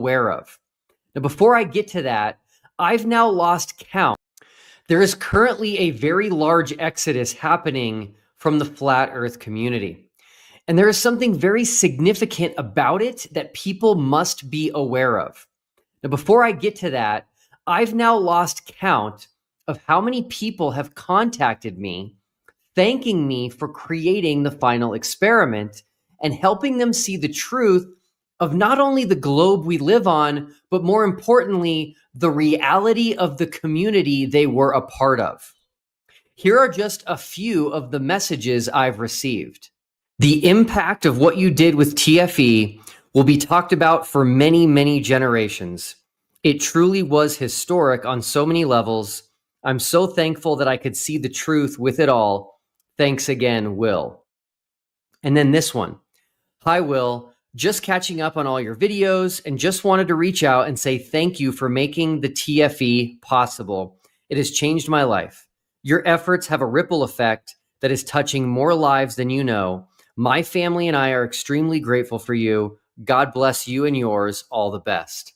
aware of. Now, before I get to that, I've now lost count. There is currently a very large exodus happening from the flat earth community. And there is something very significant about it that people must be aware of. Now, before I get to that, I've now lost count of how many people have contacted me, thanking me for creating the final experiment and helping them see the truth of not only the globe we live on, but more importantly, the reality of the community they were a part of. Here are just a few of the messages I've received. The impact of what you did with TFE will be talked about for many, many generations. It truly was historic on so many levels. I'm so thankful that I could see the truth with it all. Thanks again, Will. And then this one. Hi, Will. Just catching up on all your videos and just wanted to reach out and say thank you for making the TFE possible. It has changed my life. Your efforts have a ripple effect that is touching more lives than you know. My family and I are extremely grateful for you. God bless you and yours. All the best.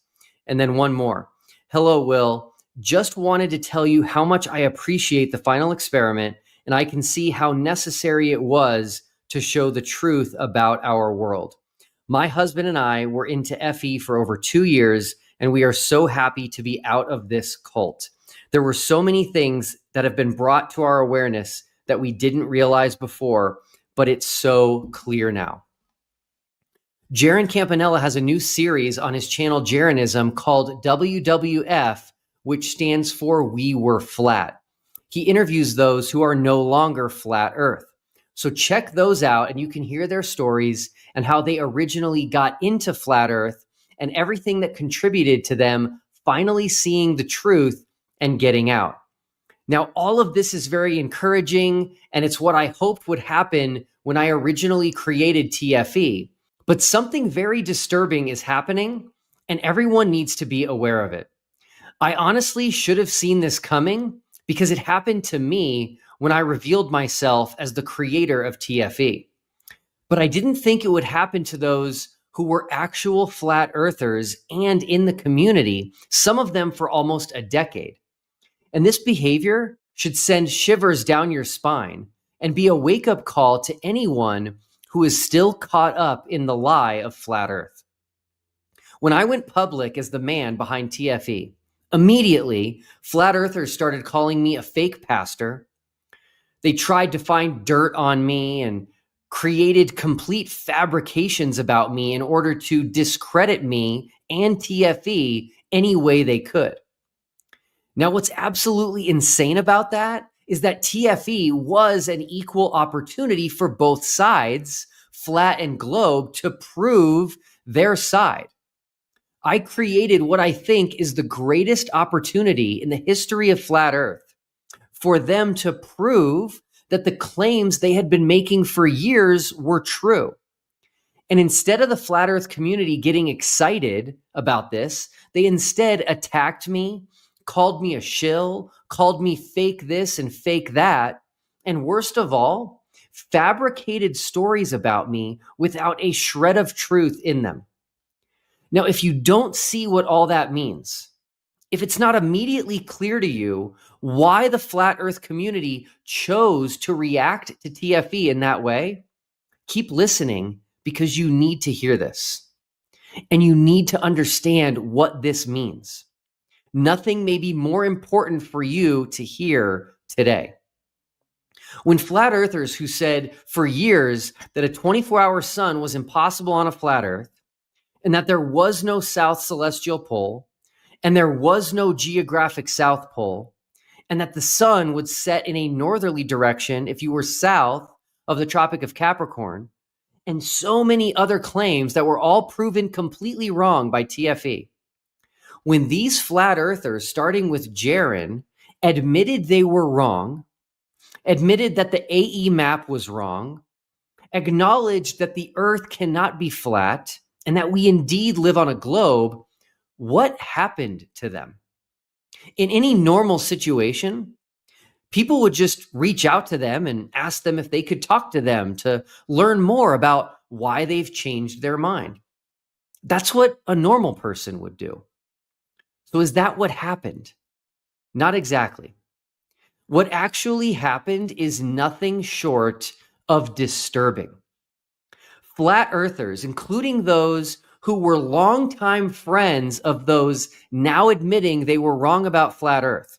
And then one more. Hello, Will. Just wanted to tell you how much I appreciate the final experiment, and I can see how necessary it was to show the truth about our world. My husband and I were into FE for over 2 years, and we are so happy to be out of this cult. There were so many things that have been brought to our awareness that we didn't realize before, but it's so clear now. Jaron Campanella has a new series on his channel Jeranism called WWF, which stands for We Were Flat. He interviews those who are no longer flat Earth. So check those out and you can hear their stories and how they originally got into flat Earth and everything that contributed to them finally seeing the truth and getting out. Now, all of this is very encouraging, and it's what I hoped would happen when I originally created TFE. But something very disturbing is happening, and everyone needs to be aware of it. I honestly should have seen this coming because it happened to me when I revealed myself as the creator of TFE. But I didn't think it would happen to those who were actual flat earthers and in the community, some of them for almost a decade. And this behavior should send shivers down your spine and be a wake-up call to anyone who is still caught up in the lie of flat Earth. When I went public as the man behind TFE, immediately, flat earthers started calling me a fake pastor. They tried to find dirt on me and created complete fabrications about me in order to discredit me and TFE any way they could. Now, what's absolutely insane about that is that TFE was an equal opportunity for both sides, flat and globe, to prove their side. I created what I think is the greatest opportunity in the history of flat Earth for them to prove that the claims they had been making for years were true. And instead of the flat Earth community getting excited about this, they instead attacked me, called me a shill, called me fake this and fake that, and worst of all, fabricated stories about me without a shred of truth in them. Now, if you don't see what all that means, if it's not immediately clear to you why the flat Earth community chose to react to TFE in that way, keep listening because you need to hear this. And you need to understand what this means. Nothing may be more important for you to hear today. When flat earthers who said for years that a 24-hour sun was impossible on a flat Earth, and that there was no South Celestial Pole, and there was no geographic South Pole, and that the sun would set in a northerly direction if you were south of the Tropic of Capricorn, and so many other claims that were all proven completely wrong by TFE. When these flat earthers, starting with Jaron, admitted they were wrong, admitted that the AE map was wrong, acknowledged that the Earth cannot be flat, and that we indeed live on a globe, what happened to them? In any normal situation, people would just reach out to them and ask them if they could talk to them to learn more about why they've changed their mind. That's what a normal person would do. So is that what happened? Not exactly. What actually happened is nothing short of disturbing. Flat earthers, including those who were longtime friends of those now admitting they were wrong about flat earth,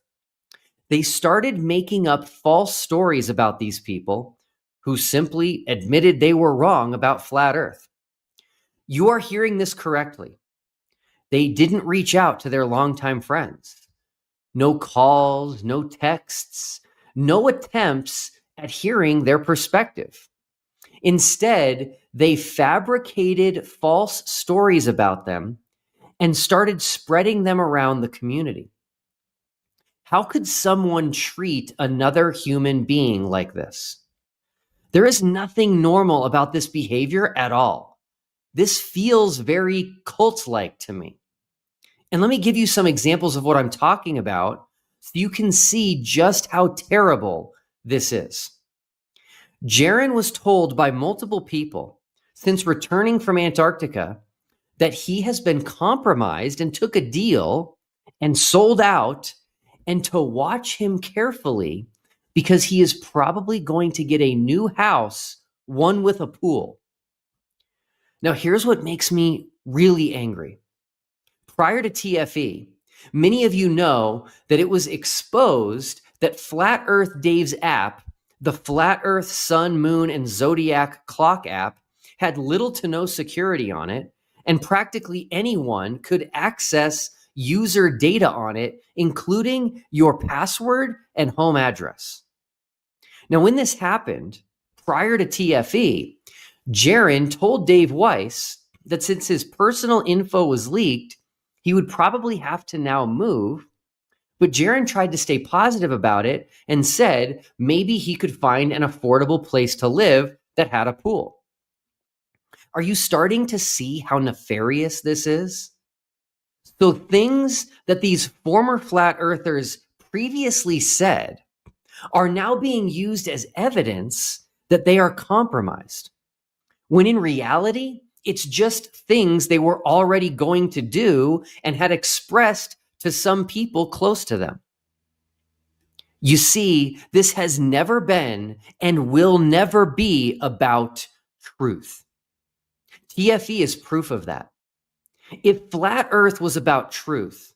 they started making up false stories about these people who simply admitted they were wrong about flat earth. You are hearing this correctly. They didn't reach out to their longtime friends. No calls, no texts, no attempts at hearing their perspective. Instead, they fabricated false stories about them and started spreading them around the community. How could someone treat another human being like this? There is nothing normal about this behavior at all. This feels very cult-like to me. And let me give you some examples of what I'm talking about so you can see just how terrible this is. Jaron was told by multiple people since returning from Antarctica that he has been compromised and took a deal and sold out, and to watch him carefully because he is probably going to get a new house, one with a pool. Now, here's what makes me really angry. Prior to TFE, many of you know that it was exposed that Flat Earth Dave's app, the Flat Earth Sun, Moon, and Zodiac Clock app, had little to no security on it, and practically anyone could access user data on it, including your password and home address. Now, when this happened, prior to TFE, Jaron told Dave Weiss that since his personal info was leaked, he would probably have to now move, but Jaron tried to stay positive about it and said maybe he could find an affordable place to live that had a pool. Are you starting to see how nefarious this is? So things that these former flat earthers previously said are now being used as evidence that they are compromised, when in reality, it's just things they were already going to do and had expressed to some people close to them. You see, this has never been and will never be about truth. TFE is proof of that. If flat earth was about truth,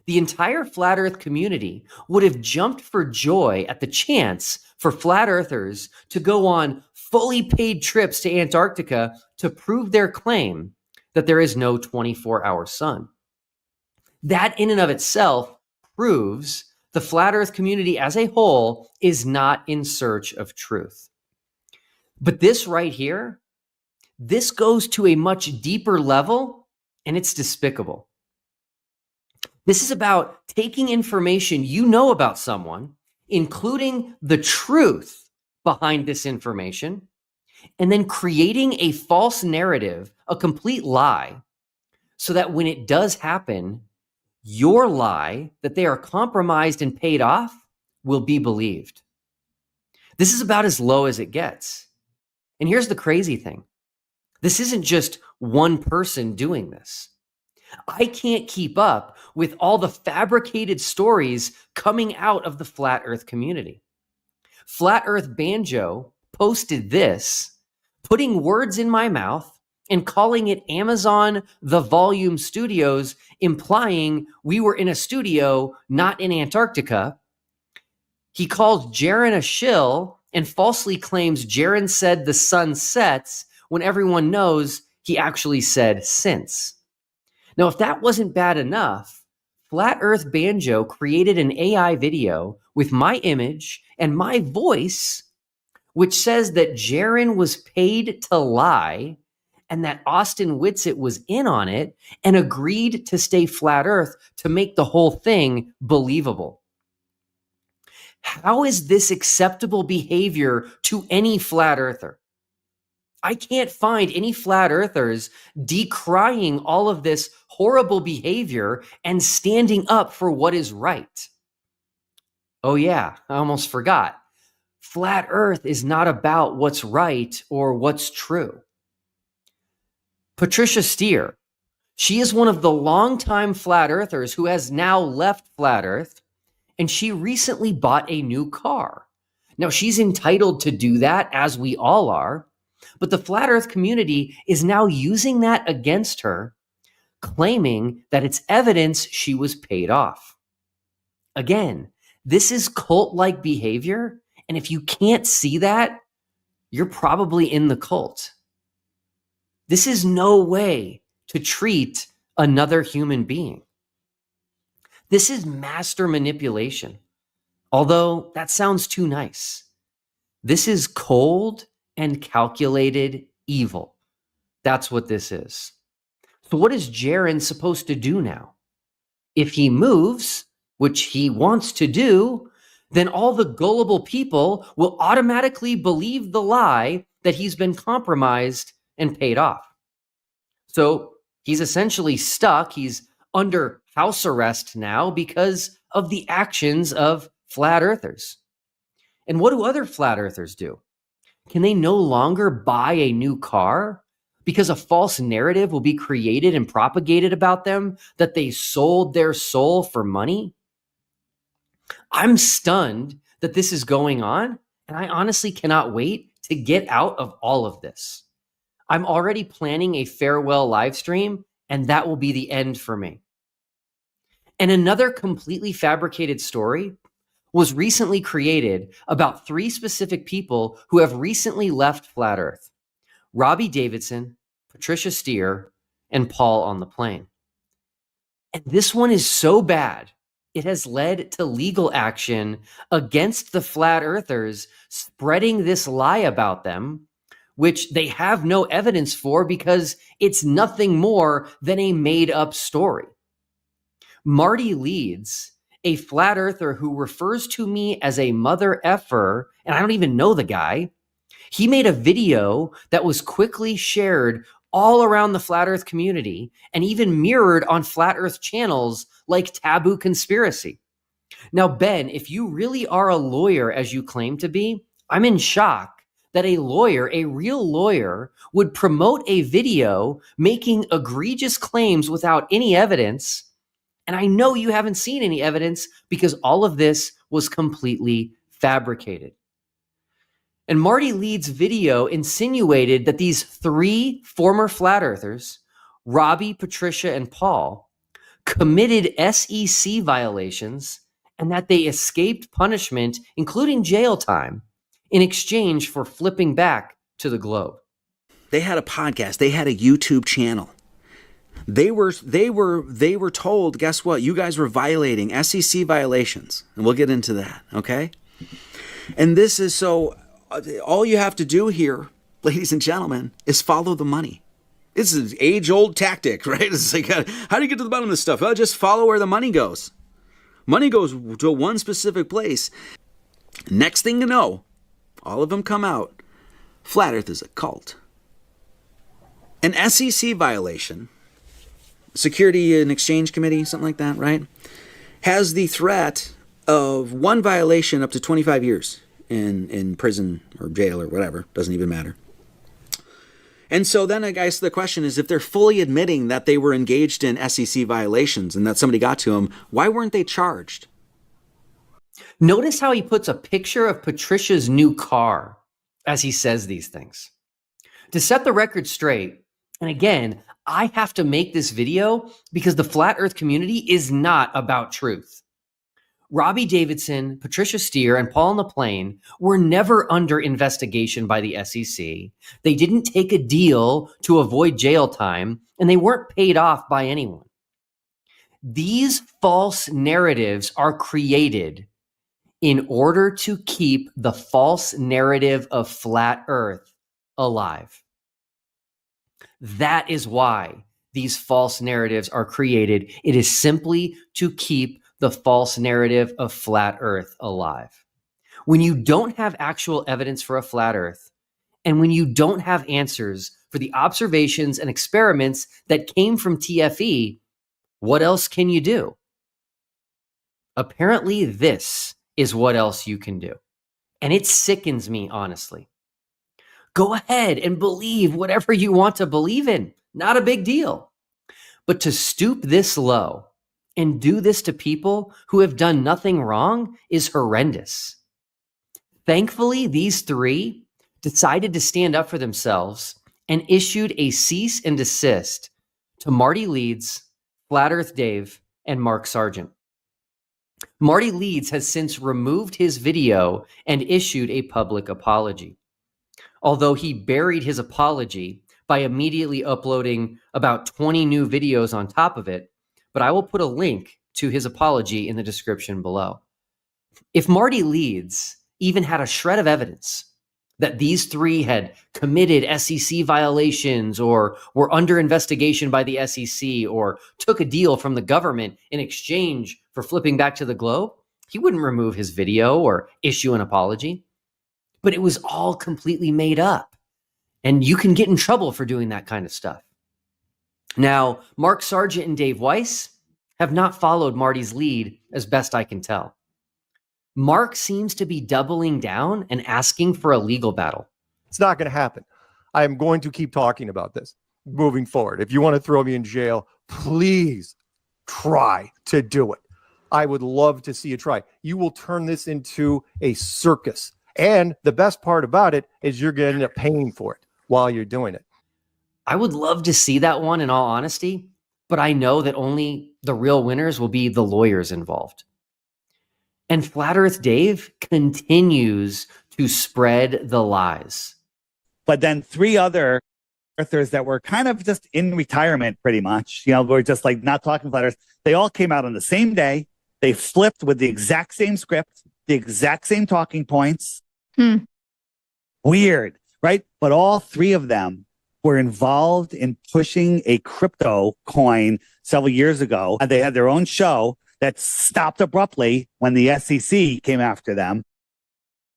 the entire flat earth community would have jumped for joy at the chance for flat earthers to go on fully paid trips to Antarctica to prove their claim that there is no 24-hour sun. That in and of itself proves the flat earth community as a whole is not in search of truth. But this right here, this goes to a much deeper level, and it's despicable. This is about taking information you know about someone, including the truth behind this information, and then creating a false narrative, a complete lie, so that when it does happen, your lie that they are compromised and paid off will be believed. This is about as low as it gets. And here's the crazy thing. This isn't just one person doing this. I can't keep up with all the fabricated stories coming out of the flat earth community. Flat Earth Banjo posted this, putting words in my mouth and calling it Amazon The Volume Studios, implying we were in a studio, not in Antarctica. He called Jaron a shill and falsely claims Jaron said the sun sets when everyone knows he actually said since. Now, if that wasn't bad enough, Flat Earth Banjo created an AI video with my image and my voice, which says that Jaron was paid to lie and that Austin Whitsitt was in on it and agreed to stay flat Earth to make the whole thing believable. How is this acceptable behavior to any flat earther? I can't find any flat earthers decrying all of this horrible behavior and standing up for what is right. Oh yeah, I almost forgot. Flat earth is not about what's right or what's true. Patricia Steer, She is one of the longtime flat earthers who has now left flat earth, and she recently bought a new car. Now, she's entitled to do that, as we all are, but the flat earth community is now using that against her, claiming that it's evidence she was paid off. Again, this is cult-like behavior, and if you can't see that, you're probably in the cult. This is no way to treat another human being. This is master manipulation, although that sounds too nice. This is cold and calculated evil. That's what this is. So what is Jaron supposed to do now? If he moves, which he wants to do, then all the gullible people will automatically believe the lie that he's been compromised and paid off. So he's essentially stuck. He's under house arrest now because of the actions of flat earthers. And what do other flat earthers do? Can they no longer buy a new car because a false narrative will be created and propagated about them that they sold their soul for money? I'm stunned that this is going on, and I honestly cannot wait to get out of all of this. I'm already planning a farewell live stream, and that will be the end for me. And another completely fabricated story was recently created about 3 specific people who have recently left Flat Earth: ROBBIE Davidson, Patricia Steere, and Paul on the Plane. And this one is so bad, it has led to legal action against the Flat Earthers spreading this lie about them, which they have no evidence for because it's nothing more than a made-up story. Marty Leeds, a flat earther who refers to me as a mother effer, and I don't even know the guy, he made a video that was quickly shared all around the flat earth community and even mirrored on flat earth channels like Taboo Conspiracy. Now, Ben, if you really are a lawyer as you claim to be, I'm in shock that a lawyer, a real lawyer, would promote a video making egregious claims without any evidence. And I know you haven't seen any evidence because all of this was completely fabricated. And Marty Leeds' video insinuated that these 3 former flat earthers, ROBBIE, Patricia, and Paul, committed SEC violations and that they escaped punishment, including jail time, in exchange for flipping back to the globe. They had a podcast. They had a YouTube channel. They were told, guess what? You guys were violating SEC violations. And we'll get into that, okay? And this is so, all you have to do here, ladies and gentlemen, is follow the money. This is an age-old tactic, right? It's like, how do you get to the bottom of this stuff? Well, just follow where the money goes. Money goes to one specific place. Next thing you know, all of them come out. Flat Earth is a cult. An SEC violation, Security and Exchange Committee, something like that, right? Has the threat of one violation up to 25 years in prison or jail or whatever. Doesn't even matter. And so then I guess the question is, if they're fully admitting that they were engaged in SEC violations and that somebody got to them, why weren't they charged? Notice how he puts a picture of Patricia's new car as he says these things. To set the record straight, and again, I have to make this video because the flat earth community is not about truth. ROBBIE Davidson, Patricia Steere, and Paul on the Plane were never under investigation by the SEC. They didn't take a deal to avoid jail time, and they weren't paid off by anyone. These false narratives are created in order to keep the false narrative of flat earth alive. That is why these false narratives are created. It is simply to keep the false narrative of flat earth alive. When you don't have actual evidence for a flat earth, and when you don't have answers for the observations and experiments that came from TFE, what else can you do? Apparently, this is what else you can do. And it sickens me, honestly. Go ahead and believe whatever you want to believe in. Not a big deal. But to stoop this low and do this to people who have done nothing wrong is horrendous. Thankfully, these three decided to stand up for themselves and issued a cease and desist to Marty Leeds, Flat Earth Dave, and Mark Sargent. Marty Leeds has since removed his video and issued a public apology, although he buried his apology by immediately uploading about 20 new videos on top of it, but I will put a link to his apology in the description below. If Marty Leeds even had a shred of evidence that these three had committed SEC violations or were under investigation by the SEC or took a deal from the government in exchange for flipping back to the globe, he wouldn't remove his video or issue an apology. But it was all completely made up. And you can get in trouble for doing that kind of stuff. Now, Mark Sargent and Dave Weiss have not followed Marty's lead as best I can tell. Mark seems to be doubling down and asking for a legal battle. It's not going to happen. I am going to keep talking about this moving forward. If you want to throw me in jail, please try to do it. I would love to see you try. You will turn this into a circus. And the best part about it is you're going to end up paying for it while you're doing it. I would love to see that one, in all honesty, but I know that only the real winners will be the lawyers involved. And Flat Earth Dave continues to spread the lies. But then three other earthers that were kind of just in retirement pretty much, were just like not talking flat earth. They all came out on the same day. They flipped with the exact same script, the exact same talking points. Weird, right? But all three of them were involved in pushing a crypto coin several years ago. And they had their own show that stopped abruptly when the SEC came after them.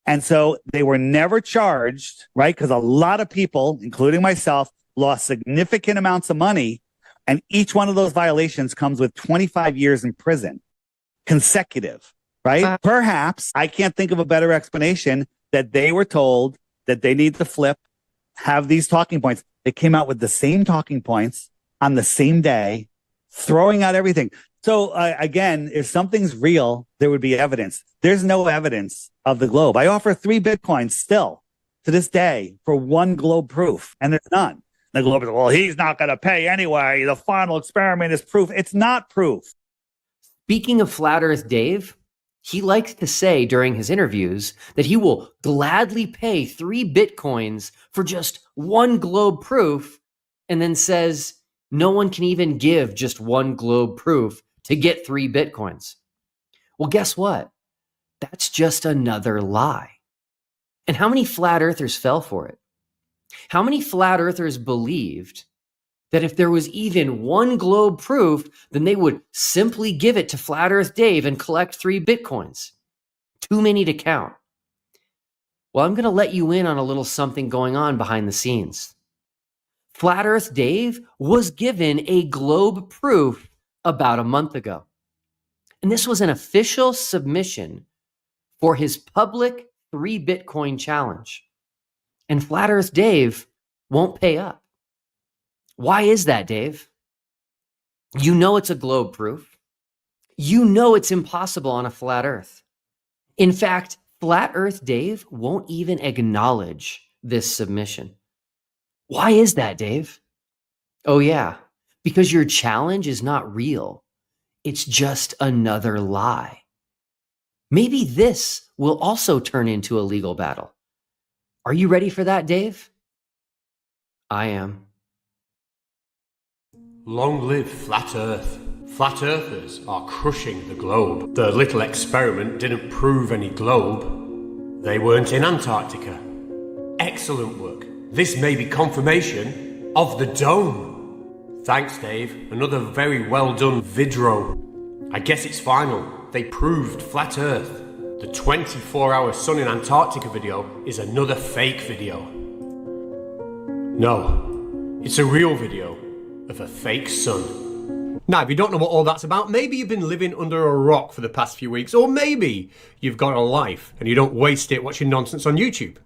And so they were never charged, right? Because a lot of people, including myself, lost significant amounts of money. And each one of those violations comes with 25 years in prison, consecutive, right? Perhaps, I can't think of a better explanation, that they were told that they need to flip, have these talking points. They came out with the same talking points on the same day, throwing out everything. So again, if something's real, there would be evidence. There's no evidence of the globe. I offer 3 Bitcoins still to this day for 1 globe proof, and there's none. The globe is, well, he's not going to pay anyway. The final experiment is proof. It's not proof. Speaking of Flat Earth Dave, he likes to say during his interviews that he will gladly pay 3 Bitcoins for just 1 globe proof, and then says no one can even give just 1 globe proof to get 3 Bitcoins. Well, guess what? That's just another lie. And how many flat earthers fell for it? How many flat earthers believed that if there was even 1 globe proof, then they would simply give it to Flat Earth Dave and collect 3 Bitcoins? Too many to count. Well, I'm going to let you in on a little something going on behind the scenes. Flat Earth Dave was given a globe proof about a month ago. And this was an official submission for his public 3 Bitcoin challenge. And Flat Earth Dave won't pay up. Why is that, Dave? You know it's a globe proof. You know it's impossible on a flat earth. In fact, Flat Earth Dave won't even acknowledge this submission. Why is that, Dave? Oh yeah, because your challenge is not real. It's just another lie. Maybe this will also turn into a legal battle. Are you ready for that, Dave? I am. Long live Flat Earth. Flat Earthers are crushing the globe. The little experiment didn't prove any globe. They weren't in Antarctica. Excellent work. This may be confirmation of the dome. Thanks, Dave. Another very well done vidro. I guess it's final. They proved Flat Earth. The 24-hour sun in Antarctica video is another fake video. No, it's a real video of a fake sun. Now, if you don't know what all that's about, maybe you've been living under a rock for the past few weeks, or maybe you've got a life and you don't waste it watching nonsense on YouTube.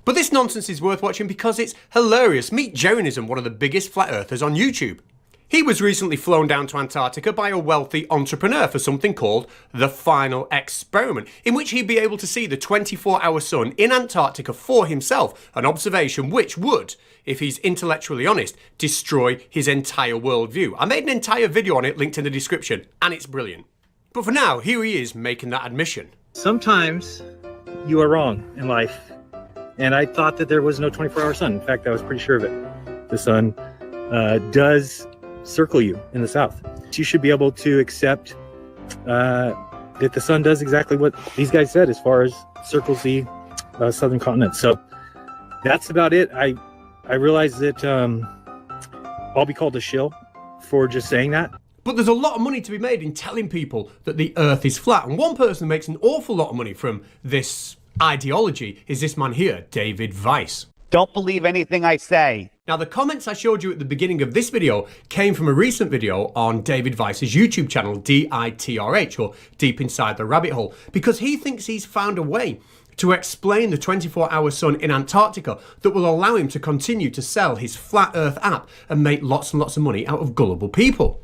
But this nonsense is worth watching because it's hilarious. Meet Jeranism, one of the biggest flat earthers on YouTube. He was recently flown down to Antarctica by a wealthy entrepreneur for something called the Final Experiment, in which he'd be able to see the 24-hour sun in Antarctica for himself, an observation which would, if he's intellectually honest, destroy his entire worldview. I made an entire video on it linked in the description, and it's brilliant. But for now, here he is making that admission. Sometimes you are wrong in life, and I thought that there was no 24-hour sun. In fact, I was pretty sure of it. The sun does circle you in the south. You should be able to accept that the sun does exactly what these guys said as far as circles the southern continent. So that's about it. I realize that I'll be called a shill for just saying that. But there's a lot of money to be made in telling people that the earth is flat. And one person who makes an awful lot of money from this ideology is this man here, David Weiss. Don't believe anything I say. Now, the comments I showed you at the beginning of this video came from a recent video on David Weiss's YouTube channel, DITRH, or Deep Inside the Rabbit Hole, because he thinks he's found a way to explain the 24-hour sun in Antarctica that will allow him to continue to sell his Flat Earth app and make lots and lots of money out of gullible people.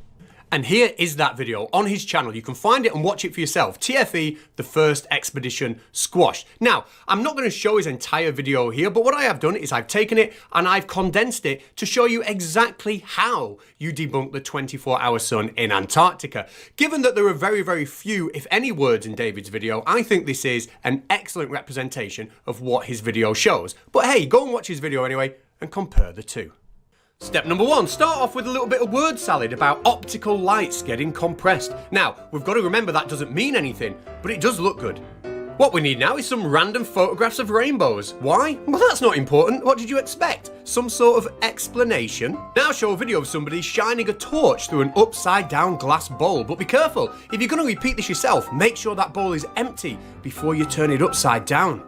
And here is that video on his channel. You can find it and watch it for yourself. TFE, the first expedition squashed. Now, I'm not going to show his entire video here, but what I have done is I've taken it and I've condensed it to show you exactly how you debunk the 24-hour sun in Antarctica. Given that there are very, very few, if any, words in David's video, I think this is an excellent representation of what his video shows. But hey, go and watch his video anyway and compare the two. Step number 1, start off with a little bit of word salad about optical lights getting compressed. Now, we've got to remember that doesn't mean anything, but it does look good. What we need now is some random photographs of rainbows. Why? Well, that's not important. What did you expect? Some sort of explanation? Now show a video of somebody shining a torch through an upside down glass bowl. But be careful, if you're going to repeat this yourself, make sure that bowl is empty before you turn it upside down.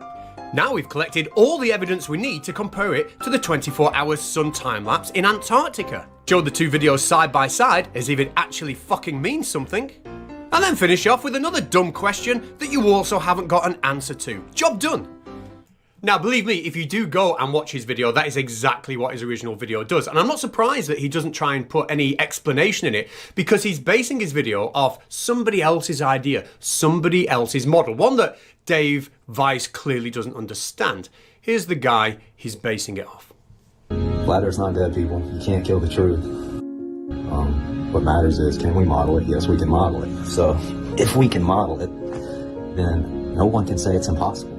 Now we've collected all the evidence we need to compare it to the 24-hour sun time-lapse in Antarctica. Show the two videos side by side as if it actually fucking means something. And then finish off with another dumb question that you also haven't got an answer to. Job done. Now, believe me, if you do go and watch his video, that is exactly what his original video does. And I'm not surprised that he doesn't try and put any explanation in it, because he's basing his video off somebody else's idea, somebody else's model, one that Dave Weiss clearly doesn't understand. Here's the guy he's basing it off. Flat Earth's not dead, people. You can't kill the truth. What matters is, can we model it? Yes, we can model it. So, if we can model it, then no one can say it's impossible.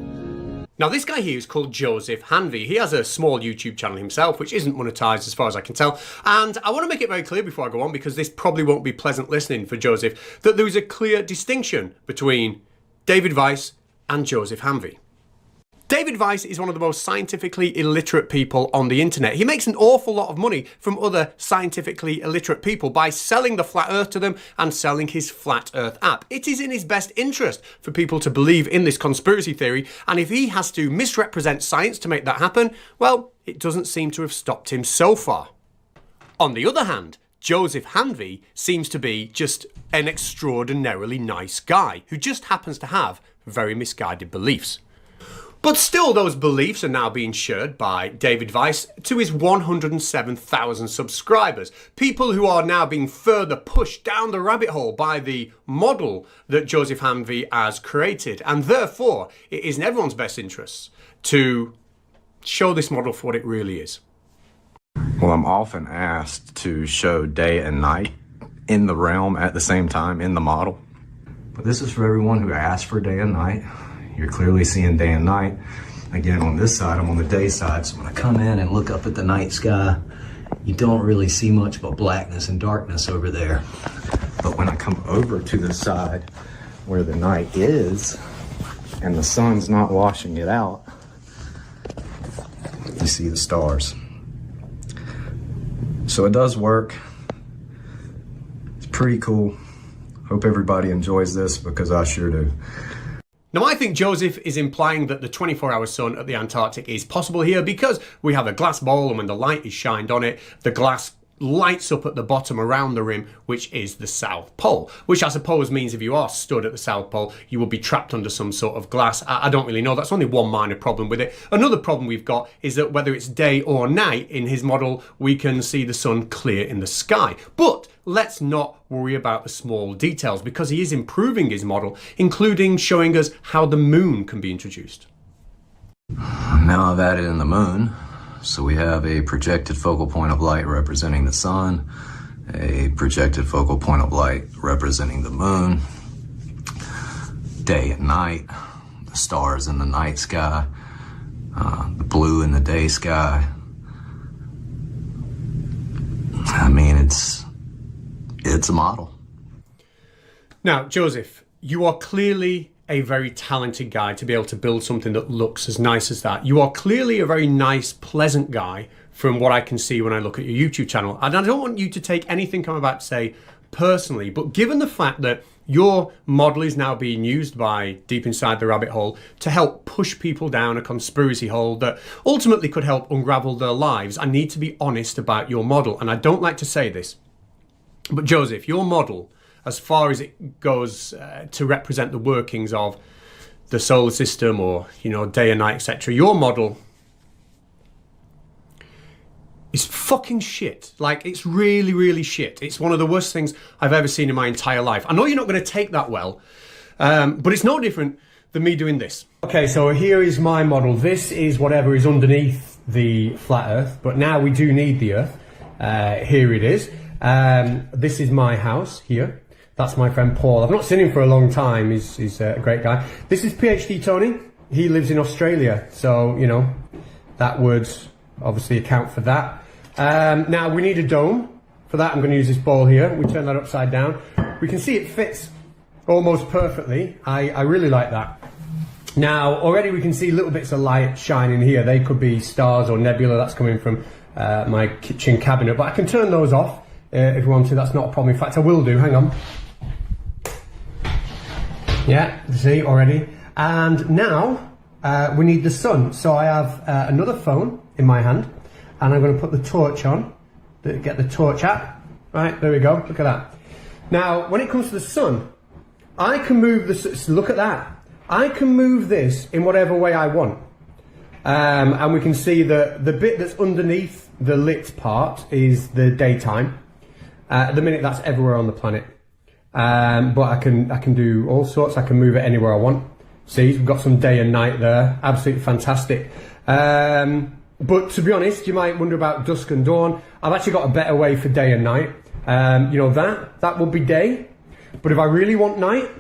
Now, this guy here is called Joseph Hanvey. He has a small YouTube channel himself, which isn't monetized as far as I can tell. And I want to make it very clear before I go on, because this probably won't be pleasant listening for Joseph, that there is a clear distinction between David Weiss and Joseph Hanvey. David Weiss is one of the most scientifically illiterate people on the internet. He makes an awful lot of money from other scientifically illiterate people by selling the flat earth to them and selling his flat earth app. It is in his best interest for people to believe in this conspiracy theory, and if he has to misrepresent science to make that happen, well, it doesn't seem to have stopped him so far. On the other hand, Joseph Hanvey seems to be just an extraordinarily nice guy who just happens to have very misguided beliefs. But still, those beliefs are now being shared by David Weiss to his 107,000 subscribers. People who are now being further pushed down the rabbit hole by the model that Joseph Hanvey has created. And therefore, it is in everyone's best interests to show this model for what it really is. Well, I'm often asked to show day and night in the realm at the same time in the model. But this is for everyone who asked for day and night. You're clearly seeing day and night. Again, on this side, I'm on the day side, so when I come in and look up at the night sky, you don't really see much but blackness and darkness over there. But when I come over to the side where the night is, and the sun's not washing it out, you see the stars. So it does work. It's pretty cool. Hope everybody enjoys this, because I sure do. Now, I think Joseph is implying that the 24-hour sun at the Antarctic is possible here because we have a glass bowl, and when the light is shined on it, the glass lights up at the bottom around the rim, which is the South Pole, which I suppose means if you are stood at the South Pole, you will be trapped under some sort of glass. I don't really know. That's only one minor problem with it. Another problem we've got is that whether it's day or night in his model, we can see the sun clear in the sky. But let's not worry about the small details, because he is improving his model, including showing us how the moon can be introduced. Now I've added in the moon. So we have a projected focal point of light representing the sun, a projected focal point of light representing the moon, day and night, the stars in the night sky, the blue in the day sky. I mean, it's a model. Now, Joseph, you are clearly a very talented guy to be able to build something that looks as nice as that. You are clearly a very nice, pleasant guy from what I can see when I look at your YouTube channel. And I don't want you to take anything I'm about to say personally, but given the fact that your model is now being used by Deep Inside the Rabbit Hole to help push people down a conspiracy hole that ultimately could help unravel their lives, I need to be honest about your model. And I don't like to say this, but Joseph, your model, as far as it goes to represent the workings of the solar system or, you know, day and night, etc., your model is fucking shit. Like, it's really, really shit. It's one of the worst things I've ever seen in my entire life. I know you're not going to take that well, but it's no different than me doing this. Okay, so here is my model. This is whatever is underneath the flat Earth, but now we do need the Earth. Here it is. This is my house here. That's my friend Paul. I've not seen him for a long time. He's a great guy. This is PhD Tony. He lives in Australia. So, you know, that would obviously account for that. Now, we need a dome. For that, I'm going to use this ball here. We turn that upside down. We can see it fits almost perfectly. I really like that. Now, already we can see little bits of light shining here. They could be stars or nebula. That's coming from my kitchen cabinet. But I can turn those off if you want to. That's not a problem. In fact, I will do. Hang on. Yeah, see already. And now we need the sun. So I have another phone in my hand, and I'm going to put the torch on. Get the torch app. Right, there we go. Look at that. Now, when it comes to the sun, I can move the. Look at that. I can move this in whatever way I want. And we can see the bit that's underneath the lit part is the daytime. At the minute, that's everywhere on the planet. But I can do all sorts. I can move it anywhere I want. See, we've got some day and night there. Absolutely fantastic. But to be honest, you might wonder about dusk and dawn. I've actually got a better way for day and night. You know, that would be day. But if I really want night,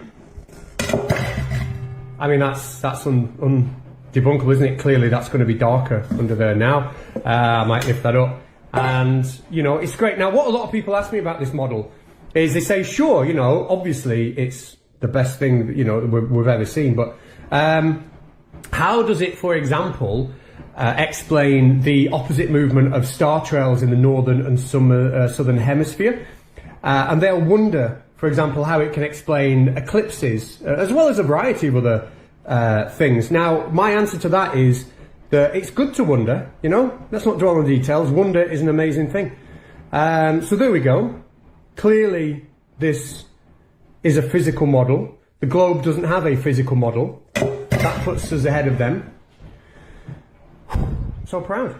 I mean, that's undebunkable, isn't it? Clearly, that's going to be darker under there now. I might lift that up. And, you know, it's great. Now, what a lot of people ask me about this model is they say, sure, you know, obviously it's the best thing, you know, we've ever seen. But how does it, for example, explain the opposite movement of star trails in the northern and southern hemisphere? And they'll wonder, for example, how it can explain eclipses, as well as a variety of other things. Now, my answer to that is that it's good to wonder, you know? Let's not dwell on the details. Wonder is an amazing thing. So there we go. Clearly, this is a physical model. The globe doesn't have a physical model. That puts us ahead of them. So proud.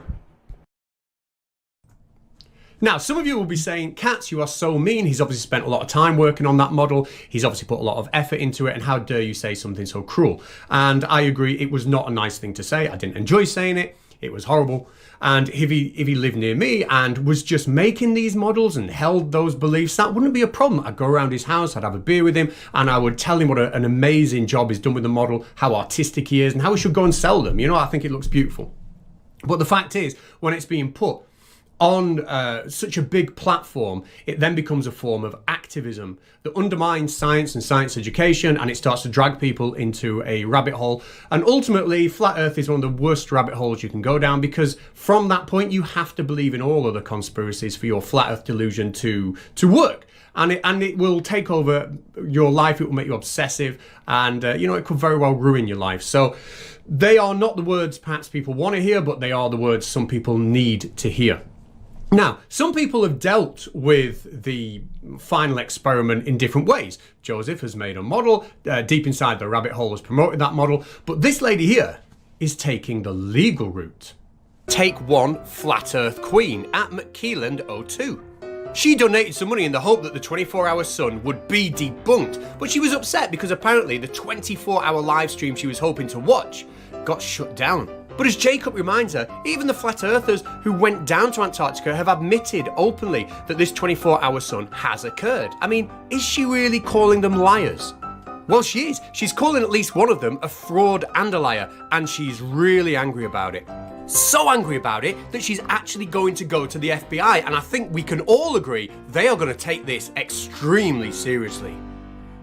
Now, some of you will be saying, Catz, you are so mean. He's obviously spent a lot of time working on that model. He's obviously put a lot of effort into it. And how dare you say something so cruel? And I agree, it was not a nice thing to say. I didn't enjoy saying it. It was horrible. And if he lived near me and was just making these models and held those beliefs, that wouldn't be a problem. I'd go around his house, I'd have a beer with him, and I would tell him what an amazing job he's done with the model, how artistic he is, and how we should go and sell them. You know, I think it looks beautiful. But the fact is, when it's being put on such a big platform, it then becomes a form of activism that undermines science and science education, and it starts to drag people into a rabbit hole. And ultimately, flat Earth is one of the worst rabbit holes you can go down, because from that point, you have to believe in all other conspiracies for your flat Earth delusion to work. And it will take over your life. It will make you obsessive, and you know, it could very well ruin your life. So they are not the words perhaps people want to hear, but they are the words some people need to hear. Now, some people have dealt with the final experiment in different ways. Joseph has made a model, Deep Inside the Rabbit Hole has promoted that model, but this lady here is taking the legal route. Take one Flat Earth Queen at McKeegan 02. She donated some money in the hope that the 24-hour sun would be debunked, but she was upset because apparently the 24-hour live stream she was hoping to watch got shut down. But as Jacob reminds her, even the flat earthers who went down to Antarctica have admitted openly that this 24-hour sun has occurred. I mean, is she really calling them liars? Well, she is. She's calling at least one of them a fraud and a liar, and she's really angry about it. So angry about it that she's actually going to go to the FBI, and I think we can all agree they are going to take this extremely seriously.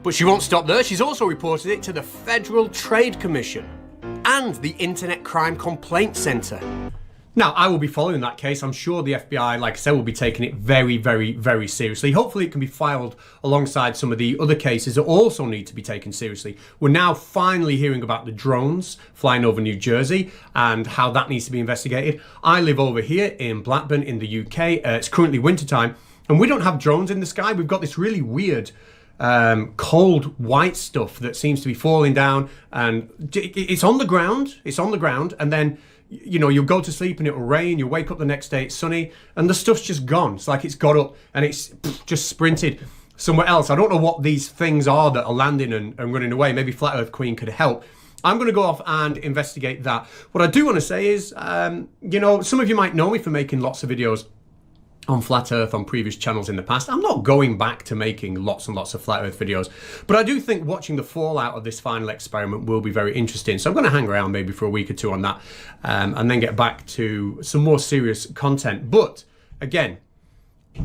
But she won't stop there. She's also reported it to the Federal Trade Commission and the Internet Crime Complaint Center. Now, I will be following that case. I'm sure the FBI, like I said, will be taking it very, very, very seriously. Hopefully it can be filed alongside some of the other cases that also need to be taken seriously. We're now finally hearing about the drones flying over New Jersey and how that needs to be investigated. I live over here in Blackburn in the UK. It's currently wintertime, and we don't have drones in the sky. We've got this really weird cold white stuff that seems to be falling down, and it's on the ground. It's on the ground, and then you know, you'll go to sleep and it'll rain, you'll wake up the next day, it's sunny, and the stuff's just gone. It's like it's got up and it's just sprinted somewhere else. I don't know what these things are that are landing and running away. Maybe Flat Earth Queen could help. I'm going to go off and investigate that. What I do want to say is, you know, some of you might know me for making lots of videos on Flat Earth on previous channels in the past. I'm not going back to making lots and lots of Flat Earth videos, but I do think watching the fallout of this final experiment will be very interesting. So I'm going to hang around maybe for a week or two on that, and then get back to some more serious content. But again,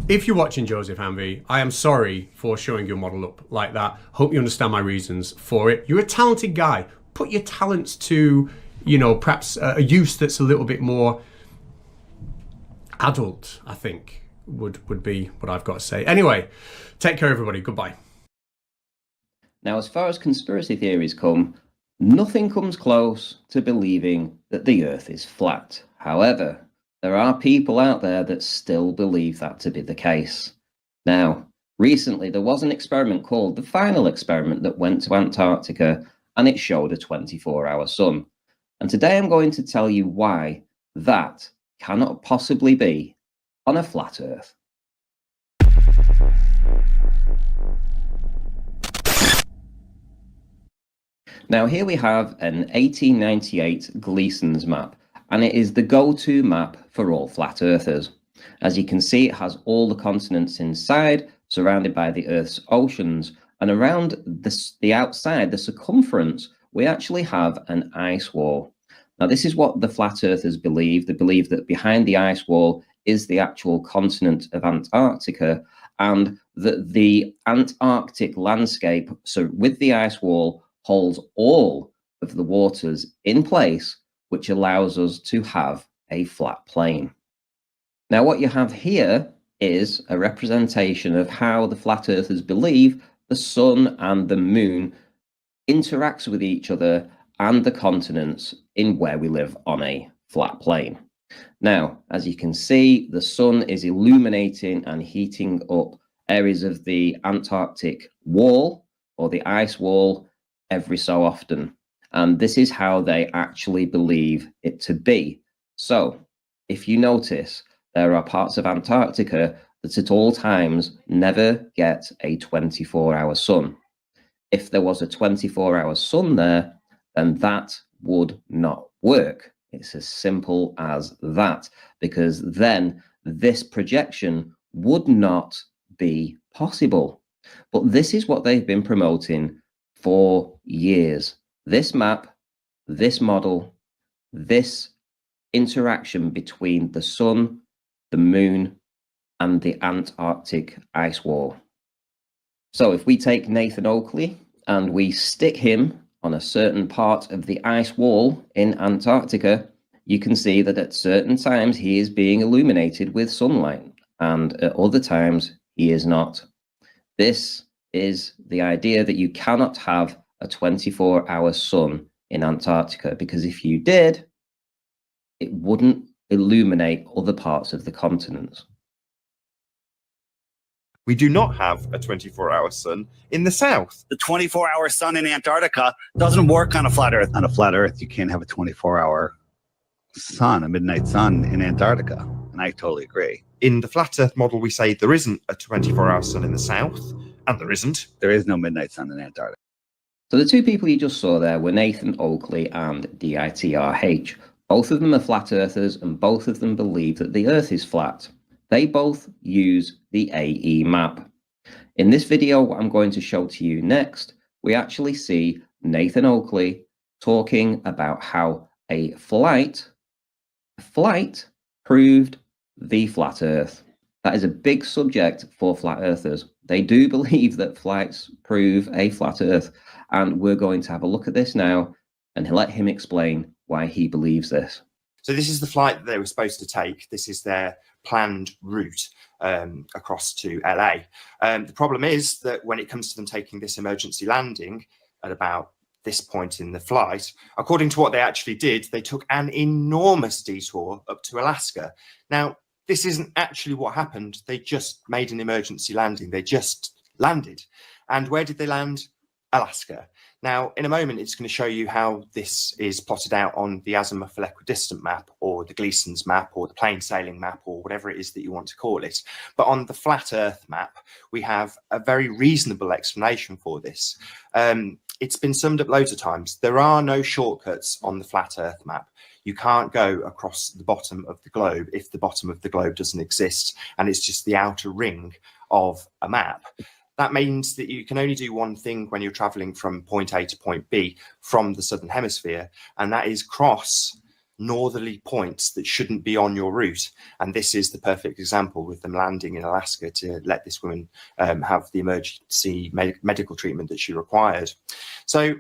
if you're watching Joseph Hanvey, I am sorry for showing your model up like that. Hope you understand my reasons for it. You're a talented guy. Put your talents to, you know, perhaps a use that's a little bit more adult, I think, would be what I've got to say. Anyway, take care, everybody. Goodbye. Now, as far as conspiracy theories come, nothing comes close to believing that the Earth is flat. However, there are people out there that still believe that to be the case. Now, recently there was an experiment called the Final Experiment that went to Antarctica, and it showed a 24-hour sun. And today I'm going to tell you why that cannot possibly be on a flat Earth. Now here we have an 1898 Gleason's map, and it is the go-to map for all flat earthers. As you can see, it has all the continents inside, surrounded by the Earth's oceans, and around the outside, the circumference, we actually have an ice wall. Now, this is what the flat earthers believe. They believe that behind the ice wall is the actual continent of Antarctica, and that the Antarctic landscape, so with the ice wall, holds all of the waters in place, which allows us to have a flat plane. Now, what you have here is a representation of how the flat earthers believe the sun and the moon interacts with each other and the continents in where we live on a flat plane. Now, as you can see, the sun is illuminating and heating up areas of the Antarctic wall or the ice wall every so often. And this is how they actually believe it to be. So, if you notice, there are parts of Antarctica that at all times never get a 24-hour sun. If there was a 24-hour sun there, then that would not work. It's as simple as that, because then this projection would not be possible. But this is what they've been promoting for years. This map, this model, this interaction between the sun, the moon, and the Antarctic ice wall. So if we take Nathan Oakley and we stick him on a certain part of the ice wall in Antarctica, you can see that at certain times he is being illuminated with sunlight, and at other times he is not. This is the idea that you cannot have a 24-hour sun in Antarctica, because if you did, it wouldn't illuminate other parts of the continents. We do not have a 24-hour sun in the south. The 24-hour sun in Antarctica doesn't work on a flat Earth. On a flat Earth, you can't have a 24-hour sun, a midnight sun in Antarctica. And I totally agree. In the flat Earth model, we say there isn't a 24-hour sun in the south, and there isn't. There is no midnight sun in Antarctica. So the two people you just saw there were Nathan Oakley and DITRH. Both of them are flat earthers, and both of them believe that the Earth is flat. They both use the AE map. In this video, what I'm going to show to you next, we actually see Nathan Oakley talking about how a flight proved the flat Earth. That is a big subject for flat earthers. They do believe that flights prove a flat Earth, and we're going to have a look at this now and let him explain why he believes this. So this is the flight that they were supposed to take. This is their planned route across to LA. The problem is that when it comes to them taking this emergency landing at about this point in the flight, according to what they actually did, they took an enormous detour up to Alaska. Now, this isn't actually what happened. They just made an emergency landing. They just landed. And where did they land? Alaska. Now, in a moment, it's going to show you how this is plotted out on the azimuthal equidistant map, or the Gleason's map, or the plain sailing map, or whatever it is that you want to call it. But on the flat Earth map, we have a very reasonable explanation for this. It's been summed up loads of times. There are no shortcuts on the flat Earth map. You can't go across the bottom of the globe if the bottom of the globe doesn't exist, and it's just the outer ring of a map. That means that you can only do one thing when you're traveling from point A to point B from the southern hemisphere, and that is cross northerly points that shouldn't be on your route. And this is the perfect example with them landing in Alaska to let this woman have the emergency medical treatment that she required. So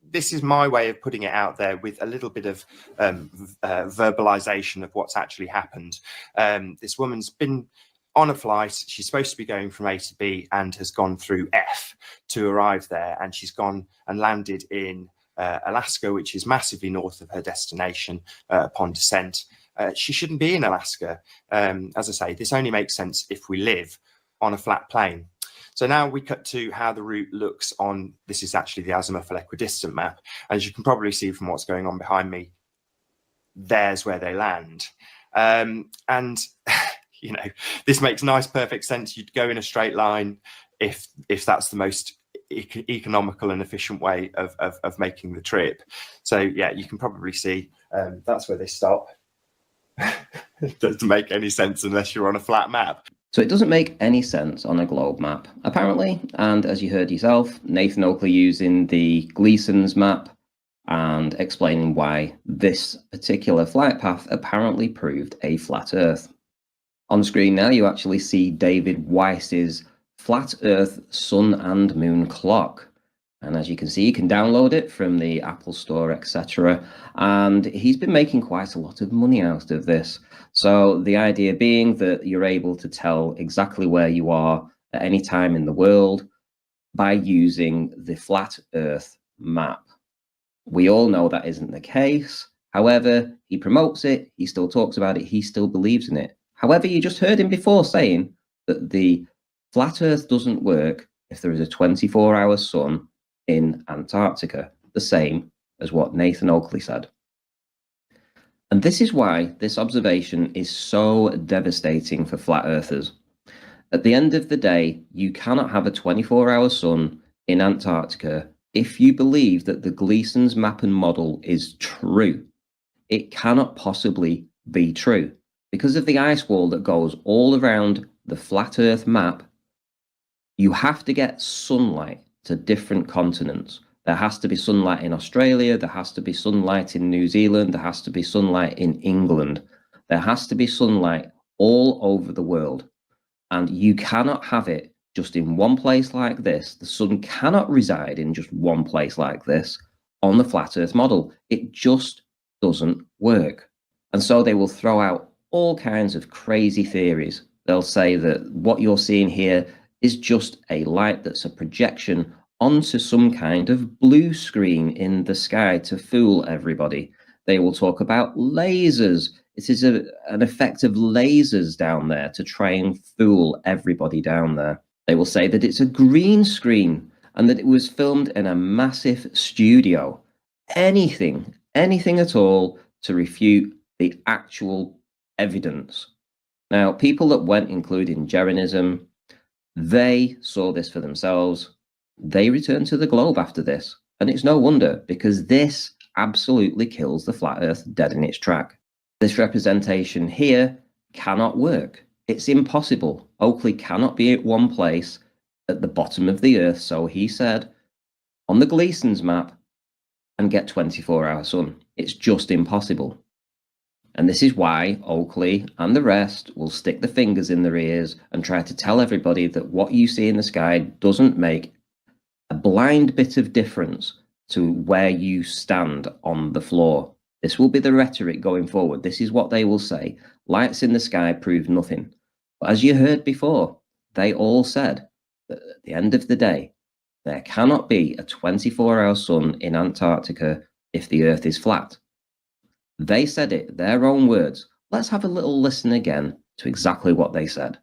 this is my way of putting it out there with a little bit of verbalization of what's actually happened. This woman's been on a flight. She's supposed to be going from A to B and has gone through F to arrive there. And she's gone and landed in Alaska, which is massively north of her destination upon descent. She shouldn't be in Alaska. As I say, this only makes sense if we live on a flat plane. So now we cut to how the route looks on, this is actually the azimuthal equidistant map. As you can probably see from what's going on behind me, there's where they land. And you know, this makes nice, perfect sense. You'd go in a straight line if that's the most economical and efficient way of making the trip. So yeah, you can probably see that's where they stop. It doesn't make any sense unless you're on a flat map. So it doesn't make any sense on a globe map, apparently. And as you heard yourself, Nathan Oakley using the Gleason's map and explaining why this particular flight path apparently proved a flat Earth. On screen now, you actually see David Weiss's Flat Earth Sun and Moon Clock. And as you can see, you can download it from the Apple Store, etc. And he's been making quite a lot of money out of this. So the idea being that you're able to tell exactly where you are at any time in the world by using the Flat Earth map. We all know that isn't the case. However, he promotes it, he still talks about it, he still believes in it. However, you just heard him before saying that the flat Earth doesn't work if there is a 24-hour sun in Antarctica, the same as what Nathan Oakley said. And this is why this observation is so devastating for flat earthers. At the end of the day, you cannot have a 24-hour sun in Antarctica if you believe that the Gleason's map and model is true. It cannot possibly be true. Because of the ice wall that goes all around the flat Earth map, you have to get sunlight to different continents. There has to be sunlight in Australia, there has to be sunlight in New Zealand, there has to be sunlight in England. There has to be sunlight all over the world. And you cannot have it just in one place like this. The sun cannot reside in just one place like this on the flat Earth model. It just doesn't work. And so they will throw out all kinds of crazy theories. They'll say that what you're seeing here is just a light that's a projection onto some kind of blue screen in the sky to fool everybody. They will talk about lasers It is an effect of lasers down there to try and fool everybody down there. They will say that it's a green screen and that it was filmed in a massive studio. Anything at all to refute the actual evidence. Now, people that went, including Jeranism, they saw this for themselves. They returned to the globe after this. And it's no wonder, because this absolutely kills the flat earth dead in its track. This representation here cannot work. It's impossible. Oakley cannot be at one place at the bottom of the earth, so he said, on the Gleason's map, and get 24-hour sun. It's just impossible. And this is why Oakley and the rest will stick the fingers in their ears and try to tell everybody that what you see in the sky doesn't make a blind bit of difference to where you stand on the floor. This will be the rhetoric going forward. This is what they will say. Lights in the sky prove nothing. But as you heard before, they all said that at the end of the day, there cannot be a 24-hour sun in Antarctica if the Earth is flat. They said it, their own words. Let's have a little listen again to exactly what they said.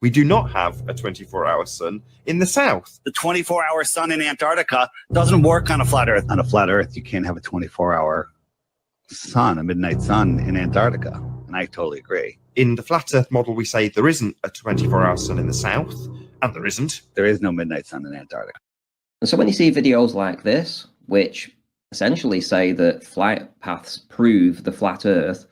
We do not have a 24-hour sun in the south. The 24-hour sun in Antarctica doesn't work on a flat Earth. On a flat Earth, you can't have a 24-hour sun, a midnight sun in Antarctica. And I totally agree. In the flat Earth model, we say there isn't a 24-hour sun in the south, and there isn't. There is no midnight sun in Antarctica. And so when you see videos like this, which essentially say that flight paths prove the flat Earth,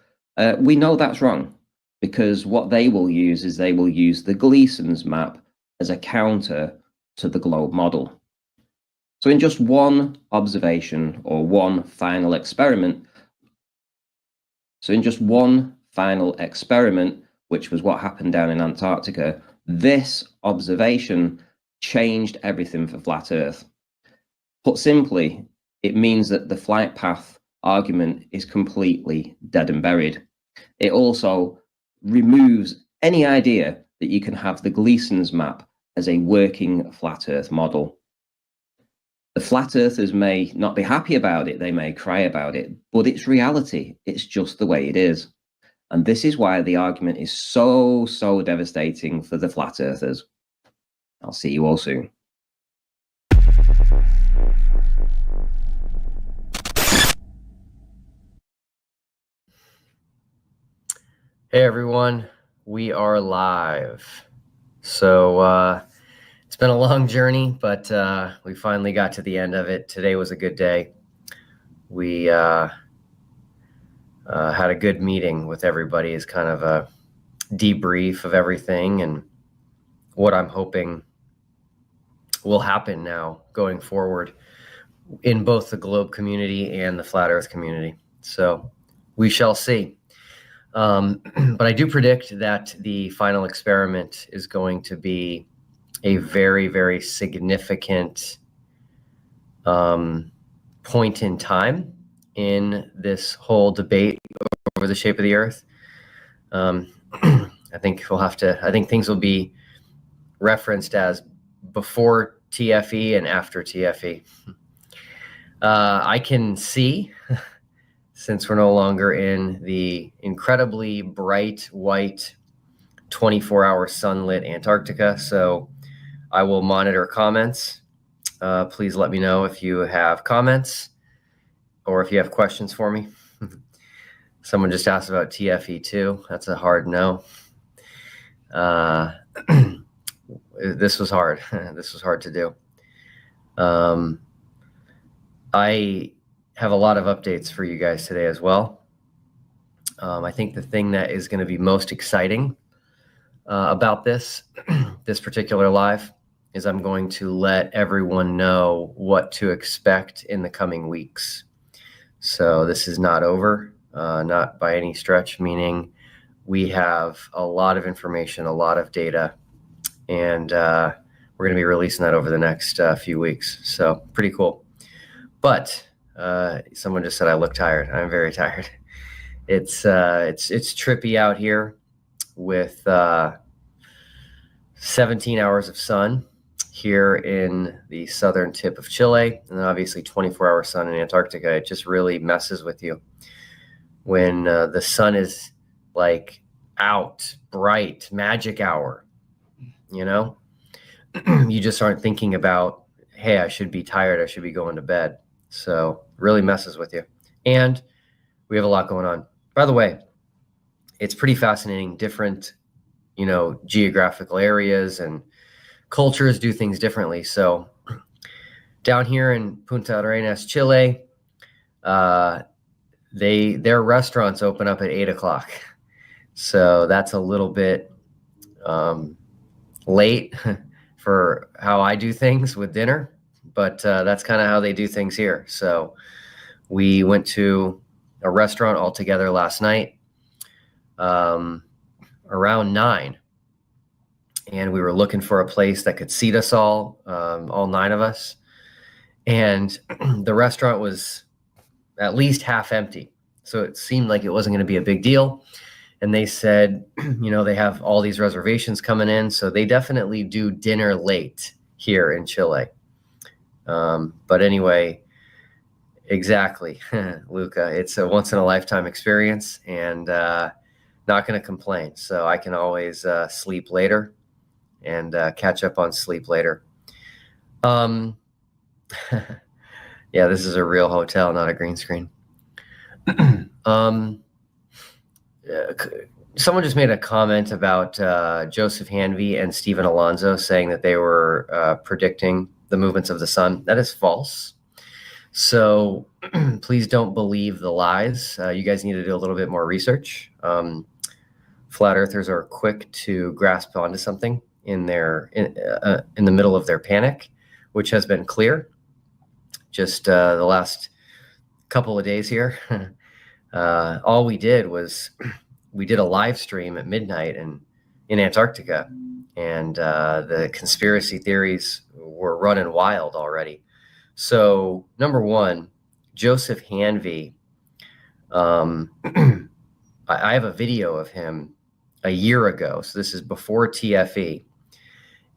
we know that's wrong, because what they will use is they will use the Gleason's map as a counter to the globe model. So in just one observation or one final experiment, which was what happened down in Antarctica, this observation changed everything for flat Earth. Put simply, it means that the flight path argument is completely dead and buried. It also removes any idea that you can have the Gleason's map as a working flat Earth model. The flat earthers may not be happy about it, they may cry about it, but it's reality. It's just the way it is. And this is why the argument is so devastating for the flat earthers. I'll see you all soon. Hey everyone, we are live. So it's been a long journey, but we finally got to the end of it. Today was a good day. We had a good meeting with everybody as kind of a debrief of everything and what I'm hoping will happen now going forward in both the globe community and the flat earth community. So we shall see. But I do predict that the final experiment is going to be a very significant point in time in this whole debate over the shape of the earth. I think things will be referenced as before TFE and after TFE. I can see, since we're no longer in the incredibly bright white 24-hour sunlit Antarctica, so I will monitor comments. Please let me know if you have comments or if you have questions for me. Someone just asked about TFE too. That's a hard no. This was hard. This was hard to do. I have a lot of updates for you guys today as well. I think the thing that is going to be most exciting about this particular live is I'm going to let everyone know what to expect in the coming weeks. So this is not over, not by any stretch, meaning we have a lot of information, a lot of data, and we're going to be releasing that over the next few weeks. So pretty cool. But someone just said I look tired. I'm very tired. It's trippy out here with 17 hours of sun here in the southern tip of Chile, and then obviously 24-hour sun in Antarctica. It just really messes with you when the sun is like out, bright, magic hour, you know? You just aren't thinking about, hey, I should be tired, I should be going to bed. So really messes with you. And we have a lot going on. By the way, it's pretty fascinating. Different, you know, geographical areas and cultures do things differently. So down here in Punta Arenas, Chile, their restaurants open up at 8 o'clock. So that's a little bit late for how I do things with dinner, but that's kind of how they do things here. So we went to a restaurant all together last night around 9. And we were looking for a place that could seat us all 9 of us. And the restaurant was at least half empty. So it seemed like it wasn't going to be a big deal. And they said, you know, they have all these reservations coming in. So they definitely do dinner late here in Chile. But anyway, exactly, Luca, it's a once in a lifetime experience, and not going to complain. So I can always sleep later and catch up on sleep later. Yeah, this is a real hotel, not a green screen. Someone just made a comment about Joseph Hanvey and Stephen Alonso saying that they were predicting the movements of the sun. That is false. So please don't believe the lies. You guys need to do a little bit more research. Flat earthers are quick to grasp onto something in the middle of their panic, which has been clear just the last couple of days here. All we did was we did a live stream at midnight in Antarctica, and the conspiracy theories were running wild already. So number one, Joseph Hanvey, I have a video of him a year ago. So this is before TFE.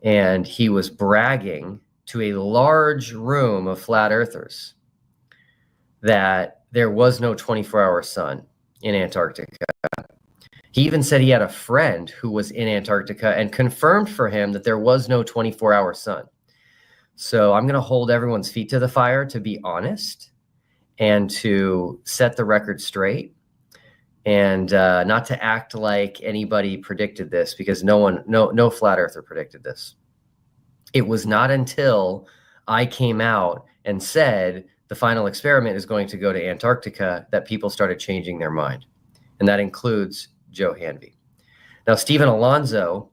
And he was bragging to a large room of flat earthers that there was no 24-hour sun in Antarctica. He even said he had a friend who was in Antarctica and confirmed for him that there was no 24-hour sun. So I'm going to hold everyone's feet to the fire, to be honest, and to set the record straight, and not to act like anybody predicted this, because no flat earther predicted this. It was not until I came out and said the final experiment is going to go to Antarctica that people started changing their mind. And that includes Joe Hanvey. Now, Stephen Alonso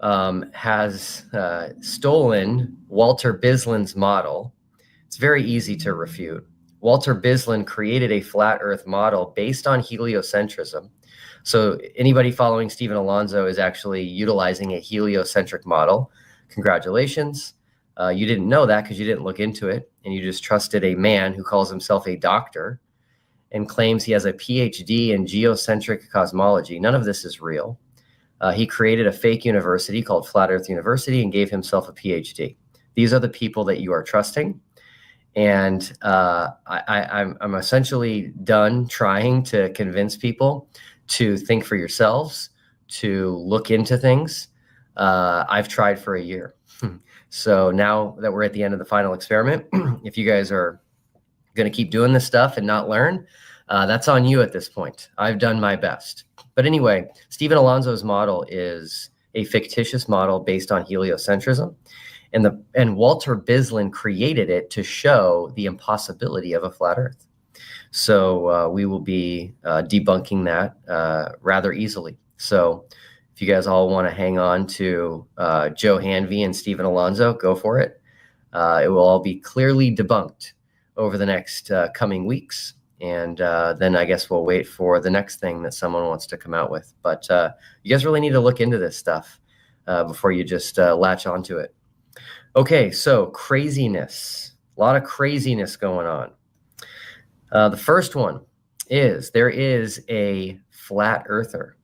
has stolen Walter Bislin's model. It's very easy to refute. Walter Bislin created a flat earth model based on heliocentrism. So anybody following Stephen Alonso is actually utilizing a heliocentric model. Congratulations. You didn't know that because you didn't look into it, and you just trusted a man who calls himself a doctor and claims he has a PhD in geocentric cosmology. None of this is real. He created a fake university called Flat Earth University and gave himself a PhD. These are the people that you are trusting. And I'm essentially done trying to convince people to think for yourselves, to look into things. I've tried for a year. So now that we're at the end of the final experiment, if you guys are going to keep doing this stuff and not learn, that's on you at this point. I've done my best. But anyway, Stephen Alonso's model is a fictitious model based on heliocentrism. And Walter Bislin created it to show the impossibility of a flat earth. So we will be debunking that rather easily. So if you guys all want to hang on to Joe Hanvey and Stephen Alonso, go for it. It will all be clearly debunked over the next coming weeks. And then I guess we'll wait for the next thing that someone wants to come out with. But you guys really need to look into this stuff before you just latch onto it. Okay, so craziness. A lot of craziness going on. The first one is there is a flat earther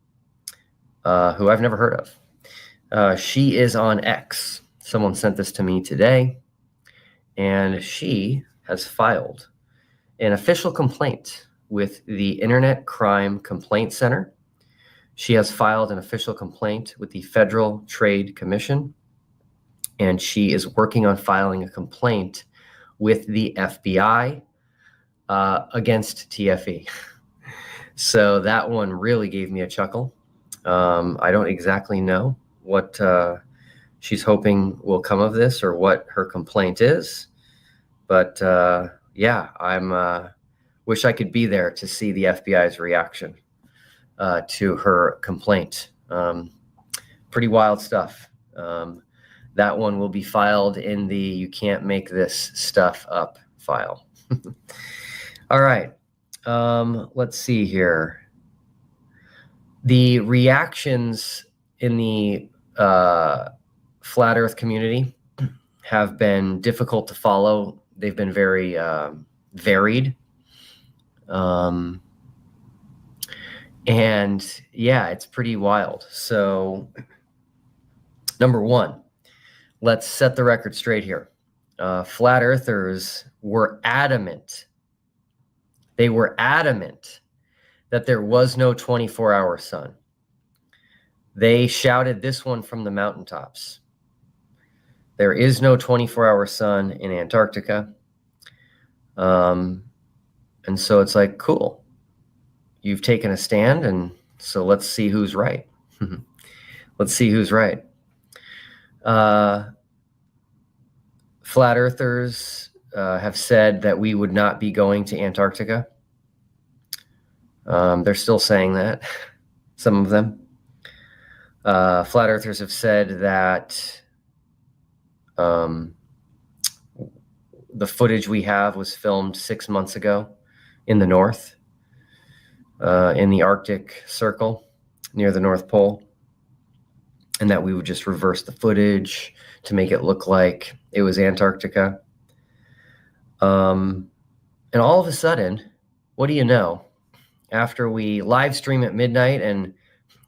who I've never heard of. She is on X. Someone sent this to me today, and she has filed an official complaint with the Internet Crime Complaint Center. She has filed an official complaint with the Federal Trade Commission, and she is working on filing a complaint with the FBI against TFE. So that one really gave me a chuckle. I don't exactly know what she's hoping will come of this or what her complaint is, but yeah, I'm wish I could be there to see the FBI's reaction to her complaint. Pretty wild stuff. That one will be filed in the "you can't make this stuff up" file. All right. Let's see here. The reactions in the flat Earth community have been difficult to follow. They've been very varied. And yeah, it's pretty wild. So, number one, let's set the record straight here. Flat Earthers were adamant. They were adamant that there was no 24-hour sun. They shouted this one from the mountaintops. There is no 24-hour sun in Antarctica. And so it's like, cool. You've taken a stand, and so let's see who's right. Let's see who's right. Flat Earthers have said that we would not be going to Antarctica. They're still saying that, some of them. Flat Earthers have said that the footage we have was filmed 6 months ago in the north, in the Arctic Circle near the North Pole, and that we would just reverse the footage to make it look like it was Antarctica. And all of a sudden, what do you know? After we live stream at midnight and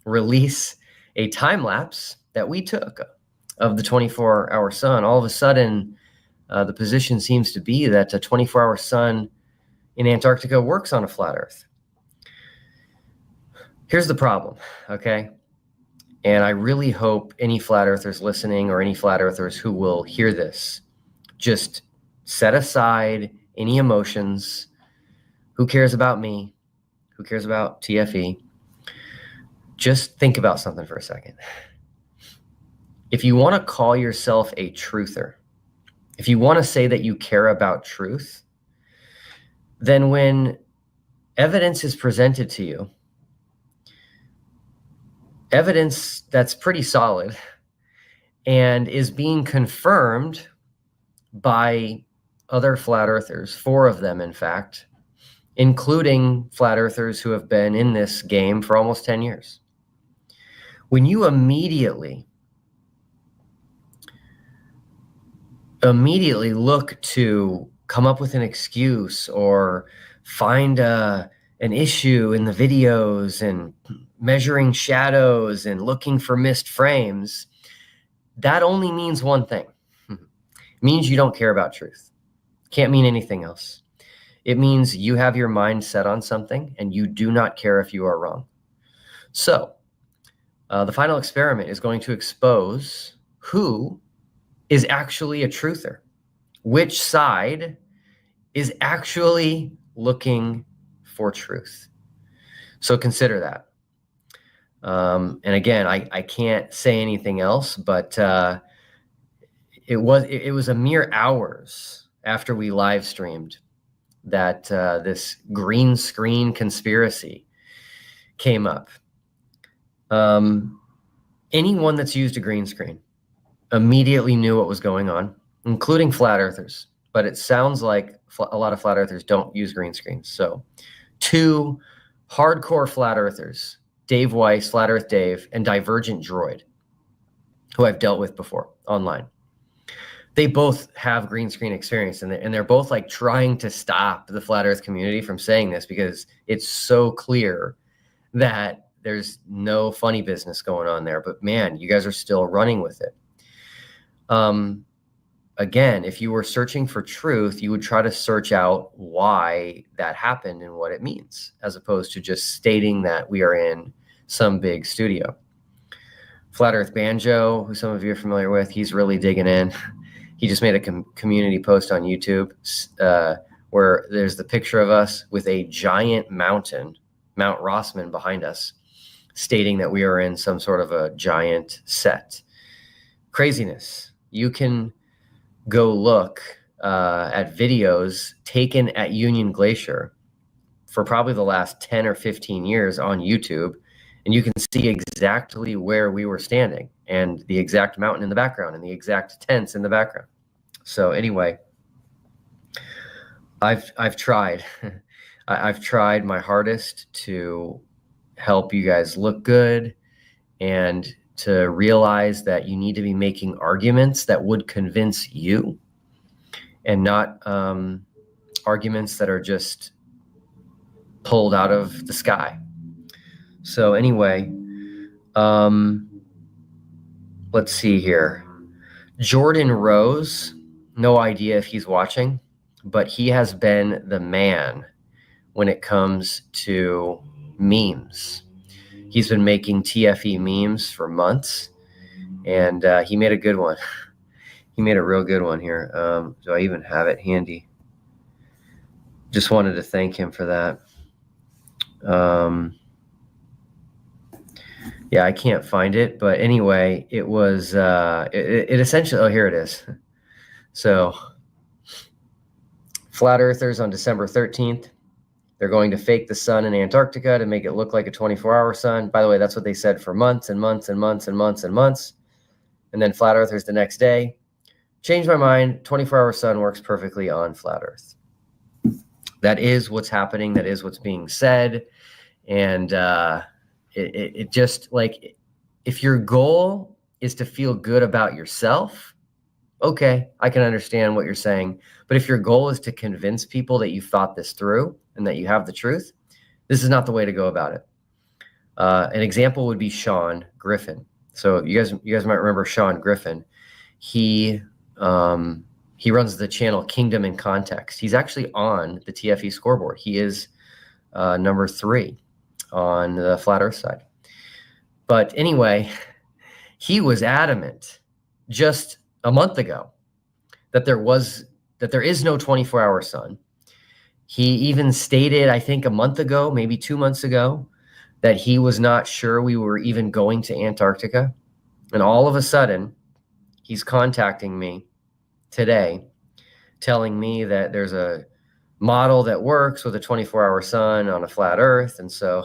release a time lapse that we took of the 24-hour sun, all of a sudden, the position seems to be that a 24-hour sun in Antarctica works on a flat Earth. Here's the problem, okay? And I really hope any flat earthers listening or any flat earthers who will hear this, just set aside any emotions. Who cares about me? Who cares about TFE? Just think about something for a second. If you want to call yourself a truther, if you want to say that you care about truth, then when evidence is presented to you, evidence that's pretty solid and is being confirmed by other flat earthers, 4 of them, in fact, including flat earthers who have been in this game for almost 10 years. When you immediately look to come up with an excuse or find an issue in the videos and measuring shadows and looking for missed frames, that only means one thing. It means you don't care about truth. Can't mean anything else. It means you have your mind set on something and you do not care if you are wrong. So the final experiment is going to expose who is actually a truther, which side is actually looking for truth. So consider that. And again, I can't say anything else, but it was a mere hours after we live streamed that this green screen conspiracy came up. Anyone that's used a green screen immediately knew what was going on, including flat earthers. But it sounds like a lot of flat earthers don't use green screens. So 2 hardcore flat earthers, Dave Weiss, Flat Earth Dave, and Divergent Droid, who I've dealt with before online. They both have green screen experience, and they're both like trying to stop the flat Earth community from saying this because it's so clear that there's no funny business going on there. But man, you guys are still running with it. Again, if you were searching for truth, you would try to search out why that happened and what it means, as opposed to just stating that we are in some big studio. Flat Earth Banjo, who some of you are familiar with, he's really digging in. He just made a community post on YouTube where there's the picture of us with a giant mountain, Mount Rossman, behind us, stating that we are in some sort of a giant set. Craziness. You can go look at videos taken at Union Glacier for probably the last 10 or 15 years on YouTube, and you can see exactly where we were standing and the exact mountain in the background and the exact tents in the background. So anyway, I've tried. I've tried my hardest to help you guys look good and to realize that you need to be making arguments that would convince you and not arguments that are just pulled out of the sky. So anyway, let's see here. Jordan Rose, no idea if he's watching, but he has been the man when it comes to memes. He's been making TFE memes for months, and he made a good one. He made a real good one here. Do I even have it handy? Just wanted to thank him for that. Yeah, I can't find it, but anyway, it was, it essentially, oh, here it is. So, flat earthers on December 13th, they're going to fake the sun in Antarctica to make it look like a 24-hour sun. By the way, that's what they said for months and months and months and months and months. And then flat earthers the next day, changed my mind, 24-hour sun works perfectly on flat earth. That is what's happening. That is what's being said. And it just, like, if your goal is to feel good about yourself, okay, I can understand what you're saying. But if your goal is to convince people that you've thought this through and that you have the truth, this is not the way to go about it. An example would be Sean Griffin. So you guys might remember Sean Griffin. He runs the channel Kingdom in Context. He's actually on the TFE scoreboard. He is number 3 on the flat earth side. But anyway, he was adamant just a month ago that there is no 24-hour sun. He even stated, I think a month ago, maybe 2 months ago, that he was not sure we were even going to Antarctica. And all of a sudden, he's contacting me today, telling me that there's a model that works with a 24-hour sun on a flat earth. And so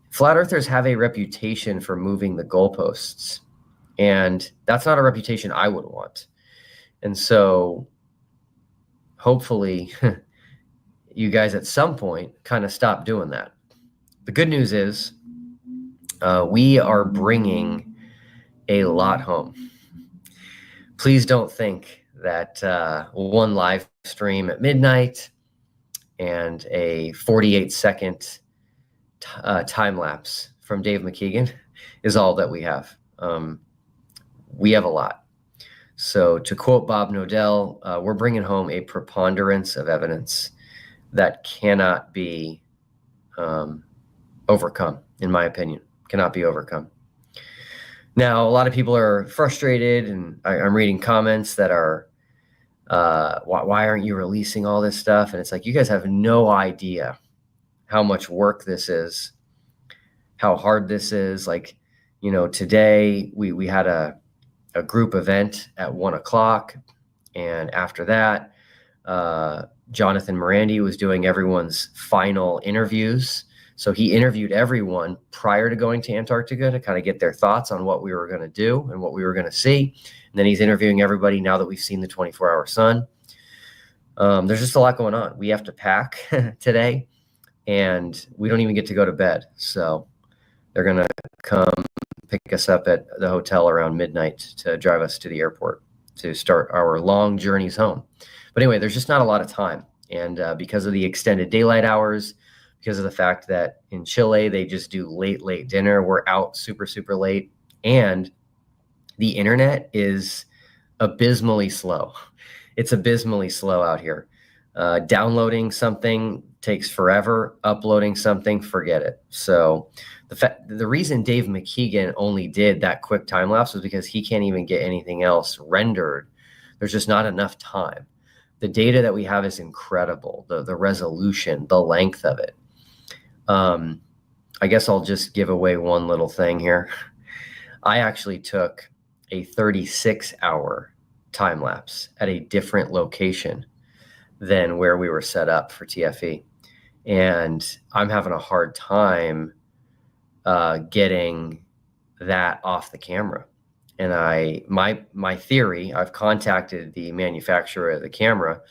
flat earthers have a reputation for moving the goalposts. And that's not a reputation I would want. And so hopefully you guys at some point kind of stop doing that. The good news is we are bringing a lot home. Please don't think that one live stream at midnight and a 48-second time lapse from Dave McKeegan is all that we have. We have a lot. So to quote Bob Nodell, we're bringing home a preponderance of evidence that cannot be overcome, in my opinion, cannot be overcome. Now, a lot of people are frustrated, and I'm reading comments that are, why aren't you releasing all this stuff? And it's like, you guys have no idea how much work this is, how hard this is. Like, you know, today we had a group event at 1 o'clock. And after that, Jonathan Morandi was doing everyone's final interviews. So he interviewed everyone prior to going to Antarctica to kind of get their thoughts on what we were going to do and what we were going to see. And then he's interviewing everybody now that we've seen the 24-hour sun. There's just a lot going on. We have to pack today, and we don't even get to go to bed. So they're going to come pick us up at the hotel around midnight to drive us to the airport to start our long journeys home. But anyway, there's just not a lot of time. And because of the extended daylight hours, because of the fact that in Chile, they just do late dinner, we're out super, super late. And the internet is abysmally slow. It's abysmally slow out here. Downloading something takes forever. Uploading something, forget it. So the reason Dave McKeegan only did that quick time lapse was because he can't even get anything else rendered. There's just not enough time. The data that we have is incredible. The resolution, the length of it. I guess I'll just give away one little thing here. I actually took a 36-hour time lapse at a different location than where we were set up for TFE. And I'm having a hard time getting that off the camera. And my theory, I've contacted the manufacturer of the camera.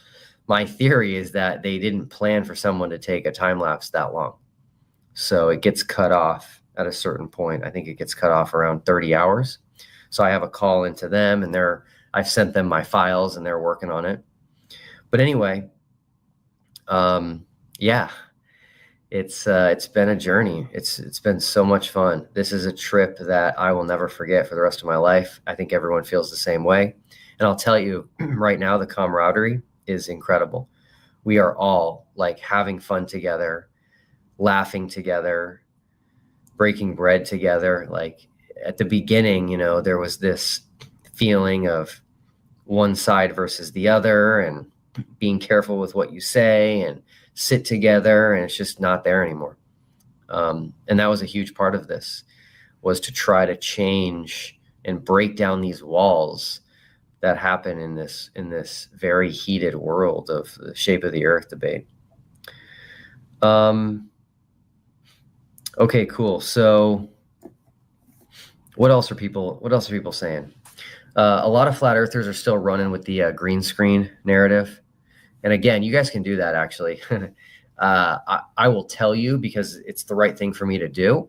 My theory is that they didn't plan for someone to take a time lapse that long. So it gets cut off at a certain point. I think it gets cut off around 30 hours. So I have a call into them, and I've sent them my files, and they're working on it. But anyway, yeah, it's been a journey. It's been so much fun. This is a trip that I will never forget for the rest of my life. I think everyone feels the same way. And I'll tell you right now, the camaraderie is incredible. We are all like having fun together, laughing together, breaking bread together. Like at the beginning, you know, there was this feeling of one side versus the other, and being careful with what you say and sit together, and it's just not there anymore. And that was a huge part of this, was to try to change and break down these walls that happen in this very heated world of the shape of the earth debate. Okay, cool. So what else are people saying? A lot of flat earthers are still running with the green screen narrative. And again, you guys can do that actually. I will tell you, because it's the right thing for me to do,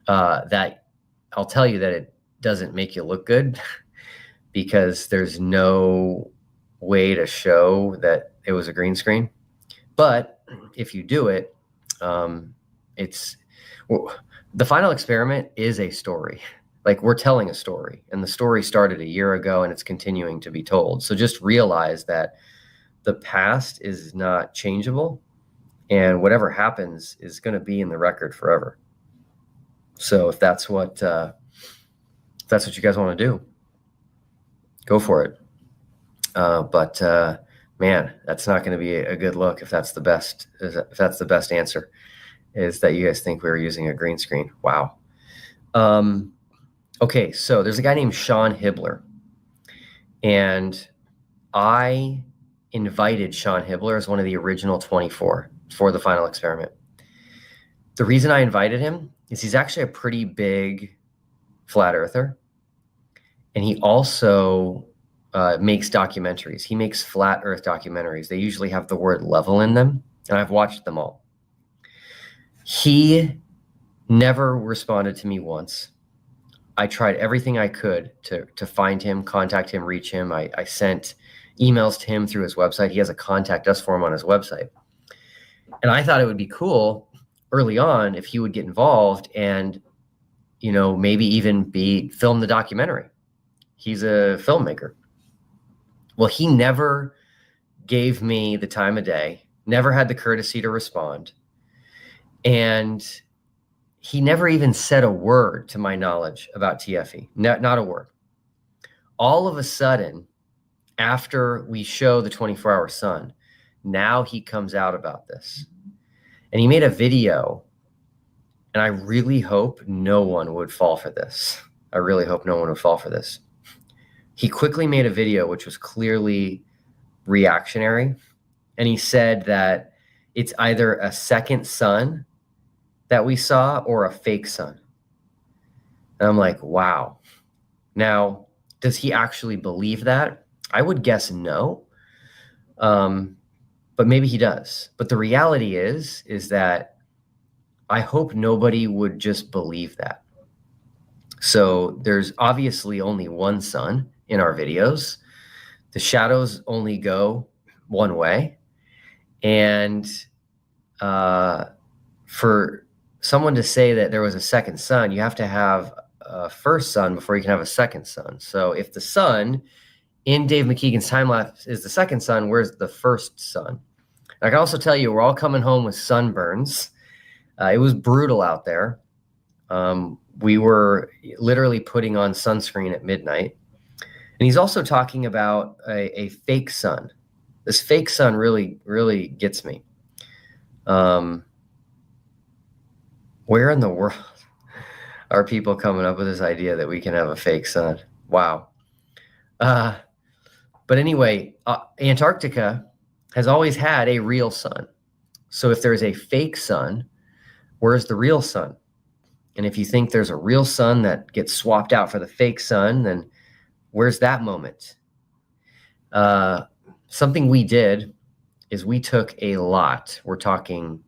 that I'll tell you that it doesn't make you look good because there's no way to show that it was a green screen. But if you do it, the final experiment is a story. Like, we're telling a story, and the story started a year ago and it's continuing to be told. So just realize that the past is not changeable, and whatever happens is going to be in the record forever. So if that's what you guys want to do, go for it. But man, that's not going to be a good look if that's the best answer, is that you guys think we were using a green screen. Wow. Okay, so there's a guy named Sean Hibbler, and I invited Sean Hibbler as one of the original 24 for the final experiment. The reason I invited him is he's actually a pretty big flat earther, and he also makes documentaries. He makes flat earth documentaries. They usually have the word level in them, and I've watched them all. He never responded to me once. I tried everything I could to find him, contact him, reach him. I sent emails to him through his website. He has a contact us form on his website. And I thought it would be cool early on if he would get involved and, you know, maybe even film the documentary. He's a filmmaker. Well, he never gave me the time of day, never had the courtesy to respond. And he never even said a word, to my knowledge, about TFE. Not a word. All of a sudden, after we show the 24-hour sun, now he comes out about this. And he made a video, and I really hope no one would fall for this. I really hope no one would fall for this. He quickly made a video which was clearly reactionary, and he said that it's either a second sun that we saw or a fake sun. And I'm like, wow. Now, does he actually believe that? I would guess no. But maybe he does. But the reality is that I hope nobody would just believe that. So there's obviously only one sun in our videos. The shadows only go one way. And for someone to say that there was a second sun, you have to have a first sun before you can have a second sun. So if the sun in Dave McKeegan's time lapse is the second sun, where's the first sun? I can also tell you, we're all coming home with sunburns. It was brutal out there. We were literally putting on sunscreen at midnight. And he's also talking about a fake sun. This fake sun really, really gets me. Where in the world are people coming up with this idea that we can have a fake sun? Wow. But anyway, Antarctica has always had a real sun. So if there's a fake sun, where's the real sun? And if you think there's a real sun that gets swapped out for the fake sun, then where's that moment? Something we did is we took a lot, we're talking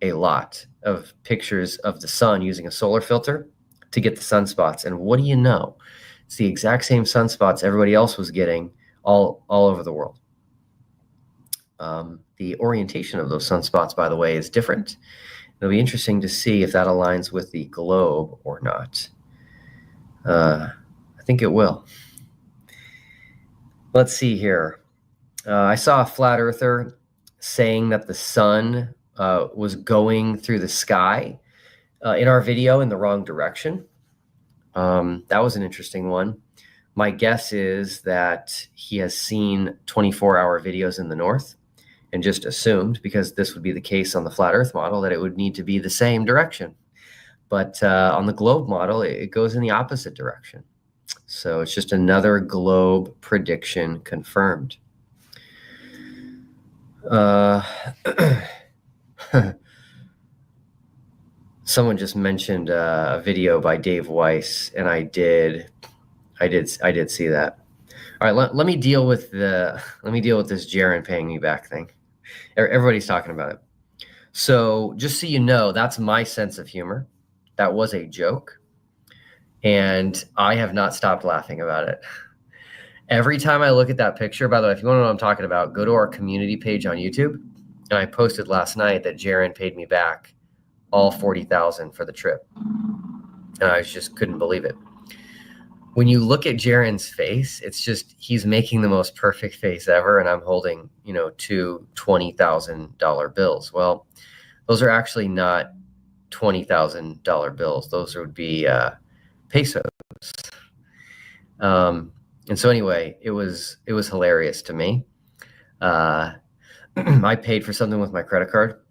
a lot of pictures of the sun using a solar filter to get the sunspots. And what do you know? It's the exact same sunspots everybody else was getting all over the world. The orientation of those sunspots, by the way, is different. It'll be interesting to see if that aligns with the globe or not. I think it will. Let's see here. I saw a flat earther saying that the sun was going through the sky in our video in the wrong direction. That was an interesting one. My guess is that he has seen 24-hour videos in the north and just assumed, because this would be the case on the flat earth model, that it would need to be the same direction. But on the globe model, it goes in the opposite direction. So it's just another globe prediction confirmed. Someone just mentioned a video by Dave Weiss, and I did see that. All right, let me deal with this Jaron paying me back thing. Everybody's talking about it. So just so you know, that's my sense of humor. That was a joke, and I have not stopped laughing about it. Every time I look at that picture, by the way, if you want to know what I'm talking about, go to our community page on YouTube. And I posted last night that Jaron paid me back all $40,000 for the trip. And I just couldn't believe it. When you look at Jaron's face, it's just, he's making the most perfect face ever. And I'm holding, two $20,000 bills. Well, those are actually not $20,000 bills. Those would be pesos. And so anyway, it was hilarious to me. I paid for something with my credit card.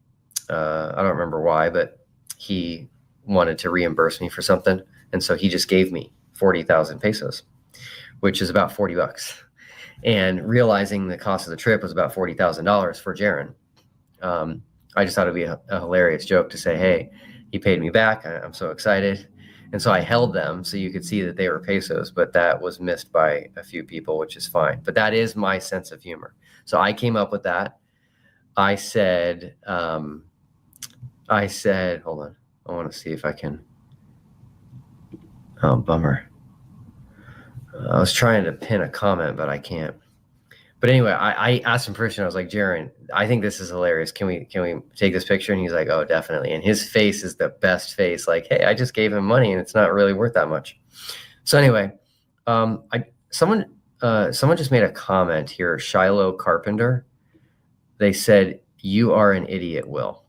I don't remember why, but he wanted to reimburse me for something. And so he just gave me 40,000 pesos, which is about $40. And realizing the cost of the trip was about $40,000 for Jaron. I just thought it'd be a hilarious joke to say, hey, he paid me back. I'm so excited. And so I held them so you could see that they were pesos, but that was missed by a few people, which is fine. But that is my sense of humor. So I came up with that. I said, hold on. I want to see if I can. Oh, bummer. I was trying to pin a comment, but I can't. But anyway, I asked him permission. I was like, Jaron, I think this is hilarious. Can we take this picture? And he's like, oh, definitely. And his face is the best face. Like, hey, I just gave him money and it's not really worth that much. So anyway, someone just made a comment here, Shiloh Carpenter. They said, you are an idiot, Will.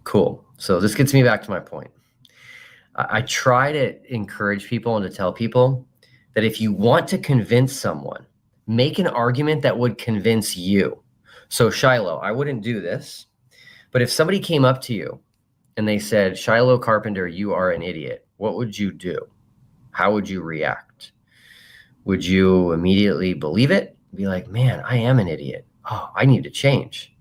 Cool. So this gets me back to my point. I try to encourage people and to tell people that if you want to convince someone, make an argument that would convince you. So Shiloh, I wouldn't do this, but if somebody came up to you and they said, Shiloh Carpenter, you are an idiot, what would you do? How would you react? Would you immediately believe it? Be like, man, I am an idiot. Oh, I need to change.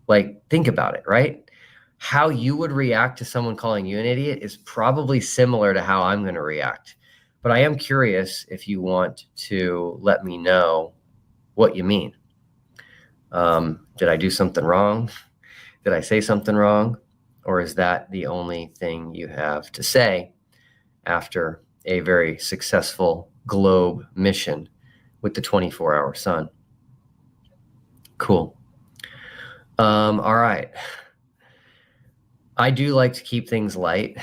Like, think about it, right? How you would react to someone calling you an idiot is probably similar to how I'm going to react. But I am curious if you want to let me know what you mean. Did I do something wrong? Did I say something wrong? Or is that the only thing you have to say after a very successful globe mission with the 24-hour sun? Cool. All right. I do like to keep things light.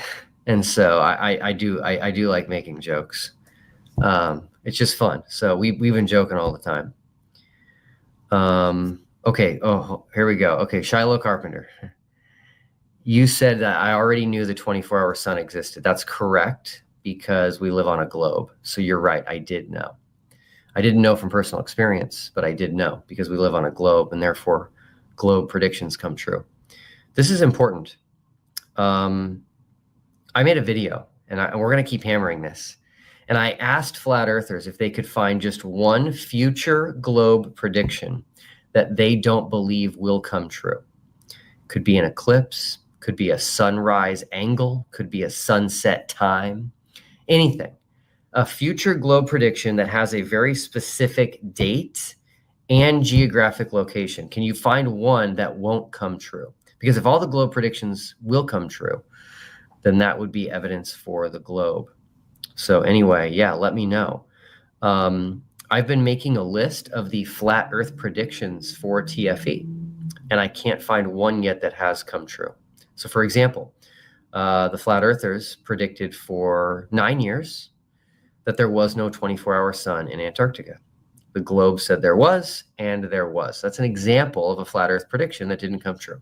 And so I do like making jokes. It's just fun. So we've been joking all the time. Okay. Oh, here we go. Okay. Shiloh Carpenter. You said that I already knew the 24-hour sun existed. That's correct, because we live on a globe. So you're right. I did know. I didn't know from personal experience, but I did know because we live on a globe, and therefore globe predictions come true. This is important. I made a video, and we're going to keep hammering this. And I asked flat earthers if they could find just one future globe prediction that they don't believe will come true. Could be an eclipse, could be a sunrise angle, could be a sunset time, anything. A future globe prediction that has a very specific date and geographic location. Can you find one that won't come true? Because if all the globe predictions will come true, then that would be evidence for the globe. So anyway, yeah, let me know. I've been making a list of the flat earth predictions for TFE, and I can't find one yet that has come true. So for example, the flat earthers predicted for 9 years that there was no 24-hour sun in Antarctica. The globe said there was, and there was. That's an example of a flat earth prediction that didn't come true.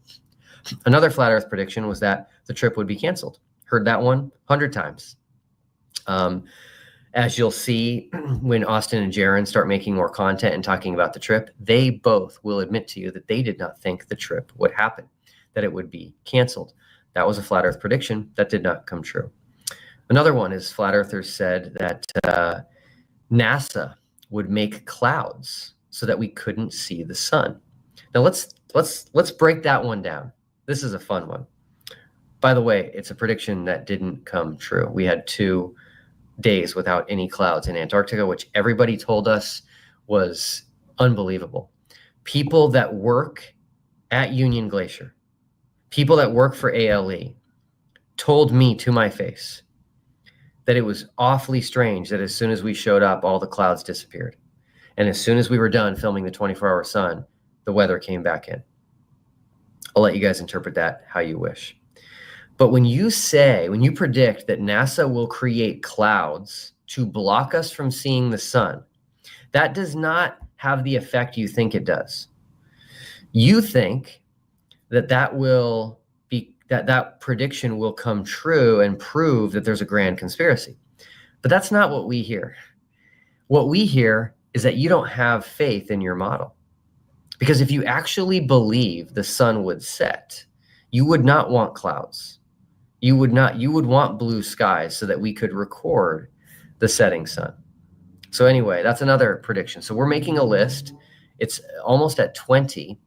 Another flat earth prediction was that the trip would be canceled. Heard that one 100 times. As you'll see, when Austin and Jaron start making more content and talking about the trip, they both will admit to you that they did not think the trip would happen, that it would be canceled. That was a flat earth prediction that did not come true. Another one is flat earthers said that NASA would make clouds so that we couldn't see the sun. Now let's break that one down. This is a fun one. By the way, it's a prediction that didn't come true. We had 2 days without any clouds in Antarctica, which everybody told us was unbelievable. People that work at Union Glacier, people that work for ALE, told me to my face that it was awfully strange that as soon as we showed up, all the clouds disappeared. And as soon as we were done filming the 24-hour sun, the weather came back in. I'll let you guys interpret that how you wish. But when you predict that NASA will create clouds to block us from seeing the sun, that does not have the effect you think it does. You think that that prediction will come true and prove that there's a grand conspiracy. But that's not what we hear. What we hear is that you don't have faith in your model. Because if you actually believe the sun would set, you would not want clouds. You would want blue skies so that we could record the setting sun. So anyway, that's another prediction. So we're making a list. It's almost at 20.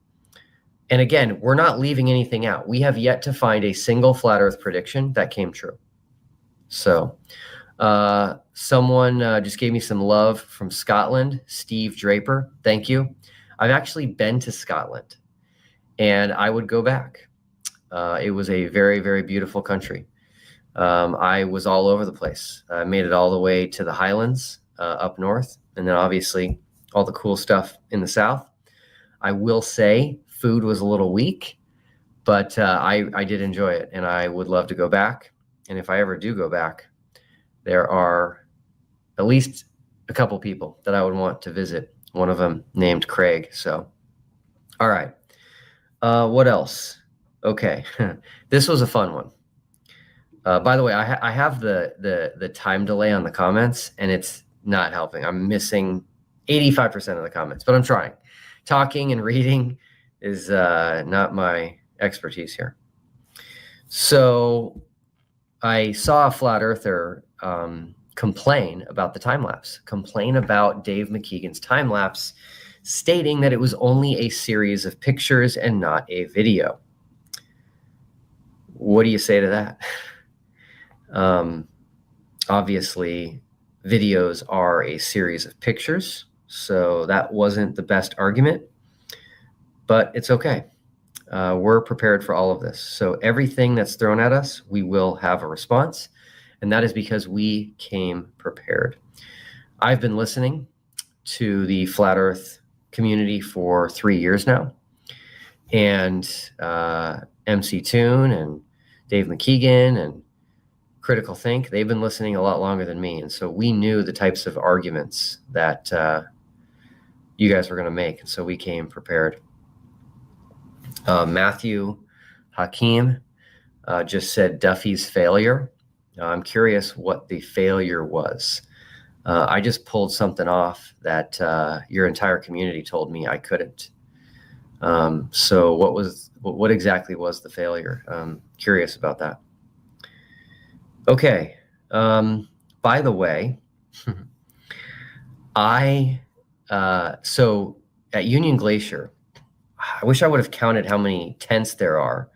And again, we're not leaving anything out. We have yet to find a single flat earth prediction that came true. So someone just gave me some love from Scotland, Steve Draper. Thank you. I've actually been to Scotland, and I would go back. It was a very, very beautiful country. I was all over the place. I made it all the way to the Highlands up north, and then obviously all the cool stuff in the south. I will say food was a little weak, but I did enjoy it, and I would love to go back. And if I ever do go back, there are at least a couple people that I would want to visit. One of them named Craig. So, all right. What else? Okay, this was a fun one. By the way, I have the time delay on the comments, and it's not helping. I'm missing 85% of the comments, but I'm trying. Talking and reading is not my expertise here. So I saw a flat earther complain about the time lapse, complain about Dave McKeegan's time lapse, stating that it was only a series of pictures and not a video. What do you say to that? Obviously, videos are a series of pictures, so that wasn't the best argument, but it's okay. We're prepared for all of this. So everything that's thrown at us, we will have a response, and that is because we came prepared. I've been listening to the Flat Earth community for 3 years now, and MCToon and Dave McKeegan and Critical Think, they've been listening a lot longer than me. And so we knew the types of arguments that you guys were going to make. And so we came prepared. Matthew Hakeem just said Duffy's failure. I'm curious what the failure was. I just pulled something off that your entire community told me I couldn't. So what exactly was the failure? Curious about that. Okay. By the way, so at Union Glacier, I wish I would have counted how many tents there are.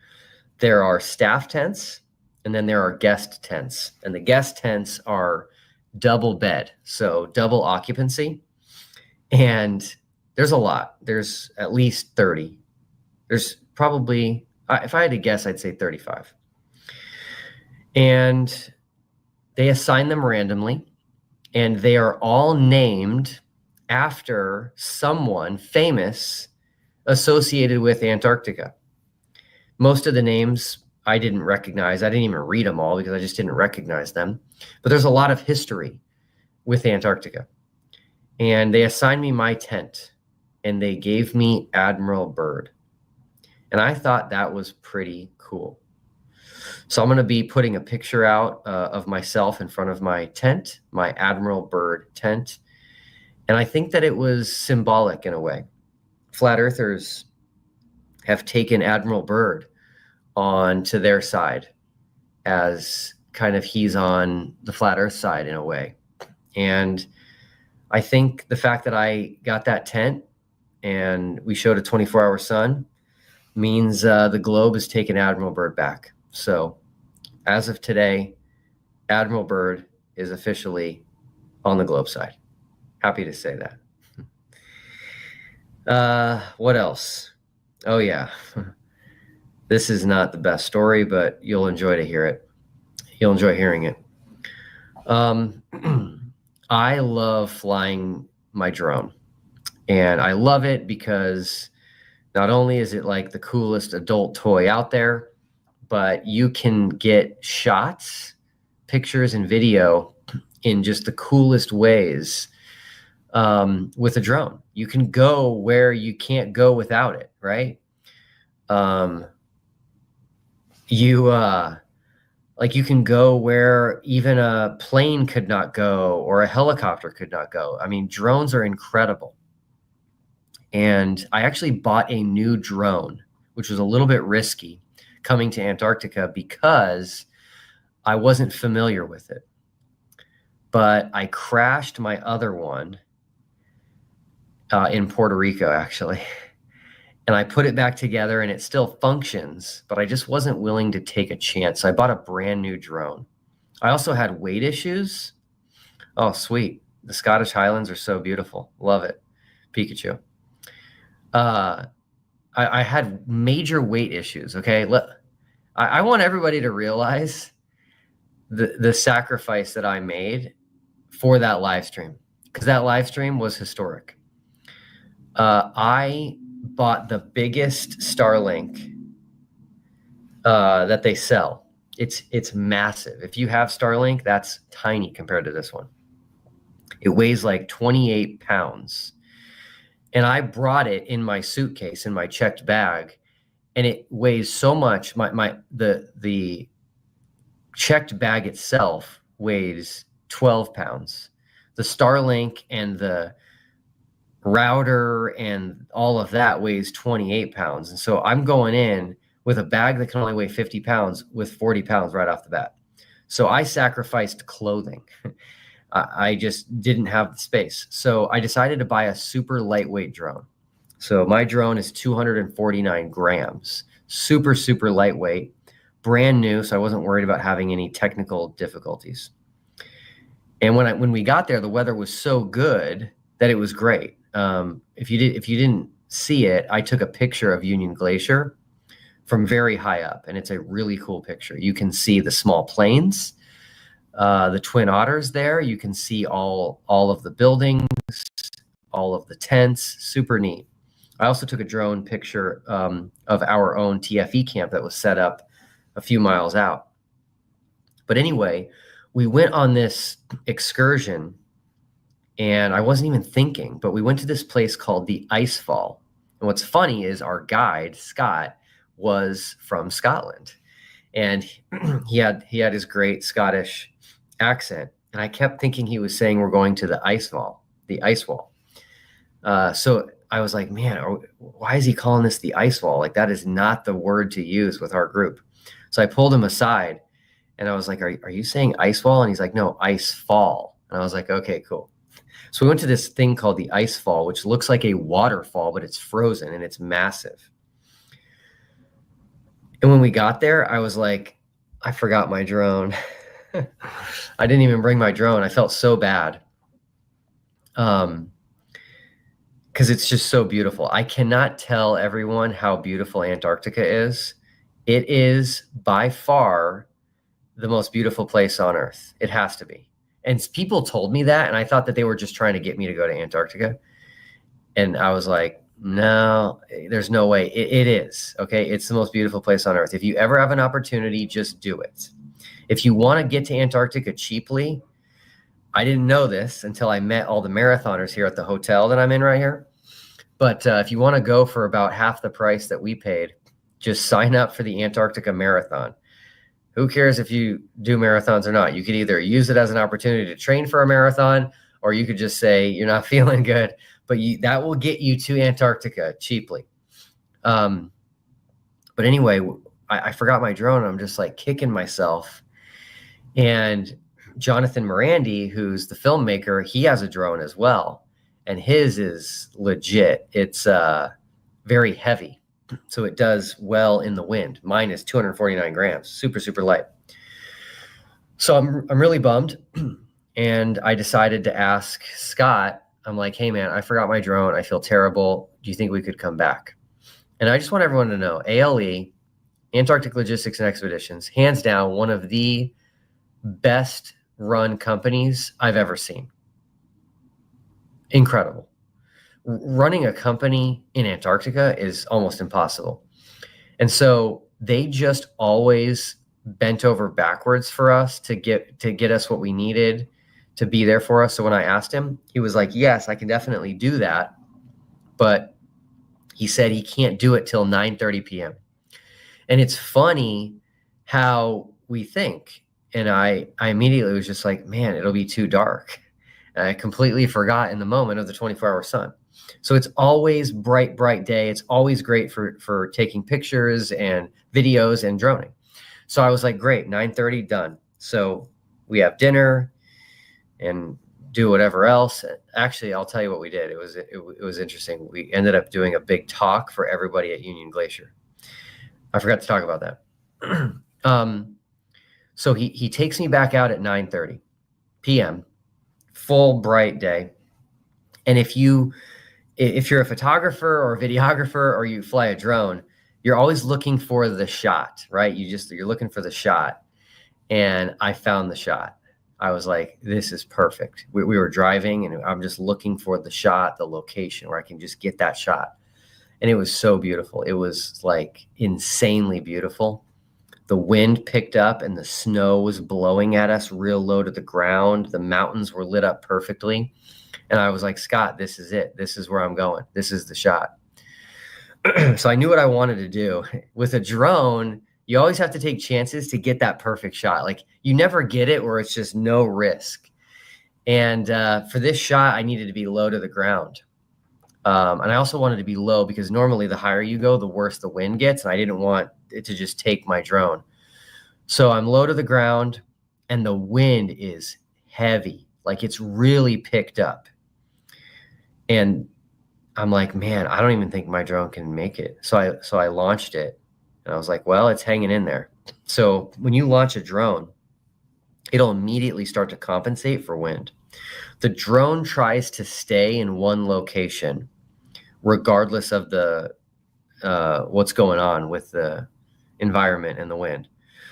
There are staff tents, and then there are guest tents. And the guest tents are double bed, so double occupancy. And there's a lot. There's at least 30. There's probably, if I had to guess, I'd say 35. And they assign them randomly, and they are all named after someone famous associated with Antarctica. Most of the names I didn't recognize. I didn't even read them all because I just didn't recognize them. But there's a lot of history with Antarctica. And they assigned me my tent, and they gave me Admiral Byrd. And I thought that was pretty cool. So I'm going to be putting a picture out of myself in front of my tent, my Admiral Byrd tent. And I think that it was symbolic in a way. Flat Earthers have taken Admiral Byrd onto their side as kind of he's on the Flat Earth side in a way. And I think the fact that I got that tent and we showed a 24-hour sun means the globe has taken Admiral Byrd back. So as of today, Admiral Byrd is officially on the globe side. Happy to say that. What else? Oh yeah. This is not the best story, but you'll enjoy to hear it. You'll enjoy hearing it. I love flying my drone, and I love it because not only is it like the coolest adult toy out there, but you can get shots, pictures, and video in just the coolest ways with a drone. You can go where you can't go without it, right? You can go where even a plane could not go or a helicopter could not go. I mean, drones are incredible. And I actually bought a new drone, which was a little bit risky coming to Antarctica because I wasn't familiar with it. But I crashed my other one in Puerto Rico, actually. And I put it back together and it still functions, but I just wasn't willing to take a chance. So I bought a brand new drone. I also had weight issues. Oh, sweet. The Scottish Highlands are so beautiful. Love it. Pikachu. I had major weight issues. Okay. I want everybody to realize the sacrifice that I made for that live stream, because that live stream was historic. I bought the biggest Starlink that they sell. It's massive. If you have Starlink, that's tiny compared to this one. It weighs like 28 pounds. And I brought it in my suitcase, in my checked bag, and it weighs so much. The checked bag itself weighs 12 pounds. The Starlink and the router and all of that weighs 28 pounds. And so I'm going in with a bag that can only weigh 50 pounds with 40 pounds right off the bat. So I sacrificed clothing. I just didn't have the space. So I decided to buy a super lightweight drone. So my drone is 249 grams, super, super lightweight, brand new. So I wasn't worried about having any technical difficulties. And when we got there, the weather was so good that it was great. If you didn't see it, I took a picture of Union Glacier from very high up, and it's a really cool picture. You can see the small planes, the Twin Otters there. You can see all of the buildings, all of the tents. Super neat. I also took a drone picture of our own TFE camp that was set up a few miles out. But anyway, we went on this excursion, and I wasn't even thinking, but we went to this place called the Icefall. And what's funny is our guide, Scott, was from Scotland, and he had his great Scottish accent. And I kept thinking he was saying we're going to the Icefall, the ice wall. So I was like, man, why is he calling this the ice wall? Like, that is not the word to use with our group. So I pulled him aside and I was like, are you saying ice wall? And he's like, no, ice fall. And I was like, okay, cool. So we went to this thing called the ice fall, which looks like a waterfall, but it's frozen and it's massive. And when we got there, I was like, I forgot my drone. I didn't even bring my drone. I felt so bad. Because it's just so beautiful. I cannot tell everyone how beautiful Antarctica is. It is by far the most beautiful place on Earth. It has to be. And people told me that, and I thought that they were just trying to get me to go to Antarctica. And I was like, no, there's no way. It is, okay? It's the most beautiful place on Earth. If you ever have an opportunity, just do it. If you want to get to Antarctica cheaply, I didn't know this until I met all the marathoners here at the hotel that I'm in right here. But if you want to go for about half the price that we paid, just sign up for the Antarctica Marathon. Who cares if you do marathons or not? You could either use it as an opportunity to train for a marathon, or you could just say you're not feeling good, but that will get you to Antarctica cheaply. But anyway, I forgot my drone. I'm just like kicking myself. And Jonathan Morandi, who's the filmmaker, he has a drone as well. And his is legit. It's very heavy. So it does well in the wind. Mine is 249 grams, super, super light. So I'm really bummed. And I decided to ask Scott, I'm like, hey man, I forgot my drone. I feel terrible. Do you think we could come back? And I just want everyone to know, ALE, Antarctic Logistics and Expeditions, hands down, one of the best run companies I've ever seen. Incredible. Running a company in Antarctica is almost impossible. And so they just always bent over backwards for us to get us what we needed to be there for us. So when I asked him, he was like, yes, I can definitely do that. But he said he can't do it till 9:30 p.m. And it's funny how we think. And I immediately was just like, man, it'll be too dark. And I completely forgot in the moment of the 24-hour sun. So it's always bright, bright day. It's always great for taking pictures and videos and droning. So I was like, great, 9:30, done. So we have dinner and do whatever else. Actually, I'll tell you what we did. It was interesting. We ended up doing a big talk for everybody at Union Glacier. I forgot to talk about that. So he takes me back out at 9:30 p.m., full bright day. And if you're a photographer or a videographer or you fly a drone, you're always looking for the shot, right? You're looking for the shot. And I found the shot. I was like, this is perfect. We were driving and I'm just looking for the shot, the location where I can just get that shot. And it was so beautiful. It was like insanely beautiful. The wind picked up and the snow was blowing at us real low to the ground. The mountains were lit up perfectly. And I was like, Scott, this is it. This is where I'm going. This is the shot. So I knew what I wanted to do. With a drone, you always have to take chances to get that perfect shot. Like you never get it where it's just no risk. And for this shot, I needed to be low to the ground. And I also wanted to be low because normally the higher you go, the worse the wind gets. And I didn't want it to just take my drone. So I'm low to the ground and the wind is heavy. Like it's really picked up. And I'm like, man, I don't even think my drone can make it. So I launched it and I was like, well, it's hanging in there. So when you launch a drone, it'll immediately start to compensate for wind. The drone tries to stay in one location regardless of the what's going on with the environment and the wind.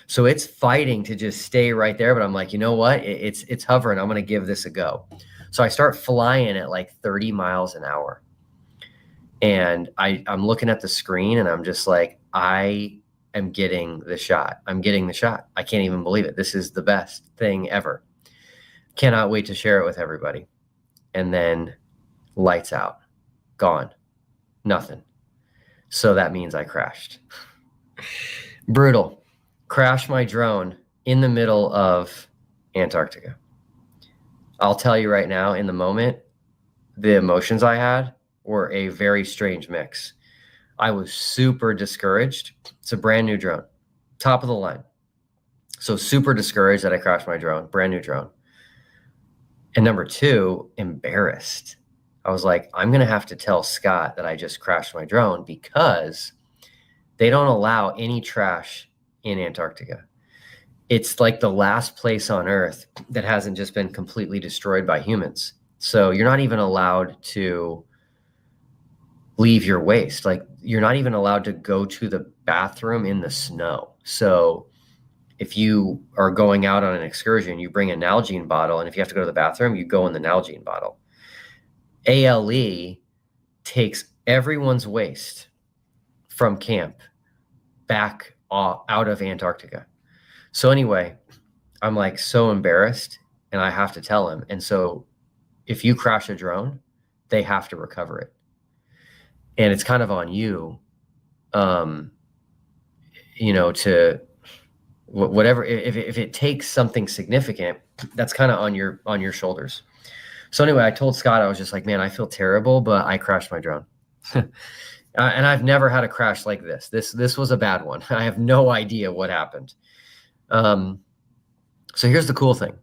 So it's fighting to just stay right there. But I'm like, you know what? It's hovering. I'm going to give this a go. So I start flying at like 30 miles an hour. And I'm looking at the screen and I'm just like, I am getting the shot. I'm getting the shot. I can't even believe it. This is the best thing ever. Cannot wait to share it with everybody. And then lights out, gone, nothing. So that means I crashed. Brutal. Crashed my drone in the middle of Antarctica. I'll tell you right now, in the moment, the emotions I had were a very strange mix. I was super discouraged. It's a brand new drone, top of the line. So super discouraged that I crashed my drone, brand new drone. And number two, embarrassed. I was like, I'm going to have to tell Scott that I just crashed my drone because they don't allow any trash in Antarctica. It's like the last place on Earth that hasn't just been completely destroyed by humans. So you're not even allowed to leave your waste. Like, you're not even allowed to go to the bathroom in the snow. So if you are going out on an excursion, you bring a Nalgene bottle, and if you have to go to the bathroom, you go in the Nalgene bottle. ALE takes everyone's waste from camp back out of Antarctica. So anyway, I'm like so embarrassed, and I have to tell him. And so if you crash a drone, they have to recover it. And it's kind of on you, to whatever, if it takes something significant, that's kind of on your shoulders. So anyway, I told Scott, I was just like, man, I feel terrible, but I crashed my drone. And I've never had a crash like this. This was a bad one. I have no idea what happened. So here's the cool thing.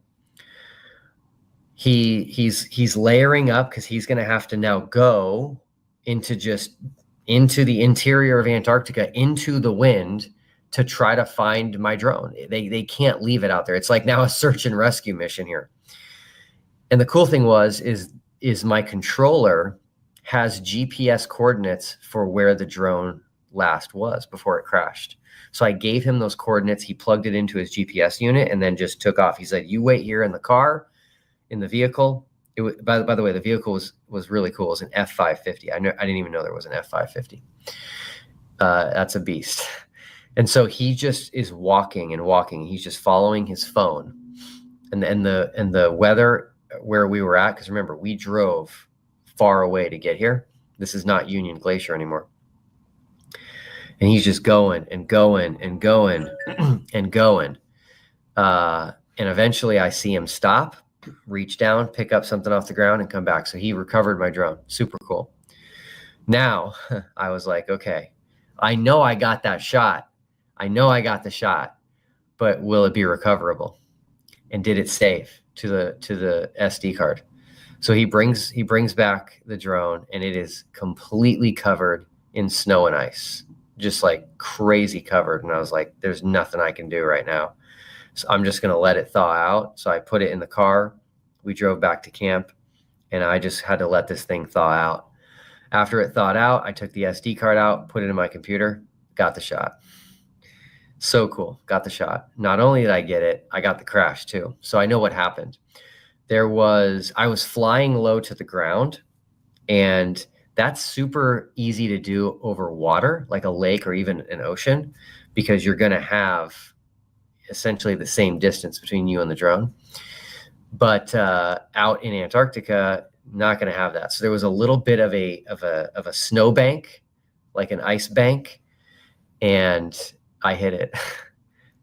He's layering up because he's going to have to now go into the interior of Antarctica, into the wind, to try to find my drone. They can't leave it out there. It's like now a search and rescue mission here. And the cool thing is my controller has GPS coordinates for where the drone last was before it crashed. So I gave him those coordinates. He plugged it into his GPS unit and then just took off. He said, you wait here in the car, in the vehicle. It was, by the way, the vehicle was really cool. It was an F550. I didn't even know there was an F550. That's a beast. And so he just is walking and walking. He's just following his phone. And the weather where we were at, because remember, we drove far away to get here. This is not Union Glacier anymore. And he's just going and going and going and going. And eventually I see him stop, reach down, pick up something off the ground, and come back. So he recovered my drone. Super cool. Now I was like, okay, I know I got that shot. I know I got the shot, but will it be recoverable? And did it save to the SD card? So he brings back the drone, and it is completely covered in snow and ice, just like crazy covered. And I was like, there's nothing I can do right now. So I'm just going to let it thaw out. So I put it in the car. We drove back to camp, and I just had to let this thing thaw out. After it thawed out, I took the SD card out, put it in my computer, got the shot. So cool. Got the shot. Not only did I get it, I got the crash too. So I know what happened. I was flying low to the ground, and that's super easy to do over water, like a lake or even an ocean, because you're going to have essentially the same distance between you and the drone. But out in Antarctica, not going to have that. So there was a little bit of a snow bank, like an ice bank, and I hit it.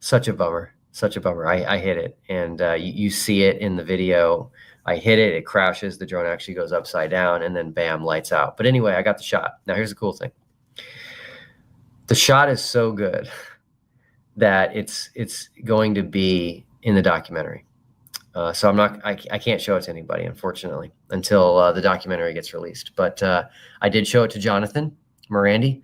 Such a bummer. I hit it, and you see it in the video. I hit it, it crashes, the drone actually goes upside down, and then bam, lights out. But anyway, I got the shot. Now here's the cool thing. The shot is so good that it's going to be in the documentary. So I can't show it to anybody, unfortunately, until the documentary gets released. But I did show it to Jonathan Morandi.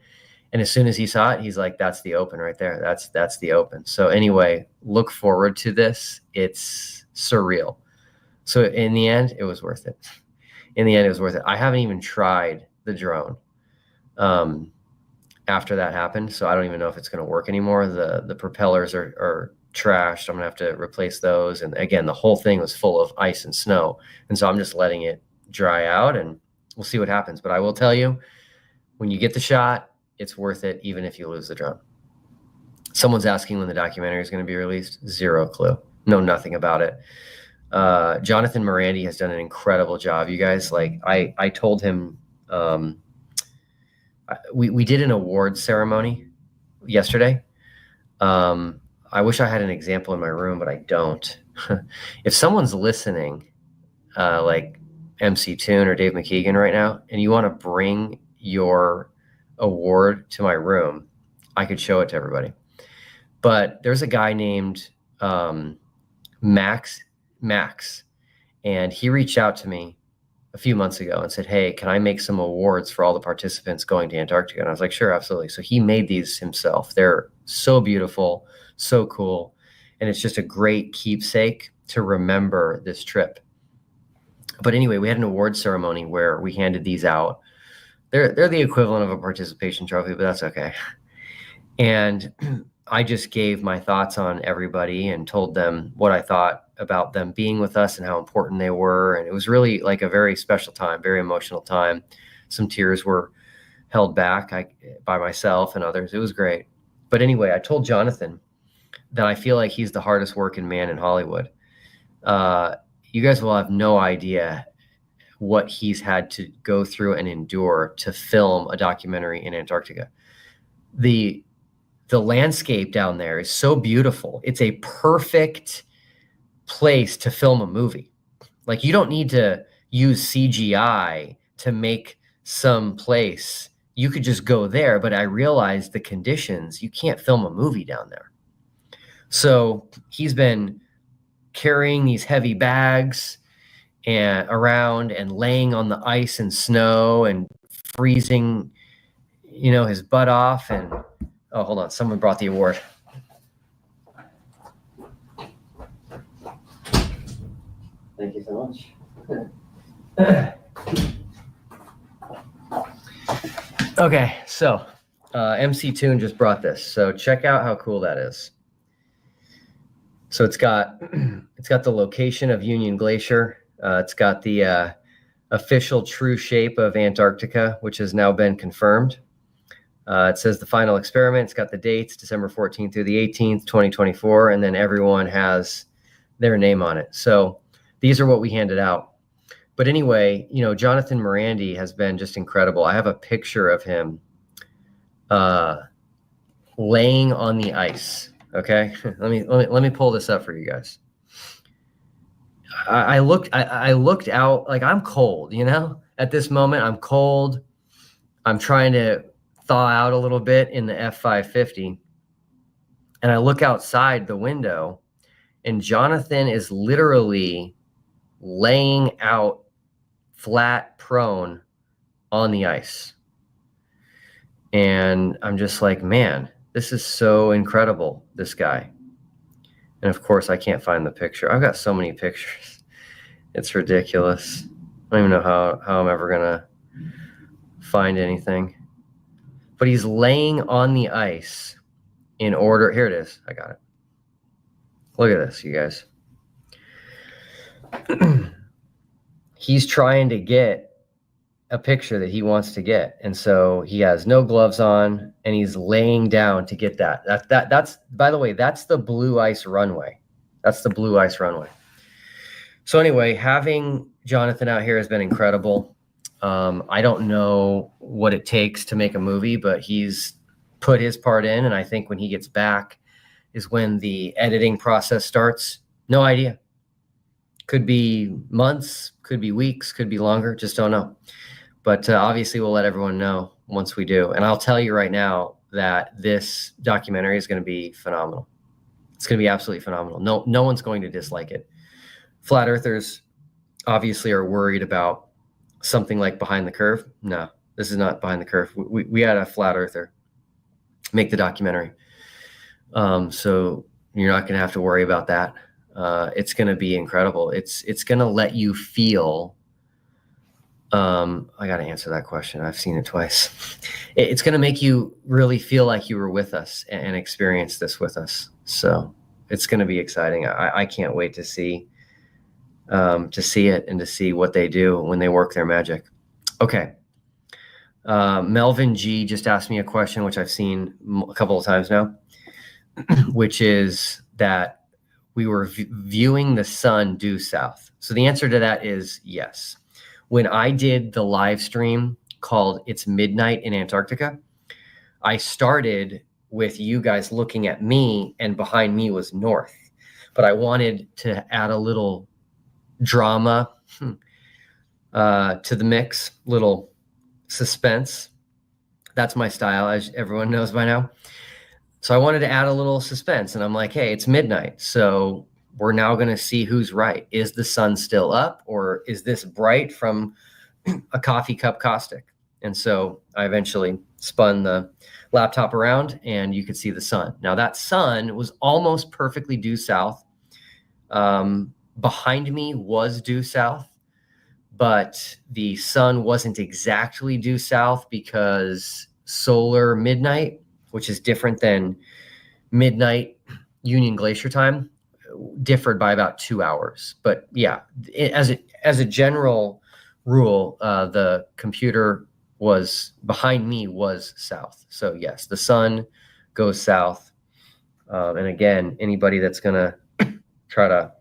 And as soon as he saw it, he's like, that's the open right there. That's the open. So anyway, look forward to this. It's surreal. So in the end, it was worth it. I haven't even tried the drone after that happened. So I don't even know if it's going to work anymore. The propellers are trashed. I'm going to have to replace those. And again, the whole thing was full of ice and snow. And so I'm just letting it dry out, and we'll see what happens. But I will tell you, when you get the shot, it's worth it, even if you lose the drone. Someone's asking when the documentary is going to be released. Zero clue. Know nothing about it. Jonathan Morandi has done an incredible job. You guys, like I told him, we did an awards ceremony yesterday. I wish I had an example in my room, but I don't. If someone's listening, like MCToon or Dave McKeegan right now, and you want to bring your award to my room, I could show it to everybody. But there's a guy named Max, and he reached out to me a few months ago and said, hey, can I make some awards for all the participants going to Antarctica? And I was like, sure, absolutely. So he made these himself. They're so beautiful, so cool. And it's just a great keepsake to remember this trip. But anyway, we had an award ceremony where we handed these out. They're the equivalent of a participation trophy, but that's okay. And I just gave my thoughts on everybody and told them what I thought about them being with us and how important they were. And it was really like a very special time, very emotional time. Some tears were held back by myself and others. It was great. But anyway, I told Jonathan that I feel like he's the hardest working man in Hollywood. You guys will have no idea what he's had to go through and endure to film a documentary in Antarctica. The landscape down there is so beautiful. It's a perfect place to film a movie. Like, you don't need to use CGI to make some place. You could just go there, but I realized the conditions, you can't film a movie down there. So he's been carrying these heavy bags and around and laying on the ice and snow and freezing, his butt off. And oh, hold on, someone brought the award. Thank you so much. Okay, so MCToon just brought this. So check out how cool that is. So it's got the location of Union Glacier. It's got the official true shape of Antarctica, which has now been confirmed. It says the final experiment. It's got the dates, December 14th through the 18th, 2024, and then everyone has their name on it. So these are what we handed out. But anyway, Jonathan Morandi has been just incredible. I have a picture of him laying on the ice. Okay, let me pull this up for you guys. I looked out, like, I'm cold, at this moment. I'm cold. I'm trying to thaw out a little bit in the F550. And I look outside the window, and Jonathan is literally laying out flat, prone on the ice. And I'm just like, man, this is so incredible, this guy. And of course, I can't find the picture. I've got so many pictures. It's ridiculous. I don't even know how I'm ever going to find anything. But he's laying on the ice in order. Here it is. I got it. Look at this, you guys. He's trying to get a picture that he wants to get. And so he has no gloves on and he's laying down to get that. That's, by the way, that's the blue ice runway. That's the blue ice runway. So anyway, having Jonathan out here has been incredible. I don't know what it takes to make a movie, but he's put his part in. And I think when he gets back is when the editing process starts. No idea. Could be months, could be weeks, could be longer. Just don't know. But obviously we'll let everyone know once we do. And I'll tell you right now that this documentary is going to be phenomenal. It's going to be absolutely phenomenal. No one's going to dislike it. Flat earthers obviously are worried about something like Behind the Curve. No, this is not Behind the Curve. We had a flat earther make the documentary. So you're not going to have to worry about that. It's going to be incredible. It's going to let you feel. I got to answer that question. I've seen it twice. It's going to make you really feel like you were with us and experience this with us. So it's going to be exciting. I can't wait to see it and to see what they do when they work their magic. Okay. Melvin G just asked me a question, which I've seen a couple of times now. which is that we were viewing the sun due south. So the answer to that is yes. When I did the live stream called It's Midnight in Antarctica, I started with you guys looking at me, and behind me was north. But I wanted to add a little drama to the mix, little suspense. That's my style, as everyone knows by now. So I wanted to add a little suspense, and I'm like, hey, it's midnight. So we're now going to see who's right. Is the sun still up, or is this bright from a coffee cup caustic? And so I eventually spun the laptop around, and you could see the sun. Now that sun was almost perfectly due south. Behind me was due south, but the sun wasn't exactly due south because solar midnight, which is different than midnight Union Glacier time, differed by about 2 hours. But yeah, as a general rule, the computer was behind me was south. So yes, the sun goes south. And again, anybody that's going to try to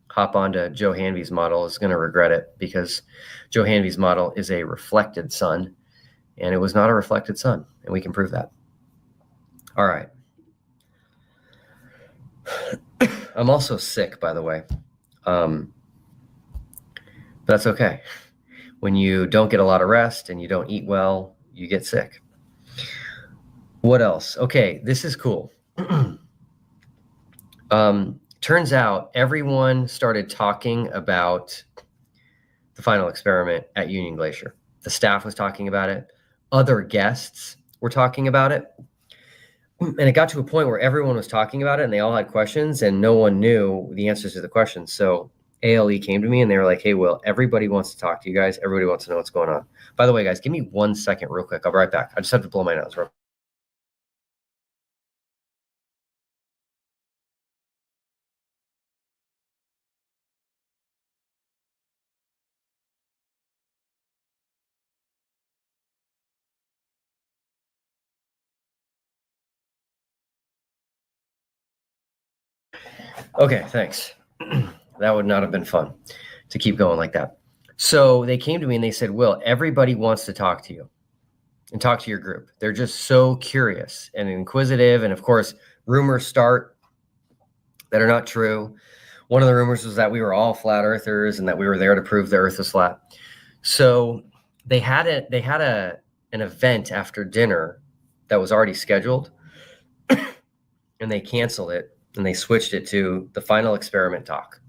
hop onto Joe Hanvey's model is going to regret it, because Joe Hanvey's model is a reflected sun, and it was not a reflected sun, and we can prove that. All right. I'm also sick, by the way. That's okay. When you don't get a lot of rest and you don't eat well, you get sick. What else? Okay, this is cool. Turns out everyone started talking about the final experiment at Union Glacier. The staff was talking about it. Other guests were talking about it. And it got to a point where everyone was talking about it and they all had questions and no one knew the answers to the questions. So ALE came to me and they were like, hey, Will, everybody wants to talk to you guys. Everybody wants to know what's going on. By the way, guys, give me 1 second real quick. I'll be right back. I just have to blow my nose. Okay, thanks. That would not have been fun to keep going like that. So they came to me and they said, Will, everybody wants to talk to you and talk to your group. They're just so curious and inquisitive. And of course, rumors start that are not true. One of the rumors was that we were all flat earthers and that we were there to prove the earth was flat. So they had an event after dinner that was already scheduled and they canceled it. And they switched it to the final experiment talk.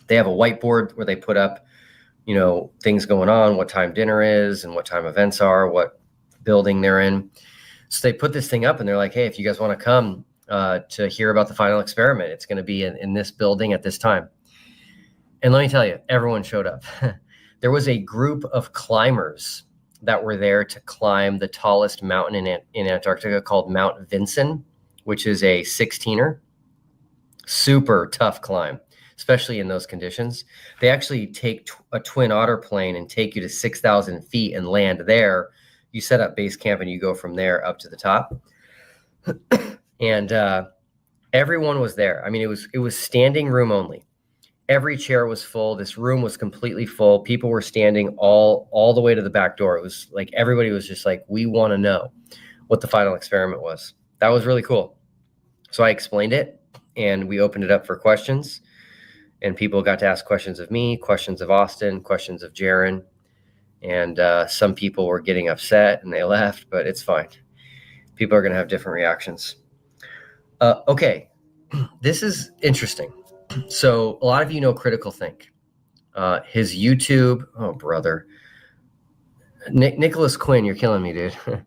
They have a whiteboard where they put up, things going on, what time dinner is and what time events are, what building they're in. So they put this thing up and they're like, hey, if you guys want to come to hear about the final experiment, it's going to be in this building at this time. And let me tell you, everyone showed up. There was a group of climbers that were there to climb the tallest mountain in Antarctica called Mount Vinson, which is a 16er. Super tough climb, especially in those conditions. They actually take a twin otter plane and take you to 6,000 feet and land there. You set up base camp and you go from there up to the top. And everyone was there. I mean, it was standing room only. Every chair was full. This room was completely full. People were standing all the way to the back door. It was like everybody was just like, we want to know what the final experiment was. That was really cool. So I explained it. And we opened it up for questions, and people got to ask questions of me, questions of Austin, questions of Jaron. And some people were getting upset and they left, but it's fine. People are going to have different reactions. Okay, this is interesting. So a lot of you know Critical Think. His YouTube, oh, brother. Nicholas Quinn, you're killing me, dude.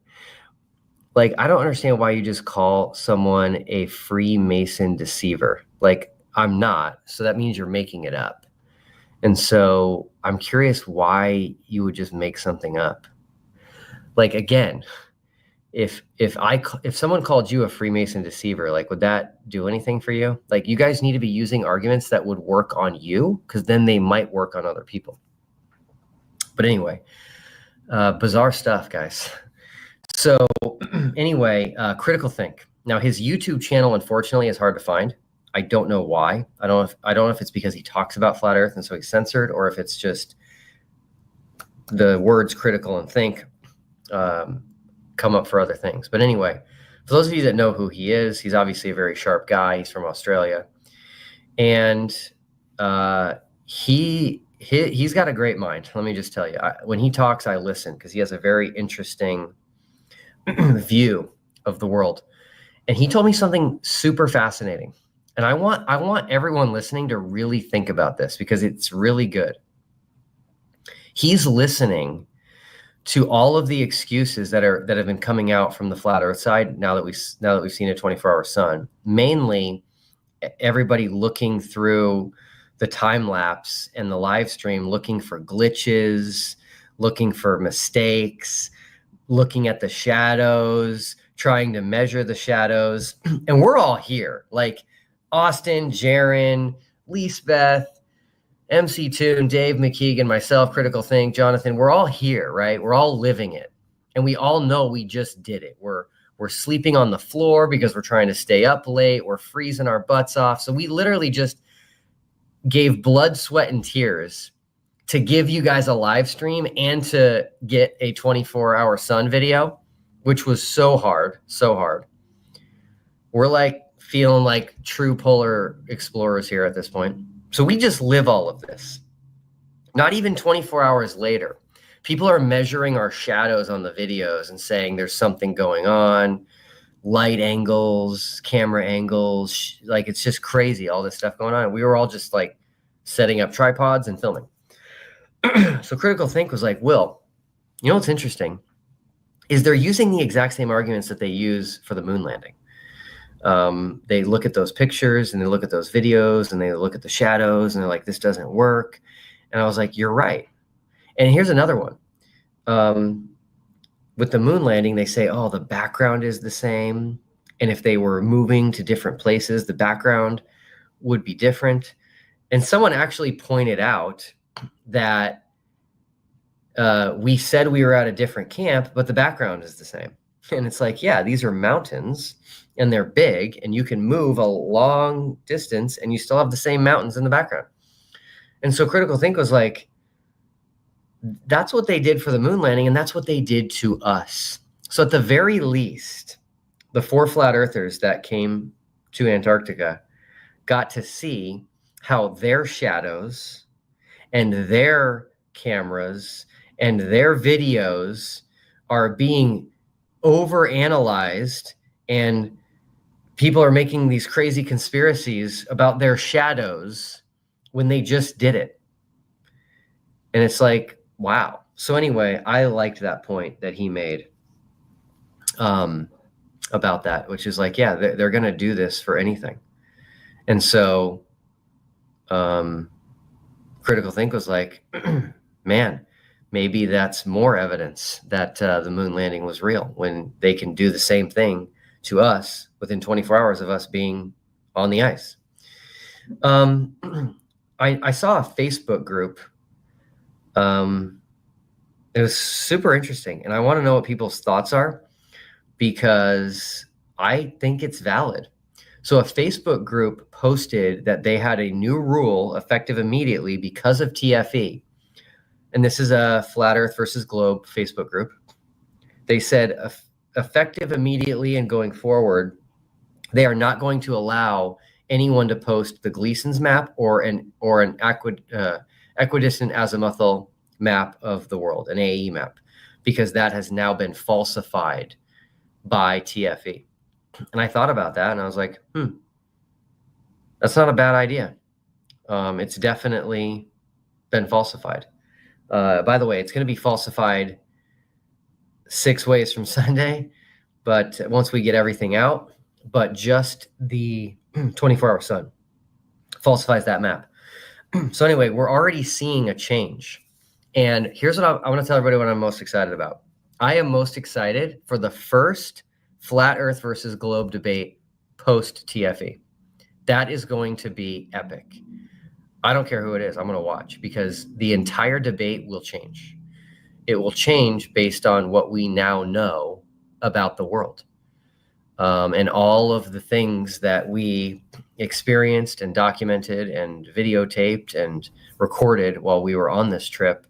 Like, I don't understand why you just call someone a Freemason deceiver. Like, I'm not. So that means you're making it up. And so I'm curious why you would just make something up. Like, again, if someone called you a Freemason deceiver, like, would that do anything for you? Like, you guys need to be using arguments that would work on you, because then they might work on other people. But anyway, bizarre stuff, guys. So anyway, Critical Think. Now, his YouTube channel, unfortunately, is hard to find. I don't know why. I don't know if it's because he talks about flat Earth and so he's censored, or if it's just the words critical and think come up for other things. But anyway, for those of you that know who he is, he's obviously a very sharp guy. He's from Australia, and he's got a great mind. Let me just tell you, when he talks, I listen because he has a very interesting view of the world. And he told me something super fascinating. And I want everyone listening to really think about this because it's really good. He's listening to all of the excuses that have been coming out from the flat Earth side now that we've seen a 24-hour sun. Mainly, everybody looking through the time lapse and the live stream, looking for glitches, looking for mistakes, looking at the shadows, trying to measure the shadows, and we're all here, like Austin, Jaron, Lisbeth, MCToon, Dave, McKeegan, myself, Critical Think, Jonathan, we're all here, right? We're all living it. And we all know we just did it. We're sleeping on the floor because we're trying to stay up late. We're freezing our butts off. So we literally just gave blood, sweat, and tears to give you guys a live stream and to get a 24-hour sun video, which was so hard, so hard. We're like feeling like true polar explorers here at this point. So we just live all of this. Not even 24 hours later, people are measuring our shadows on the videos and saying there's something going on, light angles, camera angles, like it's just crazy, all this stuff going on. And we were all just like setting up tripods and filming. So Critical Think was like, Will, you know what's interesting is they're using the exact same arguments that they use for the moon landing. They look at those pictures and they look at those videos and they look at the shadows and they're like, this doesn't work. And I was like, you're right. And here's another one. With the moon landing, they say, oh, the background is the same. And if they were moving to different places, the background would be different. And someone actually pointed out that we said we were at a different camp, but the background is the same. And it's like, yeah, these are mountains and they're big and you can move a long distance and you still have the same mountains in the background. And so Critical Think was like, that's what they did for the moon landing and that's what they did to us. So at the very least, the 4 flat earthers that came to Antarctica got to see how their shadows and their cameras and their videos are being overanalyzed, and people are making these crazy conspiracies about their shadows when they just did it. And it's like, wow. So anyway, I liked that point that he made about that, which is like, yeah, they're going to do this for anything. And so Critical Think was like, man, maybe that's more evidence that the moon landing was real when they can do the same thing to us within 24 hours of us being on the ice. I saw a Facebook group. It was super interesting, and I want to know what people's thoughts are because I think it's valid. So a Facebook group posted that they had a new rule effective immediately because of TFE. And this is a Flat Earth versus Globe Facebook group. They said effective immediately and going forward, they are not going to allow anyone to post the Gleason's map or an equidistant azimuthal map of the world, an AE map, because that has now been falsified by TFE. And I thought about that and I was like, that's not a bad idea. It's definitely been falsified. By the way, it's going to be falsified 6 ways from Sunday, but once we get everything out, but just the 24-hour sun falsifies that map. So anyway, we're already seeing a change. And here's what I want to tell everybody what I'm most excited about. I am most excited for the first Flat Earth versus Globe debate post TFE. That is going to be epic. I don't care who it is. I'm going to watch because the entire debate will change. It will change based on what we now know about the world. and all of the things that we experienced and documented and videotaped and recorded while we were on this trip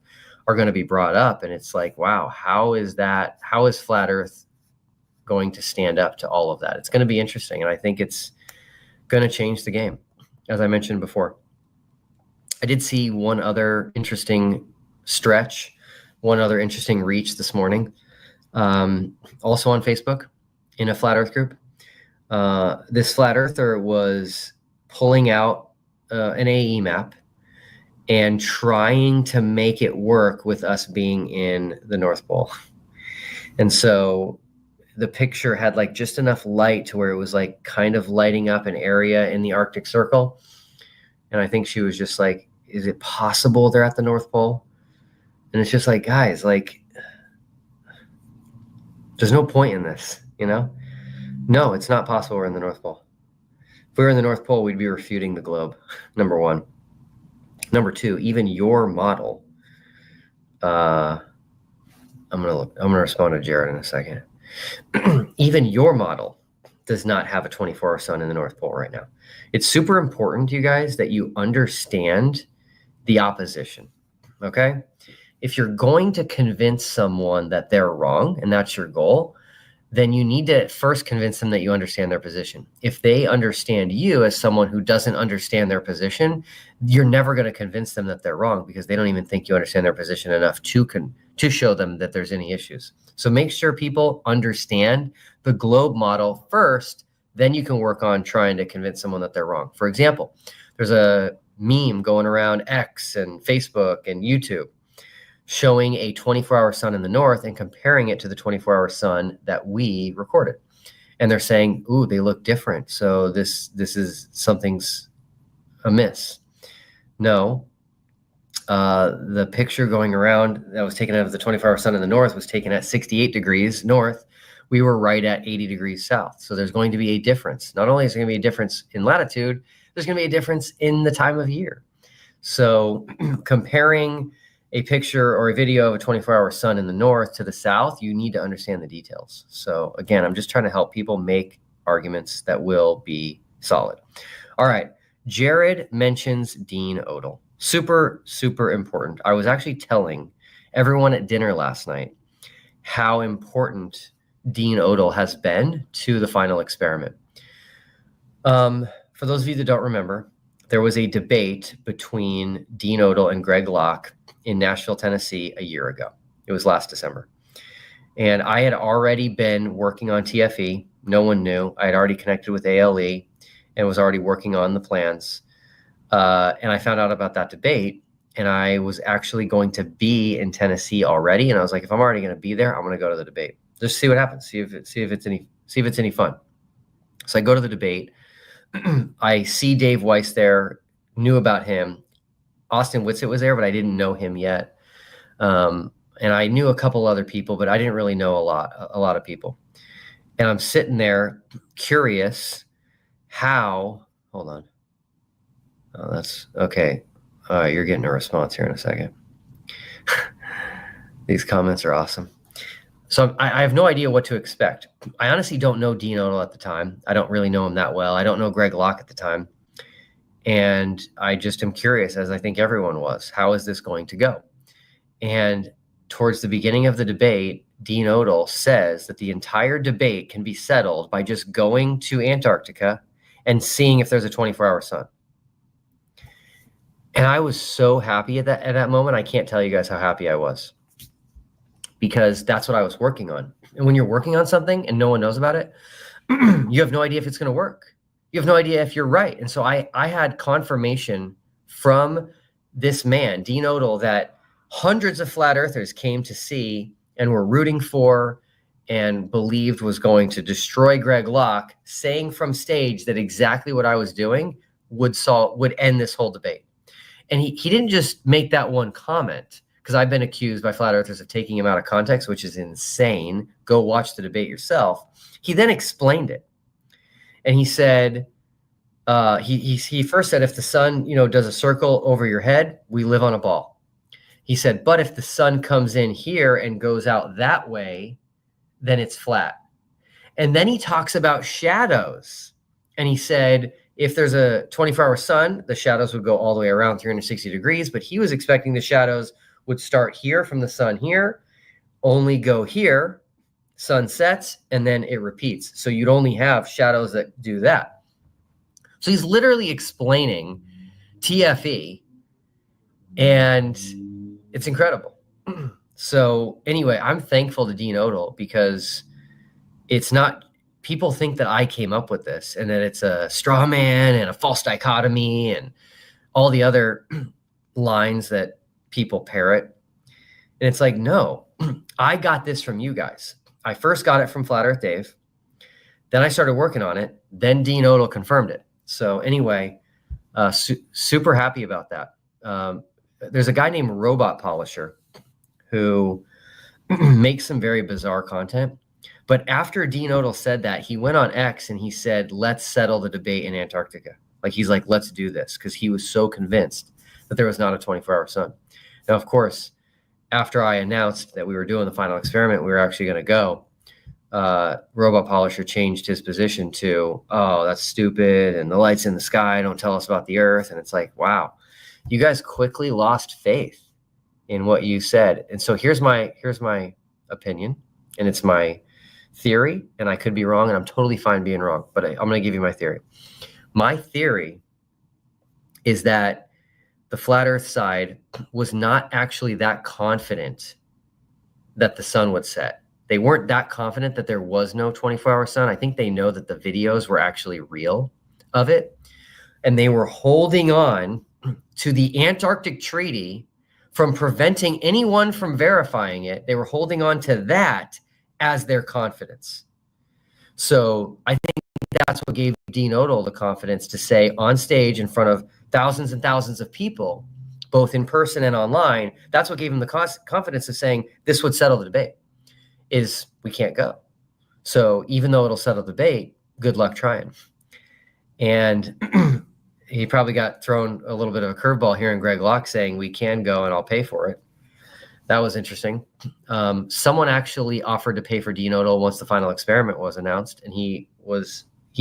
are going to be brought up. And it's like, wow, how is Flat Earth going to stand up to all of that? It's going to be interesting. And I think it's going to change the game, as I mentioned before. I did see one other interesting stretch, one other interesting reach this morning, also on Facebook in a Flat Earth group. This Flat Earther was pulling out an AE map and trying to make it work with us being in the North Pole. And so the picture had like just enough light to where it was like kind of lighting up an area in the Arctic Circle. And I think she was just like, is it possible they're at the North Pole? And it's just like, guys, like, there's no point in this, you know? No, it's not possible we're in the North Pole. If we were in the North Pole, we'd be refuting the globe, number one. Number two, even your model, I'm gonna respond to Jared in a second. Even your model does not have a 24-hour sun in the North Pole right now. It's super important, you guys, that you understand the opposition, okay? If you're going to convince someone that they're wrong and that's your goal, then you need to first convince them that you understand their position. If they understand you as someone who doesn't understand their position, you're never going to convince them that they're wrong because they don't even think you understand their position enough to show them that there's any issues. So make sure people understand the globe model first, then you can work on trying to convince someone that they're wrong. For example, there's a meme going around X and Facebook and YouTube showing a 24-hour sun in the north and comparing it to the 24-hour sun that we recorded. And they're saying, ooh, they look different. So this is something's amiss. No, the picture going around that was taken of the 24-hour sun in the north was taken at 68 degrees north. We were right at 80 degrees south. So there's going to be a difference. Not only is there going to be a difference in latitude, there's going to be a difference in the time of year. So comparing a picture or a video of a 24-hour sun in the north to the south, you need to understand the details. So again, I'm just trying to help people make arguments that will be solid. All right. Jared mentions Dean Odell. Super, super important. I was actually telling everyone at dinner last night how important Dean Odell has been to the final experiment. For those of you that don't remember, there was a debate between Dean Odell and Greg Locke in Nashville, Tennessee a year ago. It was last December. And I had already been working on TFE. No one knew. I had already connected with ALE and was already working on the plans. And I found out about that debate, and I was actually going to be in Tennessee already. And I was like, if I'm already going to be there, I'm going to go to the debate. Just see what happens. See if it's any fun. So I go to the debate. I see Dave Weiss there, knew about him. Austin Whitsitt was there, but I didn't know him yet. And I knew a couple other people, but I didn't really know a lot of people. And I'm sitting there curious how, hold on. Oh, that's okay. You're getting a response here in a second. These comments are awesome. So I have no idea what to expect. I honestly don't know Dean Odell at the time. I don't really know him that well. I don't know Greg Locke at the time. And I just am curious, as I think everyone was, how is this going to go? And towards the beginning of the debate, Dean Odell says that the entire debate can be settled by just going to Antarctica and seeing if there's a 24-hour sun. And I was so happy at that moment. I can't tell you guys how happy I was, because that's what I was working on. And when you're working on something and no one knows about it, you have no idea if it's going to work. You have no idea if you're right. And so I had confirmation from this man, Dean Odell, that hundreds of flat earthers came to see and were rooting for and believed was going to destroy Greg Locke, saying from stage that exactly what I was doing would end this whole debate. And he didn't just make that one comment, because I've been accused by flat earthers of taking him out of context, which is insane. Go watch the debate yourself. He then explained it. And he said, he first said, if the sun, does a circle over your head, we live on a ball. He said, but if the sun comes in here and goes out that way, then it's flat. And then he talks about shadows. And he said, if there's a 24-hour sun, the shadows would go all the way around 360 degrees. But he was expecting the shadows would start here from the sun here, only go here, sun sets, and then it repeats. So you'd only have shadows that do that. So he's literally explaining TFE, and it's incredible. So anyway, I'm thankful to Dean Odell, because it's not, people think that I came up with this and that it's a straw man and a false dichotomy and all the other lines that people parrot. And it's like, no, I got this from you guys. I first got it from Flat Earth Dave. Then I started working on it. Then Dean Odell confirmed it. So anyway, super happy about that. There's a guy named Robot Polisher who makes some very bizarre content. But after Dean Odell said that, he went on X and he said, let's settle the debate in Antarctica. Like, he's like, let's do this, because he was so convinced that there was not a 24-hour sun. Now, of course, after I announced that we were doing the final experiment, we were actually going to go, Robot Polisher changed his position to, oh, that's stupid, and the lights in the sky don't tell us about the Earth. And it's like, wow, you guys quickly lost faith in what you said. And so here's my opinion, and it's my theory, and I could be wrong, and I'm totally fine being wrong, but I'm going to give you my theory. My theory is that the flat Earth side was not actually that confident that the sun would set. They weren't that confident that there was no 24-hour sun. I think they know that the videos were actually real of it, and they were holding on to the Antarctic Treaty from preventing anyone from verifying it. They were holding on to that as their confidence. So I think that's what gave Dean Odell the confidence to say on stage in front of thousands and thousands of people, both in person and online, that's what gave him the confidence of saying this would settle the debate, is we can't go. So even though it'll settle the debate, good luck trying. And he probably got thrown a little bit of a curveball here in Greg Locke saying we can go and I'll pay for it. That was interesting. Someone actually offered to pay for Dean Odell once the final experiment was announced, and he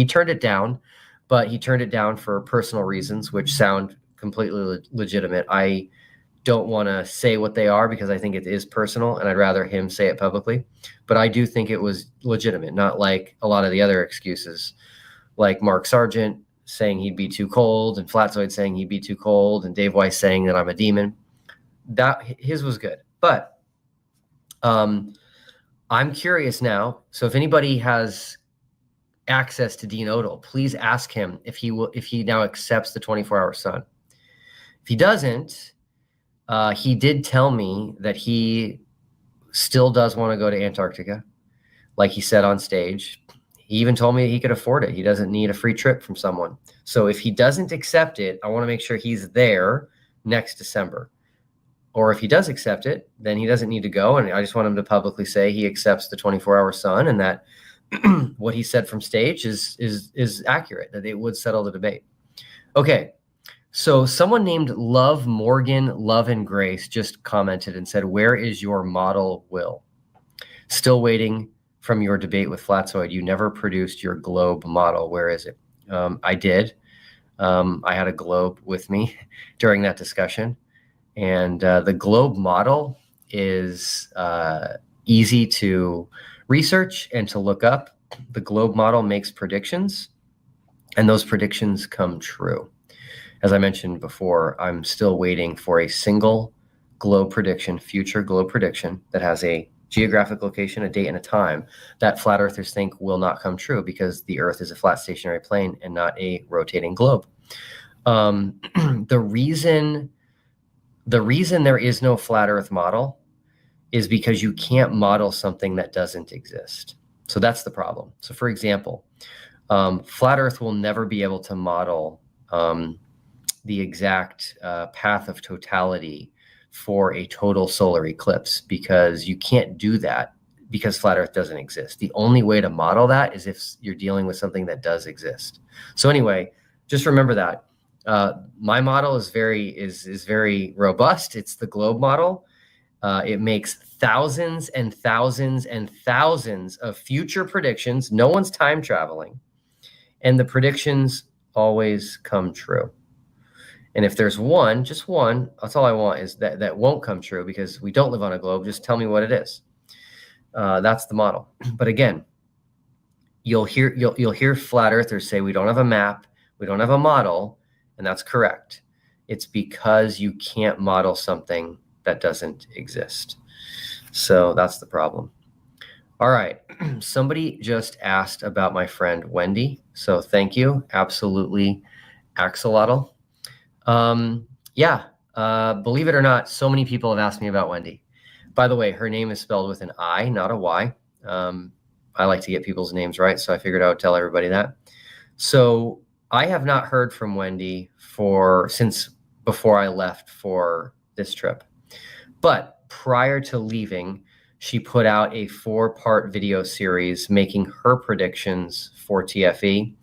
turned it down, but he turned it down for personal reasons, which sound completely legitimate. I don't want to say what they are because I think it is personal, and I'd rather him say it publicly. But I do think it was legitimate, not like a lot of the other excuses, like Mark Sargent saying he'd be too cold, and Flatzoid saying he'd be too cold, and Dave Weiss saying that I'm a demon. That his was good. But I'm curious now. So if anybody has access to Dean Odell, please ask him if he now accepts the 24-hour sun. If he doesn't, he did tell me that he still does want to go to Antarctica, like he said on stage. He even told me he could afford it. He doesn't need a free trip from someone. So if he doesn't accept it, I want to make sure he's there next December. Or if he does accept it, then he doesn't need to go. And I just want him to publicly say he accepts the 24-hour sun, and that what he said from stage is accurate, that it would settle the debate. Okay, so someone named Love Morgan Love and Grace just commented and said, where is your model, Will? Still waiting from your debate with Flatzoid. You never produced your globe model. Where is it? I did. I had a globe with me during that discussion. And the globe model is easy to research and to look up. The globe model makes predictions, and those predictions come true. As I mentioned before, I'm still waiting for a single globe prediction, future globe prediction, that has a geographic location, a date, and a time that flat earthers think will not come true, because the Earth is a flat stationary plane and not a rotating globe. The reason there is no flat Earth model is because you can't model something that doesn't exist. So that's the problem. So for example, flat Earth will never be able to model the exact path of totality for a total solar eclipse, because you can't do that because flat Earth doesn't exist. The only way to model that is if you're dealing with something that does exist. So anyway, just remember that. My model is very robust. It's the globe model. It makes thousands and thousands and thousands of future predictions. No one's time traveling. And the predictions always come true. And if there's one, just one, that's all I want, is that won't come true, because we don't live on a globe. Just tell me what it is. That's the model. But again, you'll hear flat earthers say we don't have a map, we don't have a model, and that's correct. It's because you can't model something that doesn't exist. So that's the problem. All right. Somebody just asked about my friend Wendy. So thank you. Absolutely. Axolotl. Believe it or not, so many people have asked me about Wendy. By the way, her name is spelled with an I, not a Y. I like to get people's names right, so I figured I would tell everybody that. So I have not heard from Wendy since before I left for this trip. But prior to leaving, she put out a 4-part video series making her predictions for TFE.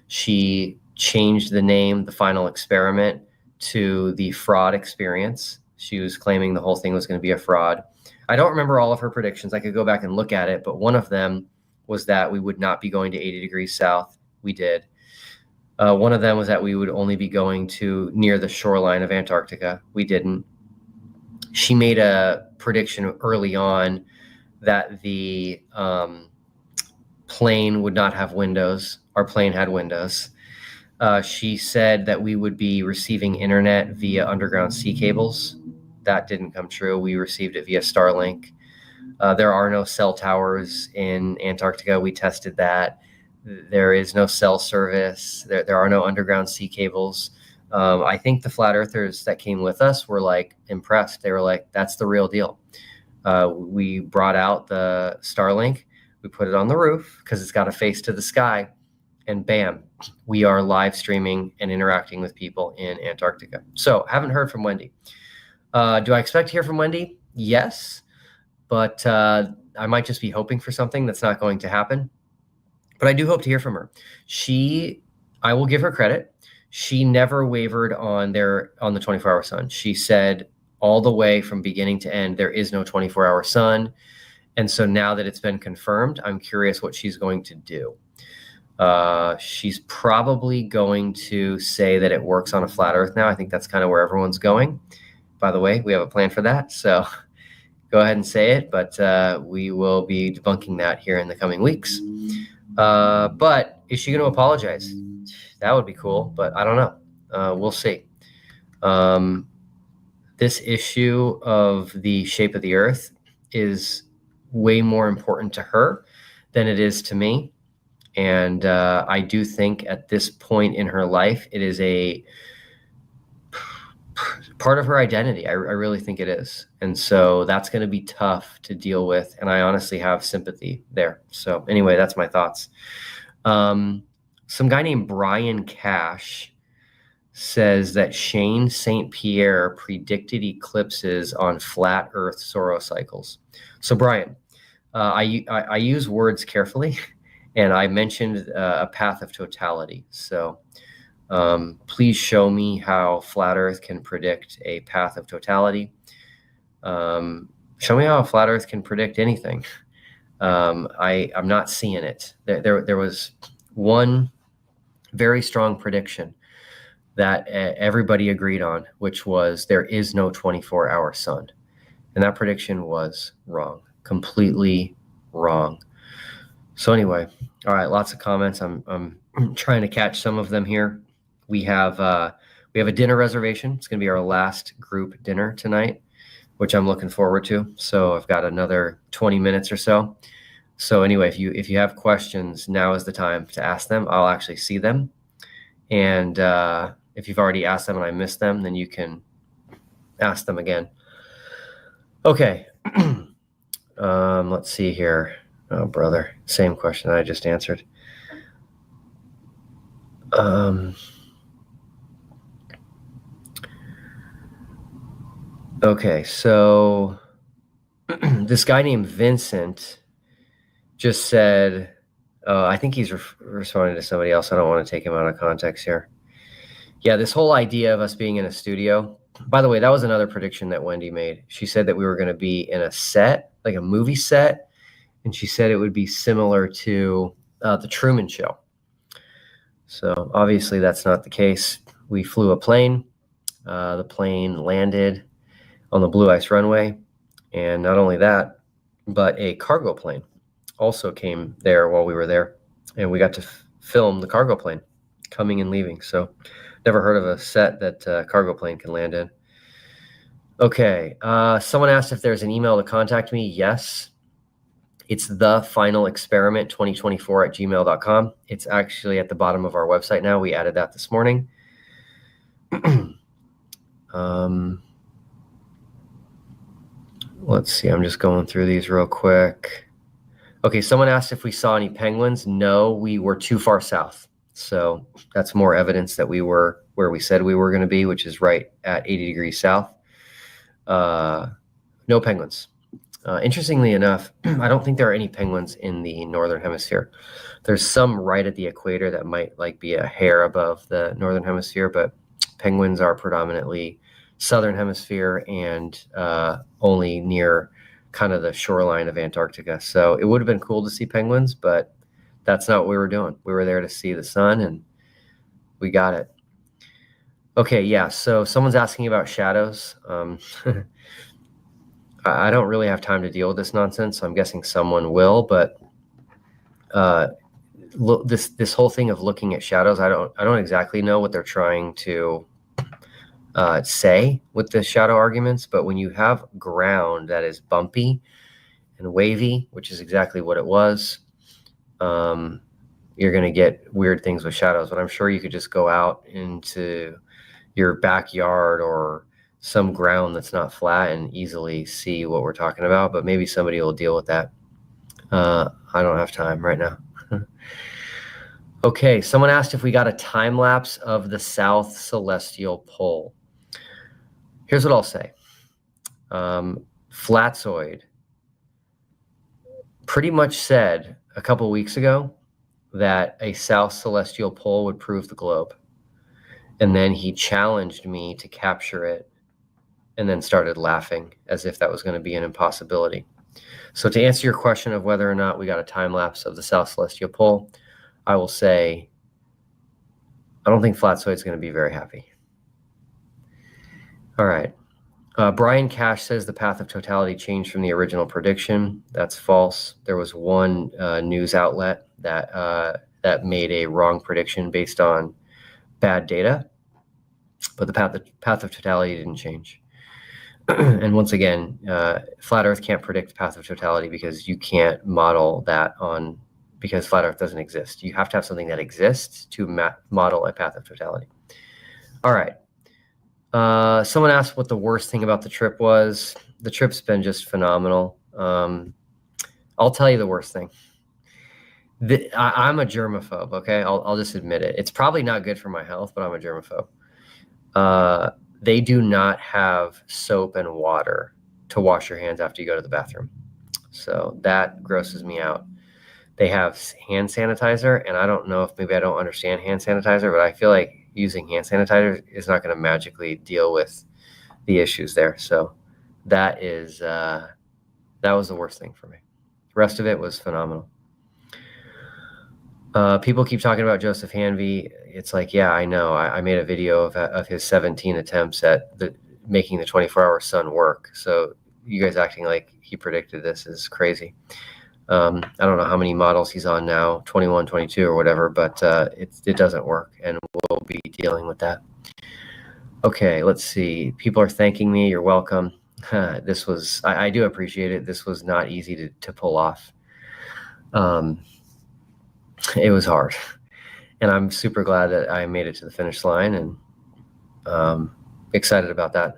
She changed the name, The Final Experiment, to The Fraud Experience. She was claiming the whole thing was going to be a fraud. I don't remember all of her predictions. I could go back and look at it, but one of them was that we would not be going to 80 degrees south. We did. One of them was that we would only be going to near the shoreline of Antarctica. We didn't. She made a prediction early on that the plane would not have windows. Our plane had windows. She said that we would be receiving internet via underground sea cables. That didn't come true. We received it via Starlink. There are no cell towers in Antarctica. We tested that. There is no cell service. There are no underground sea cables. I think the flat earthers that came with us were like impressed. They were like, that's the real deal. We brought out the Starlink. We put it on the roof because it's got a face to the sky. And bam, we are live streaming and interacting with people in Antarctica. So haven't heard from Wendy. Do I expect to hear from Wendy? Yes. But I might just be hoping for something that's not going to happen. But I do hope to hear from her. I will give her credit. She never wavered on the 24-hour sun. She said all the way from beginning to end, there is no 24-hour sun. And so now that it's been confirmed, I'm curious what she's going to do. She's probably going to say that it works on a flat earth now. I think that's kind of where everyone's going. By the way, we have a plan for that. So go ahead and say it, but we will be debunking that here in the coming weeks. But is she going to apologize? That would be cool, but I don't know. We'll see. This issue of the shape of the earth is way more important to her than it is to me. And I do think at this point in her life, it is a part of her identity. I really think it is. And so that's going to be tough to deal with. And I honestly have sympathy there. So anyway, that's my thoughts. Some guy named Brian Cash says that Shane St. Pierre predicted eclipses on flat earth sorocycles. So Brian, I use words carefully, and I mentioned a path of totality. So please show me how flat earth can predict a path of totality. Show me how a flat earth can predict anything. I'm not seeing it. There was one very strong prediction that everybody agreed on, which was there is no 24-hour sun. And that prediction was wrong, completely wrong. So anyway, all right, lots of comments. I'm trying to catch some of them here. We have a dinner reservation. It's going to be our last group dinner tonight, which I'm looking forward to. So I've got another 20 minutes or so. So anyway, if you have questions, now is the time to ask them. I'll actually see them. And if you've already asked them and I missed them, then you can ask them again. Okay. Let's see here. Oh, brother. Same question I just answered. Okay, so this guy named Vincent just said, I think he's responding to somebody else. I don't want to take him out of context here. Yeah, this whole idea of us being in a studio, By the way, that was another prediction that Wendy made. She said that we were going to be in a set, like a movie set, and she said it would be similar to the Truman Show. So obviously that's not the case. We flew a plane. The plane landed on the Blue Ice runway, and not only that, but a cargo plane also came there while we were there, and we got to film the cargo plane coming and leaving. So never heard of a set that a cargo plane can land in. Okay, someone asked if there's an email to contact me. Yes, it's thefinalexperiment2024@gmail.com. It's actually at the bottom of our website now. We added that this morning. Let's see, I'm just going through these real quick. Okay, someone asked if we saw any penguins. No, we were too far south. So that's more evidence that we were where we said we were going to be, which is right at 80 degrees south. No penguins. Interestingly enough, I don't think there are any penguins in the northern hemisphere. There's some right at the equator that might like be a hair above the northern hemisphere, but penguins are predominantly southern hemisphere and only near kind of the shoreline of Antarctica. So it would have been cool to see penguins, but that's not what we were doing. We were there to see the sun, and we got it. Okay, yeah, so someone's asking about shadows. I don't really have time to deal with this nonsense, so I'm guessing someone will, but this whole thing of looking at shadows, I don't exactly know what they're trying to say with the shadow arguments, but when you have ground that is bumpy and wavy, which is exactly what it was, you're going to get weird things with shadows. But I'm sure you could just go out into your backyard or some ground that's not flat and easily see what we're talking about, but maybe somebody will deal with that. I don't have time right now. Okay, someone asked if we got a time lapse of the South Celestial Pole. Here's what I'll say. Flatzoid pretty much said a couple weeks ago that a South Celestial Pole would prove the globe. And then he challenged me to capture it and then started laughing as if that was going to be an impossibility. So to answer your question of whether or not we got a time lapse of the South Celestial Pole, I will say, I don't think Flatzoid's going to be very happy. All right. Brian Cash says the path of totality changed from the original prediction. That's false. There was one news outlet that made a wrong prediction based on bad data, but the path of totality didn't change. And once again, Flat Earth can't predict path of totality because you can't model that because Flat Earth doesn't exist. You have to have something that exists to model a path of totality. All right. Someone asked what the worst thing about the trip was. The trip's been just phenomenal. I'll tell you the worst thing. I'm a germaphobe, okay? I'll just admit it. It's probably not good for my health, but I'm a germaphobe. They do not have soap and water to wash your hands after you go to the bathroom. So that grosses me out. They have hand sanitizer, and I don't know if maybe I don't understand hand sanitizer, but I feel like using hand sanitizer is not going to magically deal with the issues there. So that was the worst thing for me. The rest of it was phenomenal. People keep talking about Joseph Hanvey. It's like, yeah, I know. I made a video of his 17 attempts at making the 24-hour sun work. So you guys acting like he predicted this is crazy. I don't know how many models he's on now, 21, 22 or whatever, but it doesn't work, and we'll be dealing with that. Okay, let's see. People are thanking me. You're welcome. This was, I do appreciate it. This was not easy to pull off. It was hard, and I'm super glad that I made it to the finish line, and excited about that.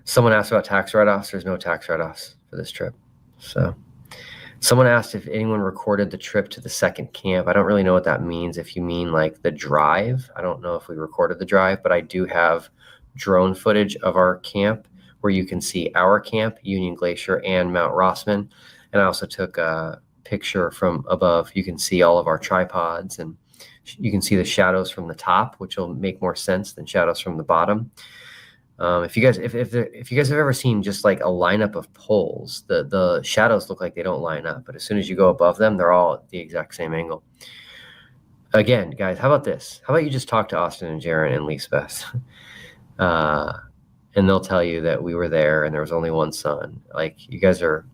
Someone asked about tax write-offs. There's no tax write-offs for this trip. So someone asked if anyone recorded the trip to the second camp. I don't really know what that means. If you mean like the drive, I don't know if we recorded the drive, but I do have drone footage of our camp where you can see our camp, Union Glacier, and Mount Rossman. And I also took a picture from above. You can see all of our tripods, and you can see the shadows from the top, which will make more sense than shadows from the bottom. If you guys have ever seen just like a lineup of poles, the shadows look like they don't line up, but as soon as you go above them, they're all at the exact same angle. Again, guys, how about this? How about you just talk to Austin and Jaron and Lisbeth, and they'll tell you that we were there and there was only one sun. Like, you guys are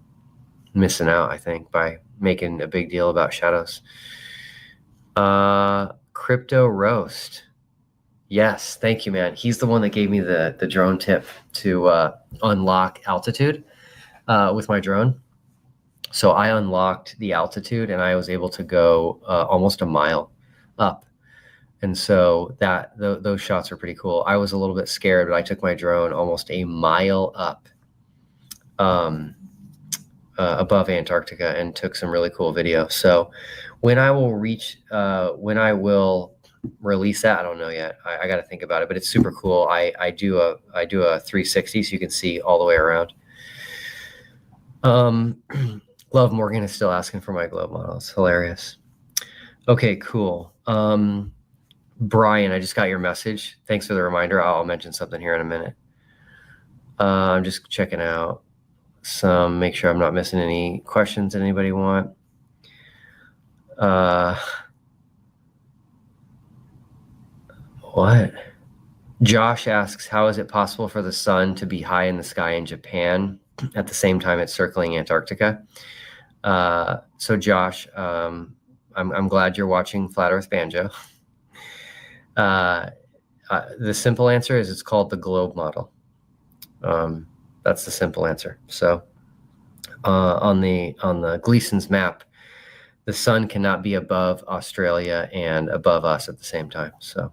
missing out, I think, by making a big deal about shadows. Crypto Roast. Yes, thank you, man. He's the one that gave me the drone tip to unlock altitude with my drone. So I unlocked the altitude and I was able to go almost a mile up. And so those shots are pretty cool. I was a little bit scared, but I took my drone almost a mile up above Antarctica and took some really cool video. So when I will release that, I don't know yet. I got to think about it, but it's super cool. I do a 360 so you can see all the way around. Love Morgan is still asking for my globe model. It's hilarious. Okay, cool. Brian, I just got your message. Thanks for the reminder. I'll mention something here in a minute. I'm just checking out make sure I'm not missing any questions that anybody want. What? Josh asks, how is it possible for the sun to be high in the sky in Japan at the same time it's circling Antarctica? So Josh, I'm glad you're watching Flat Earth Banjo. The simple answer is it's called the globe model. That's the simple answer. So on the Gleason's map, the sun cannot be above Australia and above us at the same time. So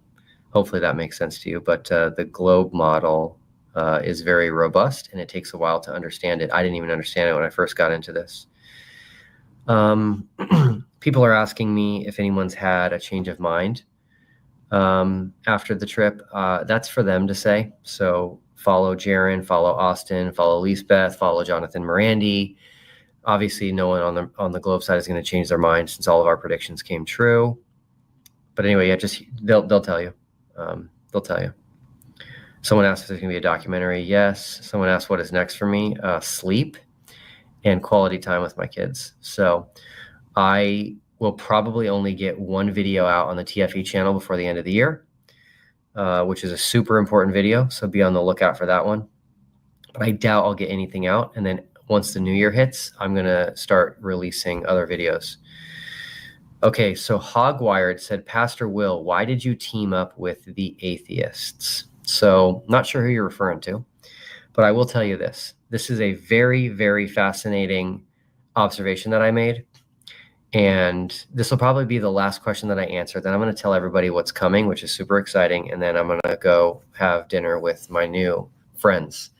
hopefully that makes sense to you. But the globe model is very robust and it takes a while to understand it. I didn't even understand it when I first got into this. People are asking me if anyone's had a change of mind after the trip. That's for them to say. So follow Jaron, follow Austin, follow Lisbeth, follow Jonathan Morandi. Obviously, no one on the globe side is going to change their mind since all of our predictions came true. But anyway, yeah, just they'll tell you. They'll tell you. Someone asked if there's going to be a documentary. Yes. Someone asked what is next for me. Sleep and quality time with my kids. So I will probably only get one video out on the TFE channel before the end of the year, which is a super important video. So be on the lookout for that one. But I doubt I'll get anything out. And then once the new year hits, I'm going to start releasing other videos. Okay, so Hogwired said, Pastor Will, why did you team up with the atheists? So not sure who you're referring to, but I will tell you this. This is a very, very fascinating observation that I made. And this will probably be the last question that I answer. Then I'm going to tell everybody what's coming, which is super exciting. And then I'm going to go have dinner with my new friends.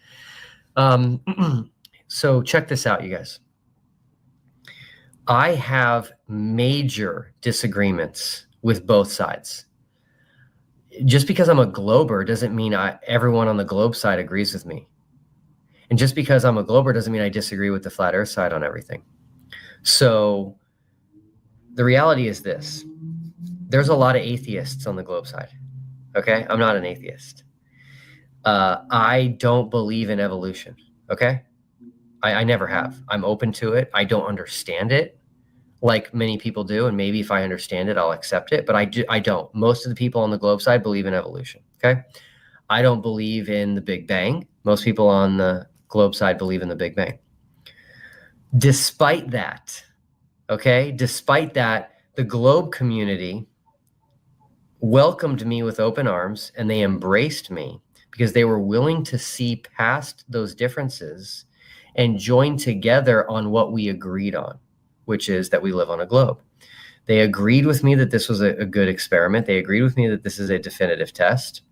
So check this out, you guys. I have major disagreements with both sides. Just because I'm a glober doesn't mean everyone on the globe side agrees with me. And just because I'm a glober doesn't mean I disagree with the flat earth side on everything. So the reality is this. There's a lot of atheists on the globe side. Okay? I'm not an atheist. I don't believe in evolution. Okay? I never have. I'm open to it. I don't understand it like many people do. And maybe if I understand it, I'll accept it. But I don't. Most of the people on the globe side believe in evolution. Okay? I don't believe in the Big Bang. Most people on the globe side believe in the Big Bang. Despite that, the globe community welcomed me with open arms and they embraced me because they were willing to see past those differences and join together on what we agreed on, which is that we live on a globe. They agreed with me that this was a good experiment. They agreed with me that this is a definitive test.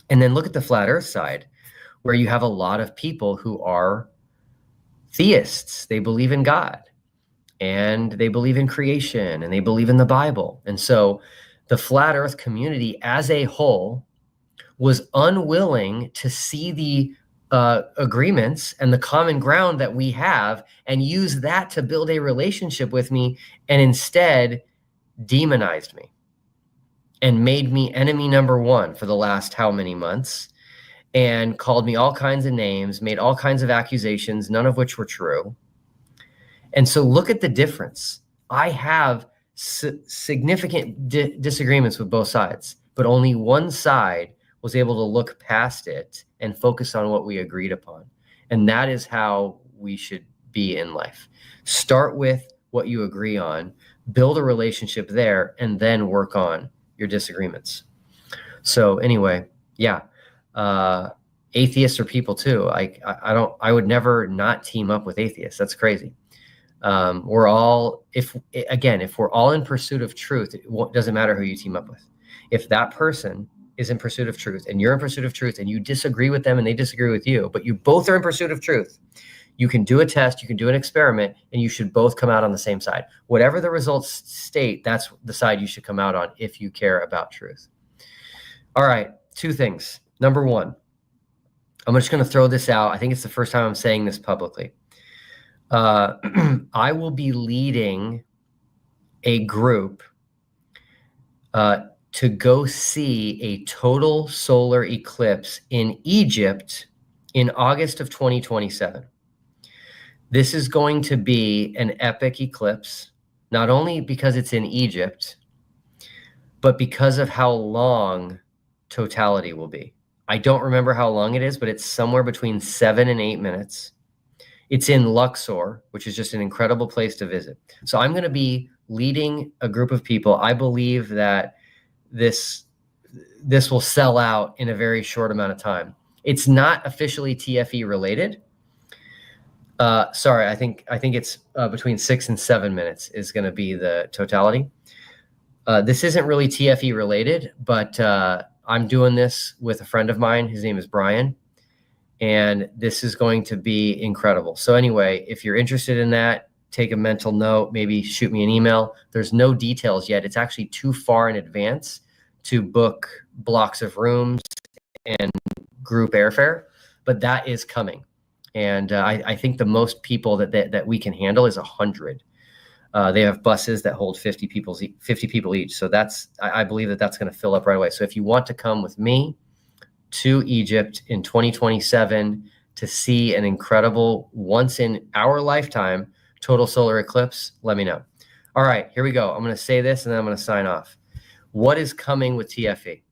And then look at the flat earth side, where you have a lot of people who are theists. They believe in God and they believe in creation and they believe in the Bible. And so the flat earth community as a whole was unwilling to see the agreements and the common ground that we have and use that to build a relationship with me, and instead demonized me and made me enemy number one for the last how many months. and called me all kinds of names, made all kinds of accusations, none of which were true. And so look at the difference. I have significant disagreements with both sides, but only one side was able to look past it and focus on what we agreed upon. And that is how we should be in life. Start with what you agree on, build a relationship there, and then work on your disagreements. So anyway, yeah, atheists are people too. I would never not team up with atheists. That's crazy. We're all, if we're all in pursuit of truth, it doesn't matter who you team up with. If that person is in pursuit of truth and you're in pursuit of truth and you disagree with them and they disagree with you, but you both are in pursuit of truth, you can do a test, you can do an experiment, and you should both come out on the same side. Whatever the results state, that's the side you should come out on if you care about truth. All right, two things. Number one, I'm just going to throw this out. I think it's the first time I'm saying this publicly. I will be leading a group to go see a total solar eclipse in Egypt in August of 2027. This is going to be an epic eclipse, not only because it's in Egypt, but because of how long totality will be. I don't remember how long it is, but it's somewhere between 7 and 8 minutes. It's in Luxor, which is just an incredible place to visit. So I'm going to be leading a group of people. I believe that this will sell out in a very short amount of time. It's not officially TFE related. Sorry, I think it's between 6 and 7 minutes is going to be the totality. This isn't really TFE related, but I'm doing this with a friend of mine. His name is Brian. And this is going to be incredible. So anyway, if you're interested in that, take a mental note, maybe shoot me an email. There's no details yet. It's actually too far in advance to book blocks of rooms and group airfare, but that is coming. And I think the most people that we can handle is 100. They have buses that hold 50 people each. So I believe that's going to fill up right away. So if you want to come with me to Egypt in 2027 to see an incredible once in our lifetime total solar eclipse, let me know. All right, here we go. I'm going to say this and then I'm going to sign off. What is coming with TFE?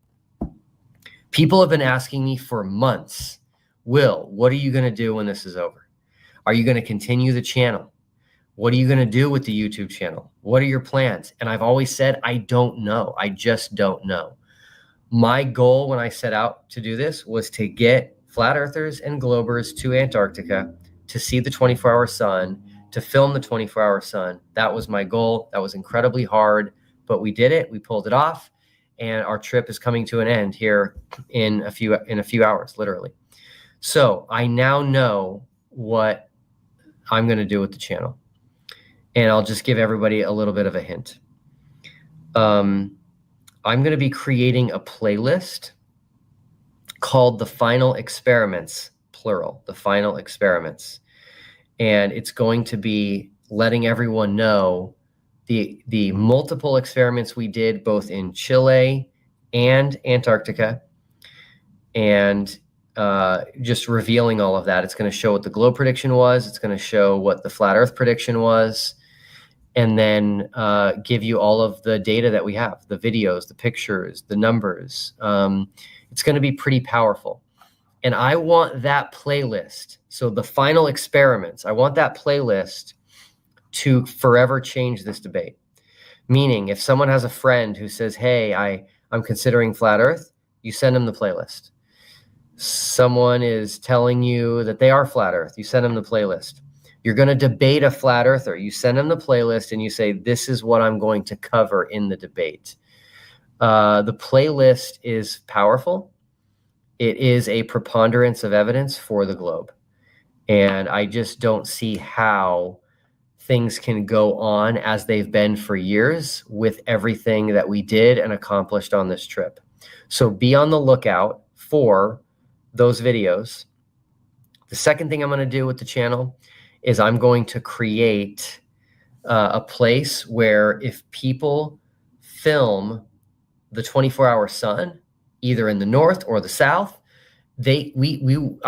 People have been asking me for months, Will, what are you going to do when this is over? Are you going to continue the channel? What are you going to do with the YouTube channel? What are your plans? And I've always said, I don't know. I just don't know. My goal when I set out to do this was to get flat earthers and globers to Antarctica to see the 24-hour sun, to film the 24-hour sun. That was my goal. That was incredibly hard, but we did it. We pulled it off, and our trip is coming to an end here in a few hours, literally. So I now know what I'm going to do with the channel, and I'll just give everybody a little bit of a hint. I'm going to be creating a playlist called The Final Experiments, plural, The Final Experiments. And it's going to be letting everyone know the multiple experiments we did both in Chile and Antarctica, and just revealing all of that. It's going to show what the globe prediction was. It's going to show what the flat earth prediction was. And then give you all of the data that we have, the videos, the pictures, the numbers. It's going to be pretty powerful. And I want that playlist, so The Final Experiments, I want that playlist to forever change this debate. Meaning, if someone has a friend who says, hey, I'm considering flat earth, you send them the playlist. Someone is telling you that they are flat earth, you send them the playlist. You're going to debate a flat earther. You send them the playlist and you say, this is what I'm going to cover in the debate. The playlist is powerful. It is a preponderance of evidence for the globe. And I just don't see how things can go on as they've been for years with everything that we did and accomplished on this trip. So be on the lookout for those videos. The second thing I'm going to do with the channel is I'm going to create a place where if people film the 24-hour sun, either in the north or the south, I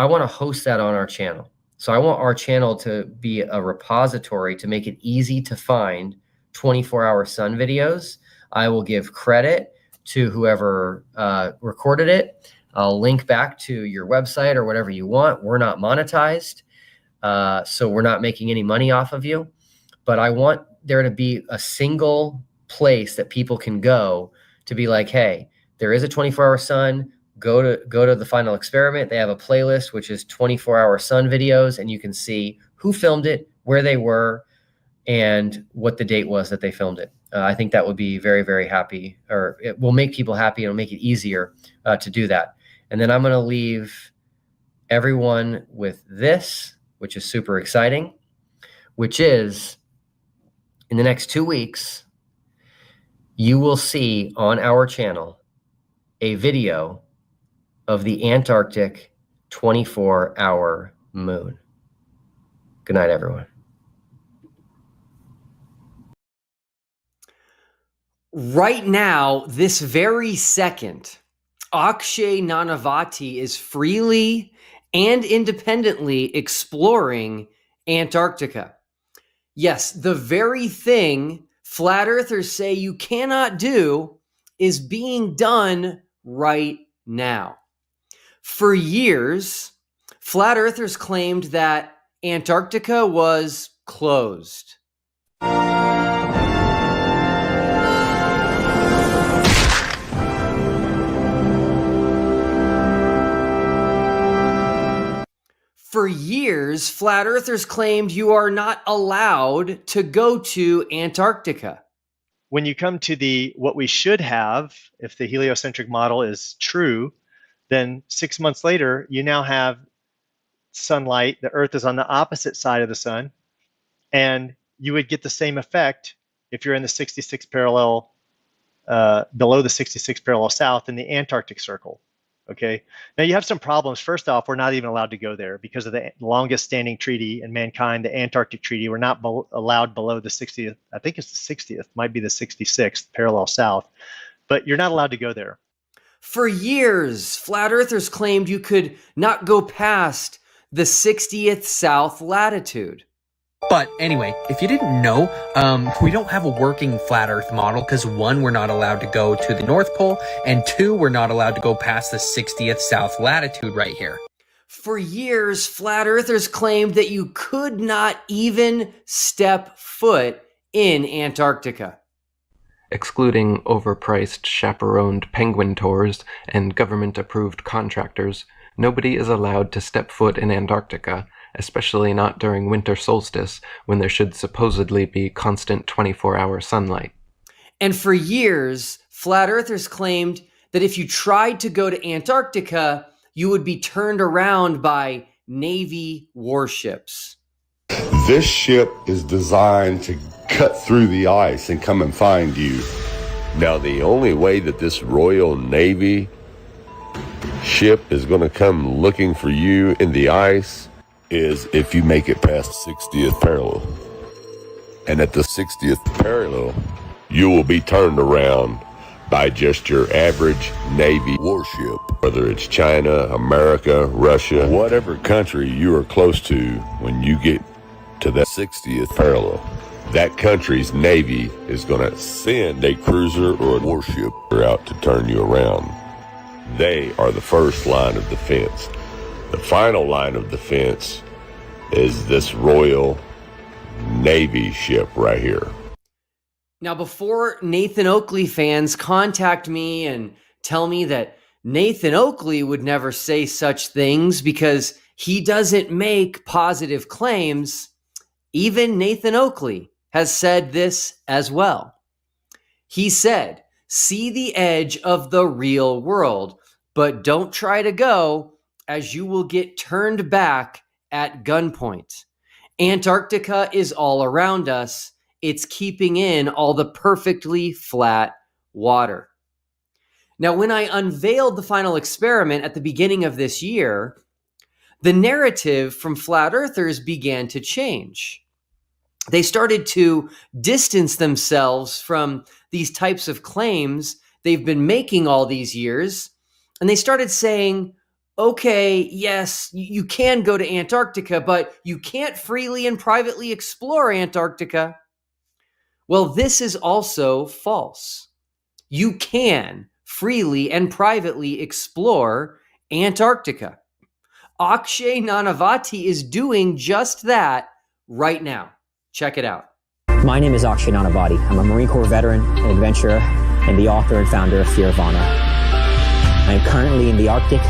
want to host that on our channel. So I want our channel to be a repository to make it easy to find 24-hour sun videos. I will give credit to whoever recorded it. I'll link back to your website or whatever you want. We're not monetized, so we're not making any money off of you. But I want there to be a single place that people can go to be like, hey, there is a 24-hour sun. Go to the final experiment. They have a playlist, which is 24-hour sun videos, and you can see who filmed it, where they were, and what the date was that they filmed it. I think that would be very, very happy, or it will make people happy. It'll make it easier to do that. And then I'm going to leave everyone with this, which is super exciting, which is in the next 2 weeks, you will see on our channel a video of the Antarctic 24-hour moon. Good night, everyone. Right now, this very second, Akshay Nanavati is freely and independently exploring Antarctica. Yes, the very thing flat earthers say you cannot do is being done right now. For years, flat earthers claimed that Antarctica was closed. For years, flat earthers claimed you are not allowed to go to Antarctica. When you come to what we should have, if the heliocentric model is true, then 6 months later, you now have sunlight. The Earth is on the opposite side of the sun, and you would get the same effect if you're in the 66th parallel, below the 66th parallel south in the Antarctic Circle. Okay. Now you have some problems. First off, we're not even allowed to go there because of the longest standing treaty in mankind, the Antarctic Treaty. We're not allowed below the 60th. I think it's the 60th, might be the 66th parallel south, but you're not allowed to go there. For years, flat earthers claimed you could not go past the 60th south latitude. But anyway, if you didn't know, we don't have a working flat earth model because 1, we're not allowed to go to the North Pole, and 2, we're not allowed to go past the 60th south latitude right here. For years, flat earthers claimed that you could not even step foot in Antarctica. Excluding overpriced chaperoned penguin tours and government-approved contractors, nobody is allowed to step foot in Antarctica, especially not during winter solstice, when there should supposedly be constant 24-hour sunlight. And for years, flat earthers claimed that if you tried to go to Antarctica, you would be turned around by Navy warships. This ship is designed to cut through the ice and come and find you. Now, the only way that this Royal Navy ship is going to come looking for you in the ice is if you make it past 60th parallel. And at the 60th parallel, you will be turned around by just your average Navy warship. Whether it's China, America, Russia, whatever country you are close to, when you get to that 60th parallel, that country's Navy is going to send a cruiser or a warship out to turn you around. They are the first line of defense. The final line of defense is this Royal Navy ship right here. Now, before Nathan Oakley fans contact me and tell me that Nathan Oakley would never say such things because he doesn't make positive claims, even Nathan Oakley has said this as well. He said, "See the edge of the real world, but don't try to go, as you will get turned back at gunpoint. Antarctica is all around us. It's keeping in all the perfectly flat water." Now, when I unveiled the final experiment at the beginning of this year, the narrative from flat earthers began to change. They started to distance themselves from these types of claims they've been making all these years, and they started saying, okay, yes, you can go to Antarctica, but you can't freely and privately explore Antarctica. Well, this is also false. You can freely and privately explore Antarctica. Akshay Nanavati is doing just that right now. Check it out. My name is Akshay Nanavati. I'm a Marine Corps veteran, an adventurer, and the author and founder of Fear of Vana. I am currently in the Arctic,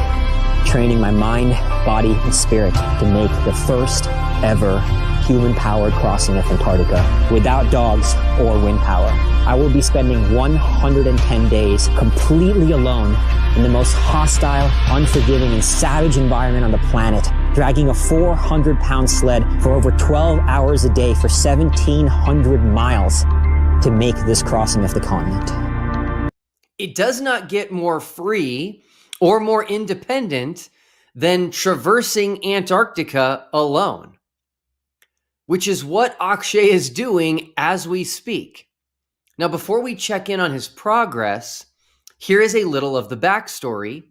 training my mind, body, and spirit to make the first ever human-powered crossing of Antarctica without dogs or wind power. I will be spending 110 days completely alone in the most hostile, unforgiving, and savage environment on the planet, dragging a 400-pound sled for over 12 hours a day for 1,700 miles to make this crossing of the continent. It does not get more free or more independent than traversing Antarctica alone, which is what Akshay is doing as we speak. Now, before we check in on his progress, here is a little of the backstory,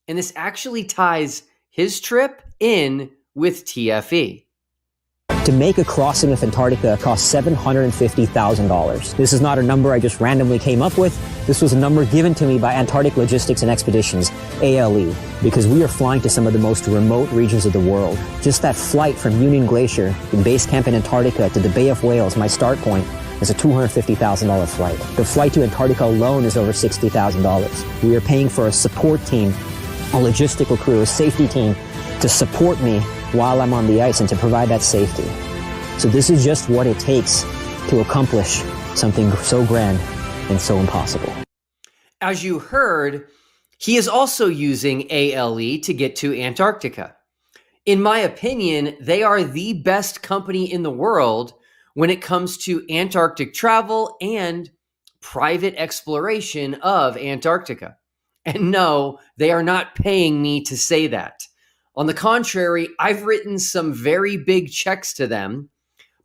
and this actually ties his trip in with TFE. To make a crossing of Antarctica costs $750,000. This is not a number I just randomly came up with. This was a number given to me by Antarctic Logistics and Expeditions, ALE, because we are flying to some of the most remote regions of the world. Just that flight from Union Glacier, the base camp in Antarctica, to the Bay of Whales, my start point, is a $250,000 flight. The flight to Antarctica alone is over $60,000. We are paying for a support team, a logistical crew, a safety team to support me while I'm on the ice and to provide that safety. So this is just what it takes to accomplish something so grand and so impossible. As you heard, he is also using ALE to get to Antarctica. In my opinion, they are the best company in the world when it comes to Antarctic travel and private exploration of Antarctica. And no, they are not paying me to say that. On the contrary, I've written some very big checks to them,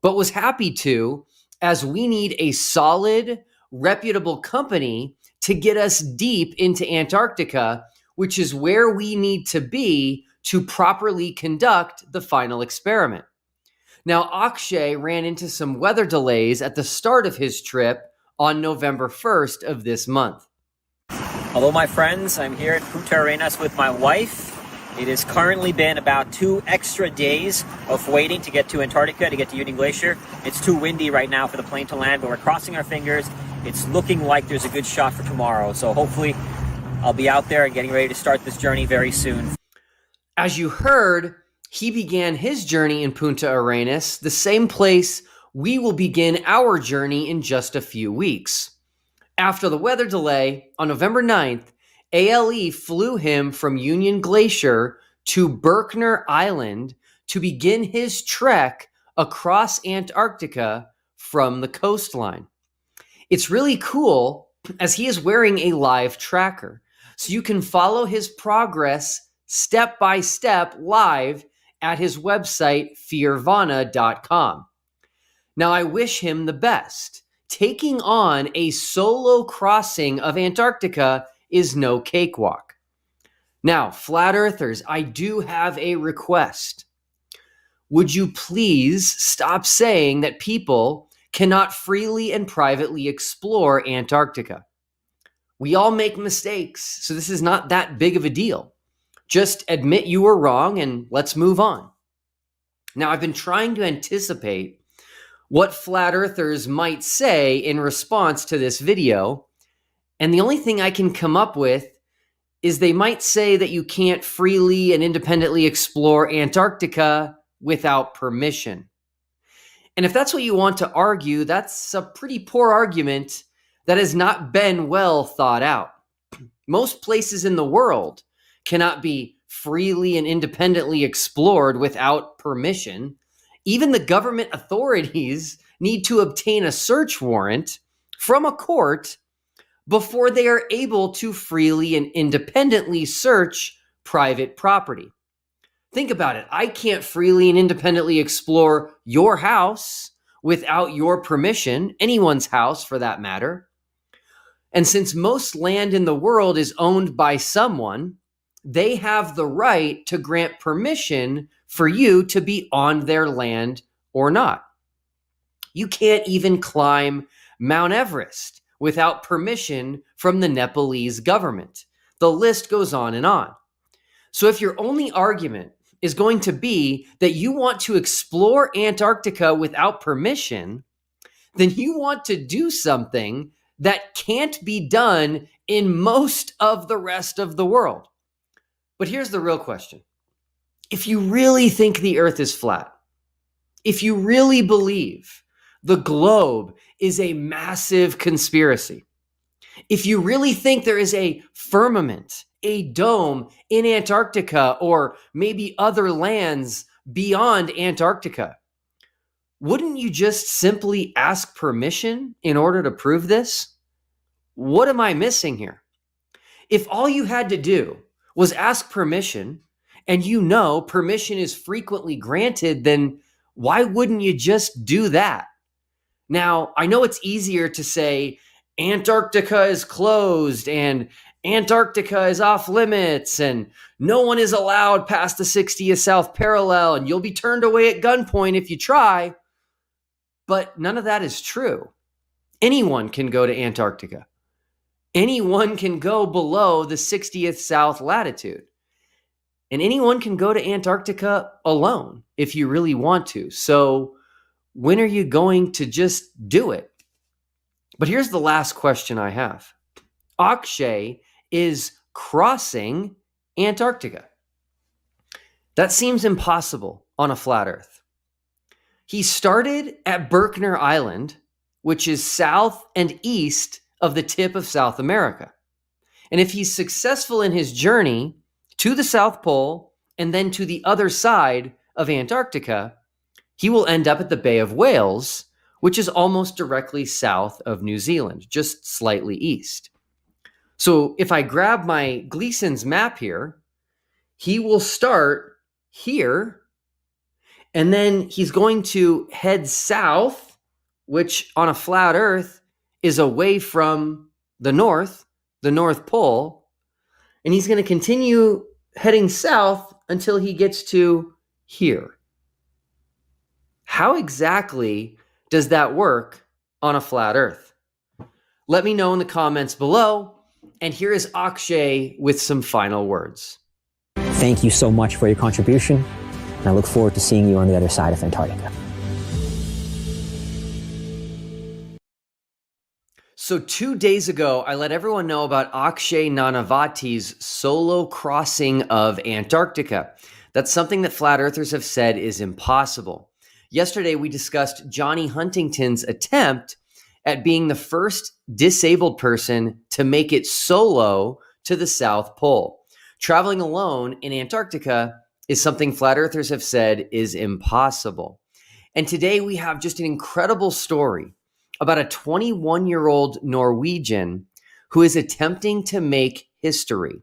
but was happy to, as we need a solid, reputable company to get us deep into Antarctica, which is where we need to be to properly conduct the final experiment. Now, Akshay ran into some weather delays at the start of his trip on November 1st of this month. Hello, my friends. I'm here at Punta Arenas with my wife. It has currently been about 2 extra days of waiting to get to Antarctica, to get to Union Glacier. It's too windy right now for the plane to land, but we're crossing our fingers. It's looking like there's a good shot for tomorrow. So hopefully I'll be out there and getting ready to start this journey very soon. As you heard, he began his journey in Punta Arenas, the same place we will begin our journey in just a few weeks. After the weather delay, on November 9th, ALE flew him from Union Glacier to Berkner Island to begin his trek across Antarctica from the coastline. It's really cool as he is wearing a live tracker, so you can follow his progress step by step live at his website, fearvana.com. Now, I wish him the best. Taking on a solo crossing of Antarctica is no cakewalk. Now, flat earthers, I do have a request. Would you please stop saying that people cannot freely and privately explore Antarctica? We all make mistakes, so this is not that big of a deal. Just admit you were wrong and let's move on. Now, I've been trying to anticipate what flat earthers might say in response to this video, and the only thing I can come up with is they might say that you can't freely and independently explore Antarctica without permission. And if that's what you want to argue, that's a pretty poor argument that has not been well thought out. Most places in the world cannot be freely and independently explored without permission. Even the government authorities need to obtain a search warrant from a court before they are able to freely and independently search private property. Think about it. I can't freely and independently explore your house without your permission, anyone's house for that matter. And since most land in the world is owned by someone, they have the right to grant permission for you to be on their land or not. You can't even climb Mount Everest without permission from the Nepalese government. The list goes on and on. So if your only argument is going to be that you want to explore Antarctica without permission, then you want to do something that can't be done in most of the rest of the world. But here's the real question. If you really think the earth is flat, if you really believe the globe is a massive conspiracy, if you really think there is a firmament, a dome in Antarctica or maybe other lands beyond Antarctica, wouldn't you just simply ask permission in order to prove this? What am I missing here? If all you had to do was ask permission, and you know permission is frequently granted, then why wouldn't you just do that? Now, I know it's easier to say Antarctica is closed and Antarctica is off limits and no one is allowed past the 60th South parallel and you'll be turned away at gunpoint if you try. But none of that is true. Anyone can go to Antarctica. Anyone can go below the 60th South latitude. And anyone can go to Antarctica alone if you really want to. So when are you going to just do it? But here's the last question I have. Akshay is crossing Antarctica. That seems impossible on a flat earth. He started at Berkner Island, which is south and east of the tip of South America. And if he's successful in his journey to the South Pole and then to the other side of Antarctica, he will end up at the Bay of Whales, which is almost directly south of New Zealand, just slightly east. So if I grab my Gleason's map here, he will start here, and then he's going to head south, which on a flat earth is away from the North Pole, and he's going to continue heading south until he gets to here. How exactly does that work on a flat earth? Let me know in the comments below. And here is Akshay with some final words. Thank you so much for your contribution, and I look forward to seeing you on the other side of Antarctica. So 2 days ago, I let everyone know about Akshay Nanavati's solo crossing of Antarctica. That's something that flat earthers have said is impossible. Yesterday, we discussed Johnny Huntington's attempt at being the first disabled person to make it solo to the South Pole. Traveling alone in Antarctica is something flat earthers have said is impossible. And today we have just an incredible story about a 21-year-old Norwegian who is attempting to make history.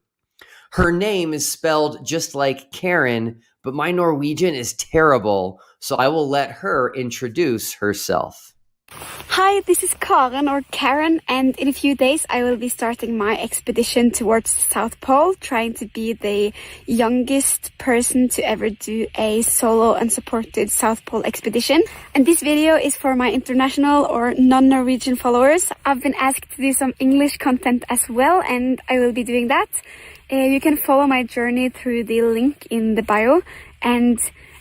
Her name is spelled just like Karen, but my Norwegian is terrible, so I will let her introduce herself. Hi, this is Karen or Karen, and in a few days I will be starting my expedition towards the South Pole, trying to be the youngest person to ever do a solo unsupported South Pole expedition. And this video is for my international or non-Norwegian followers. I've been asked to do some English content as well, and I will be doing that. You can follow my journey through the link in the bio, and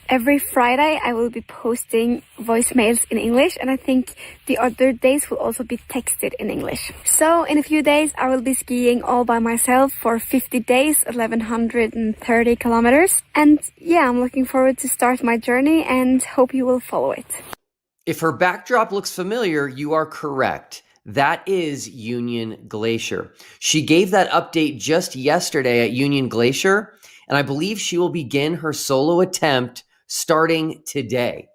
every Friday I will be posting voicemails in English, and I think the other days will also be texted in English. So in a few days I will be skiing all by myself for 50 days, 1130 kilometers. And yeah, I'm looking forward to start my journey and hope you will follow it. If her backdrop looks familiar, you are correct. That is Union Glacier. She gave that update just yesterday at Union Glacier, and I believe she will begin her solo attempt starting today.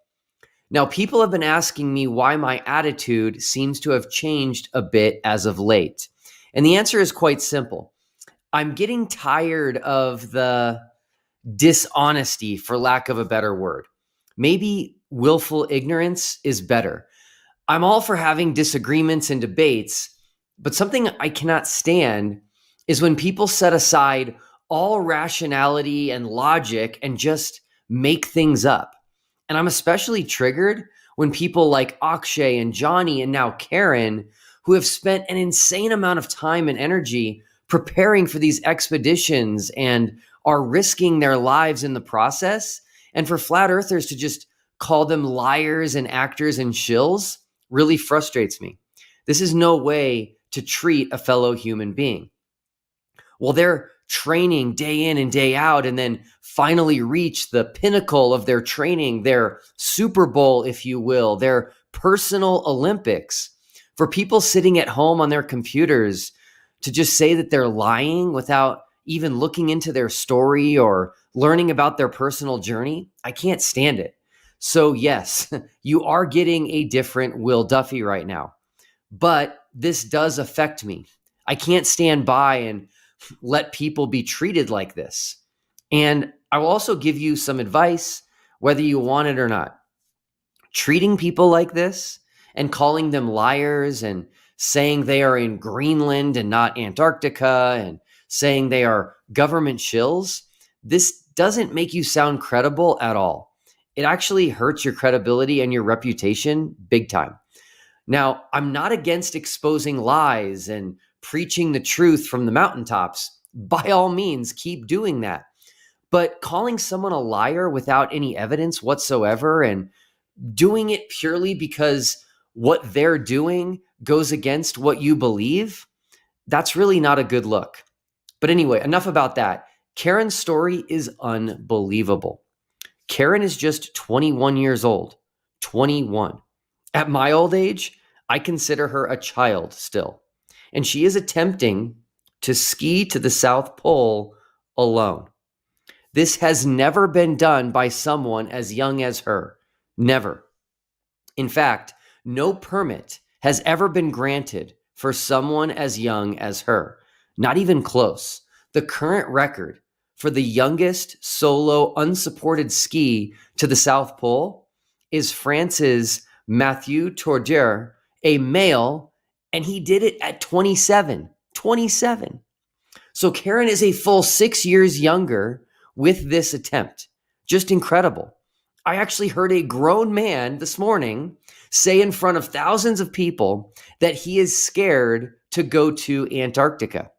Now, people have been asking me why my attitude seems to have changed a bit as of late. And the answer is quite simple. I'm getting tired of the dishonesty, for lack of a better word. Maybe willful ignorance is better. I'm all for having disagreements and debates, but something I cannot stand is when people set aside all rationality and logic and just make things up. And I'm especially triggered when people like Akshay and Johnny and now Karen, who have spent an insane amount of time and energy preparing for these expeditions and are risking their lives in the process, and for flat earthers to just call them liars and actors and shills really frustrates me. This is no way to treat a fellow human being. Well, they're training day in and day out and then finally reach the pinnacle of their training, their Super Bowl, if you will, their personal Olympics. For people sitting at home on their computers to just say that they're lying without even looking into their story or learning about their personal journey, I can't stand it. So yes, you are getting a different Will Duffy right now, but this does affect me. I can't stand by and let people be treated like this. And I will also give you some advice, whether you want it or not. Treating people like this and calling them liars and saying they are in Greenland and not Antarctica and saying they are government shills, this doesn't make you sound credible at all. It actually hurts your credibility and your reputation big time. Now, I'm not against exposing lies and preaching the truth from the mountaintops. By all means, keep doing that. But calling someone a liar without any evidence whatsoever and doing it purely because what they're doing goes against what you believe, that's really not a good look. But anyway, enough about that. Karen's story is unbelievable. Karen is just 21 years old. 21. At my old age, I consider her a child still. And she is attempting to ski to the South Pole alone. This has never been done by someone as young as her. Never. In fact, no permit has ever been granted for someone as young as her. Not even close. The current record for the youngest solo unsupported ski to the South Pole is France's Mathieu Tordier, a male, and he did it at 27. 27. So Karen is a full 6 years younger with this attempt. Just incredible. I actually heard a grown man this morning say in front of thousands of people that he is scared to go to Antarctica.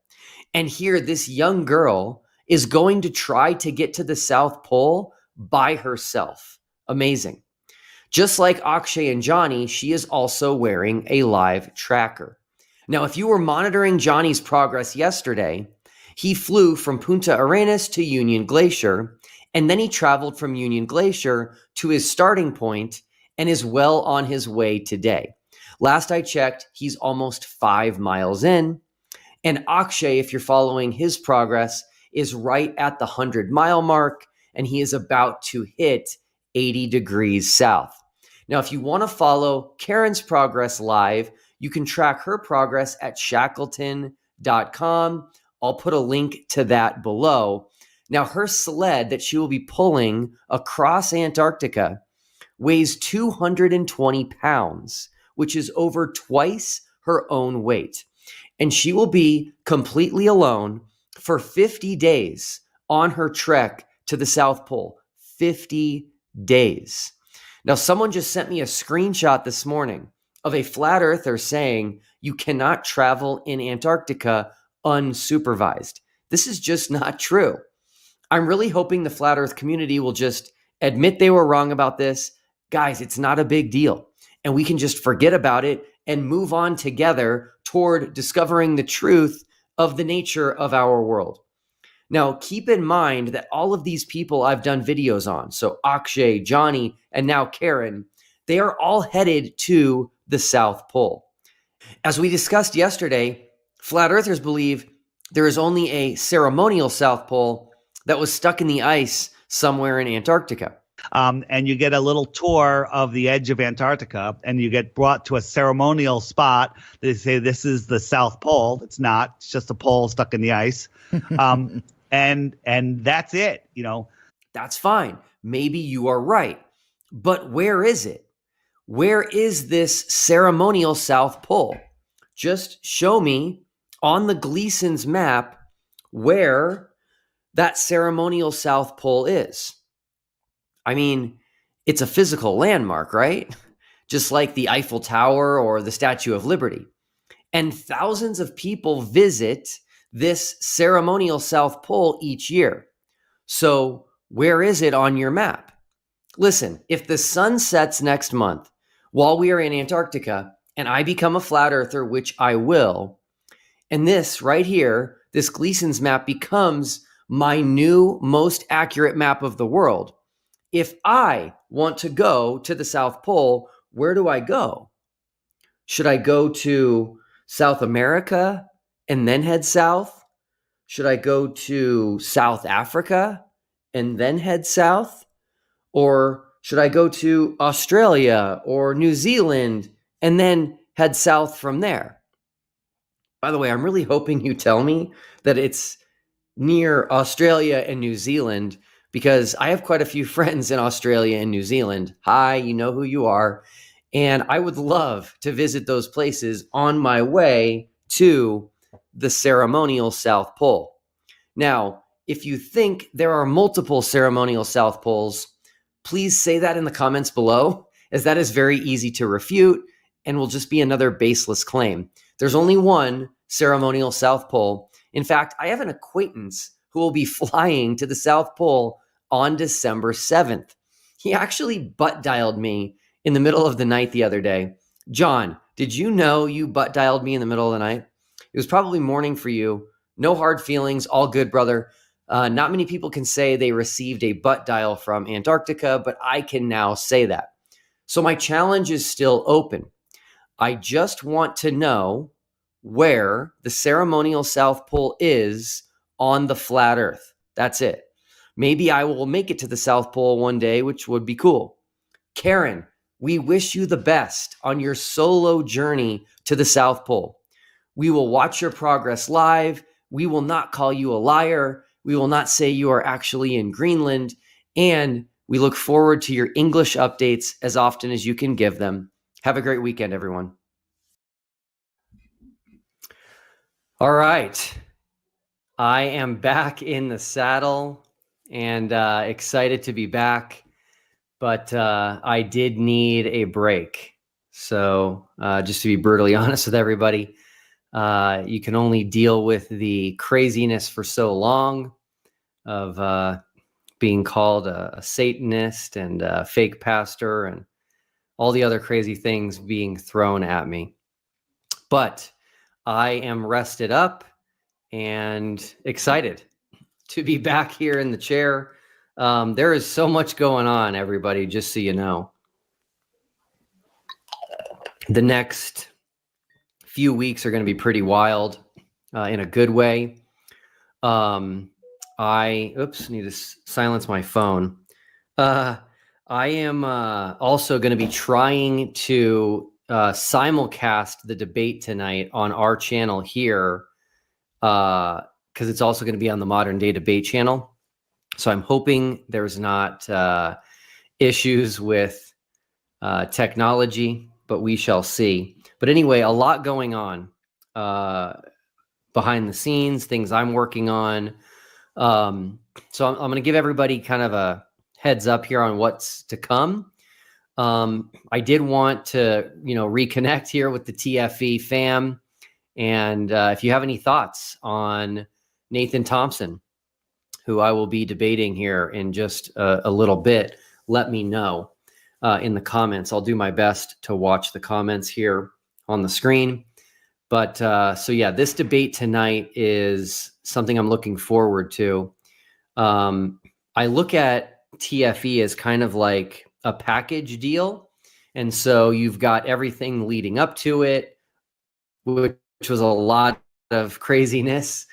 And here this young girl is going to try to get to the South Pole by herself. Amazing. Just like Akshay and Johnny, she is also wearing a live tracker. Now, if you were monitoring Johnny's progress yesterday, he flew from Punta Arenas to Union Glacier, and then he traveled from Union Glacier to his starting point and is well on his way today. Last I checked, he's almost 5 miles in. And Akshay, if you're following his progress, is right at the 100-mile mark, and he is about to hit 80 degrees south. Now, if you want to follow Karen's progress live, you can track her progress at shackleton.com. I'll put a link to that below. Now, her sled that she will be pulling across Antarctica weighs 220 pounds, which is over twice her own weight. And she will be completely alone for 50 days on her trek to the South Pole. 50 days. Now, someone just sent me a screenshot this morning of a flat earther saying you cannot travel in Antarctica unsupervised. This is just not true. I'm really hoping the flat earth community will just admit they were wrong about this. Guys, it's not a big deal. And we can just forget about it and move on together toward discovering the truth of the nature of our world. Now, keep in mind that all of these people I've done videos on, so Akshay, Johnny, and now Karen, they are all headed to the South Pole. As we discussed yesterday, flat earthers believe there is only a ceremonial South Pole that was stuck in the ice somewhere in Antarctica. And you get a little tour of the edge of Antarctica, and you get brought to a ceremonial spot. They say this is the South Pole. It's not. It's just a pole stuck in the ice. And that's it, you know. That's fine. Maybe you are right. But where is it? Where is this ceremonial South Pole? Just show me on the Gleason's map where that ceremonial South Pole is. I mean, it's a physical landmark, right? Just like the Eiffel Tower or the Statue of Liberty. And thousands of people visit this ceremonial South Pole each year. So where is it on your map? Listen, if the sun sets next month while we are in Antarctica and I become a flat earther, which I will, and this right here, this Gleason's map becomes my new most accurate map of the world. If I want to go to the South Pole, where do I go? Should I go to South America and then head south? Should I go to South Africa and then head south? Or should I go to Australia or New Zealand and then head south from there? By the way, I'm really hoping you tell me that it's near Australia and New Zealand, because I have quite a few friends in Australia and New Zealand. Hi, you know who you are. And I would love to visit those places on my way to the ceremonial South Pole. Now, if you think there are multiple ceremonial South Poles, please say that in the comments below, as that is very easy to refute and will just be another baseless claim. There's only one ceremonial South Pole. In fact, I have an acquaintance who will be flying to the South Pole on December 7th. He actually butt dialed me in the middle of the night the other day. John, did you know you butt dialed me in the middle of the night? It was probably morning for you. No hard feelings, all good, brother. Not many people can say they received a butt dial from Antarctica, but I can now say that. So my challenge is still open. I just want to know where the ceremonial South Pole is on the flat Earth. That's it. Maybe I will make it to the South Pole one day, which would be cool. Karen, we wish you the best on your solo journey to the South Pole. We will watch your progress live. We will not call you a liar. We will not say you are actually in Greenland. And we look forward to your English updates as often as you can give them. Have a great weekend, everyone. All right. I am back in the saddle and excited to be back. But I did need a break. So just to be brutally honest with everybody, you can only deal with the craziness for so long of being called a Satanist and a fake pastor and all the other crazy things being thrown at me. But I am rested up and excited to be back here in the chair. There is so much going on, everybody, just so you know. The next few weeks are going to be pretty wild in a good way. I need to silence my phone. I am also going to be trying to simulcast the debate tonight on our channel here, because it's also going to be on the Modern Day Debate channel. So I'm hoping there's not issues with technology, but we shall see. But anyway, a lot going on behind the scenes, things I'm working on. So I'm going to give everybody kind of a heads up here on what's to come. I did want to, reconnect here with the TFE fam. And if you have any thoughts on Nathan Thompson, who I will be debating here in just a little bit, let me know in the comments. I'll do my best to watch the comments here on the screen. But so yeah, this debate tonight is something I'm looking forward to. I look at TFE as kind of like a package deal. And so you've got everything leading up to it, which was a lot of craziness.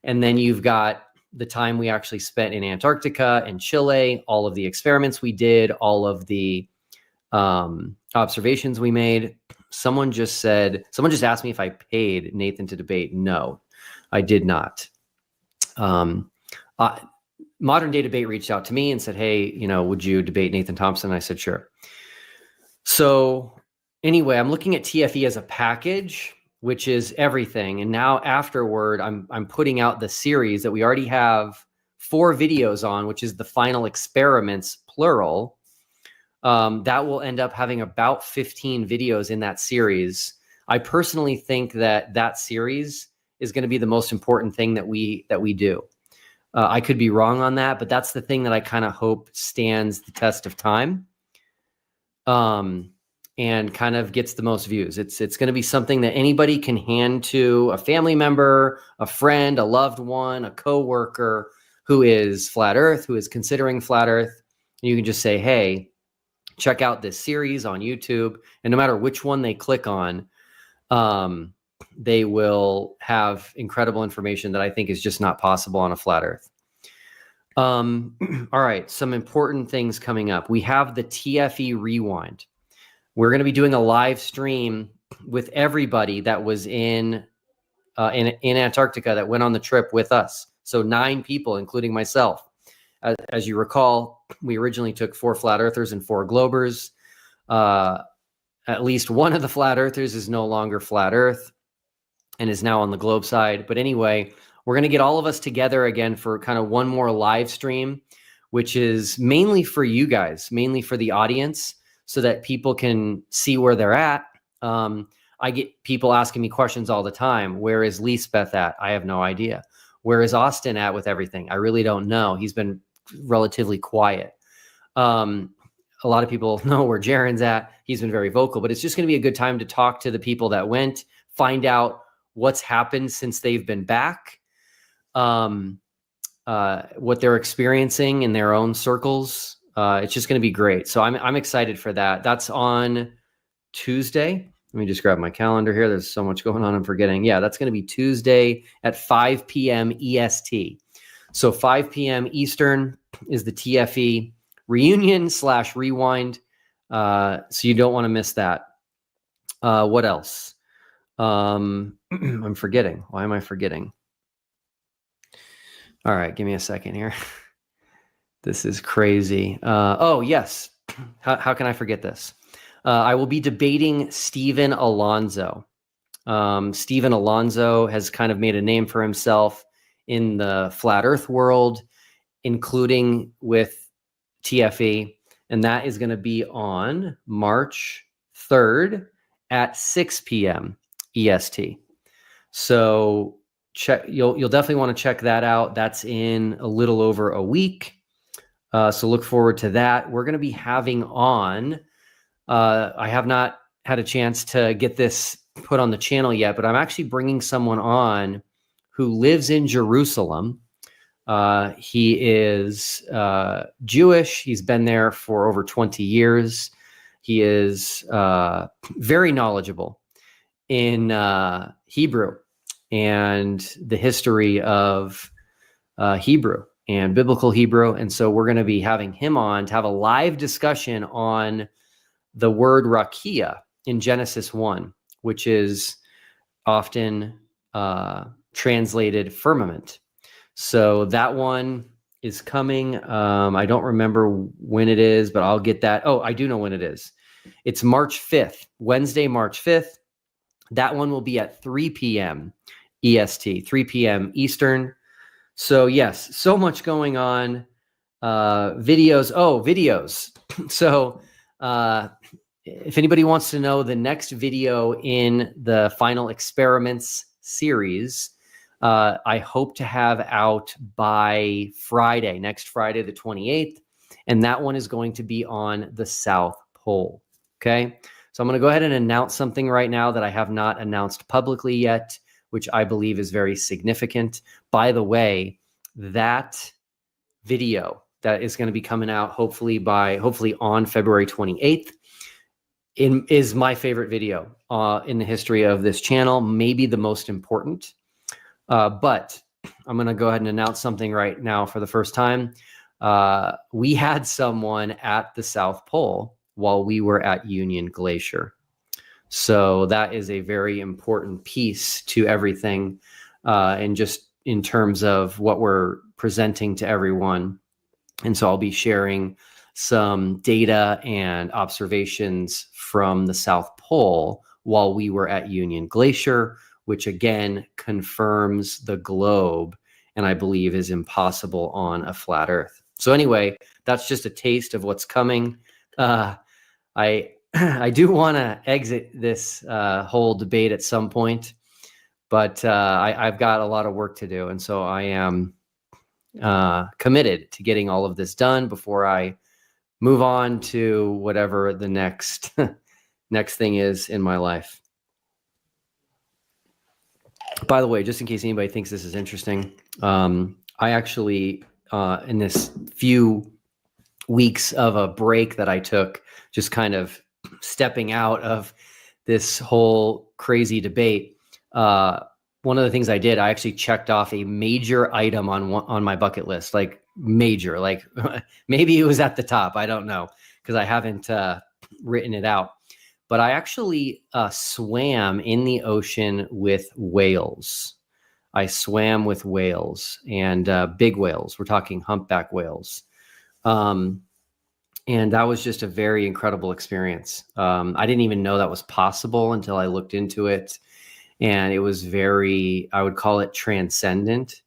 And then you've got the time we actually spent in Antarctica and Chile, all of the experiments we did, all of the observations we made. Someone just asked me if I paid Nathan to debate. No, I did not. Modern Day Debate reached out to me and said, hey, would you debate Nathan Thompson? I said, sure. So anyway, I'm looking at TFE as a package, which is everything. And now afterward, I'm putting out the series that we already have 4 videos on, which is the final experiments, plural, that will end up having about 15 videos in that series. I personally think that series is going to be the most important thing that we do. I could be wrong on that, but that's the thing that I kind of hope stands the test of time, and kind of gets the most views. It's going to be something that anybody can hand to a family member, a friend, a loved one, a coworker who is flat Earth, who is considering flat Earth. And you can just say, hey, check out this series on YouTube. And no matter which one they click on, they will have incredible information that I think is just not possible on a flat Earth. All right, some important things coming up. We have the TFE Rewind. We're going to be doing a live stream with everybody that was in Antarctica that went on the trip with us. So 9 people, including myself. As you recall, we originally took 4 flat earthers and 4 globers. At least one of the flat earthers is no longer flat Earth and is now on the globe side. But anyway, we're going to get all of us together again for kind of one more live stream, which is mainly for you guys, mainly for the audience, so that people can see where they're at. I get people asking me questions all the time. Where is Lisbeth at? I have no idea. Where is Austin at with everything? I really don't know. He's been relatively quiet. A lot of people know where Jaren's at. He's been very vocal, but it's just going to be a good time to talk to the people that went, find out what's happened since they've been back, what they're experiencing in their own circles. It's just going to be great. So I'm excited for that. That's on Tuesday. Let me just grab my calendar here. There's so much going on, I'm forgetting. Yeah, that's going to be Tuesday at 5 p.m. EST. So 5 p.m. Eastern is the TFE reunion/rewind. So you don't want to miss that. What else? I'm forgetting. Why am I forgetting? All right, give me a second here. This is crazy. Oh, yes. How can I forget this? I will be debating Stephen Alonso. Stephen Alonso has kind of made a name for himself in the flat Earth world, including with TFE. And that is going to be on March 3rd at 6 p.m. EST. So you'll definitely want to check that out. That's in a little over a week. So look forward to that. We're going to be having on, I have not had a chance to get this put on the channel yet, but I'm actually bringing someone on who lives in Jerusalem. He is Jewish. He's been there for over 20 years. He is very knowledgeable in Hebrew and the history of Hebrew and biblical Hebrew. And so we're going to be having him on to have a live discussion on the word rakia in Genesis 1, which is often translated firmament. So that one is coming. I don't remember when it is, but I'll get that. Oh, I do know when it is. It's March 5th, Wednesday, March 5th. That one will be at 3 p.m. EST, 3 p.m. Eastern. So yes, so much going on. Videos. Oh, videos. So if anybody wants to know the next video in the Final Experiments series, I hope to have out by Friday, next Friday, the 28th. And that one is going to be on the South Pole. Okay. So I'm going to go ahead and announce something right now that I have not announced publicly yet, which I believe is very significant. By the way, that video that is going to be coming out hopefully on February 28th is my favorite video in the history of this channel, maybe the most important. But I'm going to go ahead and announce something right now for the first time. We had someone at the South Pole while we were at Union Glacier. So that is a very important piece to everything, and just in terms of what we're presenting to everyone. And so I'll be sharing some data and observations from the South Pole while we were at Union Glacier, which again confirms the globe and I believe is impossible on a flat earth. So anyway, that's just a taste of what's coming. I do want to exit this whole debate at some point, but I've got a lot of work to do. And so I am committed to getting all of this done before I move on to whatever the next next thing is in my life. By the way, just in case anybody thinks this is interesting, I actually, in this few weeks of a break that I took, just kind of stepping out of this whole crazy debate, one of the things I did, I actually checked off a major item on my bucket list, like major, like maybe it was at the top. I don't know, because I haven't written it out. But I actually swam in the ocean with whales. I swam with whales, and big whales. We're talking humpback whales. And that was just a very incredible experience. I didn't even know that was possible until I looked into it. And it was very, I would call it transcendent.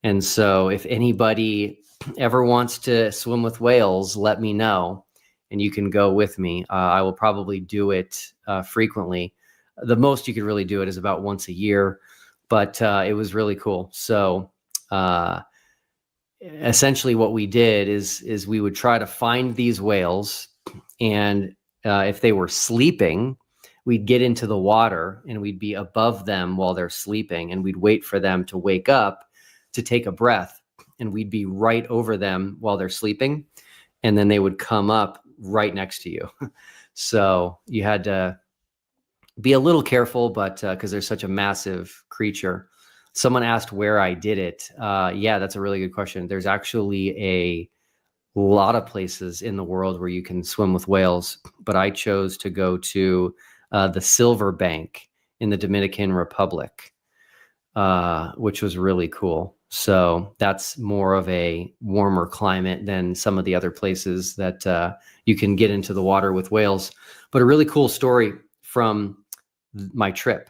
And so if anybody ever wants to swim with whales, let me know, and you can go with me. I will probably do it frequently. The most you could really do it is about once a year, but it was really cool. So essentially what we did is we would try to find these whales, and if they were sleeping, we'd get into the water and we'd be above them while they're sleeping, and we'd wait for them to wake up to take a breath, and we'd be right over them while they're sleeping, and then they would come up right next to you. So you had to be a little careful, but because there's such a massive creature. Someone asked where I did it. Yeah, that's a really good question. There's actually a lot of places in the world where you can swim with whales, but I chose to go to the Silver Bank in the Dominican Republic, which was really cool. So that's more of a warmer climate than some of the other places that you can get into the water with whales. But a really cool story from my trip.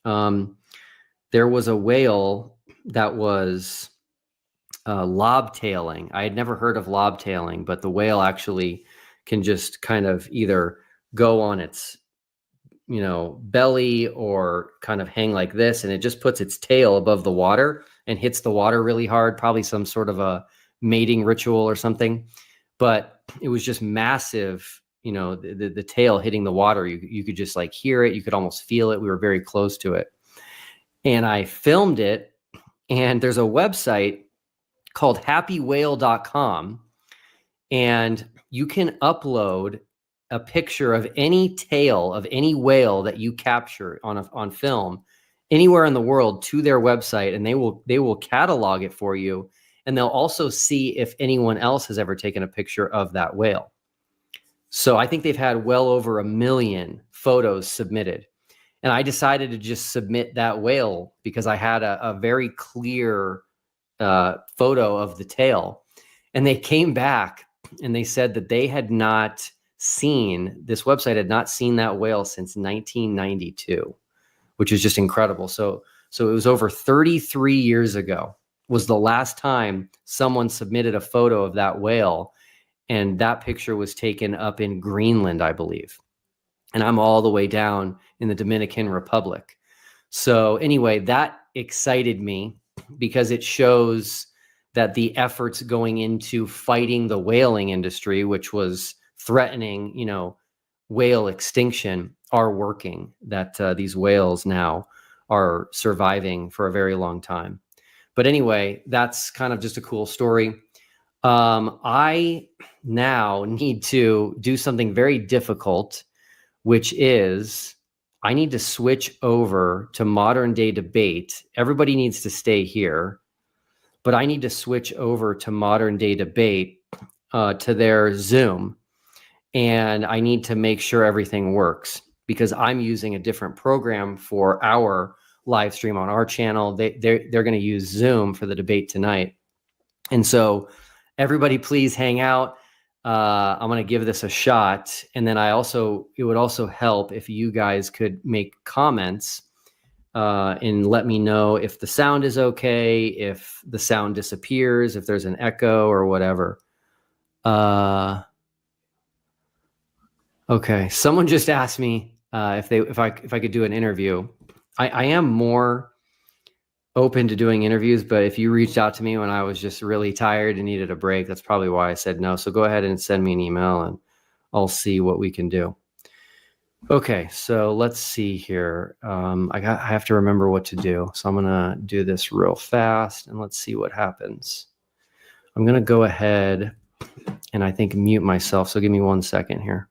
There was a whale that was lobtailing. I had never heard of lobtailing, but the whale actually can just kind of either go on its belly or kind of hang like this, and it just puts its tail above the water and hits the water really hard, probably some sort of a mating ritual or something. But it was just massive, the tail hitting the water. You could just like hear it. You could almost feel it. We were very close to it. And I filmed it, and there's a website called happywhale.com, and you can upload a picture of any tail of any whale that you capture on film anywhere in the world to their website, and they will catalog it for you, and they'll also see if anyone else has ever taken a picture of that whale. So I think they've had well over 1 million photos submitted. And I decided to just submit that whale because I had a very clear photo of the tail. And they came back and they said that they had not seen, this website had not seen that whale since 1992, which is just incredible. So it was over 33 years ago was the last time someone submitted a photo of that whale. And that picture was taken up in Greenland, I believe. And I'm all the way down in the Dominican Republic. So anyway, that excited me because it shows that the efforts going into fighting the whaling industry, which was threatening, whale extinction, are working, that these whales now are surviving for a very long time. But anyway, that's kind of just a cool story. I now need to do something very difficult, which is I need to switch over to modern day debate. Everybody needs to stay here, but I need to switch over to modern day debate to their Zoom. And I need to make sure everything works because I'm using a different program for our live stream on our channel. They're going to use Zoom for the debate tonight. And so everybody please hang out. I'm going to give this a shot. And then it would also help if you guys could make comments and let me know if the sound is okay, if the sound disappears, if there's an echo or whatever. Okay, someone just asked me if I could do an interview. I am more open to doing interviews, but if you reached out to me when I was just really tired and needed a break, that's probably why I said no. So go ahead and send me an email and I'll see what we can do. Okay, so let's see here. I have to remember what to do. So I'm gonna do this real fast and let's see what happens. I'm gonna go ahead and I think mute myself. So give me 1 second here.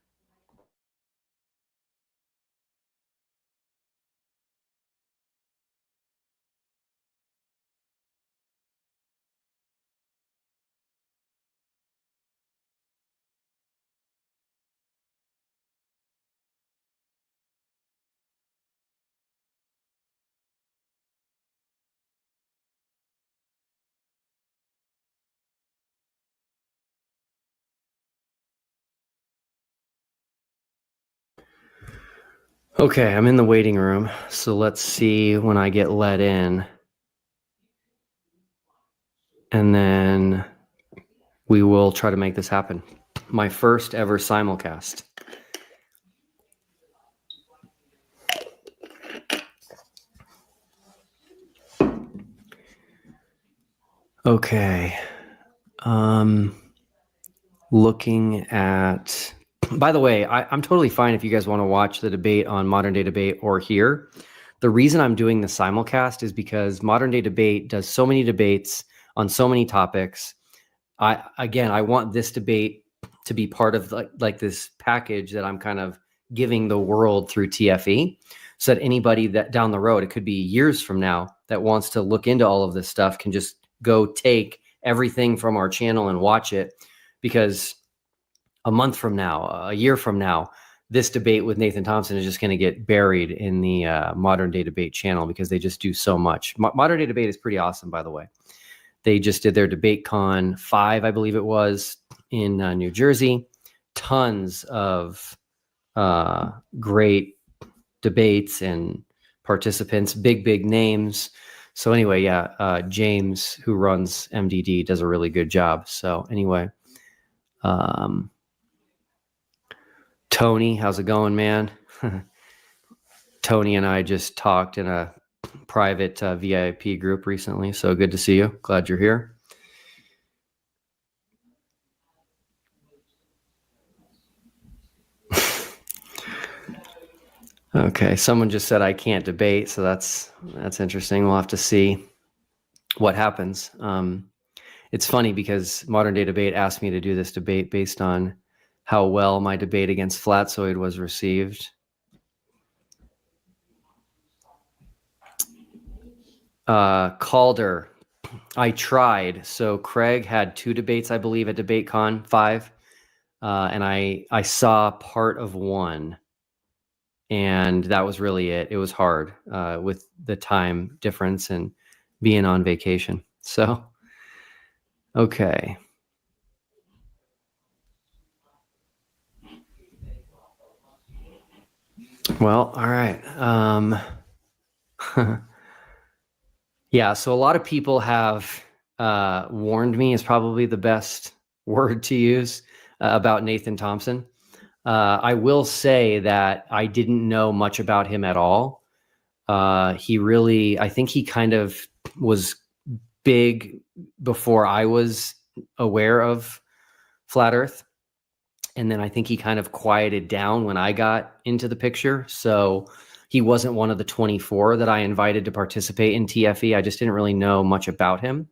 Okay, I'm in the waiting room. So let's see when I get let in. And then we will try to make this happen. My first ever simulcast. Okay. Looking at, by the way, I'm totally fine if you guys want to watch the debate on Modern Day Debate or here. The reason I'm doing the simulcast is because Modern Day Debate does so many debates on so many topics. I want this debate to be part of like this package that I'm kind of giving the world through TFE, so that anybody that down the road, it could be years from now, that wants to look into all of this stuff can just go take everything from our channel and watch it. Because a month from now, a year from now, this debate with Nathan Thompson is just going to get buried in the Modern Day Debate channel because they just do so much. Modern Day Debate is pretty awesome, by the way. They just did their DebateCon 5, I believe it was, in New Jersey. Tons of great debates and participants, big names. So anyway, yeah, James, who runs MDD, does a really good job. So anyway, Tony, how's it going, man? Tony and I just talked in a private VIP group recently. So good to see you. Glad you're here. Okay, someone just said I can't debate, so that's interesting. We'll have to see what happens. It's funny because Modern Day Debate asked me to do this debate based on how well my debate against Flatzoid was received. Calder, I tried. So Craig had 2 debates, I believe, at DebateCon 5, and I saw part of one. And that was really it. It was hard with the time difference and being on vacation. So, okay. Well, all right. Yeah, so a lot of people have warned me is probably the best word to use about Nathan Thompson. I will say that I didn't know much about him at all. I think he kind of was big before I was aware of Flat Earth. And then I think he kind of quieted down when I got into the picture. So he wasn't one of the 24 that I invited to participate in TFE. I just didn't really know much about him.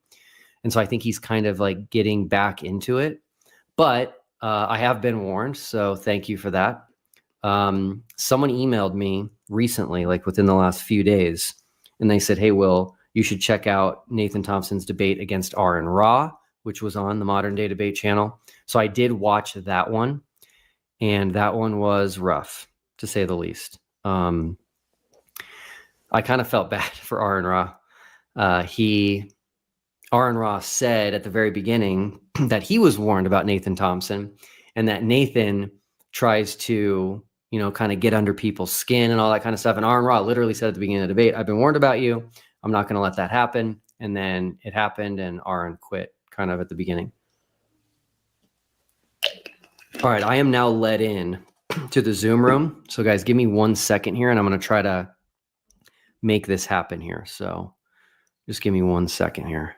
And so I think he's kind of like getting back into it. But I have been warned, so thank you for that. Someone emailed me recently, like within the last few days, and they said, hey, Will, you should check out Nathan Thompson's debate against Aaron Ra, which was on the Modern Day Debate channel. So I did watch that one, and that one was rough, to say the least. I kind of felt bad for Aaron Ra. Aaron Ra said at the very beginning that he was warned about Nathan Thompson and that Nathan tries to, kind of get under people's skin and all that kind of stuff. And Aaron Ra literally said at the beginning of the debate, I've been warned about you. I'm not going to let that happen. And then it happened, and Aaron quit kind of at the beginning. All right, I am now led in to the Zoom room. So guys, give me 1 second here, and I'm going to try to make this happen here. So just give me 1 second here.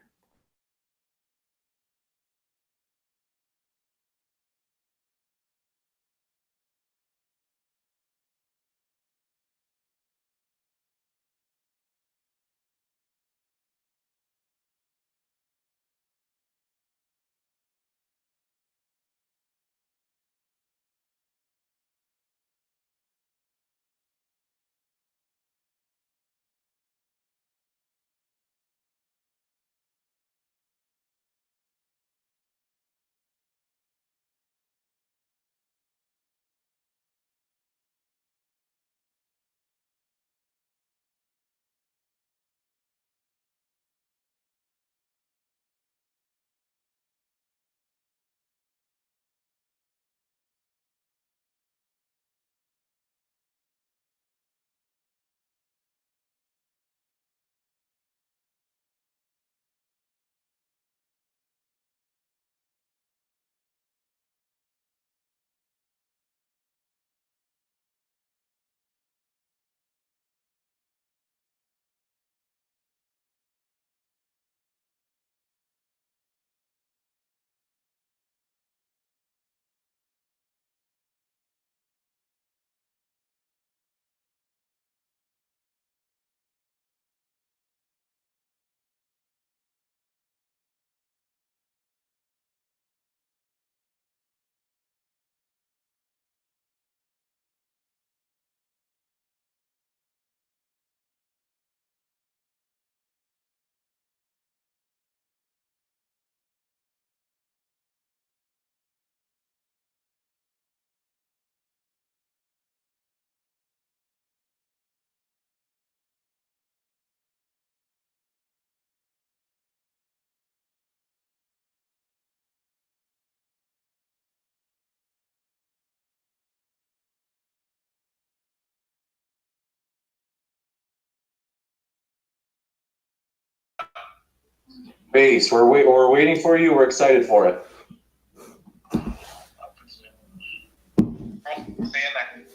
Base, we're waiting for you. We're excited for it.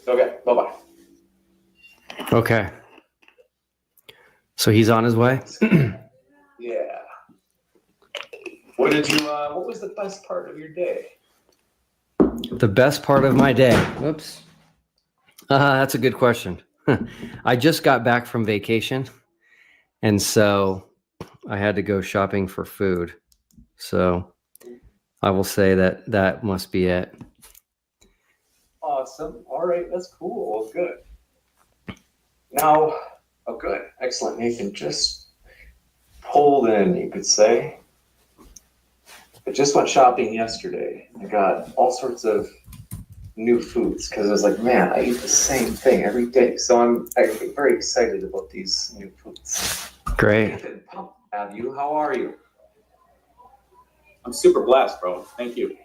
Okay, bye-bye. Okay. So he's on his way. Yeah. What was the best part of your day? The best part of my day. Whoops. That's a good question. I just got back from vacation, and so I had to go shopping for food. So I will say that must be it. Awesome. All right, that's cool. Good. Now, oh, good. Excellent. Nathan just pulled in, you could say. I just went shopping yesterday. I got all sorts of new foods because I was like, man, I eat the same thing every day. So I'm very excited about these new foods. Great. Nathan, pumped to have you. How are you? I'm super blessed, bro. Thank you.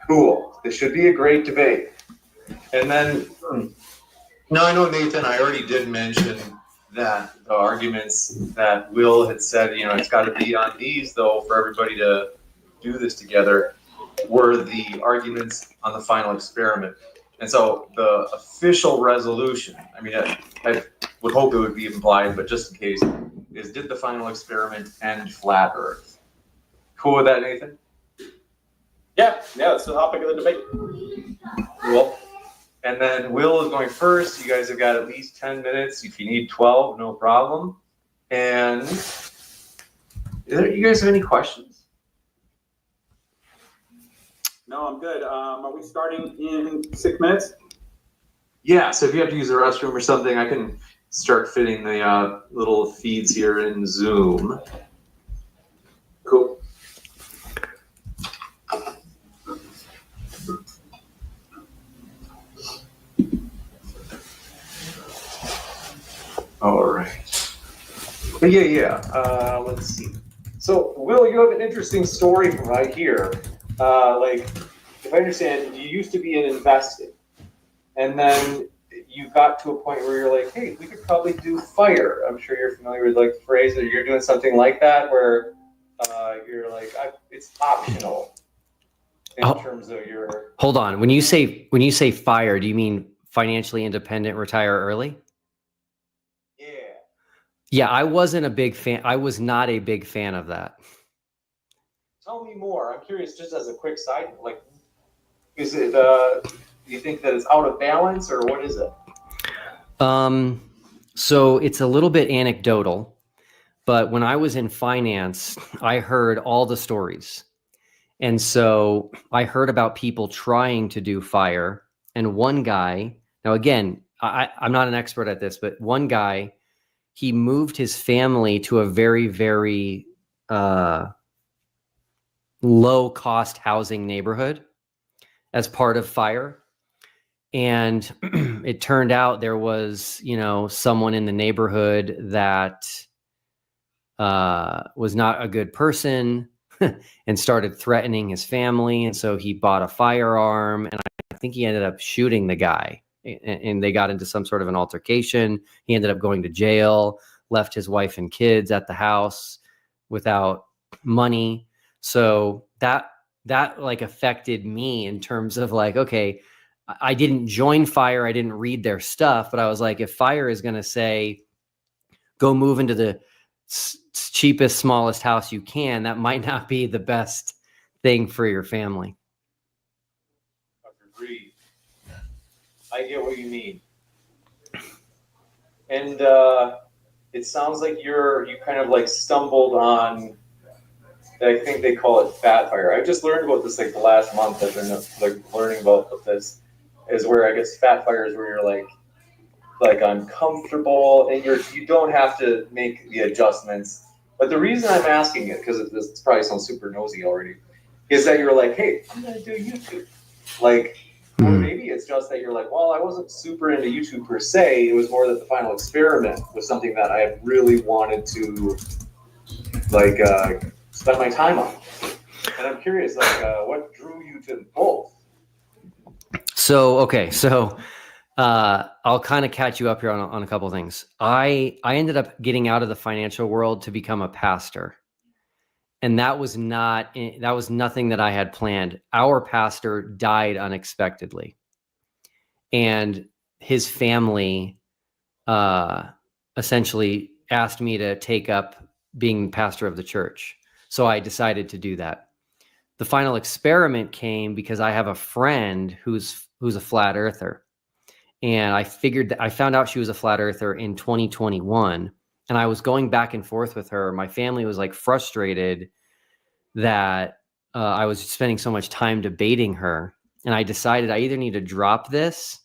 Cool. This should be a great debate. And then, now I know, Nathan, I already did mention that the arguments that Will had said, it's got to be on these, though, for everybody to do this together, were the arguments on the final experiment. And so the official resolution, I would hope it would be implied, but just in case, is did the final experiment end flat Earth? Cool with that, Nathan? Yeah, that's the topic of the debate. Cool. And then Will is going first. You guys have got at least 10 minutes. If you need 12, no problem. And you guys have any questions? No, I'm good. Are we starting in 6 minutes? Yeah, so if you have to use the restroom or something, I can start fitting the little feeds here in Zoom. Cool. All right. But let's see. So, Will, you have an interesting story from right here. If I understand, you used to be in investing. and then you got to a point where you're like, hey, we could probably do fire. I'm sure you're familiar with like the phrase, or you're doing something like that where you're like, it's optional in terms of your. Hold on. When you say fire, do you mean financially independent, retire early? Yeah. Yeah, I wasn't a big fan. I was not a big fan of that. Tell me more. I'm curious, just as a quick side, like, is it, do you think that it's out of balance, or what is it? So it's a little bit anecdotal, but when I was in finance, I heard all the stories. And so I heard about people trying to do fire, and one guy, now again, I'm not an expert at this, but one guy, he moved his family to a very, very low cost housing neighborhood as part of fire. And it turned out there was, someone in the neighborhood that was not a good person and started threatening his family. And so he bought a firearm, and I think he ended up shooting the guy, and they got into some sort of an altercation. He ended up going to jail, left his wife and kids at the house without money. So that like affected me in terms of like, okay, I didn't join fire. I didn't read their stuff, but I was like, if fire is going to say, go move into the cheapest, smallest house you can, that might not be the best thing for your family. Agreed. I get what you mean. And it sounds like you kind of like stumbled on, I think they call it fat fire. I just learned about this like the last month. I've been like learning about this, is where I guess fat fire is where you're like uncomfortable, and you don't have to make the adjustments. But the reason I'm asking it, because this probably sounds super nosy already, is that you're like, hey, I'm gonna do YouTube. Like, or maybe it's just that you're like, well, I wasn't super into YouTube per se. It was more that the final experiment was something that I really wanted to like spend my time on. And I'm curious, like, what drew you to both? So, okay. So I'll kind of catch you up here on a couple of things. I ended up getting out of the financial world to become a pastor. And that was nothing that I had planned. Our pastor died unexpectedly. And his family essentially asked me to take up being pastor of the church. So I decided to do that. The final experiment came because I have a friend who's a flat earther. And I found out she was a flat earther in 2021. And I was going back and forth with her. My family was like frustrated that I was spending so much time debating her. And I decided I either need to drop this,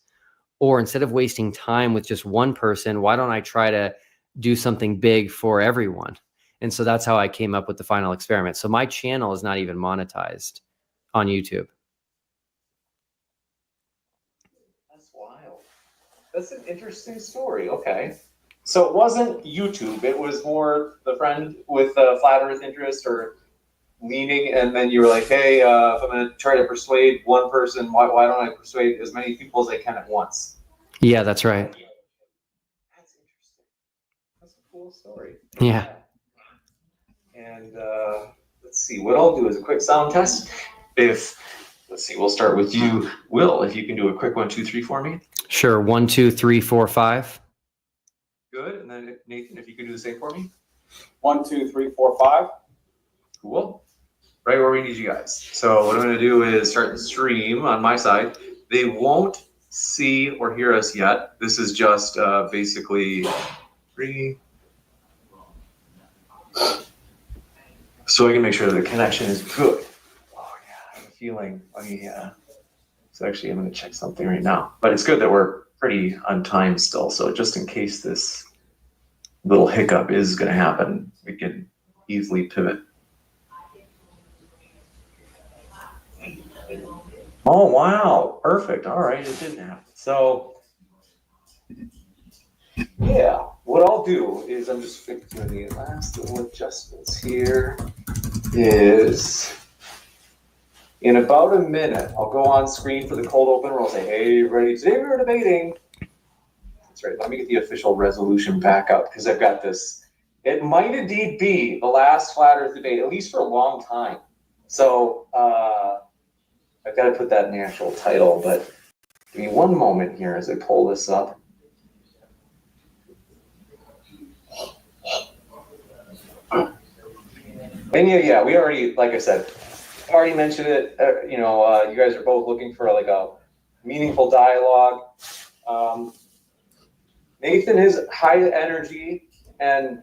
or instead of wasting time with just one person, why don't I try to do something big for everyone? And so that's how I came up with the final experiment. So my channel is not even monetized on YouTube. That's wild. That's an interesting story. Okay. So it wasn't YouTube. It was more the friend with a flat earth interest or leaning. And then you were like, hey, if I'm going to try to persuade one person, why don't I persuade as many people as I can at once? Yeah, that's right. That's interesting. That's a cool story. Yeah. And let's see, what I'll do is a quick sound test. Let's see, we'll start with you, Will, if you can do a quick 1, 2, 3 for me. Sure. 1, 2, 3, 4, 5. Good. And then Nathan, if you could do the same for me. 1, 2, 3, 4, 5. Cool. Right where we need you guys. So what I'm going to do is start the stream on my side. They won't see or hear us yet. This is just basically free. So I can make sure that the connection is good. Oh yeah, I have a feeling. Oh yeah. So actually, I'm going to check something right now. But it's good that we're pretty on time still. So just in case this little hiccup is going to happen, we can easily pivot. Oh wow, perfect. All right, it didn't happen. So yeah, what I'll do is I'm just fixing the last little adjustments here. Is In about a minute, I'll go on screen for the cold open where I'll say, hey, everybody, today we're debating. That's right. Let me get the official resolution back up because I've got this. It might indeed be the last flat earth debate, at least for a long time. So I've got to put that in the actual title, but give me one moment here as I pull this up. And yeah, we already, like I said, already mentioned it. You guys are both looking for like a meaningful dialogue. Nathan is high energy and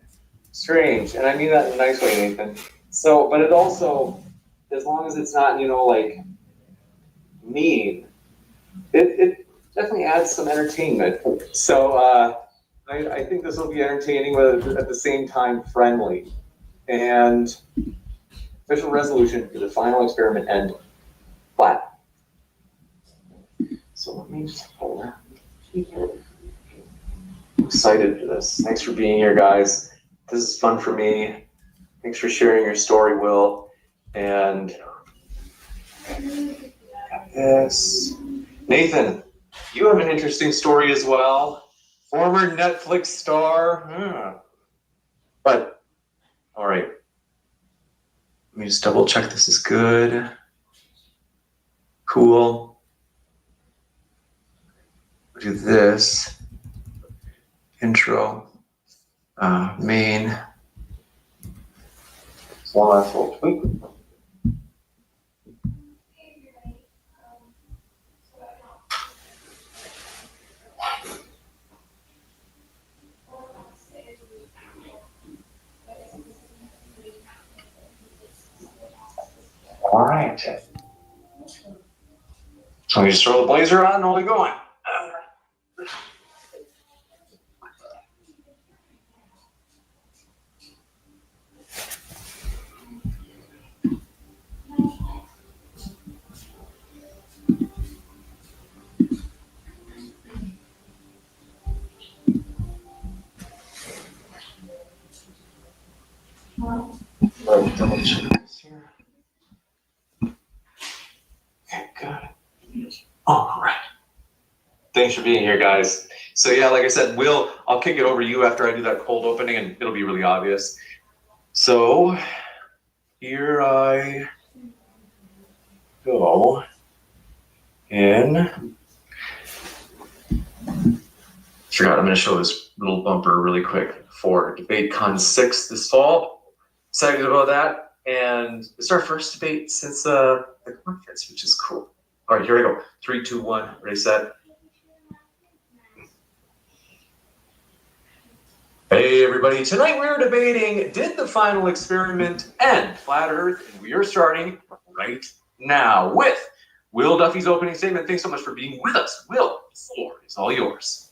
strange, and I mean that in a nice way, Nathan. So, but it also, as long as it's not, like mean, it definitely adds some entertainment. So I think this will be entertaining, but at the same time friendly. And official resolution for the final experiment end flat. So let me just pull that. I'm excited for this. Thanks for being here, guys. This is fun for me. Thanks for sharing your story, Will. And got this. Nathan, you have an interesting story as well. Former Netflix star. But, all right. Let me just double check this is good. Cool. We'll do this. Intro. Main. One last little tweak. All right. So let me just throw the blazer on and we'll be going. Double check this here. Okay, good. All right. Thanks for being here, guys. So yeah, like I said, Will, I'll kick it over to you after I do that cold opening, and it'll be really obvious. So here I go in. Forgot, I'm going to show this little bumper really quick for DebateCon 6 this fall. Excited about that, and it's our first debate since the conference, which is cool. All right, here we go. 3, 2, 1. Ready, set. Hey, everybody. Tonight we're debating, did the final experiment end flat Earth? And we are starting right now with Will Duffy's opening statement. Thanks so much for being with us. Will, the floor is all yours.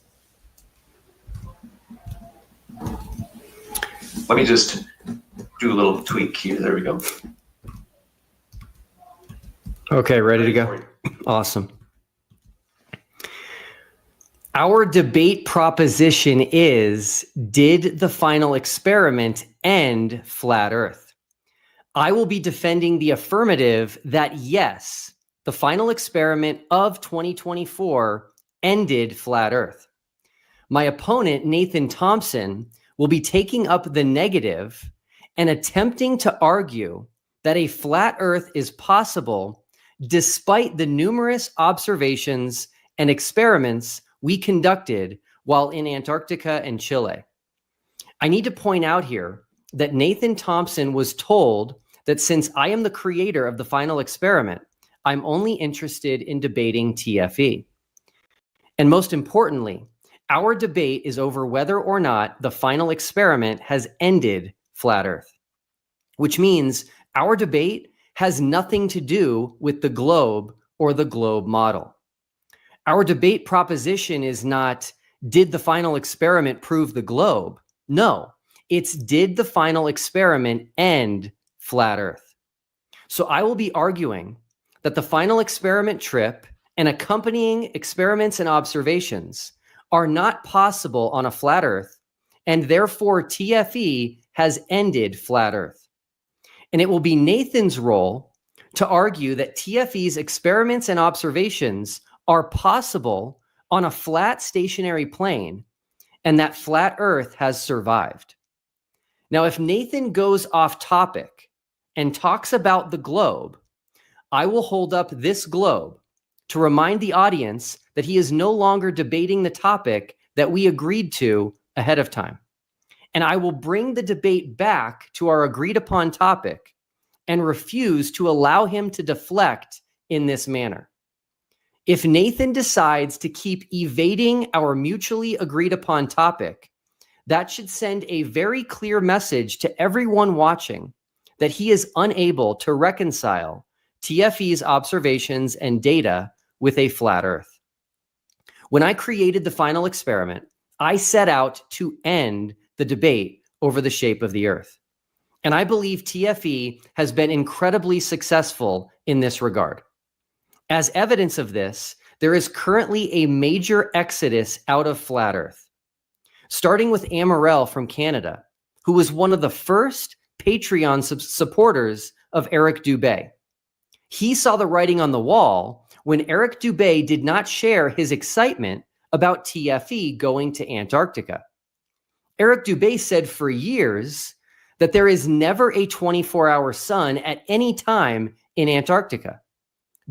Let me just do a little tweak here. There we go. Okay, ready to go? Awesome. Our debate proposition is, did the final experiment end flat Earth? I will be defending the affirmative that yes, the final experiment of 2024 ended flat Earth. My opponent, Nathan Thompson, will be taking up the negative and attempting to argue that a flat Earth is possible despite the numerous observations and experiments we conducted while in Antarctica and Chile. I need to point out here that Nathan Thompson was told that since I am the creator of the final experiment, I'm only interested in debating TFE. And most importantly, our debate is over whether or not the final experiment has ended flat Earth, which means our debate has nothing to do with the globe or the globe model. Our debate proposition is not, did the final experiment prove the globe? No, it's did the final experiment end flat Earth? So I will be arguing that the final experiment trip and accompanying experiments and observations are not possible on a flat Earth, and therefore TFE has ended flat Earth. And it will be Nathan's role to argue that TFE's experiments and observations are possible on a flat stationary plane and that flat Earth has survived. Now, if Nathan goes off topic and talks about the globe, I will hold up this globe to remind the audience that he is no longer debating the topic that we agreed to ahead of time. And I will bring the debate back to our agreed upon topic and refuse to allow him to deflect in this manner. If Nathan decides to keep evading our mutually agreed upon topic, that should send a very clear message to everyone watching that he is unable to reconcile TFE's observations and data with a flat Earth. When I created the final experiment, I set out to end the debate over the shape of the Earth. And I believe TFE has been incredibly successful in this regard. As evidence of this, there is currently a major exodus out of flat Earth, starting with Amarel from Canada, who was one of the first Patreon supporters of Eric Dubé. He saw the writing on the wall when Eric Dubé did not share his excitement about TFE going to Antarctica. Eric Dubé said for years that there is never a 24-hour sun at any time in Antarctica.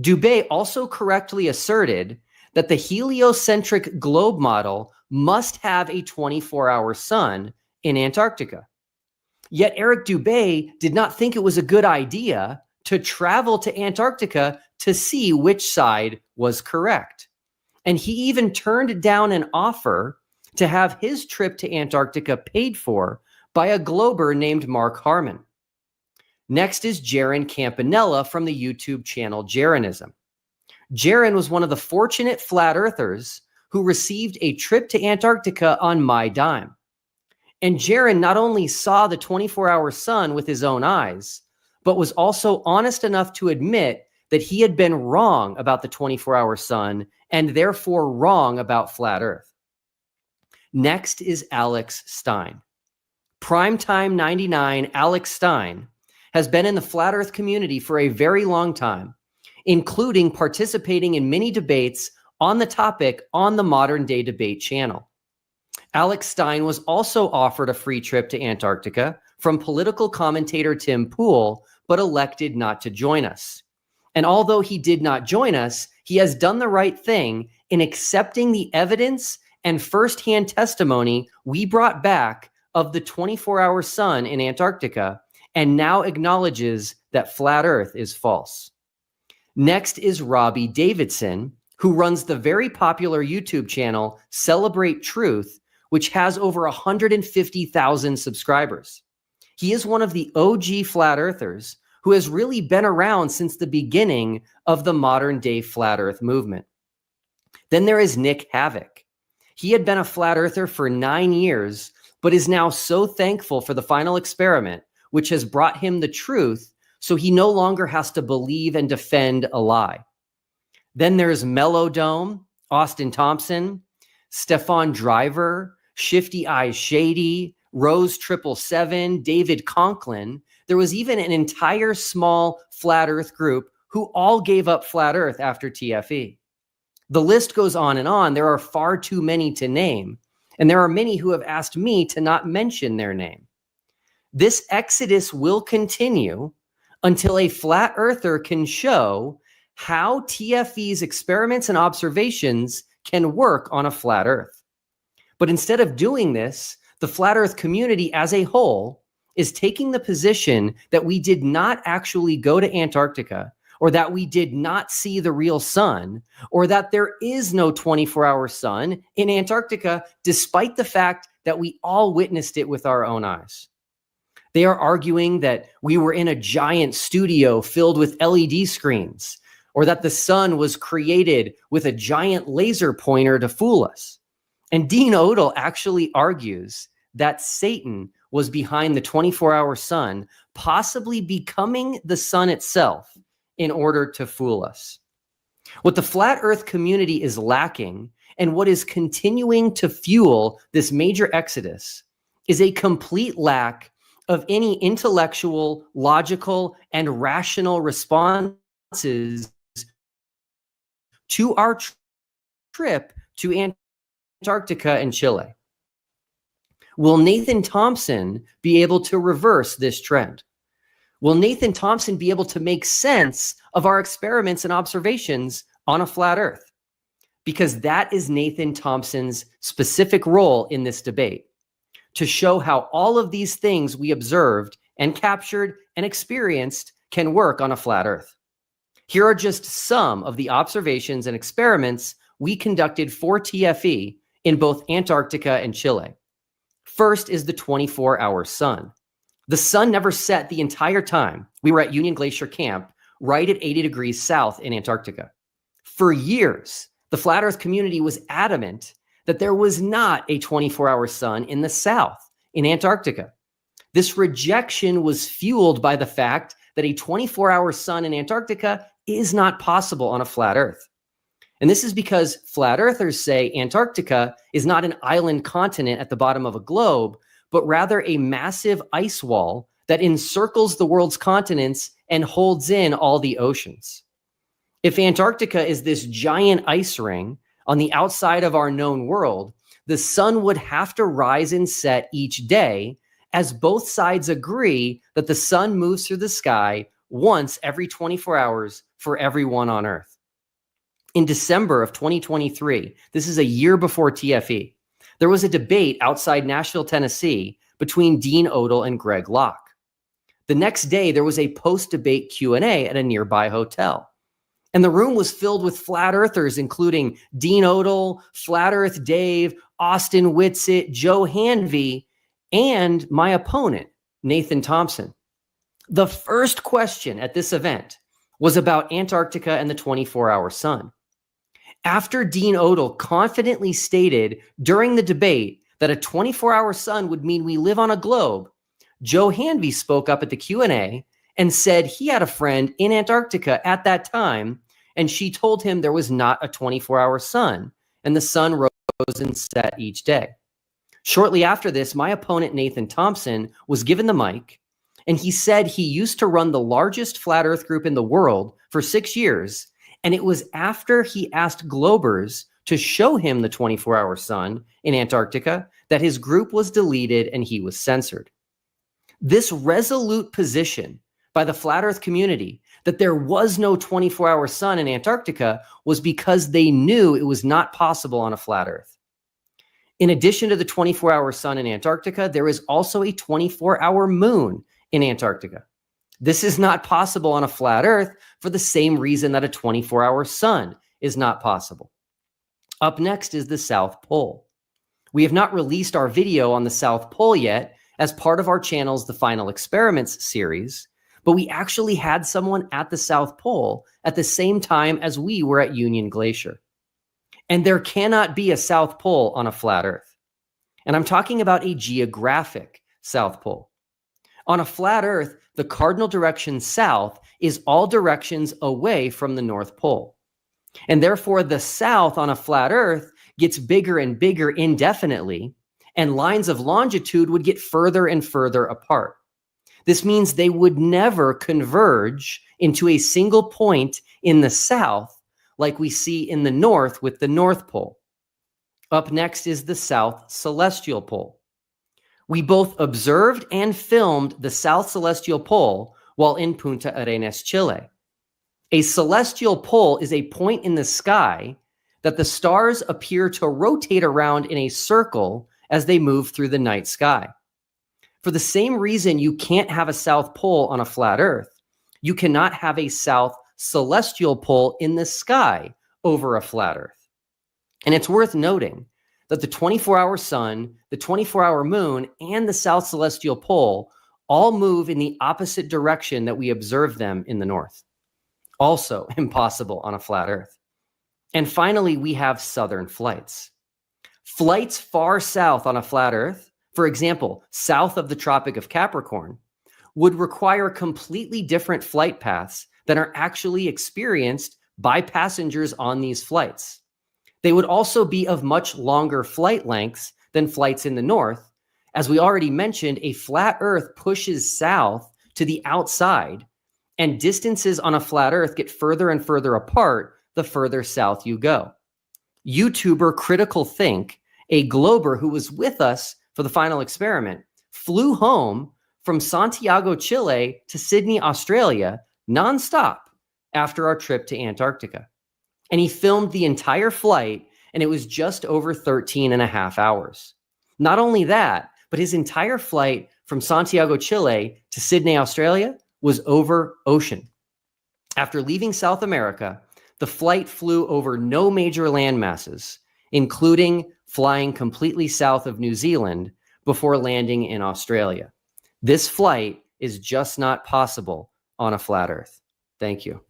Dubé also correctly asserted that the heliocentric globe model must have a 24-hour sun in Antarctica. Yet Eric Dubé did not think it was a good idea to travel to Antarctica to see which side was correct. And he even turned down an offer to have his trip to Antarctica paid for by a glober named Mark Harmon. Next is Jaron Campanella from the YouTube channel Jeranism. Jaron was one of the fortunate flat earthers who received a trip to Antarctica on my dime. And Jaron not only saw the 24-hour sun with his own eyes, but was also honest enough to admit that he had been wrong about the 24-hour sun and therefore wrong about flat Earth. Next is Alex Stein. Primetime 99 Alex Stein has been in the flat Earth community for a very long time, including participating in many debates on the topic on the Modern Day Debate channel. Alex Stein was also offered a free trip to Antarctica from political commentator Tim Pool, but elected not to join us. And although he did not join us, he has done the right thing in accepting the evidence and firsthand testimony we brought back of the 24-hour sun in Antarctica, and now acknowledges that flat Earth is false. Next is ROBBIE Davidson, who runs the very popular YouTube channel Celebrate Truth, which has over 150,000 subscribers. He is one of the OG flat earthers who has really been around since the beginning of the modern day flat Earth movement. Then there is Nick Havoc. He had been a flat earther for 9 years, but is now so thankful for the final experiment, which has brought him the truth, so he no longer has to believe and defend a lie. Then there's Mellowdome, Austin Thompson, Stefan Driver, Shifty Eyes Shady, Rose 777, David Conklin. There was even an entire small flat Earth group who all gave up flat Earth after TFE. The list goes on and on. There are far too many to name, and there are many who have asked me to not mention their name. This exodus will continue until a flat earther can show how TFE's experiments and observations can work on a flat Earth. But instead of doing this, the flat Earth community as a whole is taking the position that we did not actually go to Antarctica, or that we did not see the real sun, or that there is no 24-hour sun in Antarctica, despite the fact that we all witnessed it with our own eyes. They are arguing that we were in a giant studio filled with LED screens, or that the sun was created with a giant laser pointer to fool us. And Dean Odell actually argues that Satan was behind the 24-hour sun, possibly becoming the sun itself in order to fool us. What the flat Earth community is lacking, and what is continuing to fuel this major exodus, is a complete lack of any intellectual, logical, and rational responses to our trip to Antarctica and Chile? Will Nathan Thompson be able to reverse this trend? Will Nathan Thompson be able to make sense of our experiments and observations on a flat Earth? Because that is Nathan Thompson's specific role in this debate, to show how all of these things we observed and captured and experienced can work on a flat Earth. Here are just some of the observations and experiments we conducted for TFE in both Antarctica and Chile. First is the 24-hour sun. The sun never set the entire time we were at Union Glacier Camp, right at 80 degrees south in Antarctica. For years, the flat Earth community was adamant that there was not a 24-hour sun in the south, in Antarctica. This rejection was fueled by the fact that a 24-hour sun in Antarctica is not possible on a flat Earth. And this is because flat earthers say Antarctica is not an island continent at the bottom of a globe, but rather a massive ice wall that encircles the world's continents and holds in all the oceans. If Antarctica is this giant ice ring on the outside of our known world, the sun would have to rise and set each day, as both sides agree that the sun moves through the sky once every 24 hours for everyone on Earth. In December of 2023, this is a year before TFE, there was a debate outside Nashville, Tennessee between Dean Odle and Greg Locke. The next day, there was a post-debate Q&A at a nearby hotel. And the room was filled with flat earthers, including Dean Odle, Flat Earth Dave, Austin Whitsitt, Joe Hanvey, and my opponent, Nathan Thompson. The first question at this event was about Antarctica and the 24-hour sun. After Dean Odle confidently stated during the debate that a 24-hour sun would mean we live on a globe, Joe Hanvey spoke up at the Q&A and said he had a friend in Antarctica at that time, and she told him there was not a 24-hour sun, and the sun rose and set each day. Shortly after this, my opponent, Nathan Thompson, was given the mic, and he said he used to run the largest flat Earth group in the world for 6 years, and it was after he asked Globers to show him the 24-hour sun in Antarctica that his group was deleted and he was censored. This resolute position by the flat Earth community that there was no 24-hour sun in Antarctica was because they knew it was not possible on a flat Earth. In addition to the 24-hour sun in Antarctica, there is also a 24-hour moon in Antarctica. This is not possible on a flat Earth for the same reason that a 24-hour sun is not possible. Up next is the South Pole. We have not released our video on the South Pole yet as part of our channel's The Final Experiments series, but we actually had someone at the South Pole at the same time as we were at Union Glacier. And there cannot be a South Pole on a flat Earth. And I'm talking about a geographic South Pole. On a flat Earth, the cardinal direction south is all directions away from the North Pole. And therefore, the south on a flat Earth gets bigger and bigger indefinitely, and lines of longitude would get further and further apart. This means they would never converge into a single point in the south like we see in the north with the North Pole. Up next is the South Celestial Pole. We both observed and filmed the South Celestial Pole while in Punta Arenas, Chile. A celestial pole is a point in the sky that the stars appear to rotate around in a circle as they move through the night sky. For the same reason you can't have a South Pole on a flat Earth, you cannot have a South Celestial Pole in the sky over a flat Earth. And it's worth noting that the 24-hour sun, the 24-hour moon, and the South Celestial Pole all move in the opposite direction that we observe them in the north. Also impossible on a flat Earth. And finally, we have southern flights. Flights far south on a flat Earth, for example, south of the Tropic of Capricorn, would require completely different flight paths than are actually experienced by passengers on these flights. They would also be of much longer flight lengths than flights in the north, As we already mentioned, a flat Earth pushes south to the outside, and distances on a flat Earth get further and further apart the further south you go. YouTuber Critical Think, a glober who was with us for the final experiment, flew home from Santiago, Chile to Sydney, Australia, nonstop after our trip to Antarctica. And he filmed the entire flight, and it was just over 13 and a half hours. Not only that, but his entire flight from Santiago, Chile to Sydney, Australia was over ocean. After leaving South America, the flight flew over no major land masses, including flying completely south of New Zealand before landing in Australia. This flight is just not possible on a flat Earth. Thank you.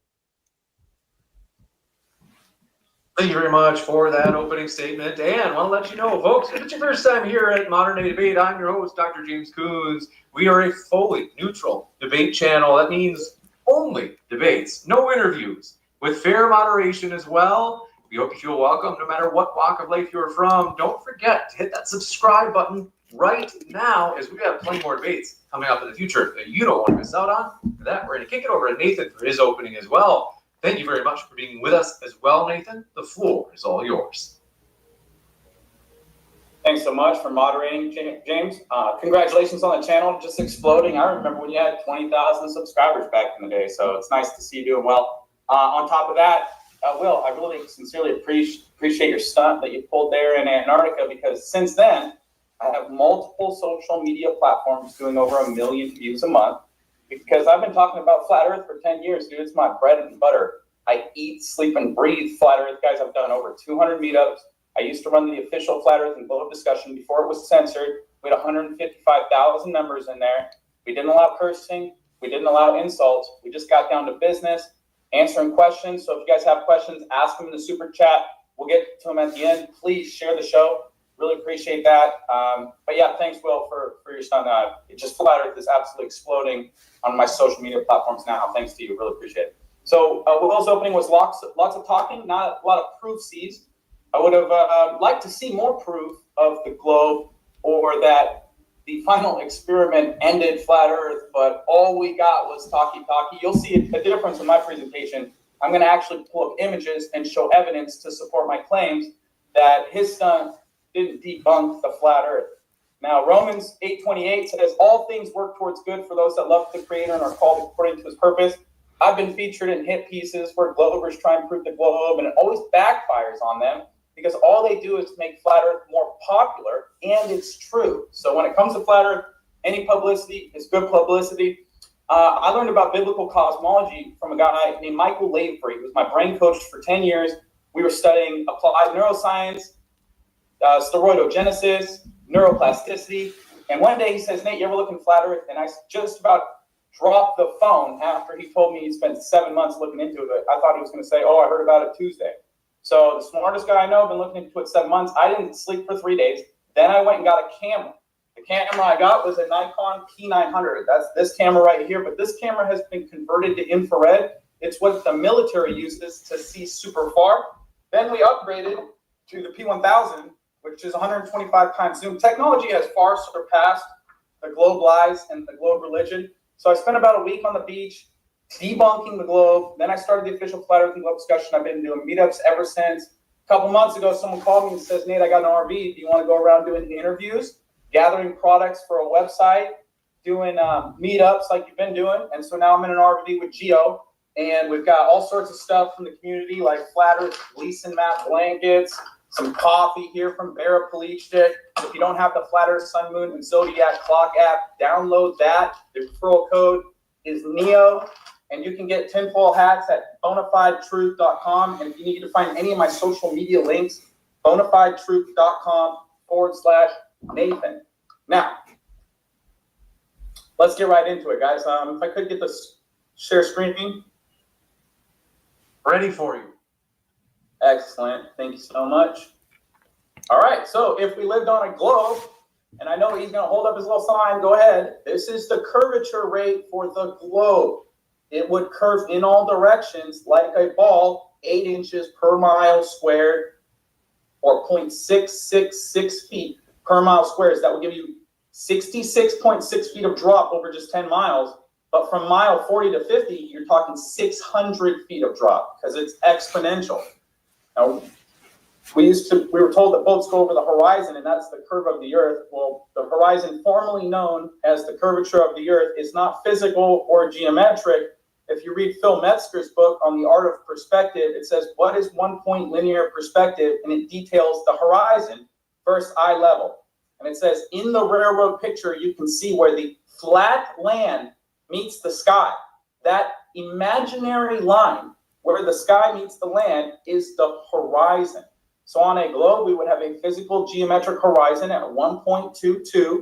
Thank you very much for that opening statement. And I want to let you know, folks, if it's your first time here at Modern Day Debate, I'm your host, Dr. James Coons. We are a fully neutral debate channel. That means only debates, no interviews, with fair moderation as well. We hope you feel welcome no matter what walk of life you're from. Don't forget to hit that subscribe button right now, as we have plenty more debates coming up in the future that you don't want to miss out on. For that, we're going to kick it over to Nathan for his opening as well. Thank you very much for being with us as well, Nathan. The floor is all yours. Thanks so much for moderating, James. Congratulations on the channel, just exploding. I remember when you had 20,000 subscribers back in the day, so it's nice to see you doing well. On top of that, Will, I really sincerely appreciate your stunt that you pulled there in Antarctica, because since then, I have multiple social media platforms doing over 1 million views a month, because I've been talking about flat Earth for 10 years, dude. It's my bread and butter. I eat, sleep, and breathe flat Earth, guys. I've done over 200 meetups. I used to run the official Flat Earth and Globe discussion before it was censored. We had 155,000 members in there. We didn't allow cursing. We didn't allow insults. We just got down to business, answering questions. So if you guys have questions, ask them in the super chat. We'll get to them at the end. Please share the show. Really appreciate that. But yeah, thanks, Will, for your stunt. It just Flat Earth is absolutely exploding on my social media platforms now. Thanks to you. Really appreciate it. So Will's opening was lots of talking, not a lot of proof sees. I would have liked to see more proof of the globe, or that the final experiment ended flat Earth, but all we got was talkie. You'll see a difference in my presentation. I'm going to actually pull up images and show evidence to support my claims that his stunt didn't debunk the flat Earth. Now, Romans 8:28 says, all things work towards good for those that love the Creator and are called according to his purpose. I've been featured in hit pieces where Globers try and prove the globe, and it always backfires on them, because all they do is make flat Earth more popular, and it's true. So when it comes to flat Earth, any publicity is good publicity. I learned about biblical cosmology from a guy named Michael Lavery, who was my brain coach for 10 years. We were studying applied neuroscience, steroidogenesis, neuroplasticity. And one day he says, Nate, you ever look in flat Earth? And I just about dropped the phone after he told me he spent 7 months looking into it. I thought he was going to say, oh, I heard about it Tuesday. So the smartest guy I know, I've been looking into it 7 months. I didn't sleep for 3 days. Then I went and got a camera. The camera I got was a Nikon P900. That's this camera right here. But this camera has been converted to infrared. It's what the military uses to see super far. Then we upgraded to the P1000, which is 125 times zoom. Technology has far surpassed the globe lies and the globe religion. So I spent about a week on the beach debunking the globe. Then I started the official Flat Earth and Globe discussion. I've been doing meetups ever since. A couple months ago, someone called me and says, Nate, I got an RV. Do you want to go around doing interviews, gathering products for a website, doing meetups like you've been doing? And so now I'm in an RV with Geo, and we've got all sorts of stuff from the community, like Flat Earth Gleason map blankets, some coffee here from Veritas. If you don't have the Flat Earth, Sun, Moon, and Zodiac clock app, download that. The referral code is NEO, and you can get tinfoil hats at bonafidetruth.com. And if you need to find any of my social media links, bonafidetruth.com/Nathan. Now, let's get right into it, guys. If I could get this share screen. Ready for you. Excellent. Thank you so much. All right. So if we lived on a globe, and I know he's going to hold up his little sign, go ahead. This is the curvature rate for the globe. It would curve in all directions like a ball, 8 inches per mile squared, or 0.666 feet per mile squared. That would give you 66.6 feet of drop over just 10 miles. But from mile 40 to 50, you're talking 600 feet of drop because it's exponential. Now, we were told that boats go over the horizon, and that's the curve of the Earth. Well, the horizon, formerly known as the curvature of the Earth, is not physical or geometric. If you read Phil Metzger's book on the art of perspective, it says, what is one-point linear perspective? And it details the horizon versus eye level. And it says, in the railroad picture, you can see where the flat land meets the sky. That imaginary line where the sky meets the land is the horizon. So on a globe, we would have a physical geometric horizon at 1.22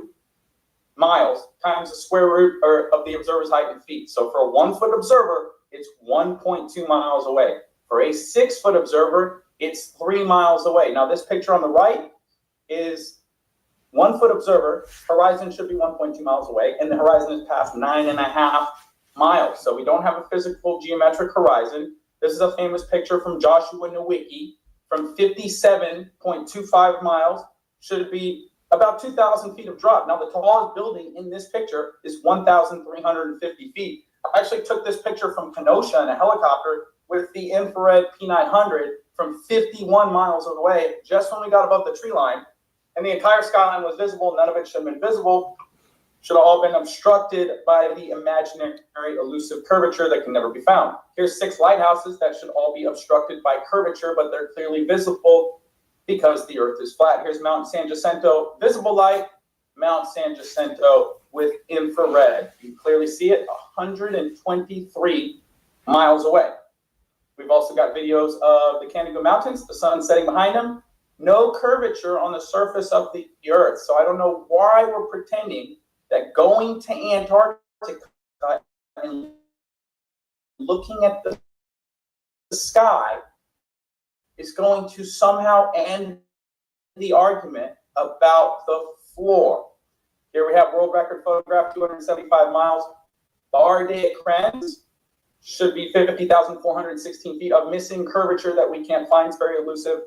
miles times the square root of the observer's height in feet. So for a 1 foot observer, it's 1.2 miles away. For a 6 foot observer, it's 3 miles away. Now this picture on the right is 1 foot observer, horizon should be 1.2 miles away, and the horizon is past 9.5 miles. So we don't have a physical geometric horizon. This is a famous picture from Joshua Nowicki from 57.25 miles, should be about 2,000 feet of drop. Now the tallest building in this picture is 1,350 feet. I actually took this picture from Kenosha in a helicopter with the infrared P900 from 51 miles away, just when we got above the tree line. And the entire skyline was visible. None of it should have been visible. Should have all been obstructed by the imaginary elusive curvature that can never be found. Here's 6 lighthouses that should all be obstructed by curvature, but they're clearly visible because the Earth is flat. Here's Mount San Jacinto, visible light, Mount San Jacinto with infrared. You can clearly see it 123 miles away. We've also got videos of the Candido Mountains, the sun setting behind them. No curvature on the surface of the Earth. So I don't know why we're pretending that going to Antarctica and looking at the sky is going to somehow end the argument about the floor. Here we have world record photograph, 275 miles. Barre des Crans should be 50,416 feet of missing curvature that we can't find. It's very elusive.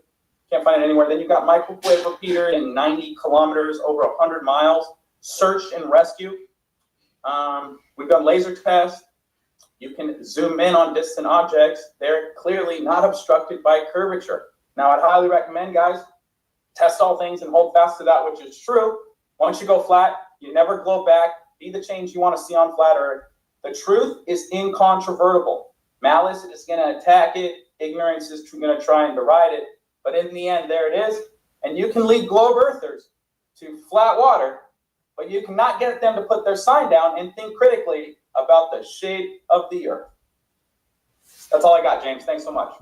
Can't find it anywhere. Then you've got microwave repeater in 90 kilometers, over 100 miles. Search and rescue. We've done laser tests. You can zoom in on distant objects. They're clearly not obstructed by curvature. Now, I'd highly recommend, guys, test all things and hold fast to that which is true. Once you go flat, you never glow back. Be the change you want to see on flat Earth. The truth is incontrovertible. Malice is going to attack it. Ignorance is going to try and deride it. But in the end, there it is. And you can lead globe earthers to flat water, but you cannot get them to put their sign down and think critically about the shape of the Earth. That's all I got, James. Thanks so much.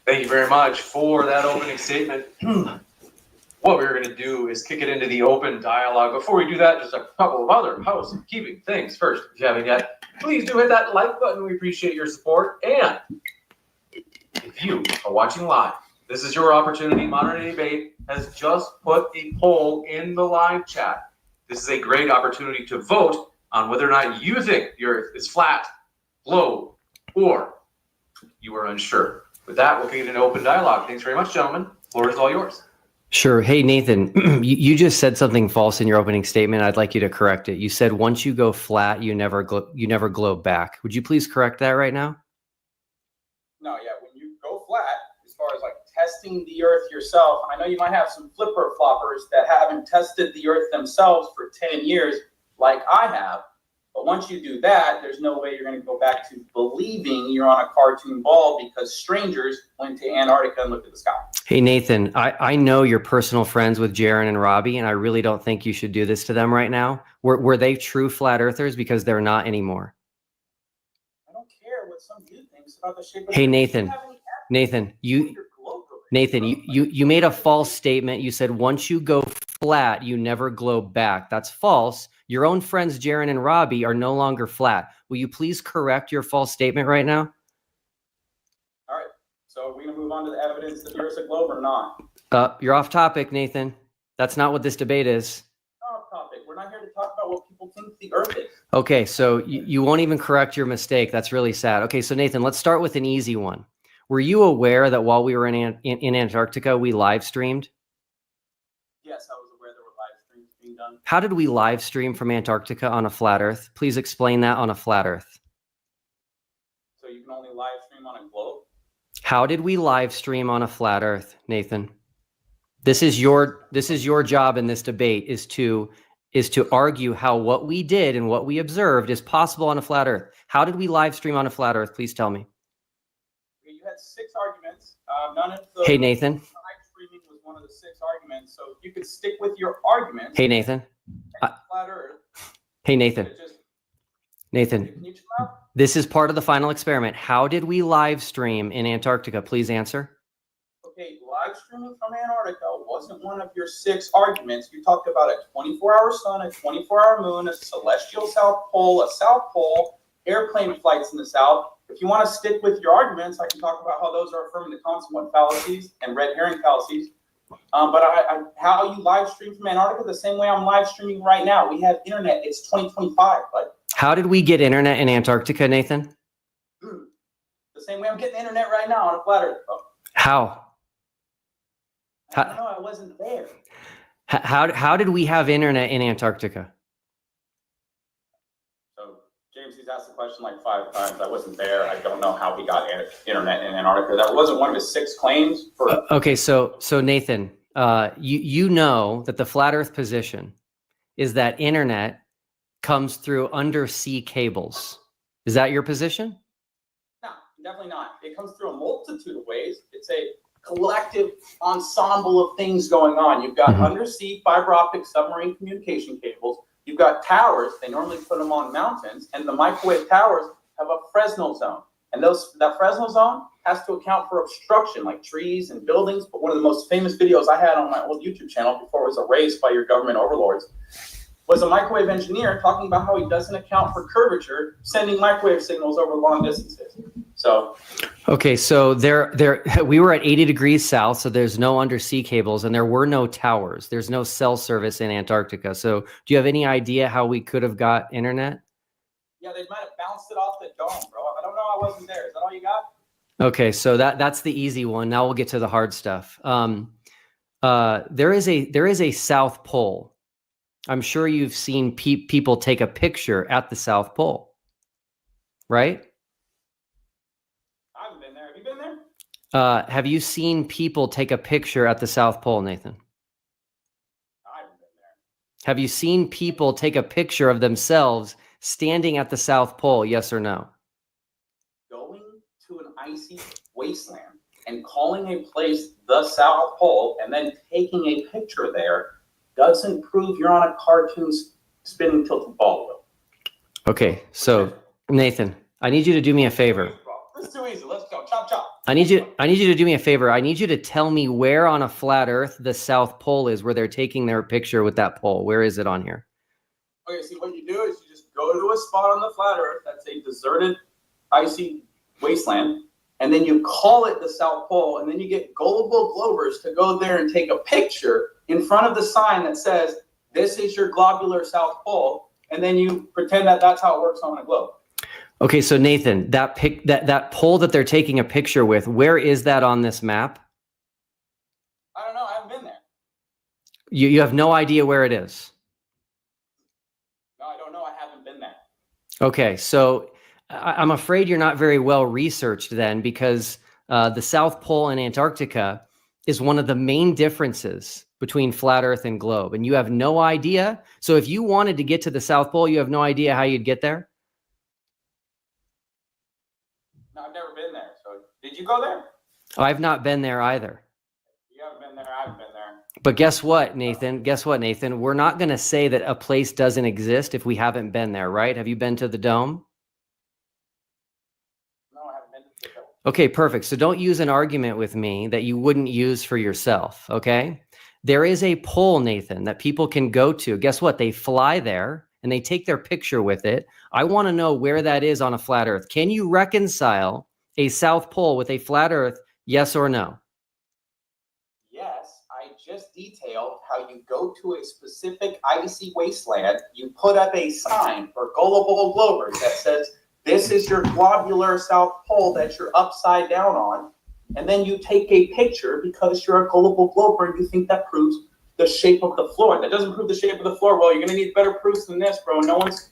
Thank you very much for that opening statement. What we're going to do is kick it into the open dialogue. Before we do that, just a couple of other housekeeping things. First, if you haven't yet, please do hit that like button. We appreciate your support. And if you are watching live, this is your opportunity. Modern Day Debate has just put a poll in the live chat. This is a great opportunity to vote on whether or not you think the Earth is flat, globe, or you are unsure. With that, we'll get an open dialogue. Thanks very much, gentlemen. The floor is all yours. Sure. Hey, Nathan, you just said something false in your opening statement. I'd like you to correct it. You said once you go flat, you never globe back. Would you please correct that right now? No, yeah, when you go flat, as far as like testing the Earth yourself, I know you might have some flipper floppers that haven't tested the Earth themselves for 10 years like I have. But once you do that, there's no way you're going to go back to believing you're on a cartoon ball because strangers went to Antarctica and looked at the sky. Hey, Nathan, I know you're personal friends with Jaron and Robbie, and I really don't think you should do this to them right now. Were they true flat earthers? Because they're not anymore. I don't care what some dude thinks about the shape of Hey, the Nathan, you made a false statement. You said once you go flat, you never globe back. That's false. Your own friends, Jaron and Robbie, are no longer flat. Will you please correct your false statement right now? All right. So are we going to move on to the evidence that the Earth's a globe or not? You're off topic, Nathan. That's not what this debate is. Off topic. We're not here to talk about what people think the Earth is. Okay, so you won't even correct your mistake. That's really sad. Okay, so Nathan, let's start with an easy one. Were you aware that while we were in Antarctica, we live streamed? Yes, I was aware there were live streams being done. How did we live stream from Antarctica on a flat Earth? Please explain that on a flat Earth. So you can only live stream on a globe? How did we live stream on a flat Earth, Nathan? This is your job in this debate, is to argue how what we did and what we observed is possible on a flat Earth. How did we live stream on a flat Earth? Please tell me. You had 6 arguments. None of the Hey, Nathan. live streaming was one of the 6 arguments. So you could stick with your arguments. Hey, Nathan. Flat Earth. Hey, Nathan. Nathan, Can you chill out? this is part of the final experiment. How did we live stream in Antarctica? Please answer. Okay, live streaming from Antarctica wasn't one of your 6 arguments. You talked about a 24-hour sun, a 24-hour moon, a celestial South Pole, a South Pole, airplane flights in the South. If you want to stick with your arguments, I can talk about how those are affirming the consequent fallacies and red herring fallacies. But how you live stream from Antarctica, the same way I'm live streaming right now. We have internet. It's 2025. But How did we get internet in Antarctica, Nathan? the same way I'm getting internet right now on a flat Earth. How? I don't know. I wasn't there. How did we have internet in Antarctica? So James, he's asked the question like 5 times. I wasn't there. I don't know how he got internet in Antarctica. That wasn't one of his 6 claims. Okay, so Nathan, you know that the flat Earth position is that internet comes through undersea cables. Is that your position? No, definitely not. It comes through a multitude of ways. It's a collective ensemble of things going on. You've got undersea fiber optic submarine communication cables. You've got towers. They normally put them on mountains, and the microwave towers have a Fresnel zone. And that Fresnel zone has to account for obstruction, like trees and buildings. But one of the most famous videos I had on my old YouTube channel before it was erased by your government overlords was a microwave engineer talking about how he doesn't account for curvature, sending microwave signals over long distances. So, okay, so we were at 80 degrees south, so there's no undersea cables, and there were no towers. There's no cell service in Antarctica. So, do you have any idea how we could have got internet? yeah, they might have bounced it off the dome, bro. I don't know. I wasn't there. Is that all you got? Okay, so that's the easy one. Now we'll get to the hard stuff. There is a South Pole. I'm sure you've seen people take a picture at the South Pole, right? I haven't been there. Have you been there? Have you seen people take a picture at the South Pole, Nathan? I haven't been there. Have you seen people take a picture of themselves standing at the South Pole, yes or no? Going to an icy wasteland and calling a place the South Pole and then taking a picture there doesn't prove you're on a cartoon spinning tilted ball wheel. Okay, so Nathan, I need you to do me a favor. It's too easy. Let's go. Chop, chop. I need you to do me a favor. I need you to tell me where on a flat Earth the South Pole is, where they're taking their picture with that pole. Where is it on here? Okay, see, what you do is you just go to a spot on the flat Earth that's a deserted, icy wasteland, and then you call it the South Pole, and then you get gullible Globers to go there and take a picture in front of the sign that says, this is your globular South Pole, and then you pretend that that's how it works on a globe. Okay, so Nathan, that pole that they're taking a picture with, where is that on this map? I don't know. I haven't been there. You have no idea where it is. No, I don't know. I haven't been there. Okay, so I'm afraid you're not very well researched then, because the South Pole in Antarctica is one of the main differences between flat Earth and globe, and you have no idea. So if you wanted to get to the South Pole, you have no idea how you'd get there? No, I've never been there. So did you go there? I've not been there either. You haven't been there. I haven't been there. But guess what, Nathan? We're not going to say that a place doesn't exist if we haven't been there, right? Have you been to the dome? No, I haven't been to the dome. Okay, perfect. So don't use an argument with me that you wouldn't use for yourself, okay? There is a pole, Nathan, that people can go to. Guess what? They fly there and they take their picture with it. I want to know where that is on a flat Earth. Can you reconcile a South Pole with a flat Earth, yes or no? Yes, I just detailed how you go to a specific icy wasteland, you put up a sign for gullible Globers that says, this is your globular South Pole that you're upside down on, and then you take a picture because you're a gullible Glober and you think that proves the shape of the floor. That doesn't prove the shape of the floor. Well, you're going to need better proofs than this, bro. No one's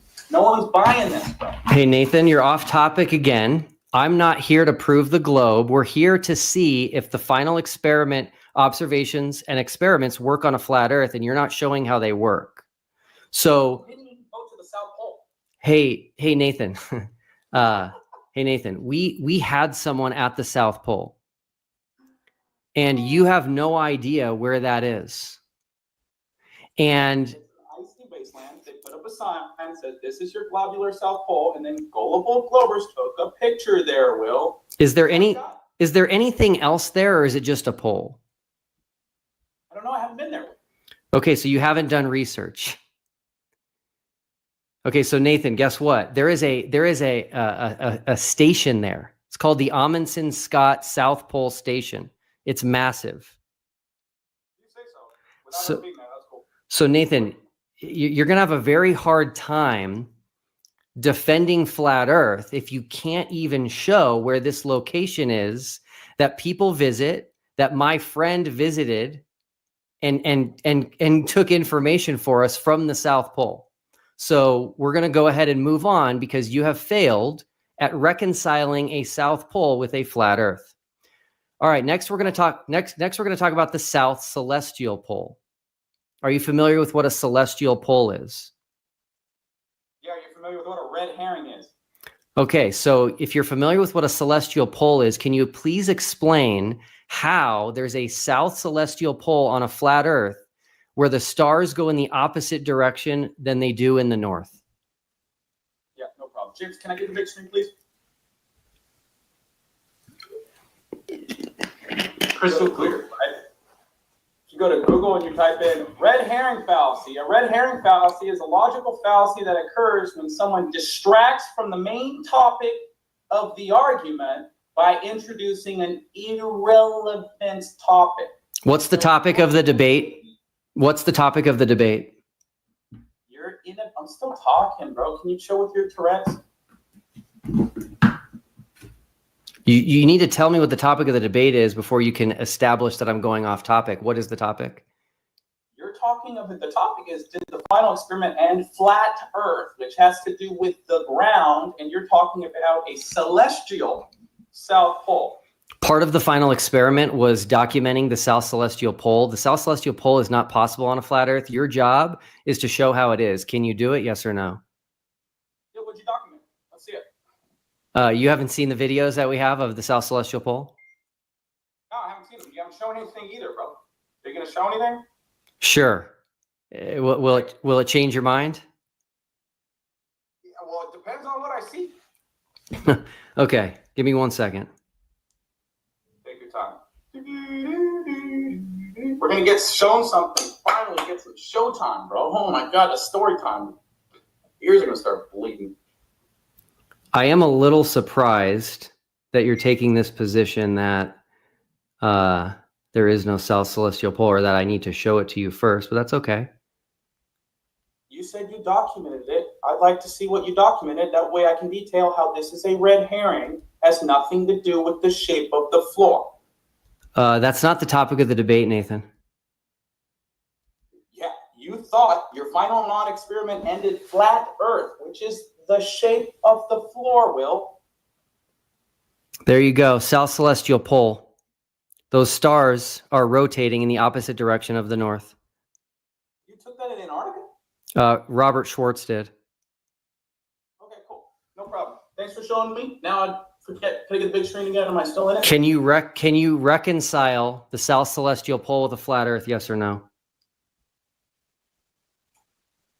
buying this, bro. Hey, Nathan, you're off topic again. I'm not here to prove the globe. We're here to see if the final experiment observations and experiments work on a flat Earth, and you're not showing how they work. So, We didn't even go to the South Pole. hey, Nathan, hey, Nathan, we had someone at the South Pole, and you have no idea where that is. And Icy wasteland. They put up a sign and said, "This is your globular South Pole," and then gullible Glovers took a picture there. Will, is there anything else there, or is it just a pole? I don't know. I haven't been there. Okay, so you haven't done research. Okay, so Nathan, guess what? There is a station there. It's called the Amundsen Scott South Pole Station. It's massive. You say so. Without being there, that's cool. So Nathan, you're going to have a very hard time defending flat Earth if you can't even show where this location is that people visit, that my friend visited and took information for us from the South Pole. So we're going to go ahead and move on because you have failed at reconciling a South Pole with a flat Earth. All right, next we're going to talk about the South Celestial Pole. Are you familiar with what a celestial pole is? Yeah, are you familiar with what a red herring is? Okay, so if you're familiar with what a celestial pole is, can you please explain how there's a South Celestial Pole on a flat Earth where the stars go in the opposite direction than they do in the north? Yeah, no problem. James, can I get the big screen, please? Crystal clear, right? You go to Google and you type in red herring fallacy. A red herring fallacy is a logical fallacy that occurs when someone distracts from the main topic of the argument by introducing an irrelevant topic. What's the topic of the debate? What's the topic of the debate? You're in it. I'm still talking, bro. Can you chill with your Tourette's? You need to tell me what the topic of the debate is before you can establish that I'm going off topic. What is the topic? You're talking of the topic is, did the final experiment end flat Earth, which has to do with the ground, and you're talking about a celestial South Pole. Part of the final experiment was documenting the South Celestial Pole. The South Celestial Pole is not possible on a flat Earth. Your job is to show how it is. Can you do it? Yes or no? Yeah, what'd you document? Let's see it. You haven't seen the videos that we have of the South Celestial Pole? No, I haven't seen them. You haven't shown anything either, bro. Are you going to show anything? Sure. Will it change your mind? Yeah, well, it depends on what I see. Okay, give me 1 second. Take your time. We're going to get shown something. Finally get some showtime, bro. Oh my God, the story time. Ears are going to start bleeding. I am a little surprised that you're taking this position that there is no South Celestial Pole, or that I need to show it to you first, but that's okay. You said you documented it. I'd like to see what you documented. That way I can detail how this is a red herring, has nothing to do with the shape of the floor. That's not the topic of the debate, Nathan. Yeah, you thought your final non-experiment ended flat Earth, which is the shape of the floor, Will. There you go, South Celestial Pole. Those stars are rotating in the opposite direction of the north. You took that in Antarctica? Robert Schwartz did. Okay, cool. No problem. Thanks for showing me. Now I forget. Can I get the big screen again? Am I still in it? Can you reconcile the South Celestial Pole with a flat Earth? Yes or no?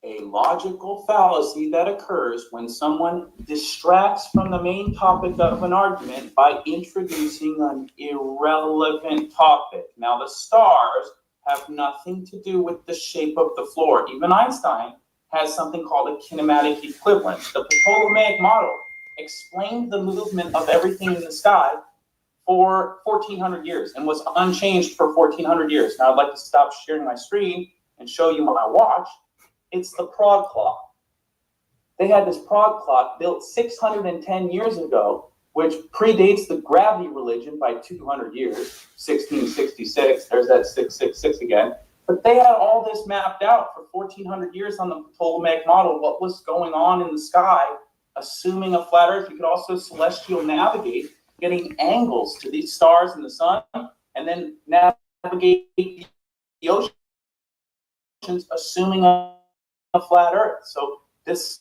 A logical fallacy that occurs when someone distracts from the main topic of an argument by introducing an irrelevant topic. Now, the stars have nothing to do with the shape of the floor. Even Einstein has something called a kinematic equivalence. The Ptolemaic model explained the movement of everything in the sky for 1,400 years and was unchanged for 1,400 years. Now, I'd like to stop sharing my screen and show you my watch. It's the Prague clock. They had this Prague clock built 610 years ago, which predates the gravity religion by 200 years, 1666. There's that 666 again. But they had all this mapped out for 1,400 years on the Ptolemaic model, what was going on in the sky, assuming a flat Earth. You could also celestial navigate, getting angles to these stars and the sun, and then navigate the oceans, assuming a flat Earth. So this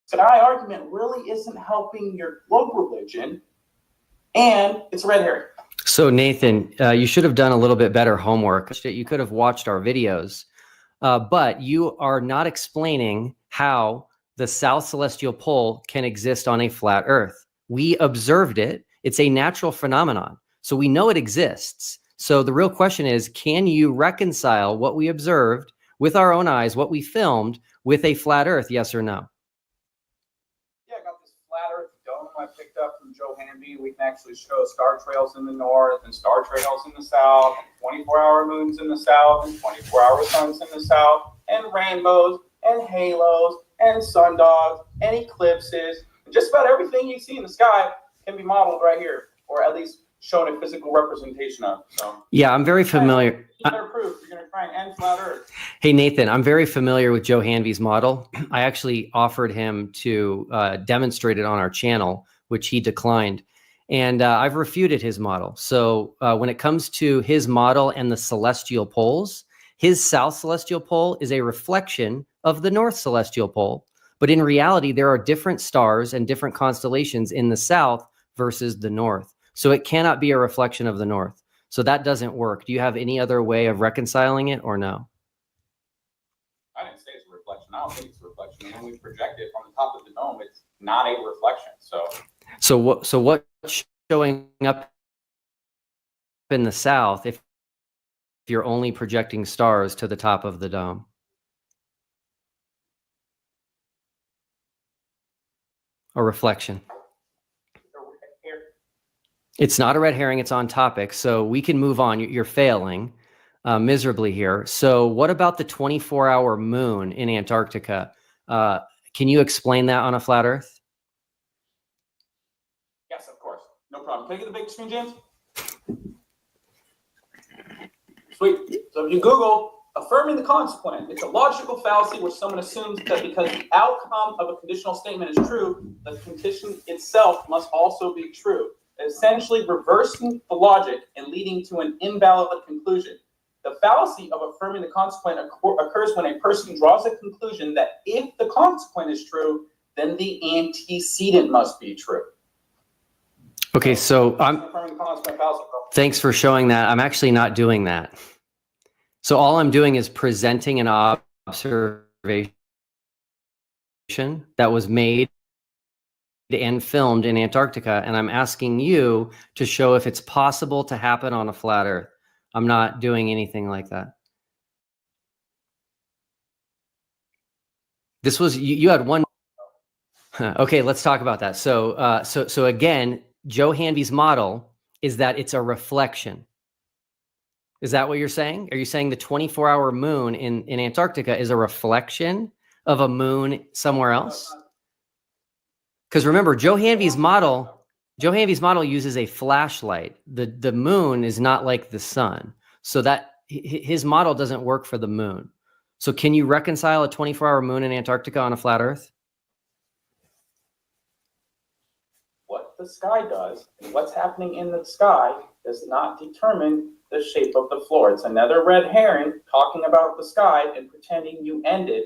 sky argument really isn't helping your global religion, and it's a red herring. So Nathan, you should have done a little bit better homework. You could have watched our videos, but you are not explaining how the South Celestial Pole can exist on a flat Earth. We observed it. It's a natural phenomenon. So we know it exists. So the real question is, can you reconcile what we observed with our own eyes, what we filmed, with a flat Earth, yes or no? Yeah, I got this flat Earth dome I picked up from Joe Hanby. We can actually show star trails in the north and star trails in the south, 24-hour moons in the south and 24-hour suns in the south, and rainbows and halos and sundogs and eclipses. And just about everything you see in the sky can be modeled right here, or at least shown a physical representation of. So yeah, I'm very familiar. Better proof. You're going to try and end flat Earth. Hey, Nathan, I'm very familiar with Joe Hanby's model. I actually offered him to demonstrate it on our channel, which he declined. And I've refuted his model. So when it comes to his model and the celestial poles, his south celestial pole is a reflection of the north celestial pole. But in reality, there are different stars and different constellations in the south versus the north. So it cannot be a reflection of the north. So that doesn't work. Do you have any other way of reconciling it or no? I didn't say it's a reflection. I don't think it's a reflection. When we project it from the top of the dome, it's not a reflection. So what's showing up in the south if you're only projecting stars to the top of the dome? A reflection. It's not a red herring. It's on topic. So we can move on. You're failing miserably here. So what about the 24-hour moon in Antarctica? Can you explain that on a flat Earth? Yes, of course. No problem. Can I get the big screen, James? Sweet. So if you Google affirming the consequent, it's a logical fallacy where someone assumes that because the outcome of a conditional statement is true, the condition itself must also be true, essentially reversing the logic and leading to an invalid conclusion. The fallacy of affirming the consequent occurs when a person draws a conclusion that if the consequent is true, then the antecedent must be true. Okay, so thanks for showing that. I'm actually not doing that. So all I'm doing is presenting an observation that was made and filmed in Antarctica, and I'm asking you to show if it's possible to happen on a flat Earth. I'm not doing anything like that. This was you had one. Okay, let's talk about that. So again, Joe Hanby's model is that it's a reflection. Is that what you're saying? Are you saying the 24-hour moon in Antarctica is a reflection of a moon somewhere else? Because remember, Joe Hanby's model uses a flashlight. The moon is not like the sun. So that his model doesn't work for the moon. So can you reconcile a 24-hour moon in Antarctica on a flat Earth? What the sky does and what's happening in the sky does not determine the shape of the floor. It's another red herring talking about the sky and pretending you ended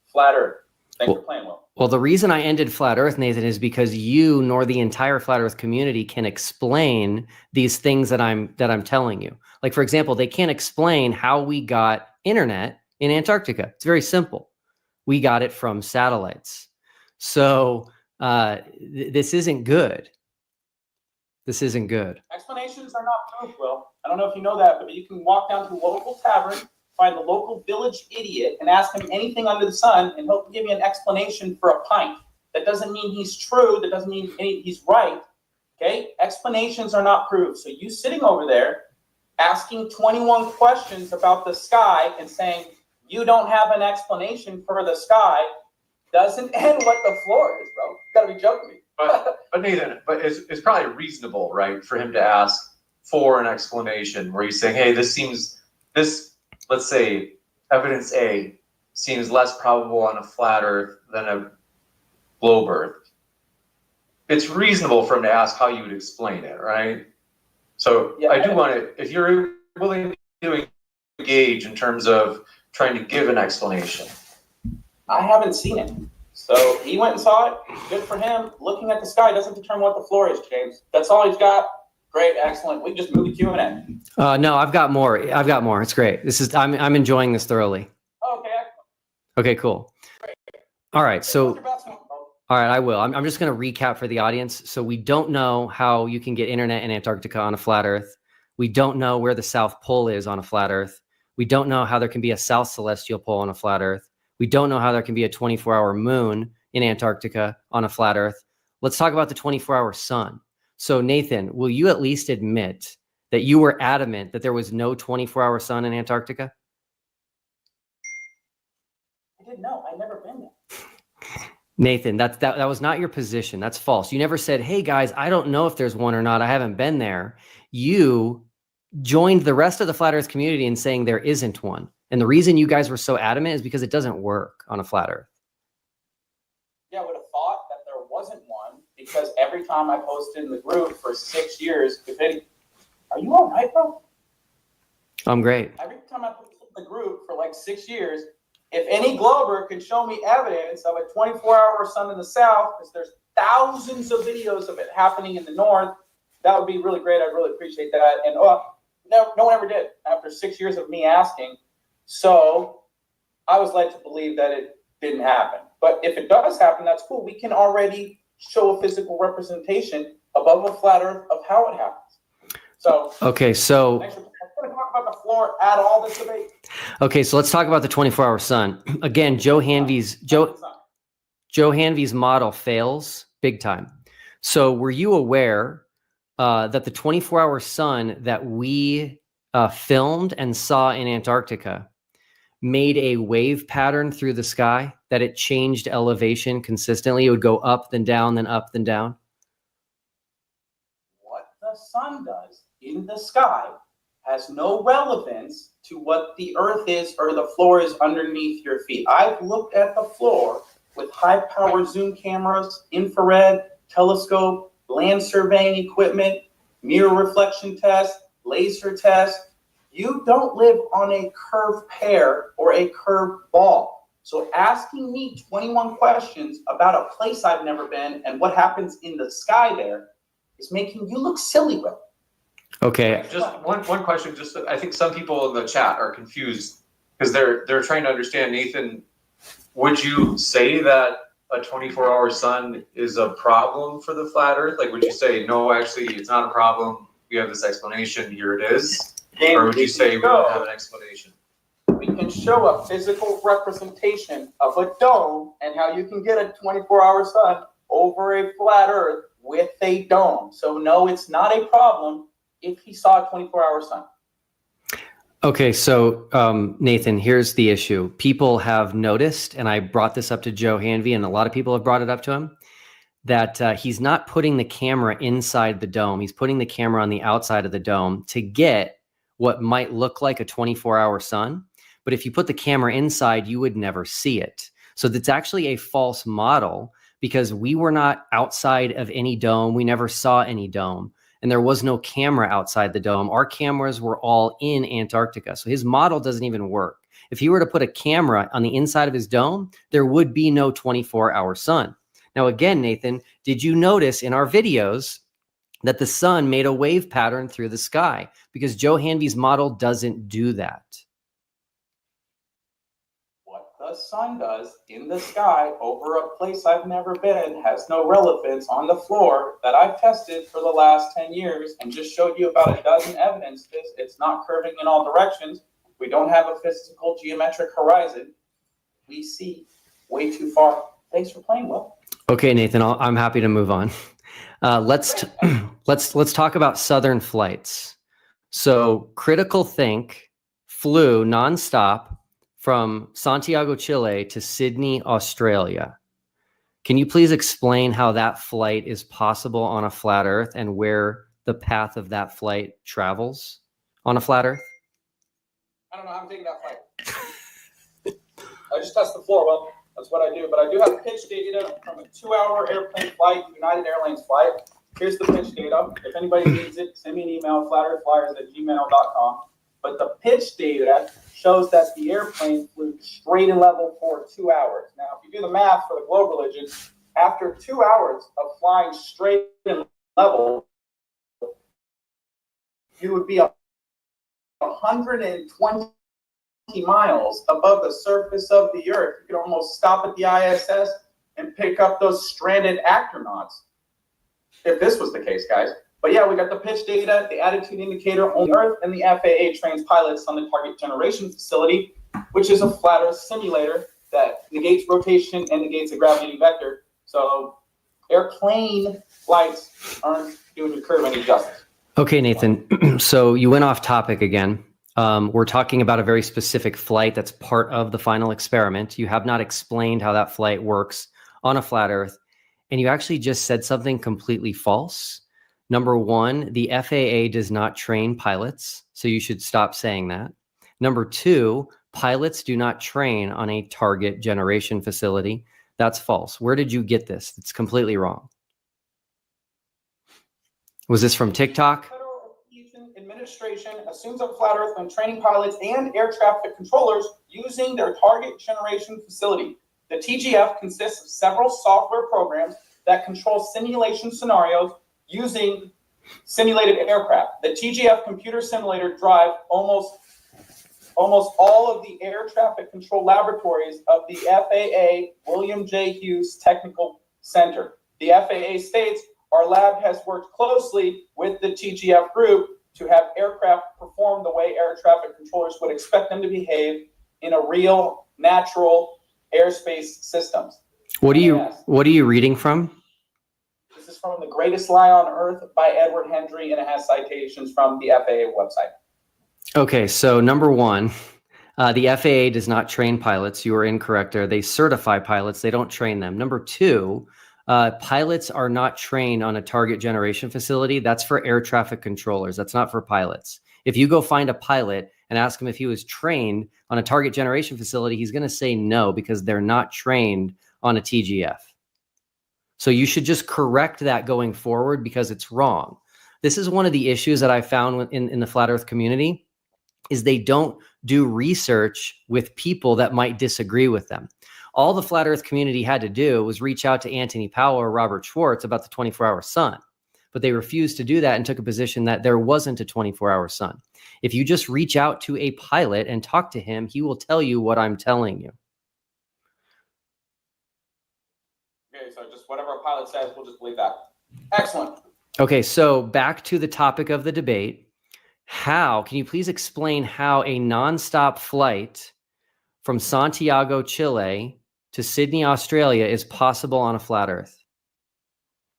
flat Earth. Thanks for playing well. Well, the reason I ended flat Earth, Nathan, is because you nor the entire flat Earth community can explain these things that I'm telling you. Like, for example, they can't explain how we got internet in Antarctica. It's very simple. We got it from satellites. So this isn't good. This isn't good. Explanations are not proof, Will. I don't know if you know that, but you can walk down to a local tavern, find the local village idiot, and ask him anything under the sun, and he'll give you an explanation for a pint. That doesn't mean he's true. That doesn't mean he's right. Okay? Explanations are not proof. So you sitting over there asking 21 questions about the sky and saying you don't have an explanation for the sky doesn't end what the floor is, bro. You gotta be joking me. But Nathan, it's probably reasonable, right, for him to ask for an explanation where he's saying, hey, this let's say, evidence A seems less probable on a flat Earth than a globe Earth, it's reasonable for him to ask how you would explain it, right? So I do want to, if you're willing to engage in terms of trying to give an explanation. I haven't seen it. So he went and saw it. Good for him. Looking at the sky doesn't determine what the floor is, James. That's all he's got. Great, excellent. We can just move the Q&A. No, I've got more. It's great. I'm enjoying this thoroughly. Okay. Okay, cool. All right, so all right, I will. I'm just going to recap for the audience. So we don't know how you can get internet in Antarctica on a flat Earth. We don't know where the South Pole is on a flat Earth. We don't know how there can be a South Celestial Pole on a flat Earth. We don't know how there can be a 24-hour moon in Antarctica on a flat Earth. Let's talk about the 24-hour sun. So Nathan, will you at least admit that you were adamant that there was no 24-hour sun in Antarctica? I didn't know. I've never been there. Nathan, that was not your position. That's false. You never said, hey guys, I don't know if there's one or not. I haven't been there. You joined the rest of the flat Earth community in saying there isn't one. And the reason you guys were so adamant is because it doesn't work on a flat Earth. Yeah, I would have thought that there wasn't one because every time I posted in the group for 6 years, are you all right, bro? I'm great. Every time I posted in the group for like 6 years, if any glober can show me evidence of a 24-hour sun in the south, because there's thousands of videos of it happening in the north, that would be really great. I'd really appreciate that. And no one ever did after 6 years of me asking. So I was led to believe that it didn't happen. But if it does happen, that's cool. We can already show a physical representation above a flat Earth of how it happens. So okay, so thanks for talk about the floor at all this debate. Okay, so let's talk about the 24-hour sun. Again, Joe Hanvey's model fails big time. So were you aware that the 24-hour sun that we filmed and saw in Antarctica made a wave pattern through the sky, that it changed elevation consistently? It would go up, then down, then up, then down. What the sun does in the sky has no relevance to what the Earth is or the floor is underneath your feet. I've looked at the floor with high-power zoom cameras, infrared, telescope, land surveying equipment, mirror reflection test, laser test. You don't live on a curved pear or a curved ball. So asking me 21 questions about a place I've never been and what happens in the sky there is making you look silly with it. Okay. Just one question. Just I think some people in the chat are confused because they're trying to understand. Nathan, would you say that a 24-hour sun is a problem for the flat Earth? Like, would you say no? Actually, it's not a problem. We have this explanation. Here it is. Or would you say we don't have an explanation? We can show a physical representation of a dome and how you can get a 24-hour sun over a flat Earth with a dome. So no, it's not a problem if he saw a 24-hour sun. Okay, so Nathan, here's the issue. People have noticed, and I brought this up to Joe Hanvey, and a lot of people have brought it up to him, that he's not putting the camera inside the dome. He's putting the camera on the outside of the dome to get what might look like a 24-hour sun. But if you put the camera inside, you would never see it. So that's actually a false model because we were not outside of any dome. We never saw any dome. And there was no camera outside the dome. Our cameras were all in Antarctica. So his model doesn't even work. If he were to put a camera on the inside of his dome, there would be no 24-hour sun. Now, again, Nathan, did you notice in our videos that the sun made a wave pattern through the sky? Because Joe Hanvey's model doesn't do that. What the sun does in the sky over a place I've never been has no relevance on the floor that I've tested for the last 10 years and just showed you about a dozen evidences. It's not curving in all directions. We don't have a physical geometric horizon. We see way too far. Thanks for playing, Will. Okay, Nathan, I'm happy to move on. Let's talk about Southern flights. So Critical Think flew nonstop from Santiago, Chile to Sydney, Australia. Can you please explain how that flight is possible on a flat Earth and where the path of that flight travels on a flat Earth? I don't know how I'm taking that flight. I just test the floor. Well, that's what I do. But I do have pitch data from a 2-hour airplane flight, United Airlines flight. Here's the pitch data. If anybody needs it, send me an email, flatearthflyers@gmail.com. But the pitch data shows that the airplane flew straight and level for 2 hours. Now, if you do the math for the globe religion, after 2 hours of flying straight and level, you would be 120 miles above the surface of the Earth. You could almost stop at the ISS and pick up those stranded astronauts, if this was the case, guys. But yeah, we got the pitch data, the attitude indicator on Earth, and the FAA trains pilots on the target generation facility, which is a flat Earth simulator that negates rotation and negates a gravity vector. So airplane flights aren't doing your curve any justice. Okay, Nathan. So you went off topic again. We're talking about a very specific flight that's part of the final experiment. You have not explained how that flight works on a flat Earth, and you actually just said something completely false. Number one, the FAA does not train pilots, so you should stop saying that. Number two, pilots do not train on a target generation facility. That's false. Where did you get this? It's completely wrong. Was this from TikTok? Federal Aviation Administration assumes a flat Earth when training pilots and air traffic controllers using their target generation facility. The TGF consists of several software programs that control simulation scenarios using simulated aircraft. The TGF computer simulator drive almost all of the air traffic control laboratories of the FAA William J. Hughes Technical Center. The FAA states, our lab has worked closely with the TGF group to have aircraft perform the way air traffic controllers would expect them to behave in a real, natural airspace systems. What are you reading from? This is from The Greatest Lie on Earth by Edward Hendry, and it has citations from the FAA website. Okay, so number one, the FAA does not train pilots. You are incorrect there. They certify pilots. They don't train them. Number two, pilots are not trained on a target generation facility. That's for air traffic controllers. That's not for pilots. If you go find a pilot and ask him if he was trained on a target generation facility, he's going to say no, because they're not trained on a TGF. So you should just correct that going forward, because it's wrong. This is one of the issues that I found in the flat Earth community, is they don't do research with people that might disagree with them. All the flat Earth community had to do was reach out to Anthony Powell or Robert Schwartz about the 24-hour sun, but they refused to do that and took a position that there wasn't a 24-hour sun. If you just reach out to a pilot and talk to him, he will tell you what I'm telling you. Okay, so just whatever a pilot says, we'll just believe that. Excellent. Okay, so back to the topic of the debate. Can you please explain how a nonstop flight from Santiago, Chile to Sydney, Australia is possible on a flat Earth?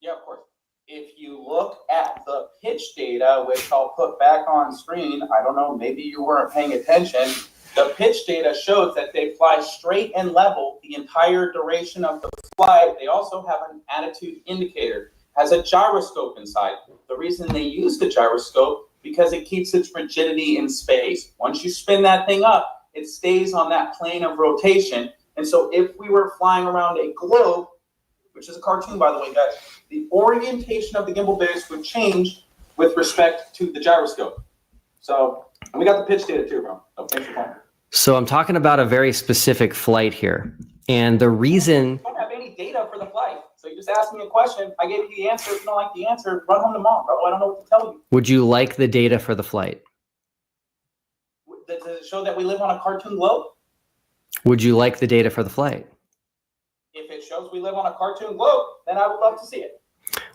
Yeah, of course. If you look at the pitch data, which I'll put back on screen, I don't know, maybe you weren't paying attention. The pitch data shows that they fly straight and level the entire duration of the flight. They also have an attitude indicator, has a gyroscope inside. The reason they use the gyroscope, because it keeps its rigidity in space. Once you spin that thing up, it stays on that plane of rotation. And so if we were flying around a globe, which is a cartoon, by the way, guys, the orientation of the gimbal base would change with respect to the gyroscope. So, and we got the pitch data too, bro. So thanks for playing. So I'm talking about a very specific flight here. And the reason... I don't have any data for the flight. So you just asked me a question. I gave you the answer. If you don't like the answer, run home to mom, bro. I don't know what to tell you. Would you like the data for the flight? Does it show that we live on a cartoon globe? Would you like the data for the flight? If it shows we live on a cartoon globe, then I would love to see it.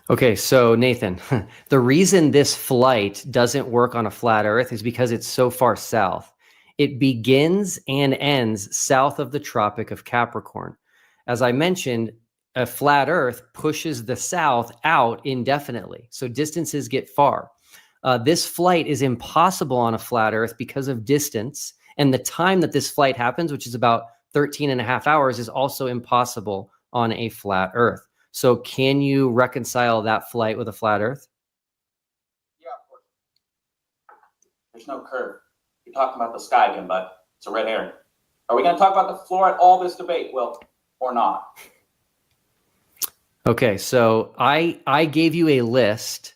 Okay, so Nathan, the reason this flight doesn't work on a flat Earth is because it's so far south. It begins and ends south of the Tropic of Capricorn. As I mentioned, a flat Earth pushes the south out indefinitely, so distances get far. This flight is impossible on a flat Earth because of distance, and the time that this flight happens, which is about 13 and a half hours, is also impossible on a flat Earth. So can you reconcile that flight with a flat Earth? Yeah, of course. There's no curve. You're talking about the sky again, bud. It's a red herring. Are we going to talk about the floor at all this debate, Will, or not? Okay, so I gave you a list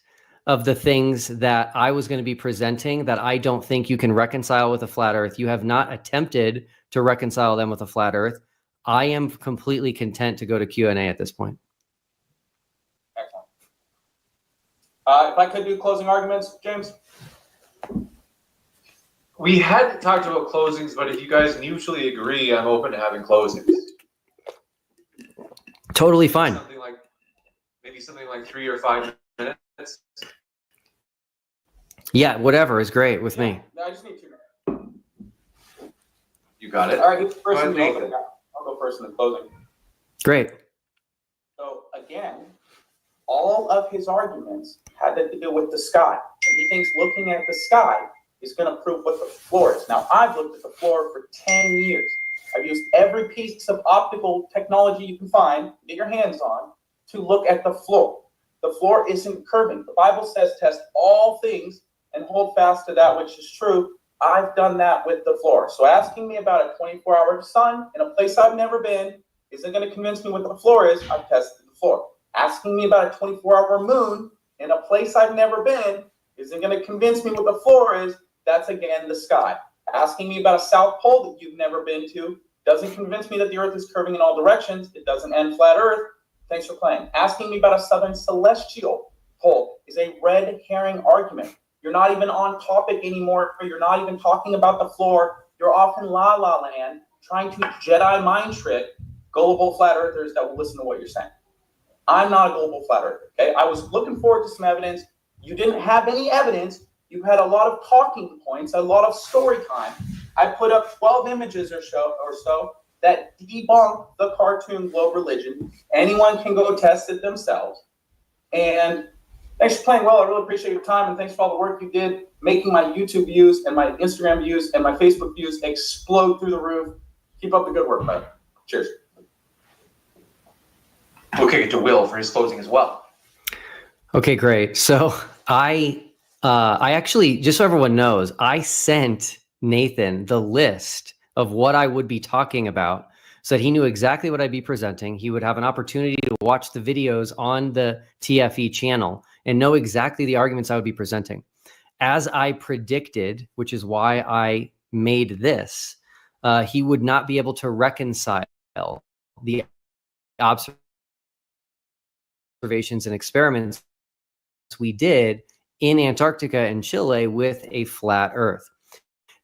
of the things that I was going to be presenting that I don't think you can reconcile with a flat earth. You have not attempted to reconcile them with a flat earth. I am completely content to go to Q&A at this point. Excellent. If I could do closing arguments, James? We had talked about closings, but if you guys mutually agree, I'm open to having closings. Totally fine. Maybe something like 3 or 5 minutes. Yeah, whatever is great with me. No, I just need 2 minutes. You got it. All right, who's the first Go in ahead, the opening? I'll go first in the closing. Great. So again, all of his arguments had to do with the sky. And he thinks looking at the sky is going to prove what the floor is. Now, I've looked at the floor for 10 years. I've used every piece of optical technology you can find, get your hands on, to look at the floor. The floor isn't curving. The Bible says test all things and hold fast to that which is true. I've done that with the floor. So asking me about a 24-hour sun in a place I've never been isn't going to convince me what the floor is. I've tested the floor. Asking me about a 24-hour moon in a place I've never been isn't going to convince me what the floor is. That's, again, the sky. Asking me about a South Pole that you've never been to doesn't convince me that the Earth is curving in all directions. It doesn't end flat Earth. Thanks for playing. Asking me about a southern celestial pole is a red herring argument. You're not even on topic anymore. You're not even talking about the floor. You're off in La La Land trying to Jedi mind trick gullible flat earthers that will listen to what you're saying. I'm not a global flat earther, okay? I was looking forward to some evidence. You didn't have any evidence. You had a lot of talking points, a lot of story time. I put up 12 images or so that debunk the cartoon globe religion. Anyone can go test it themselves. And thanks for playing well. I really appreciate your time, and thanks for all the work you did making my YouTube views and my Instagram views and my Facebook views explode through the roof. Keep up the good work, bud. Cheers. We'll kick it to Will for his closing as well. Okay, great. So I actually, just so everyone knows, I sent Nathan the list of what I would be talking about so that he knew exactly what I'd be presenting. He would have an opportunity to watch the videos on the TFE channel and know exactly the arguments I would be presenting. As I predicted, which is why I made this, he would not be able to reconcile the observations and experiments we did in Antarctica and Chile with a flat Earth.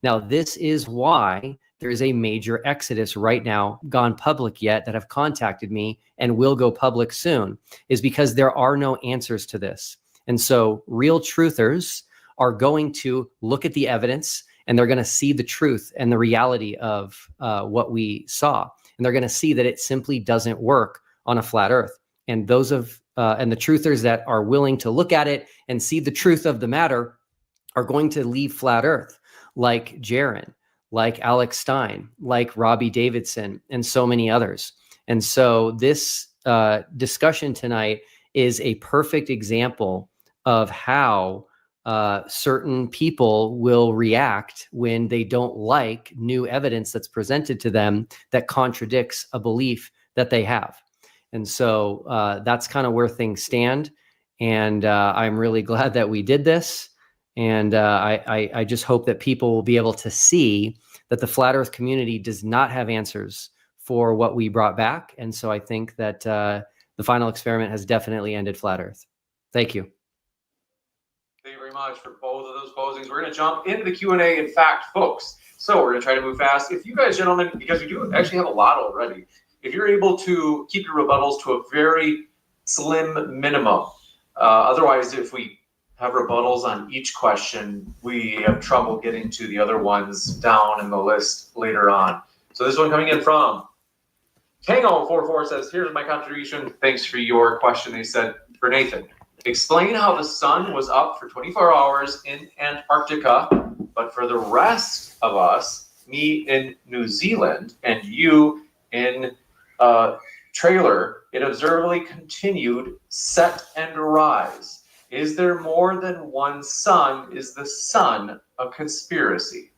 Now, this is why there is a major exodus right now, gone public yet, that have contacted me and will go public soon, is because there are no answers to this. And so real truthers are going to look at the evidence and they're going to see the truth and the reality of what we saw. And they're going to see that it simply doesn't work on a flat Earth. And those and the truthers that are willing to look at it and see the truth of the matter are going to leave flat Earth, like Jaron, like Alex Stein, like Robbie Davidson, and so many others. And so this discussion tonight is a perfect example of how certain people will react when they don't like new evidence that's presented to them that contradicts a belief that they have. And so that's kind of where things stand. And I'm really glad that we did this. And I just hope that people will be able to see that the flat Earth community does not have answers for what we brought back. And so I think that the final experiment has definitely ended flat Earth. Thank you. Thank you very much for both of those closings. We're going to jump into the Q&A, in fact, folks. So we're going to try to move fast. If you guys, gentlemen, because we do actually have a lot already, if you're able to keep your rebuttals to a very slim minimum, otherwise, if we have rebuttals on each question, we have trouble getting to the other ones down in the list later on. So this one coming in from Tango44 says, here's my contribution. Thanks for your question. They said, for Nathan, explain how the sun was up for 24 hours in Antarctica, but for the rest of us, me in New Zealand and you in trailer, it observably continued set and rise. Is there more than one sun? Is the sun a conspiracy?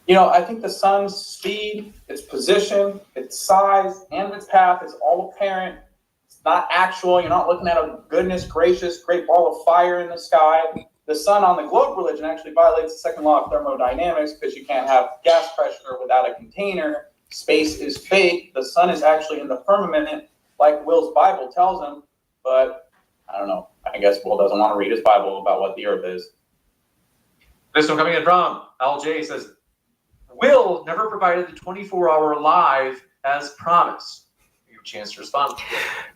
You know, I think the sun's speed, its position, its size, and its path is all apparent. It's not actual. You're not looking at a goodness gracious great ball of fire in the sky. The sun on the globe religion actually violates the second law of thermodynamics because you can't have gas pressure without a container. Space is fake. The sun is actually in the firmament, like Will's Bible tells him. But I don't know. I guess Will doesn't want to read his Bible about what the earth is. This one coming in from LJ says, Will never provided the 24-hour live as promised. You have a chance to respond.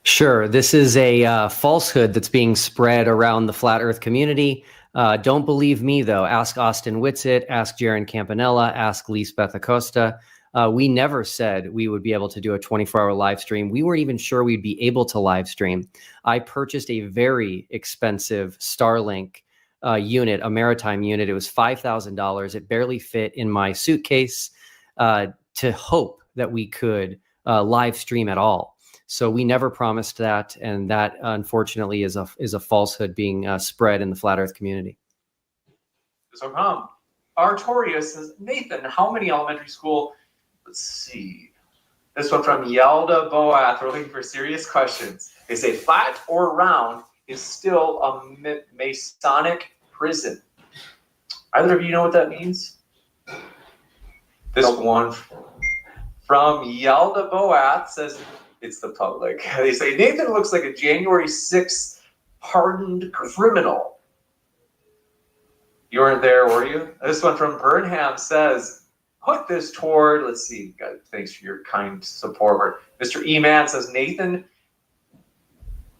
Sure. This is a falsehood that's being spread around the flat earth community. Don't believe me, though. Ask Austin Whitsitt, ask Jaron Campanella, ask Lisbeth Acosta. We never said we would be able to do a 24-hour live stream. We weren't even sure we'd be able to live stream. I purchased a very expensive Starlink unit, a maritime unit. It was $5,000. It barely fit in my suitcase to hope that we could live stream at all. So we never promised that, and that unfortunately is a falsehood being spread in the flat Earth community. So Artorius says, Nathan, how many elementary school? Let's see. This one from Yelda Boath. We're looking for serious questions. They say flat or round is still a Masonic prison. Either of you know what that means? This one from Yelda Boath says it's the public. They say Nathan looks like a January 6th hardened criminal. You weren't there, were you? This one from Burnham says, put this toward, let's see, God, thanks for your kind support. Mr. E-Man says,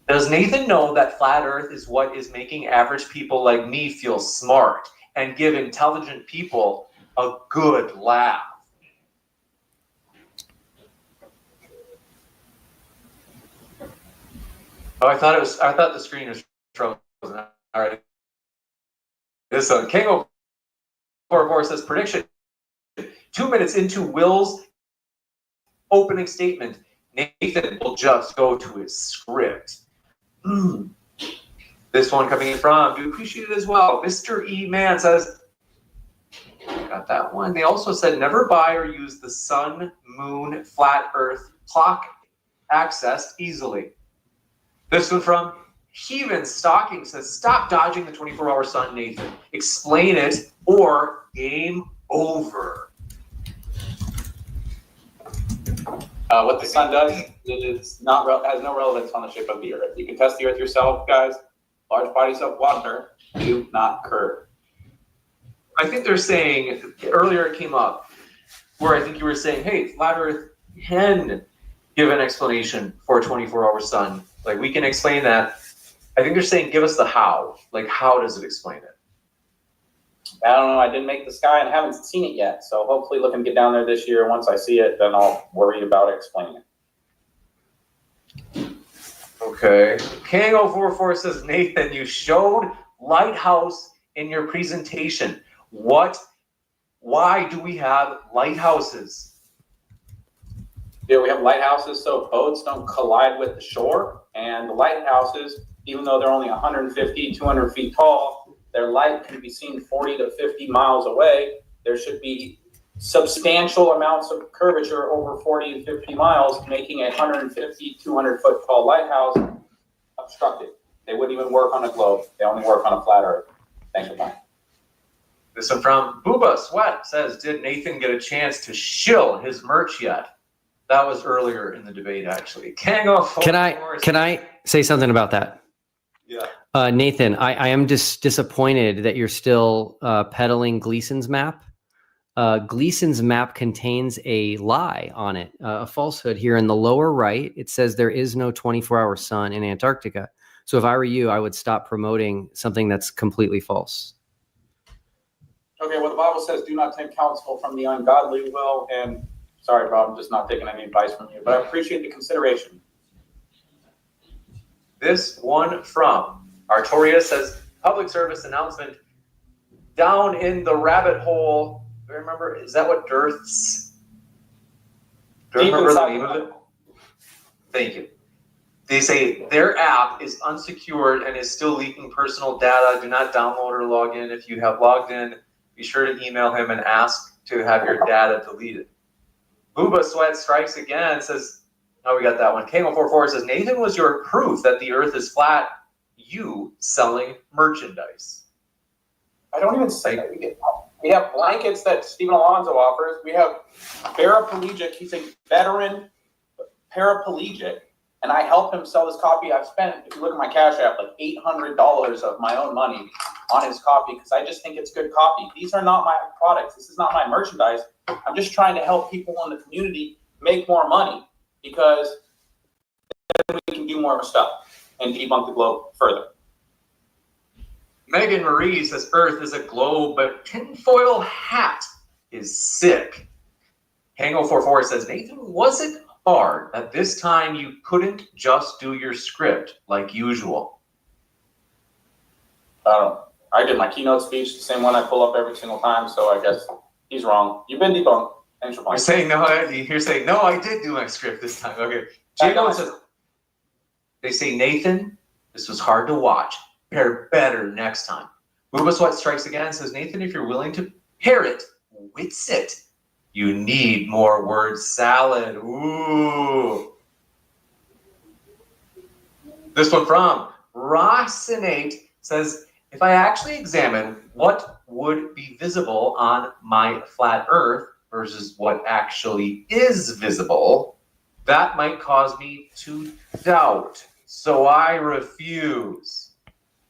does Nathan know that flat earth is what is making average people like me feel smart and give intelligent people a good laugh? Oh, I thought the screen was frozen. All right. This one, King 044 says, prediction. 2 minutes into Will's opening statement, Nathan will just go to his script. This one coming in from, do appreciate it as well. Mr. E. Man says, got that one. They also said, never buy or use the sun, moon, flat earth clock accessed easily. This one from Heaven Stocking says, stop dodging the 24-hour sun, Nathan. Explain it or game over. What the sun does, has no relevance on the shape of the earth. You can test the earth yourself, guys. Large bodies of water do not curve. I think they're saying, earlier it came up, where I think you were saying, hey, flat earth can give an explanation for a 24-hour sun. Like, we can explain that. I think they're saying, give us the how. Like, how does it explain it? I don't know. I didn't make the sky and haven't seen it yet. So hopefully looking to get down there this year. Once I see it, then I'll worry about explaining it. Okay. King 044 says, Nathan, you showed lighthouse in your presentation. Why do we have lighthouses? Yeah, we have lighthouses so boats don't collide with the shore. And the lighthouses, even though they're only 150, 200 feet tall, their light can be seen 40 to 50 miles away. There should be substantial amounts of curvature over 40 to 50 miles, making a 150, 200 foot tall lighthouse obstructed. They wouldn't even work on a globe. They only work on a flat earth. Thanks for that. This one from Booba Sweat says, did Nathan get a chance to shill his merch yet? That was earlier in the debate, actually. Can I say something about that? Yeah. Nathan, I am just disappointed that you're still peddling Gleason's map. Gleason's map contains a lie on it, a falsehood. Here in the lower right, it says there is no 24-hour sun in Antarctica. So if I were you, I would stop promoting something that's completely false. Okay, well, the Bible says, do not take counsel from the ungodly, Will. And sorry, Rob, I'm just not taking any advice from you, but I appreciate the consideration. This one from Artoria says, public service announcement, down in the rabbit hole. Remember, is that what Dearth's? Do you remember the name of it? Thank you. They say their app is unsecured and is still leaking personal data. Do not download or log in. If you have logged in, be sure to email him and ask to have your data deleted. Booba Sweat Strikes Again says, oh, we got that one. King044 says, Nathan was your proof that the earth is flat. You selling merchandise. I don't even say that. We have blankets that Stephen Alonso offers. We have paraplegic. He's a veteran paraplegic, and I help him sell his copy. I've spent, if you look at my Cash App, like $800 of my own money on his copy because I just think it's good copy. These are not my products. This is not my merchandise. I'm just trying to help people in the community make more money because then we can do more stuff and debunk the globe further. Megan Marie says Earth is a globe, but tinfoil hat is sick. Hango44 says, Nathan, was it hard that this time you couldn't just do your script like usual? I did my keynote speech, the same one I pull up every single time, so I guess he's wrong. You've been debunked. Thanks for playing. You're saying, no, I did do my script this time. Okay. J-Mo says, they say, Nathan, this was hard to watch. Pair better next time. Booba Sweat Strikes Again says, Nathan, if you're willing to pair it, wits it. You need more word salad. Ooh. This one from Rossinate says, if I actually examine what would be visible on my flat earth versus what actually is visible, that might cause me to doubt. So I refuse.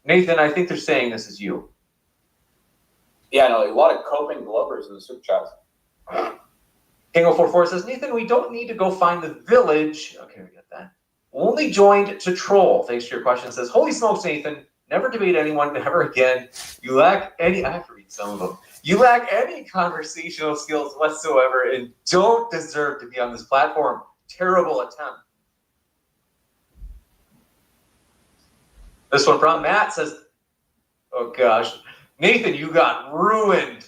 Nathan, I think they're saying this is you. Yeah, no, a lot of coping Globers in the super chats. King044 says, Nathan, we don't need to go find the village. Okay, we get that. Only joined to troll. Thanks for your question. Says, holy smokes, Nathan. Never debate anyone ever again. You lack any, I have to read some of them. You lack any conversational skills whatsoever and don't deserve to be on this platform. Terrible attempt. This one from Matt says, oh gosh, Nathan, you got ruined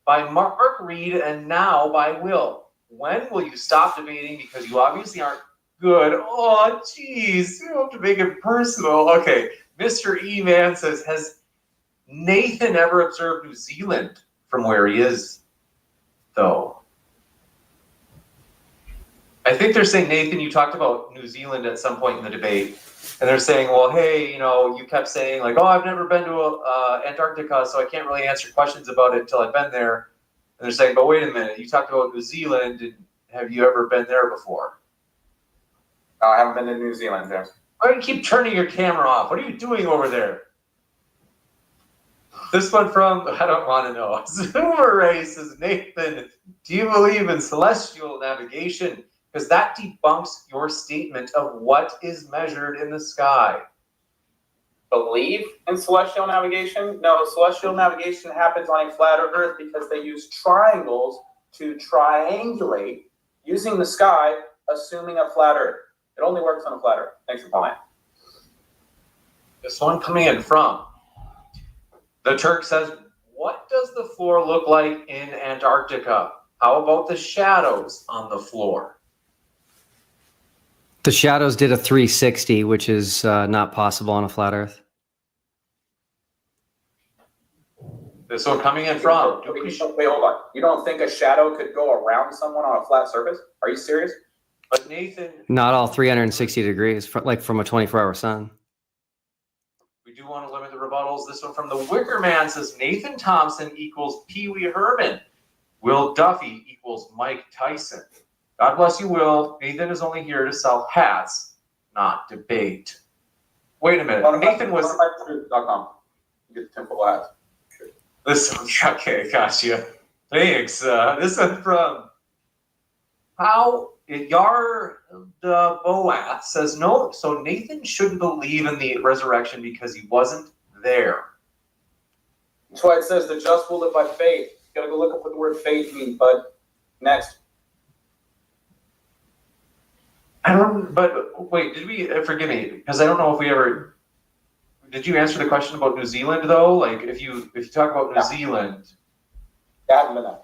by Mark Reed and now by Will. When will you stop debating? Because you obviously aren't good. Oh, geez, you have to make it personal. Okay, Mr. E-Man says, has Nathan ever observed New Zealand from where he is, though? I think they're saying, Nathan, you talked about New Zealand at some point in the debate. And they're saying, well, hey, you know, you kept saying like, oh, I've never been to Antarctica, so I can't really answer questions about it until I've been there. And they're saying, but wait a minute, you talked about New Zealand. And have you ever been there before? No, I haven't been to New Zealand. Yes. Why do you keep turning your camera off? What are you doing over there? This one from, I don't want to know. Zoomer Ray says, Nathan, do you believe in celestial navigation? Because that debunks your statement of what is measured in the sky. Believe in celestial navigation? No, celestial navigation happens on a flatter Earth because they use triangles to triangulate using the sky, assuming a flat Earth. It only works on a flat Earth. Thanks for playing. This one coming in from the Turk says, what does the floor look like in Antarctica? How about the shadows on the floor? The shadows did a 360, which is not possible on a flat Earth. This one coming in from. Wait, hold on. You don't think a shadow could go around someone on a flat surface? Are you serious? But Nathan, Not all 360 degrees, like from a 24-hour sun. we do want to limit the rebuttals. This one from the Wicker Man says Nathan Thompson equals Pee Wee Herman. Will Duffy equals Mike Tyson. God bless you, Will. Nathan is only here to sell hats, not debate. Wait a minute. Nathan was. You get the temple hats. This one, okay, gotcha. Thanks. This one from How Yar the Boath says no. So Nathan shouldn't believe in the resurrection because he wasn't there. That's why it says the just will live by faith. You gotta go look up what the word faith means, bud. Next. I don't. But wait, did we? Forgive me, because I don't know if we ever. Did you answer the question about New Zealand though? Like, if you talk about New Zealand, I haven't been there.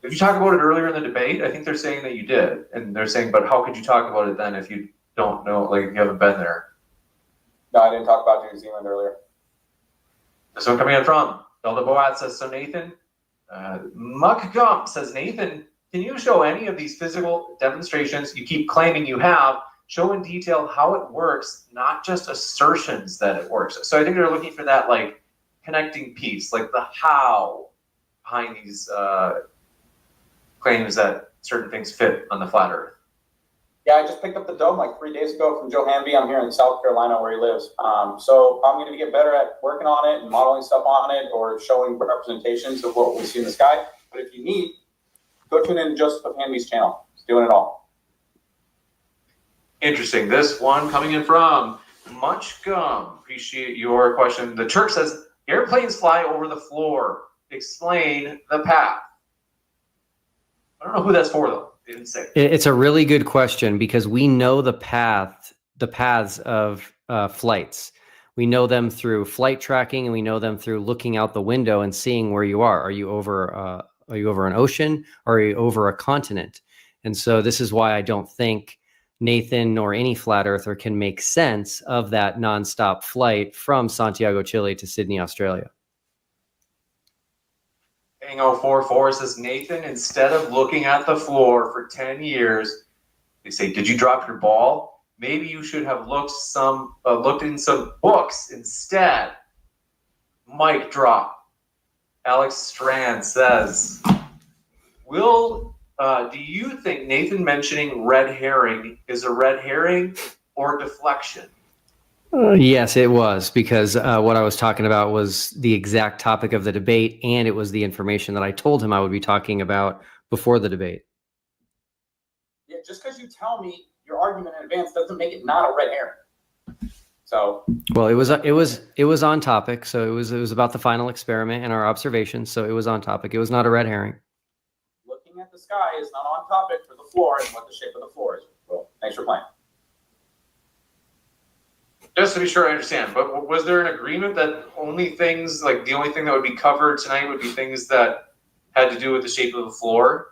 Did you talk about it earlier in the debate? I think they're saying that you did, and they're saying, but how could you talk about it then if you don't know, like if you haven't been there? No, I didn't talk about New Zealand earlier. This one coming in from Zelda Boat says, so Nathan, McKeegan says, Nathan, can you show any of these physical demonstrations you keep claiming you have? Show in detail how it works, not just assertions that it works. So I think they're looking for that like connecting piece, like the how behind these claims that certain things fit on the flat earth. Yeah, I just picked up the dome like 3 days ago from Joe Hanby. I'm here in South Carolina where he lives. So I'm going to get better at working on it and modeling stuff on it or showing representations of what we see in the sky. But if you need, go tune in to Joseph Hanby's channel. He's doing it all. Interesting. This one coming in from Much Gum. Appreciate your question. The Turk says, airplanes fly over the floor. Explain the path. I don't know who that's for, though. They didn't say. It's a really good question because we know the paths of flights. We know them through flight tracking, and we know them through looking out the window and seeing where you are. Are you over an ocean, or are you over a continent? And so this is why I don't think Nathan nor any flat earther can make sense of that nonstop flight from Santiago, Chile to Sydney, Australia. Bang 044 says, Nathan, instead of looking at the floor for 10 years, they say, did you drop your ball? Maybe you should have looked in some books instead. Mic drop. Alex Strand says, do you think Nathan mentioning red herring is a red herring or deflection? Yes, it was, because what I was talking about was the exact topic of the debate, and it was the information that I told him I would be talking about before the debate. Yeah, just because you tell me your argument in advance doesn't make it not a red herring. So. Well, it was on topic. So it was about the final experiment and our observations. So it was on topic. It was not a red herring. Looking at the sky is not on topic for the floor and what the shape of the floor is. Well, thanks for playing. Just to be sure I understand, but was there an agreement that the only thing that would be covered tonight would be things that had to do with the shape of the floor?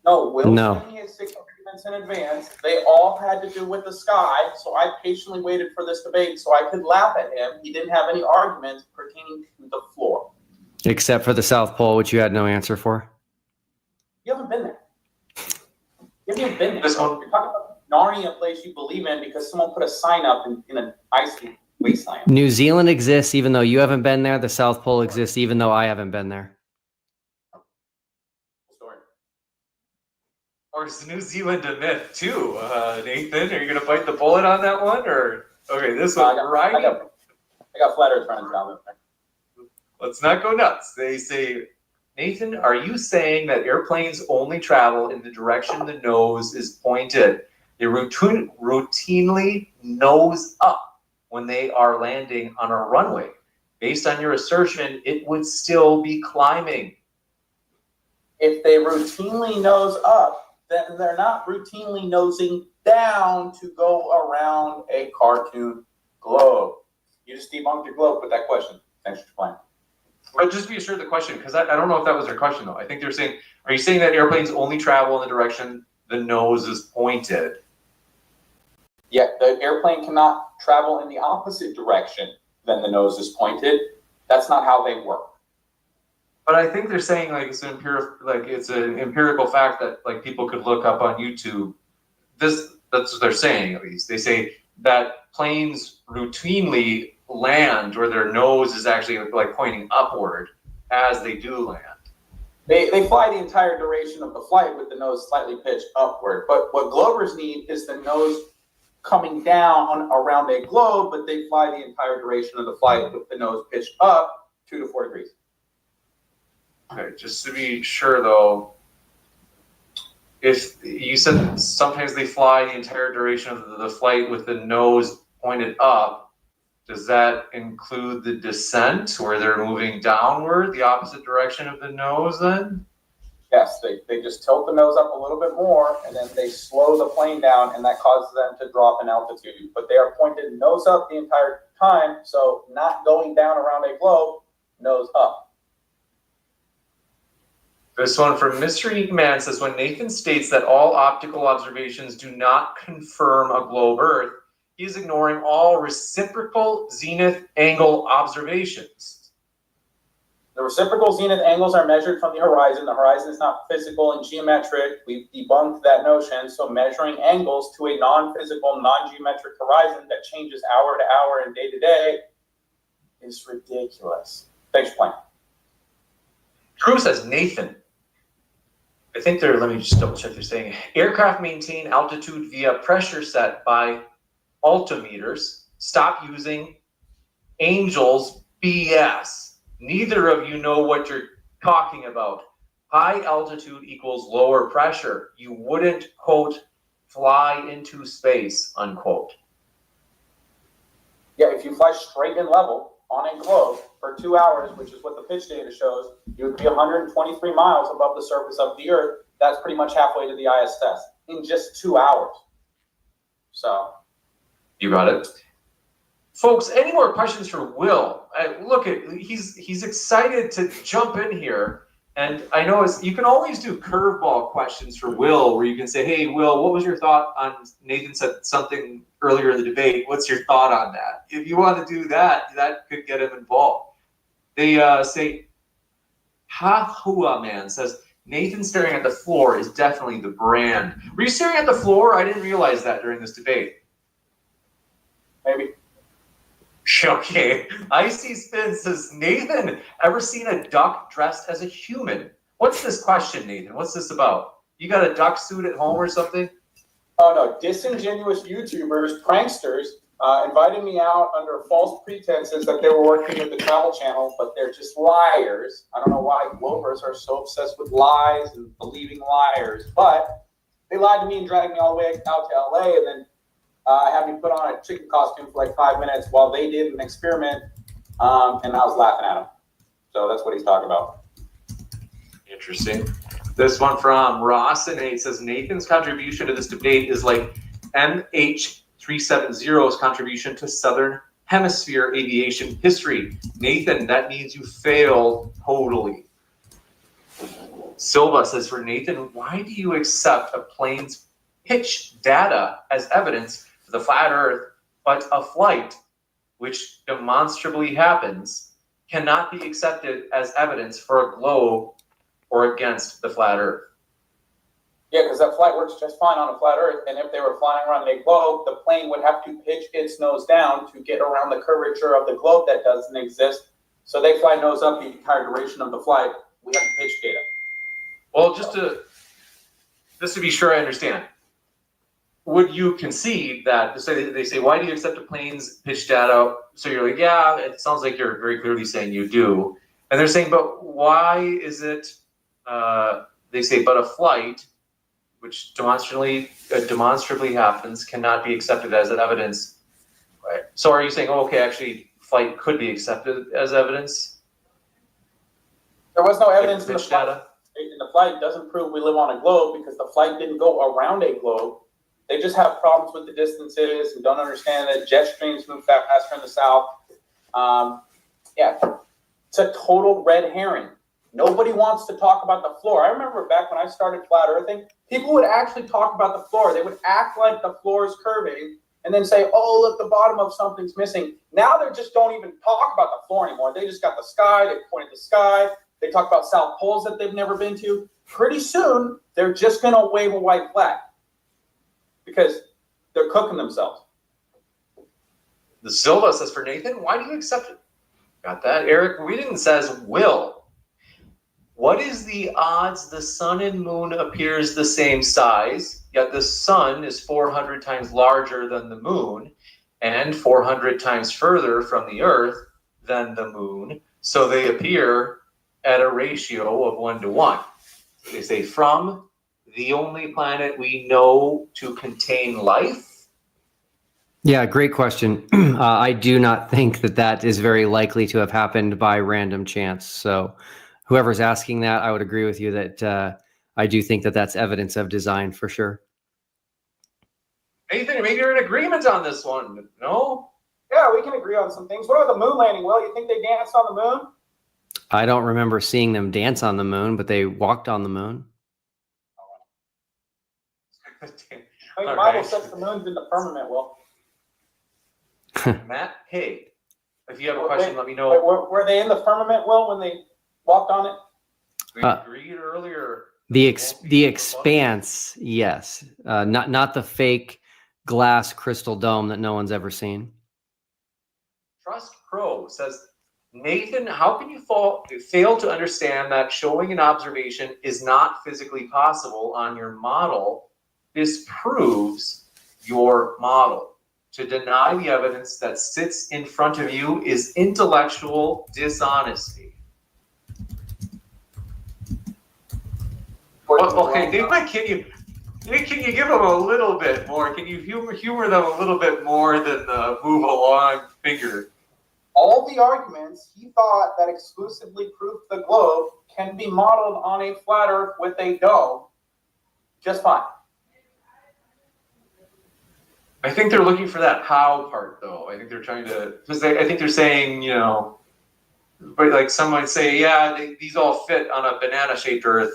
No, Will No. sent me his 6 arguments in advance. They all had to do with the sky, so I patiently waited for this debate so I could laugh at him. He didn't have any arguments pertaining to the floor. Except for the South Pole, which you had no answer for. You haven't been there. You haven't even been there. You're talking about Narnia, a place you believe in because someone put a sign up in an icy wasteland. New Zealand exists even though you haven't been there. The South Pole exists even though I haven't been there. Or is New Zealand a myth too, Nathan? Are you going to bite the bullet on that one, or okay? This one, right? I got flat Earth friends down there. Let's not go nuts. They say, Nathan, are you saying that airplanes only travel in the direction the nose is pointed? They routinely nose up when they are landing on a runway. Based on your assertion, it would still be climbing. If they routinely nose up, then they're not routinely nosing down to go around a cartoon globe. You just debunked your globe with that question. Thanks for playing. But just be assured of the question, because I don't know if that was their question, though. I think they're saying, are you saying that airplanes only travel in the direction the nose is pointed? Yeah, the airplane cannot travel in the opposite direction than the nose is pointed. That's not how they work. But I think they're saying it's an empirical fact that people could look up on YouTube. That's what they're saying, at least. They say that planes routinely land where their nose is actually pointing upward as they do land. They fly the entire duration of the flight with the nose slightly pitched upward. But what Globers need is the nose coming down around a globe, but they fly the entire duration of the flight with the nose pitched up 2 to 4 degrees. Okay, just to be sure though, if you said sometimes they fly the entire duration of the flight with the nose pointed up, does that include the descent where they're moving downward, the opposite direction of the nose then? Yes, they just tilt the nose up a little bit more and then they slow the plane down and that causes them to drop in altitude. But they are pointed nose up the entire time, so not going down around a globe, nose up. This one from Mystery Man says, when Nathan states that all optical observations do not confirm a globe Earth, he is ignoring all reciprocal zenith angle observations. The reciprocal zenith angles are measured from the horizon. The horizon is not physical and geometric. We've debunked that notion. So measuring angles to a non-physical, non-geometric horizon that changes hour to hour and day to day is ridiculous. Thanks for playing. Drew says, Nathan, I think they're, let me just double check, they're saying, aircraft maintain altitude via pressure set by altimeters. Stop using Angel's BS. Neither of you know what you're talking about. High altitude equals lower pressure. You wouldn't, quote, fly into space, unquote. Yeah, if you fly straight and level on a globe for 2 hours, which is what the pitch data shows, you would be 123 miles above the surface of the Earth. That's pretty much halfway to the ISS in just 2 hours. So. You got it. Folks, any more questions for Will? Look, he's excited to jump in here. And I know you can always do curveball questions for Will, where you can say, hey, Will, what was your thought on, Nathan said something earlier in the debate. What's your thought on that? If you want to do that, that could get him involved. They say, Ha-Hua Man says, Nathan staring at the floor is definitely the brand. Were you staring at the floor? I didn't realize that during this debate. Maybe. Okay. Icy Spin says, Nathan, ever seen a duck dressed as a human? What's this question, Nathan? What's this about? You got a duck suit at home or something? Oh, no. Disingenuous YouTubers, pranksters, invited me out under false pretenses that they were working with the Travel Channel, but they're just liars. I don't know why Globers are so obsessed with lies and believing liars, but they lied to me and dragged me all the way out to LA, and then had me put on a chicken costume for like 5 minutes while they did an experiment, and I was laughing at him. So that's what he's talking about. Interesting. This one from Ross and 8 says, Nathan's contribution to this debate is like MH370's contribution to Southern Hemisphere aviation history. Nathan, that means you failed totally. Silva says, for Nathan, why do you accept a plane's pitch data as evidence for the flat Earth, but a flight, which demonstrably happens, cannot be accepted as evidence for a globe or against the flat Earth? Yeah, because that flight works just fine on a flat Earth, and if they were flying around a globe, the plane would have to pitch its nose down to get around the curvature of the globe that doesn't exist. So they fly nose up the entire duration of the flight. We have the pitch data. Well, just to be sure I understand, would you concede that they say, why do you accept a plane's pitch data? So you're like, yeah, it sounds like you're very clearly saying you do. And they're saying, but why is it, they say, but a flight, which demonstrably happens, cannot be accepted as an evidence. Right. So are you saying, oh, okay, actually, flight could be accepted as evidence? There was no evidence in the flight. The flight doesn't prove we live on a globe because the flight didn't go around a globe. They just have problems with the distances and don't understand that jet streams move faster in the south. Yeah, it's a total red herring. Nobody wants to talk about the floor. I remember back when I started flat earthing, people would actually talk about the floor. They would act like the floor is curving and then say, oh, look, the bottom of something's missing. Now they just don't even talk about the floor anymore. They just got the sky. They point at the sky. They talk about south poles that they've never been to. Pretty soon, they're just going to wave a white flag because they're cooking themselves. The Silva says, for Nathan, why do you accept it? Got that. Eric Whedon says, Will, what is the odds the sun and moon appears the same size, yet the sun is 400 times larger than the moon and 400 times further from the earth than the moon, so they appear at a ratio of 1 to 1? They say, from the only planet we know to contain life? Yeah, great question. I do not think that is very likely to have happened by random chance. So whoever's asking that, I would agree with you that I do think that's evidence of design for sure. Nathan, maybe you're in agreement on this one, no? Yeah, we can agree on some things. What about the moon landing, Will? You think they danced on the moon? I don't remember seeing them dance on the moon, but they walked on the moon. I think the Bible says the moon's in the firmament, Will. Matt, hey, if you have a question, let me know. Were they in the firmament, Will, when they walked on it? We agreed earlier. The expanse, yes, not the fake glass crystal dome that no one's ever seen. Trust Pro says, Nathan, how can you fail to understand that showing an observation is not physically possible on your model disproves your model? To deny the evidence that sits in front of you is intellectual dishonesty. Okay, can you give them a little bit more? Can you humor them a little bit more than the move along figure? All the arguments he thought that exclusively proved the globe can be modeled on a flat Earth with a dome just fine. I think they're looking for that how part, though. I think they're trying to, because I think they're saying, you know, but like some might say, yeah, these all fit on a banana-shaped Earth.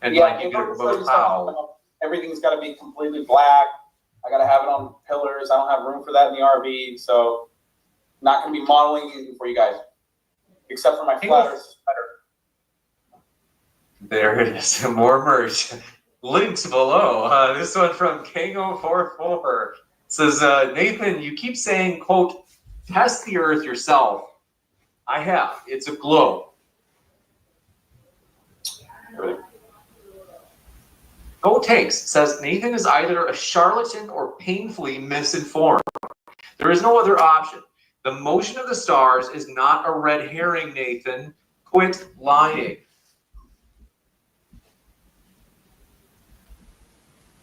And Yeah, like you get about how. Everything's got to be completely black. I got to have it on pillars. I don't have room for that in the RV, so not going to be modeling anything for you guys, except for my flat Earth sweater. There it is, more merch. Links below. This one from Kango44 says, Nathan, you keep saying, quote, test the Earth yourself. I have. It's a globe. Go Takes says, Nathan is either a charlatan or painfully misinformed. There is no other option. The motion of the stars is not a red herring, Nathan. Quit lying.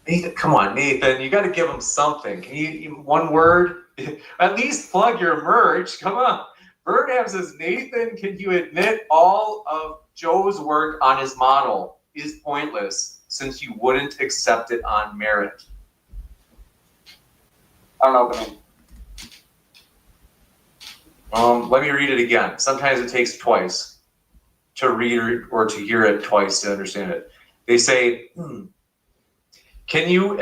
Nathan, come on, Nathan. You got to give him something. Can you one word? At least plug your merch. Come on. Birdham says, Nathan, can you admit all of Joe's work on his model is pointless since you wouldn't accept it on merit? I don't know what I mean. Let me read it again. Sometimes it takes twice to read or to hear it twice to understand it. They say, Can you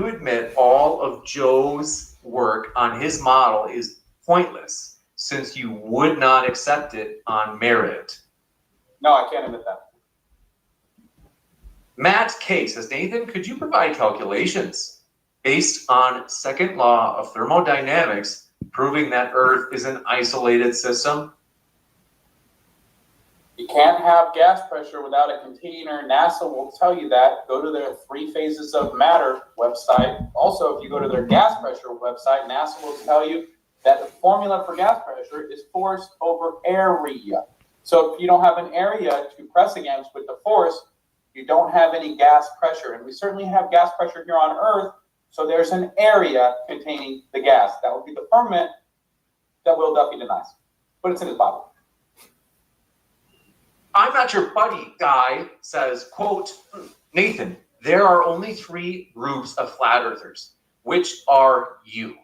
admit all of Joe's work on his model is pointless since you would not accept it on merit? No, I can't admit that. Matt K says, Nathan, could you provide calculations based on second law of thermodynamics proving that Earth is an isolated system? You can't have gas pressure without a container. NASA will tell you that. Go to their 3 Phases of Matter website. Also, if you go to their gas pressure website, NASA will tell you that the formula for gas pressure is force over area. So if you don't have an area to press against with the force, you don't have any gas pressure. And we certainly have gas pressure here on Earth, so there's an area containing the gas. That would be the firmament that Will Duffy denies. But it's in his Bible. I'm not your buddy guy says, quote, Nathan, there are only 3 groups of flat earthers, which are you.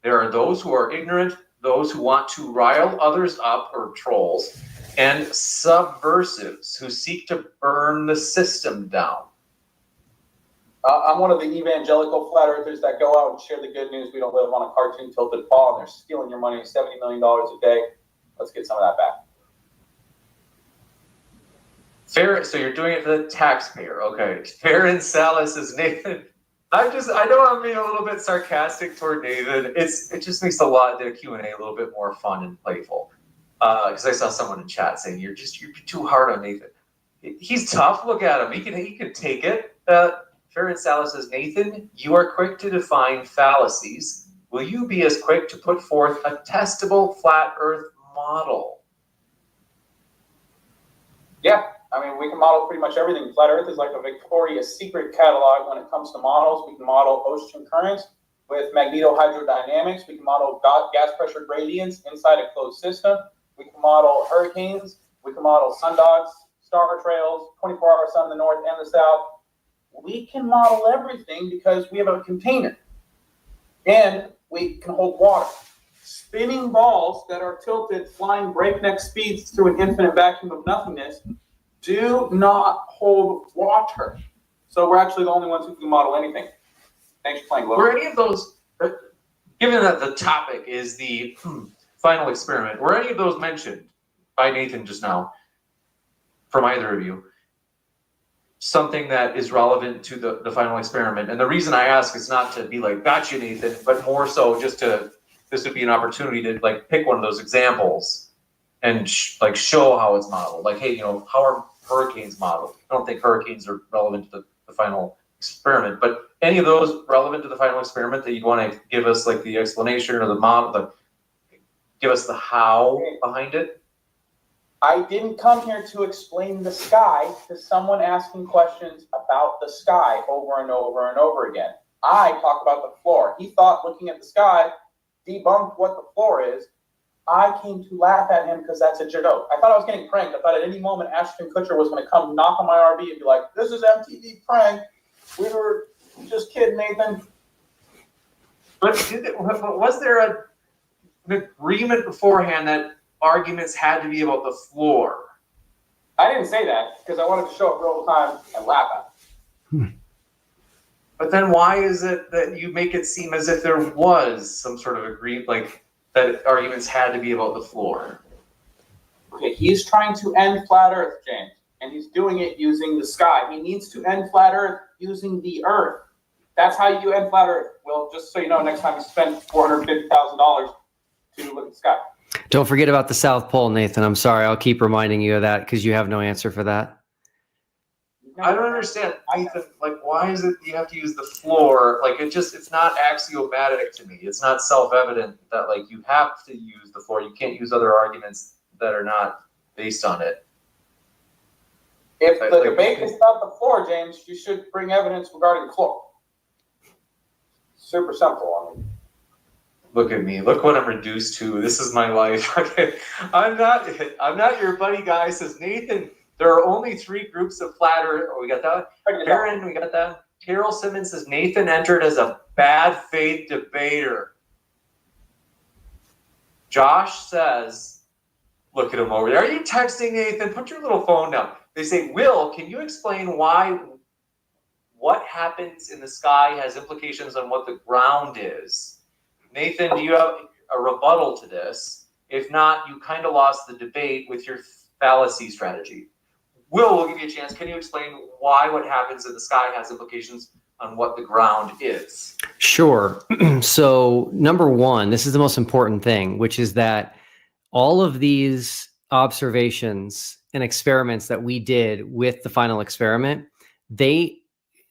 There are those who are ignorant, those who want to rile others up, or trolls, and subversives who seek to burn the system down. I'm one of the evangelical flat earthers that go out and share the good news. We don't live on a cartoon tilted ball, and they're stealing your money, $70 million a day. Let's get some of that back. Fair, so you're doing it for the taxpayer, okay. Farron Salas says, Nathan, I know I'm being a little bit sarcastic toward Nathan. It just makes the Q&A a little bit more fun and playful. Because I saw someone in chat saying you're too hard on Nathan. He's tough. Look at him. He can take it. Farron Salas says, Nathan, you are quick to define fallacies. Will you be as quick to put forth a testable flat Earth model? Yeah, I mean, we can model pretty much everything. Flat Earth is like a Victoria's Secret catalog when it comes to models. We can model ocean currents with magnetohydrodynamics. We can model gas pressure gradients inside a closed system. We can model hurricanes. We can model sundogs, star trails, 24-hour sun in the north and the south. We can model everything because we have a container. And we can hold water. Spinning balls that are tilted, flying breakneck speeds through an infinite vacuum of nothingness do not hold water. So we're actually the only ones who can model anything. Thanks for playing, Will. Were any of those, given that the topic is the final experiment, were any of those mentioned by Nathan just now? from either of you, something that is relevant to the final experiment. And the reason I ask is not to be like, gotcha, Nathan, but more so just this would be an opportunity to like pick one of those examples and show how it's modeled. Like, hey, how are hurricanes modeled? I don't think hurricanes are relevant to the final experiment, but any of those relevant to the final experiment that you'd want to give us like the explanation or the model, give us the how behind it? I didn't come here to explain the sky to someone asking questions about the sky over and over and over again. I talk about the floor. He thought looking at the sky debunked what the floor is. I came to laugh at him because that's a joke. I thought I was getting pranked. I thought at any moment Ashton Kutcher was going to come knock on my RV and be like, this is MTV prank. We were just kidding, Nathan. But was there an agreement beforehand that arguments had to be about the floor? I didn't say that because I wanted to show up real time and laugh at it. But then why is it that you make it seem as if there was some sort of agreement, like that arguments had to be about the floor? Okay, he's trying to end flat Earth, James, and he's doing it using the sky. He needs to end flat Earth using the Earth. That's how you end flat Earth. Well, just so you know, next time you spend $450,000 to look at the sky. Don't forget about the South Pole, Nathan. I'm sorry. I'll keep reminding you of that because you have no answer for that. I don't understand, Nathan. Like, why is it you have to use the floor? Like, it's not axiomatic to me. It's not self-evident that like you have to use the floor. You can't use other arguments that are not based on it. If the debate is about the floor, James, you should bring evidence regarding the floor. Super simple. I mean, look at me. Look what I'm reduced to. This is my life. Okay. I'm not your buddy guy. Says Nathan. There are only 3 groups of flat Earth. Oh, we got that. Karen, we got that. Carol Simmons says Nathan entered as a bad faith debater. Josh says, look at him over there. Are you texting, Nathan? Put your little phone down. They say, Will, can you explain why what happens in the sky has implications on what the ground is? Nathan, do you have a rebuttal to this? If not, you kind of lost the debate with your fallacy strategy. Will, we'll give you a chance. Can you explain why what happens in the sky has implications on what the ground is? Sure. So, number one, this is the most important thing, which is that all of these observations and experiments that we did with the final experiment, they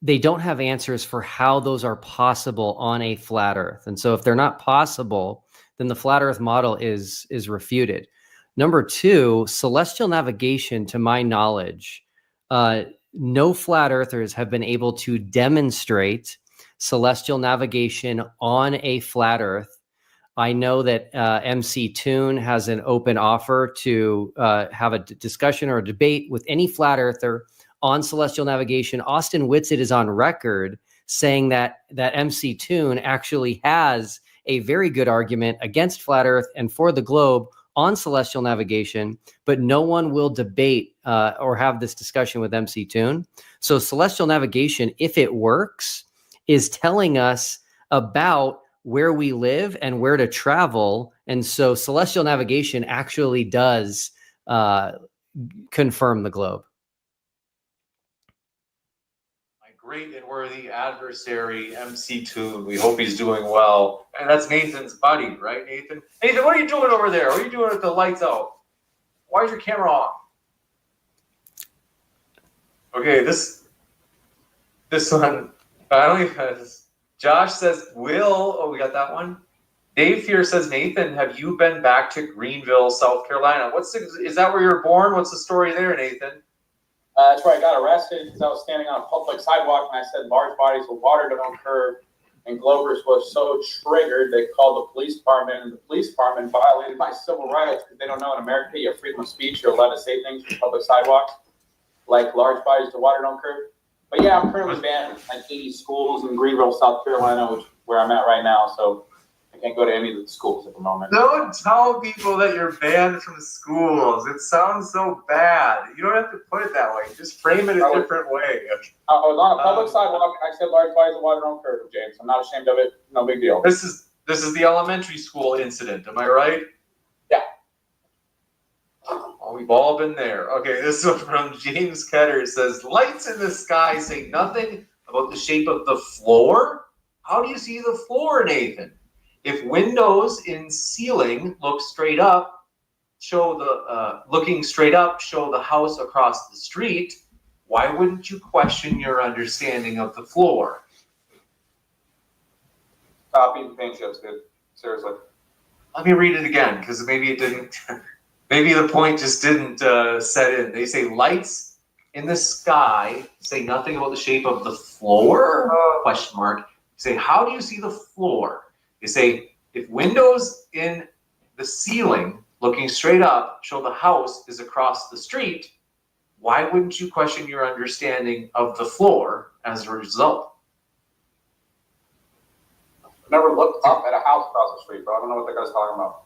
don't have answers for how those are possible on a flat Earth. And so if they're not possible, then the flat Earth model is refuted. Number two, celestial navigation, to my knowledge, no flat earthers have been able to demonstrate celestial navigation on a flat Earth. I know that MCToon has an open offer to have a discussion or a debate with any flat earther on celestial navigation. Austin Whitsitt is on record saying that MCToon actually has a very good argument against flat Earth and for the globe on celestial navigation, but no one will debate or have this discussion with MCToon. So celestial navigation, if it works, is telling us about where we live and where to travel. And so celestial navigation actually does confirm the globe. Great and worthy adversary, MCToon. We hope he's doing well. And that's Nathan's buddy, right, Nathan? Nathan, what are you doing over there? What are you doing with the lights out? Why is your camera on? Okay, this one, I don't even, Josh says, Will, oh, we got that one. Dave Fear says, Nathan, have you been back to Greenville, South Carolina? Is that where you're born? What's the story there, Nathan? That's where I got arrested because I was standing on a public sidewalk and I said large bodies of water don't occur. And Glovers was so triggered they called the police department, and the police department violated my civil rights because they don't know in America you have freedom of speech. You're allowed to say things from public sidewalks, like large bodies of water don't occur. But yeah, I'm currently banned from like 80 schools in Greenville, South Carolina, which where I'm at right now. So I can't go to any of the schools at the moment. Don't tell people that you're banned from schools. It sounds so bad. You don't have to put it that way. Just frame it a different way. I was on a public sidewalk and I said large bodies of water don't occur, James. I'm not ashamed of it. No big deal. This is the elementary school incident. Am I right? Yeah. Oh, we've all been there. Okay, this one from James Ketter says, lights in the sky say nothing about the shape of the floor. How do you see the floor, Nathan? If windows in ceiling look straight up, show the house across the street, why wouldn't you question your understanding of the floor? Copy and paint chips, dude. Seriously. Let me read it again, because maybe it didn't, maybe the point just didn't set in. They say lights in the sky say nothing about the shape of the floor, question mark. You say, how do you see the floor? They say, if windows in the ceiling looking straight up show the house is across the street, why wouldn't you question your understanding of the floor as a result? Never looked up at a house across the street, bro. I don't know what that guy's talking about.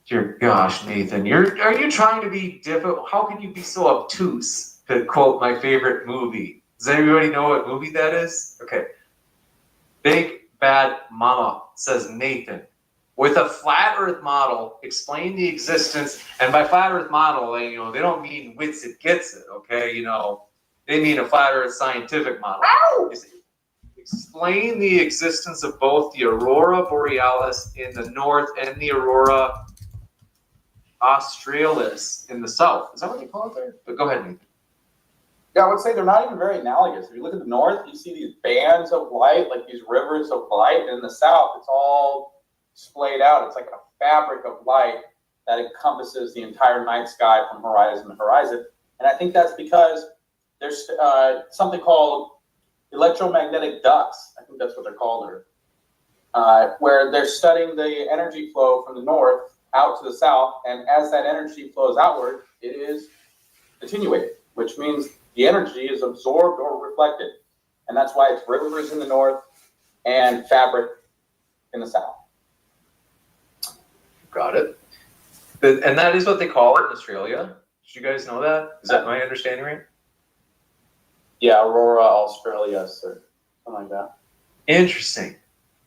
Dear gosh, Nathan, are you trying to be difficult? How can you be so obtuse, to quote my favorite movie? Does everybody know what movie that is? Okay. Big Bad Mama, says Nathan. With a flat earth model, explain the existence, and by flat earth model, they don't mean wits it gets it, okay? They mean a flat earth scientific model. Explain the existence of both the aurora borealis in the north and the aurora australis in the south. Is that what they call it there? But go ahead, Nathan. Yeah, I would say they're not even very analogous. If you look at the north, you see these bands of light, like these rivers of light, and in the south, it's all splayed out. It's like a fabric of light that encompasses the entire night sky from horizon to horizon. And I think that's because there's something called electromagnetic ducts. I think that's what they're called, where they're studying the energy flow from the north out to the south, and as that energy flows outward, it is attenuated, which means the energy is absorbed or reflected. And that's why it's rivers in the north and fabric in the south. Got it. And that is what they call it in Australia. Did you guys know that? Is that my understanding right? Yeah, Aurora Australis or something like that. Interesting.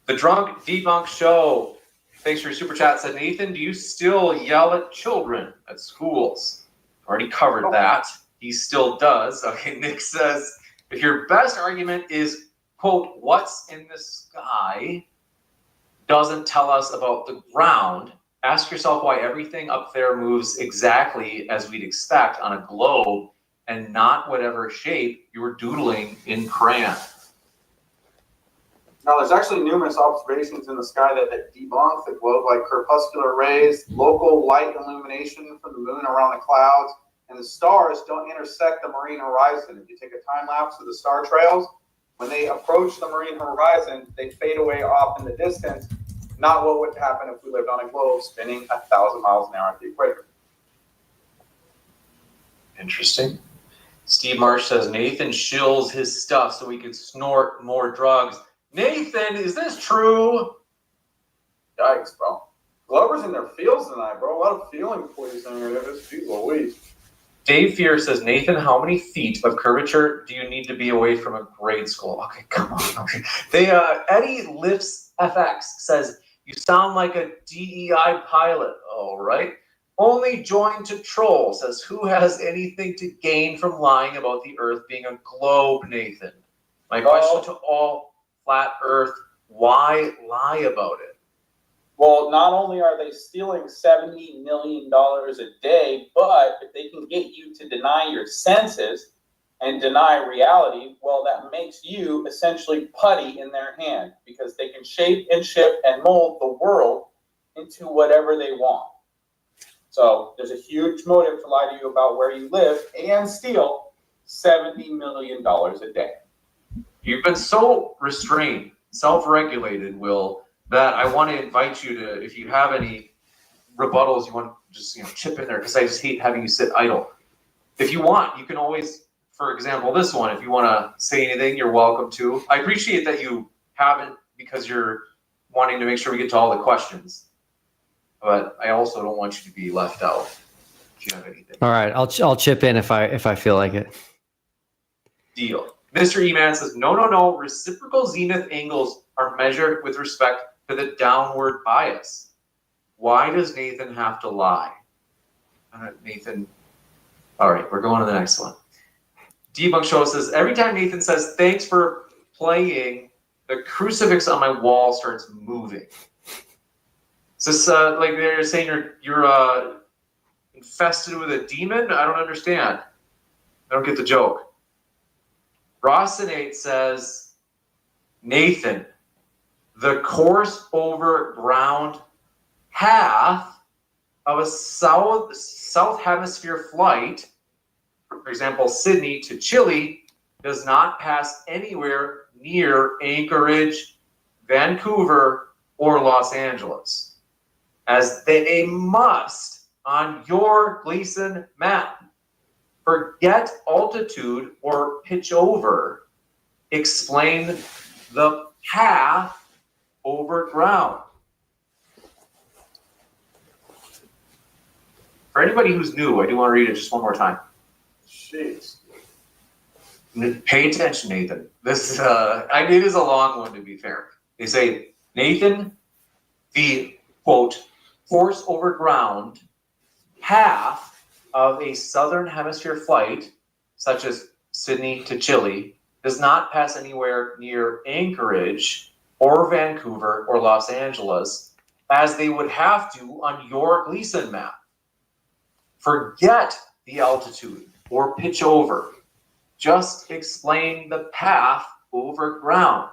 The Drunk Debunk Show. Thanks for your super chat. Said, Nathan, do you still yell at children at schools? Already covered that. He still does. Okay, Nick says, if your best argument is, quote, what's in the sky doesn't tell us about the ground, ask yourself why everything up there moves exactly as we'd expect on a globe and not whatever shape you were doodling in crayon. Now, there's actually numerous observations in the sky that debunk the globe, like crepuscular rays, local light illumination from the moon around the clouds, and the stars don't intersect the marine horizon. If you take a time lapse of the star trails, when they approach the marine horizon, they fade away off in the distance, not what would happen if we lived on a globe spinning 1,000 miles an hour at the equator. Interesting. Steve Marsh says, Nathan shills his stuff so he could snort more drugs. Nathan, is this true? Yikes, bro. Glover's in their fields tonight, bro. A lot of feeling poisoning here. This Louise. Dave Fear says, Nathan, how many feet of curvature do you need to be away from a grade school? Okay, come on. Okay. Eddie Lifts FX says, you sound like a DEI pilot. All right. Only joined to troll says, who has anything to gain from lying about the earth being a globe, Nathan? My question to all flat earth, why lie about it? Well, not only are they stealing $70 million a day, but if they can get you to deny your senses and deny reality, well, that makes you essentially putty in their hand because they can shape and shift and mold the world into whatever they want. So there's a huge motive to lie to you about where you live and steal $70 million a day. You've been so restrained, self-regulated, Will, that I want to invite you to, if you have any rebuttals, you want to just chip in there, because I just hate having you sit idle. If you want, you can always, for example, this one, if you want to say anything, you're welcome to. I appreciate that you haven't, because you're wanting to make sure we get to all the questions. But I also don't want you to be left out. If you have anything. All right, I'll chip in if I feel like it. Deal. Mr. E-Man says, no. Reciprocal zenith angles are measured with respect to the downward bias. Why does Nathan have to lie? Nathan. All right, we're going to the next one. Debunk Show says, every time Nathan says, thanks for playing, the crucifix on my wall starts moving. Is this like they're saying you're infested with a demon? I don't understand. I don't get the joke. Rossinate says, Nathan, the course over ground path of a south hemisphere flight, for example, Sydney to Chile, does not pass anywhere near Anchorage, Vancouver, or Los Angeles, as they must on your Gleason map. Forget altitude or pitch over. Explain the path over ground. For anybody who's new, I do want to read it just one more time. Jeez. Pay attention, Nathan. This it is a long one, to be fair. They say, Nathan, the, quote, force over ground path of a southern hemisphere flight, such as Sydney to Chile, does not pass anywhere near Anchorage or Vancouver or Los Angeles, as they would have to on your Gleason map. Forget the altitude or pitch over. Just explain the path over ground.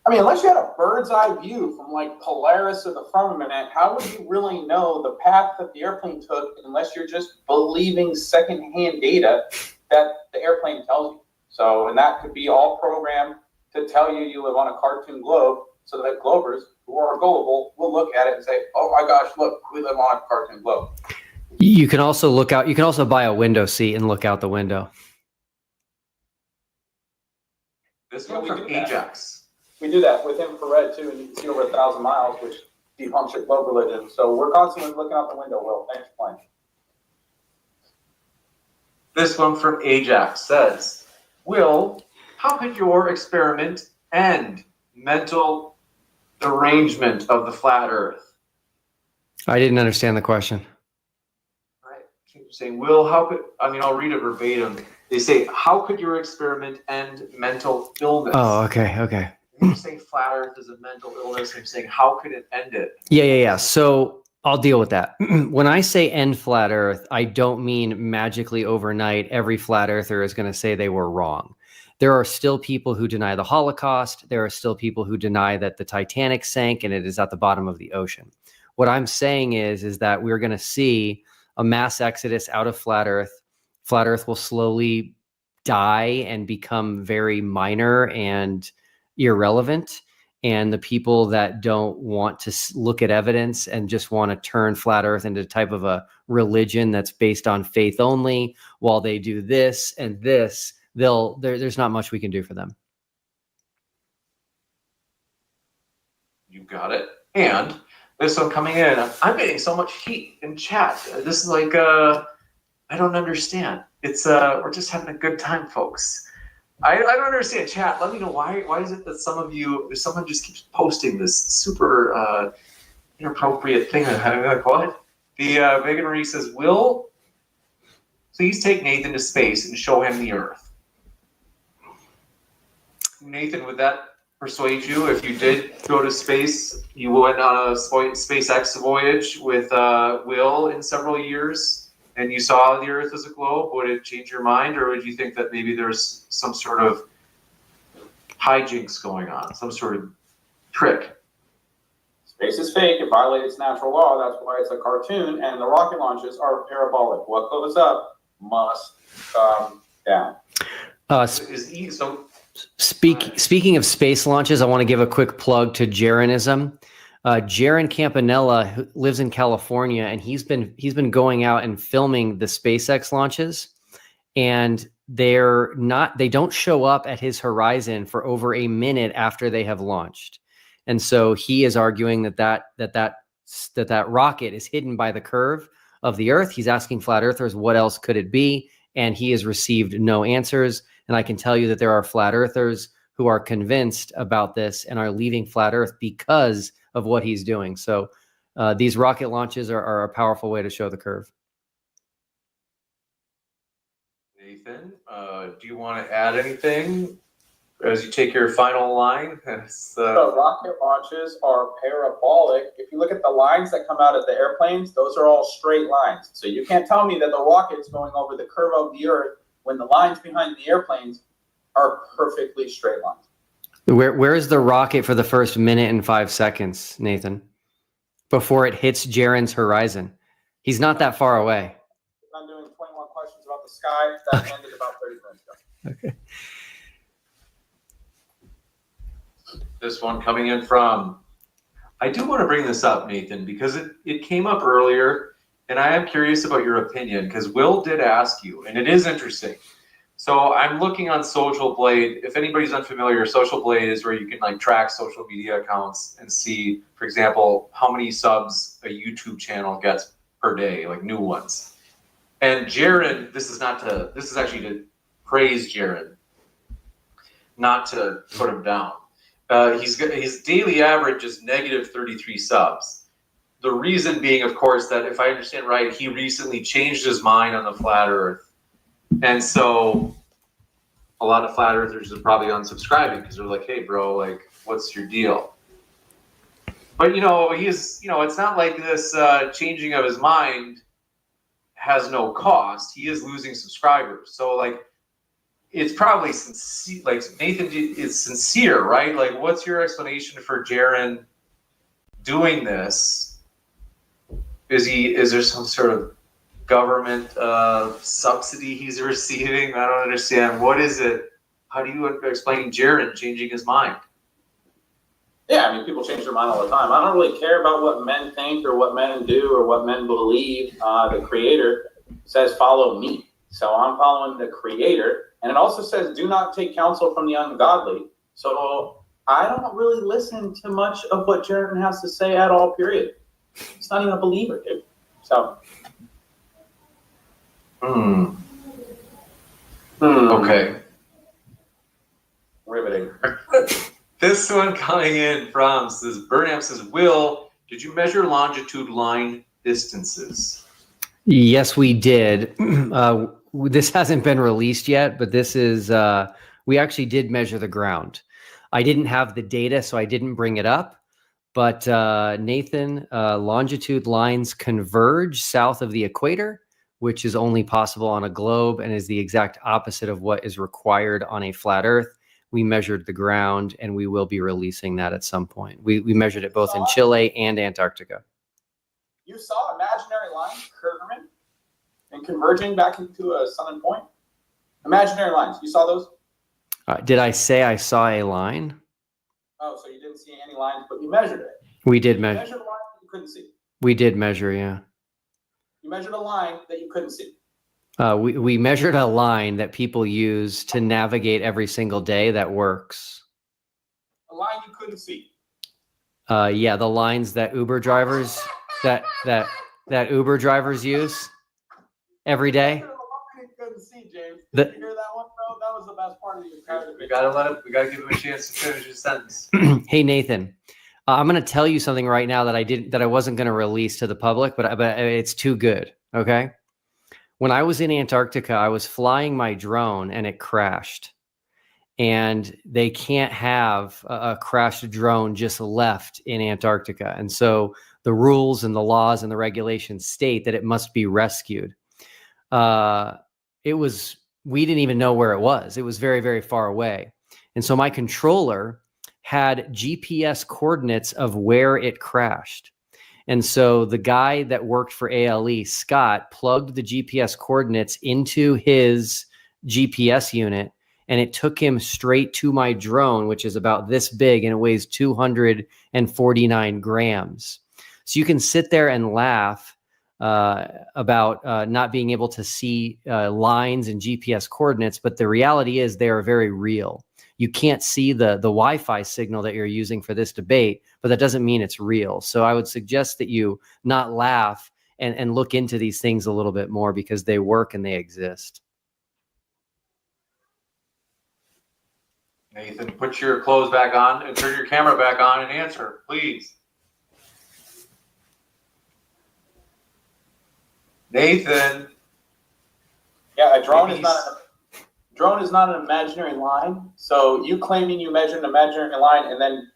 I mean, unless you had a bird's eye view from like Polaris or the firmament, how would you really know the path that the airplane took unless you're just believing secondhand data that the airplane tells you? So, and that could be all programmed to tell you live on a cartoon globe, so that Globers who are gullible will look at it and say, oh my gosh, look, we live on a cartoon globe. You can also look out. You can also buy a window seat and look out the window. This one from Ajax. We do that with infrared too, and you can see over 1,000 miles, which debunks your globe religion. So we're constantly looking out the window, Will. Thanks for playing. This one from Ajax says, Will, how could your experiment end mental derangement of the flat earth? I didn't understand the question. Saying, Will, how could, I mean, I'll read it verbatim. They say, how could your experiment end mental illness? Oh, okay. You're saying flat earth is a mental illness. I'm saying, how could it end it? Yeah. So I'll deal with that. When I say end flat earth, I don't mean magically overnight every flat earther is going to say they were wrong. There are still people who deny the Holocaust. There are still people who deny that the Titanic sank and it is at the bottom of the ocean. What I'm saying is that we're going to see a mass exodus out of flat earth. Flat earth will slowly die and become very minor and irrelevant. And the people that don't want to look at evidence and just want to turn flat earth into a type of a religion that's based on faith only, while they do this and this, there's not much we can do for them. You got it. And this one coming in, I'm getting so much heat in chat. This is like, I don't understand. It's we're just having a good time, folks. I don't understand. Chat, let me know why is it that someone just keeps posting this super inappropriate thing? I'm like, what? The Megan Marie says, Will, please take Nathan to space and show him the Earth. Nathan, would that persuade you? If you did go to space, you went on a SpaceX voyage with Will in several years, and you saw the Earth as a globe, would it change your mind, or would you think that maybe there's some sort of hijinks going on, some sort of trick? Space is fake. It violates its natural law. That's why it's a cartoon, and the rocket launches are parabolic. What goes up must come down. Speaking of space launches, I want to give a quick plug to Jeranism. Jaron Campanella, who lives in California, and he's been going out and filming the SpaceX launches, and they don't show up at his horizon for over a minute after they have launched. And so he is arguing that rocket is hidden by the curve of the Earth. He's asking flat earthers, what else could it be? And he has received no answers. And I can tell you that there are flat earthers who are convinced about this and are leaving flat Earth because of what he's doing. So these rocket launches are a powerful way to show the curve. Nathan, do you want to add anything as you take your final line? The rocket launches are parabolic. If you look at the lines that come out of the airplanes, those are all straight lines. So you can't tell me that the rocket's going over the curve of the Earth when the lines behind the airplanes are perfectly straight lines. Where is the rocket for the first minute and 5 seconds, Nathan? Before it hits Jaren's horizon. He's not that far away. I'm doing 21 questions about the sky. That ended about 30 minutes ago. Okay. This one coming in from, I do want to bring this up, Nathan, because it came up earlier, and I am curious about your opinion, because Will did ask you, and it is interesting. So I'm looking on Social Blade. If anybody's unfamiliar, Social Blade is where you can like track social media accounts and see, for example, how many subs a YouTube channel gets per day, like new ones. And Jaren, this is actually to praise Jaren, not to put him down. His daily average is negative 33 subs. The reason being, of course, that if I understand right, he recently changed his mind on the flat Earth. And so a lot of flat earthers are probably unsubscribing because they're like, hey, bro, like, what's your deal? But, it's not like this changing of his mind has no cost. He is losing subscribers. So, like, it's probably sincere. Like, Nathan is sincere, right? Like, what's your explanation for Jaren doing this? Is there some sort of government subsidy he's receiving? I don't understand. What is it? How do you explain Jaren changing his mind? Yeah, I mean, people change their mind all the time. I don't really care about what men think or what men do or what men believe. The Creator says, follow me. So I'm following the Creator. And it also says, do not take counsel from the ungodly. So I don't really listen to much of what Jaren has to say at all, period. He's not even a believer, dude. So... Okay. Riveting. This one coming in from Burnham says, Will, did you measure longitude line distances? Yes, we did. This hasn't been released yet, but this is, we actually did measure the ground. I didn't have the data, so I didn't bring it up. But Nathan, longitude lines converge south of the equator, which is only possible on a globe and is the exact opposite of what is required on a flat Earth. We measured the ground, and we will be releasing that at some point. We measured it both in Chile and Antarctica. You saw imaginary lines curving and converging back into a southern point? Imaginary lines. You saw those? Did I say I saw a line? Oh, so you didn't see any lines, but you measured it. We did You measure. measured a line that you couldn't see. We did measure, yeah. You measured a line that you couldn't see. We measured a line that people use to navigate every single day that works. A line you couldn't see. Yeah, the lines that Uber drivers that Uber drivers use every day. You couldn't see, James. The- Did you hear that one, bro? That was the best part of the entire debate. We gotta give him a chance to finish his sentence. Hey Nathan, I'm going to tell you something right now that I wasn't going to release to the public, but it's too good. Okay. When I was in Antarctica, I was flying my drone and it crashed. And they can't have a crashed drone just left in Antarctica. And so the rules and the laws and the regulations state that it must be rescued. We didn't even know where it was. It was very, very far away. And so my controller had GPS coordinates of where it crashed. And so the guy that worked for ALE, Scott, plugged the GPS coordinates into his GPS unit, and it took him straight to my drone, which is about this big, and it weighs 249 grams. So you can sit there and laugh about not being able to see lines and GPS coordinates, but the reality is they are very real. You can't see the Wi-Fi signal that you're using for this debate, but that doesn't mean it's real. So I would suggest that you not laugh and look into these things a little bit more, because they work and they exist. Nathan, put your clothes back on and turn your camera back on and answer, please. Nathan. Yeah, a drone is not an imaginary line. So you claiming you measured an imaginary line and then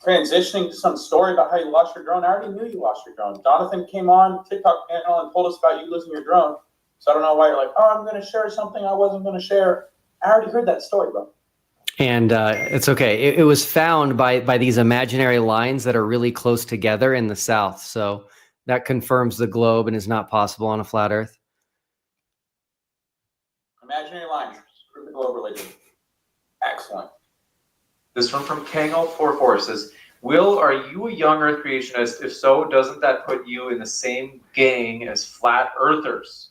transitioning to some story about how you lost your drone. I already knew you lost your drone. Jonathan came on TikTok channel and told us about you losing your drone. So I don't know why you're like, oh, I'm going to share something I wasn't going to share. I already heard that story, bro. And it's okay. It was found by these imaginary lines that are really close together in the south. So that confirms the globe and is not possible on a flat Earth. Imaginary lines. Prove the globe religion. Excellent. This one from Kango44 says, Will, are you a young Earth creationist? If so, doesn't that put you in the same gang as flat Earthers?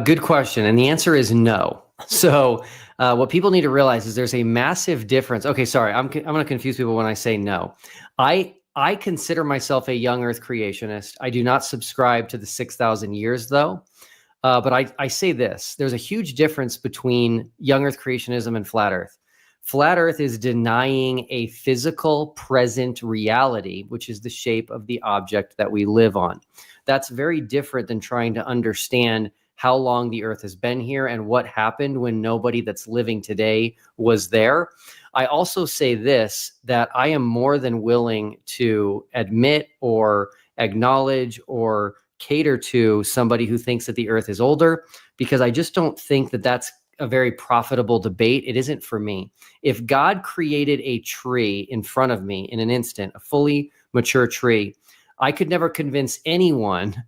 Good question. And the answer is no. So what people need to realize is there's a massive difference. Okay, sorry, I'm going to confuse people when I say no. I consider myself a young Earth creationist. I do not subscribe to the 6,000 years, though. But I say this. There's a huge difference between young Earth creationism and flat Earth. Flat Earth is denying a physical present reality, which is the shape of the object that we live on. That's very different than trying to understand how long the Earth has been here and what happened when nobody that's living today was there. I also say this, that I am more than willing to admit or acknowledge or cater to somebody who thinks that the Earth is older, because I just don't think that that's a very profitable debate. It isn't for me. If God created a tree in front of me in an instant, a fully mature tree, I could never convince anyone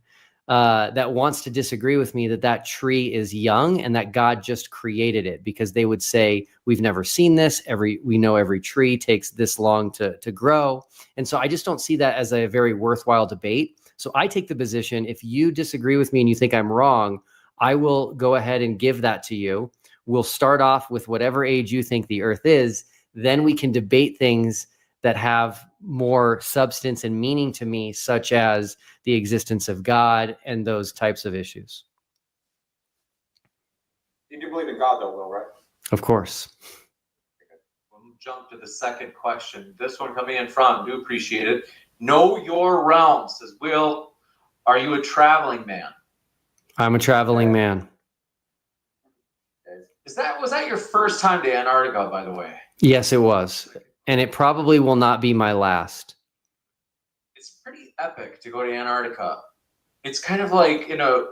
that wants to disagree with me that that tree is young and that God just created it, because they would say, we've never seen this. We know every tree takes this long to grow. And so I just don't see that as a very worthwhile debate. So I take the position, if you disagree with me and you think I'm wrong, I will go ahead and give that to you. We'll start off with whatever age you think the Earth is. Then we can debate things that have more substance and meaning to me, such as the existence of God and those types of issues. You do believe in God, though, Will, right? Of course. We'll jump to the second question. This one coming in front. Do appreciate it. Know Your Realm says, Will, are you a traveling man? I'm a traveling man. Was that your first time to Antarctica, by the way? Yes, it was. And it probably will not be my last. It's pretty epic to go to Antarctica. It's kind of like,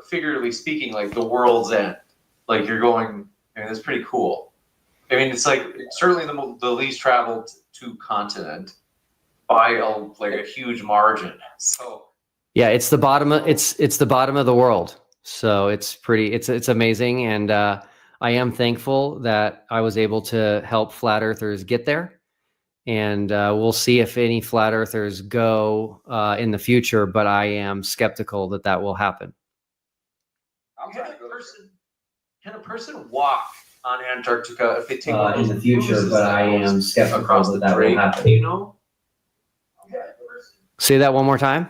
figuratively speaking, like the world's end. Like you're going, it's pretty cool. I mean, it's like certainly the least traveled to continent by a huge margin. So yeah, it's the bottom of it's the bottom of the world. So it's amazing, and I am thankful that I was able to help flat earthers get there. And we'll see if any flat earthers go in the future, but I am skeptical that will happen. Can a person walk on Antarctica if they take in the future? But I am skeptical that will happen. You know? Say that one more time.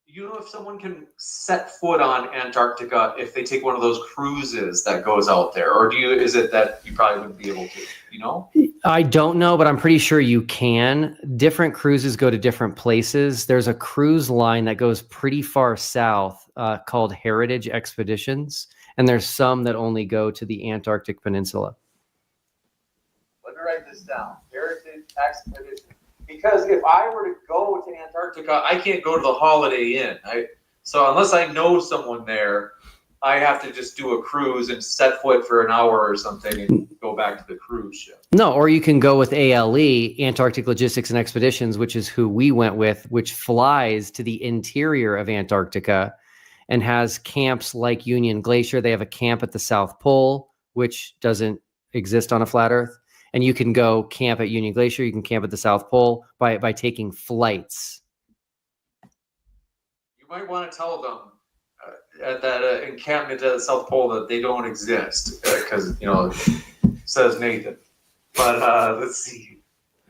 You know if someone can set foot on Antarctica if they take one of those cruises that goes out there, or is it that you probably wouldn't be able to? You know? I don't know, but I'm pretty sure you can. Different cruises go to different places. There's a cruise line that goes pretty far south called Heritage Expeditions, and there's some that only go to the Antarctic Peninsula. Let me write this down. Heritage Expeditions. Because if I were to go to Antarctica, I can't go to the Holiday Inn. So unless I know someone there, I have to just do a cruise and set foot for an hour or something and go back to the cruise ship. No, or you can go with ALE, Antarctic Logistics and Expeditions, which is who we went with, which flies to the interior of Antarctica and has camps like Union Glacier. They have a camp at the South Pole, which doesn't exist on a flat Earth. And you can go camp at Union Glacier. You can camp at the South Pole by taking flights. You might want to tell them at that encampment at the South Pole that they don't exist, because says Nathan. But let's see,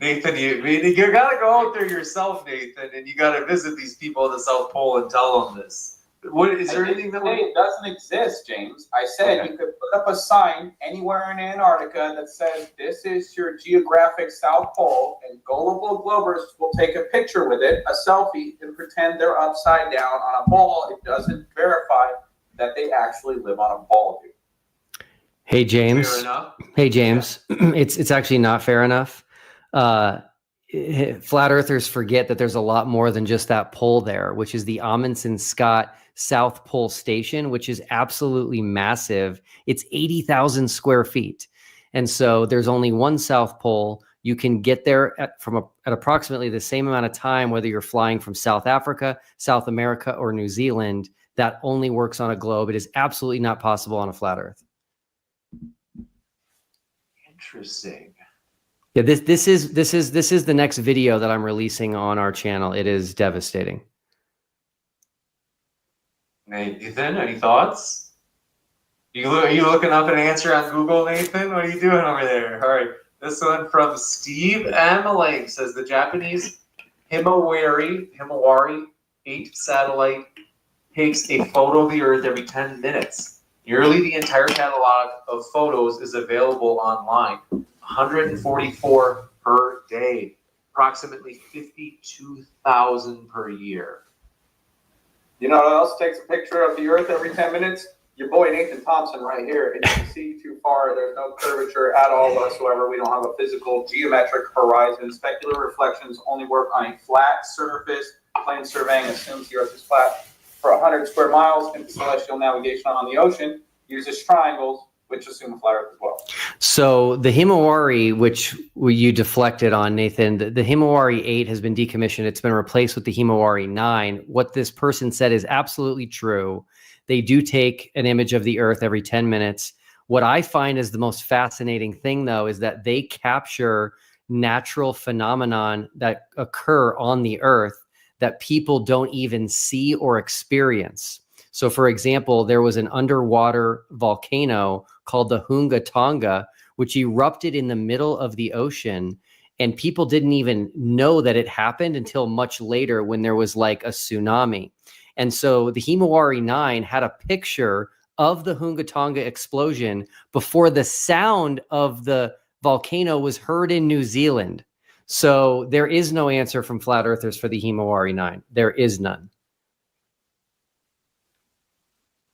Nathan, you gotta go out there yourself, Nathan, and you gotta visit these people at the South Pole and tell them this. What is there anything that it doesn't exist, James? I said you could put up a sign anywhere in Antarctica that says this is your geographic South Pole, and gullible Globers will take a picture with it, a selfie, and pretend they're upside down on a pole. It doesn't verify that they actually live on a ball, dude. Hey James. Fair enough. Hey James. It's actually not fair enough. Flat earthers forget that there's a lot more than just that pole there, which is the Amundsen Scott South Pole Station, which is absolutely massive. It's 80,000 square feet. And so there's only one South Pole. You can get there at approximately the same amount of time, whether you're flying from South Africa, South America, or New Zealand. That only works on a globe. It is absolutely not possible on a flat Earth. Interesting. Yeah, this is the next video that I'm releasing on our channel. It is devastating. Nathan, any thoughts? Are you looking up an answer on Google, Nathan? What are you doing over there? All right, this one from Steve M. says the Japanese Himawari 8 satellite takes a photo of the Earth every 10 minutes. Nearly the entire catalog of photos is available online. 144 per day, approximately 52,000 per year. You know what else takes a picture of the Earth every 10 minutes? Your boy Nathan Thompson right here. And you can see too far. There's no curvature at all whatsoever. We don't have a physical geometric horizon. Specular reflections only work on a flat surface. Plane surveying assumes the Earth is flat. For 100 square miles, and celestial navigation on the ocean uses triangles, which assume a flat Earth as well. So the Himawari, which you deflected on, Nathan, the Himawari 8 has been decommissioned. It's been replaced with the Himawari 9. What this person said is absolutely true. They do take an image of the Earth every 10 minutes. What I find is the most fascinating thing, though, is that they capture natural phenomenon that occur on the Earth that people don't even see or experience. So, for example, there was an underwater volcano called the Hunga Tonga, which erupted in the middle of the ocean, and people didn't even know that it happened until much later when there was like a tsunami. And so the Himawari 9 had a picture of the Hunga Tonga explosion before the sound of the volcano was heard in New Zealand. So there is no answer from flat earthers for the Himawari 9. There is none.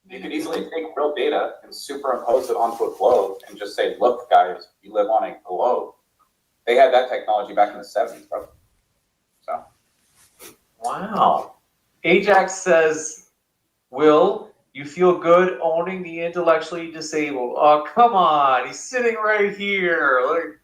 You could easily take real data and superimpose it onto a globe and just say, look, guys, you live on a globe. They had that technology back in the 70s, bro. So. Wow. Ajax says, Will, you feel good owning the intellectually disabled? Oh, come on. He's sitting right here. Like,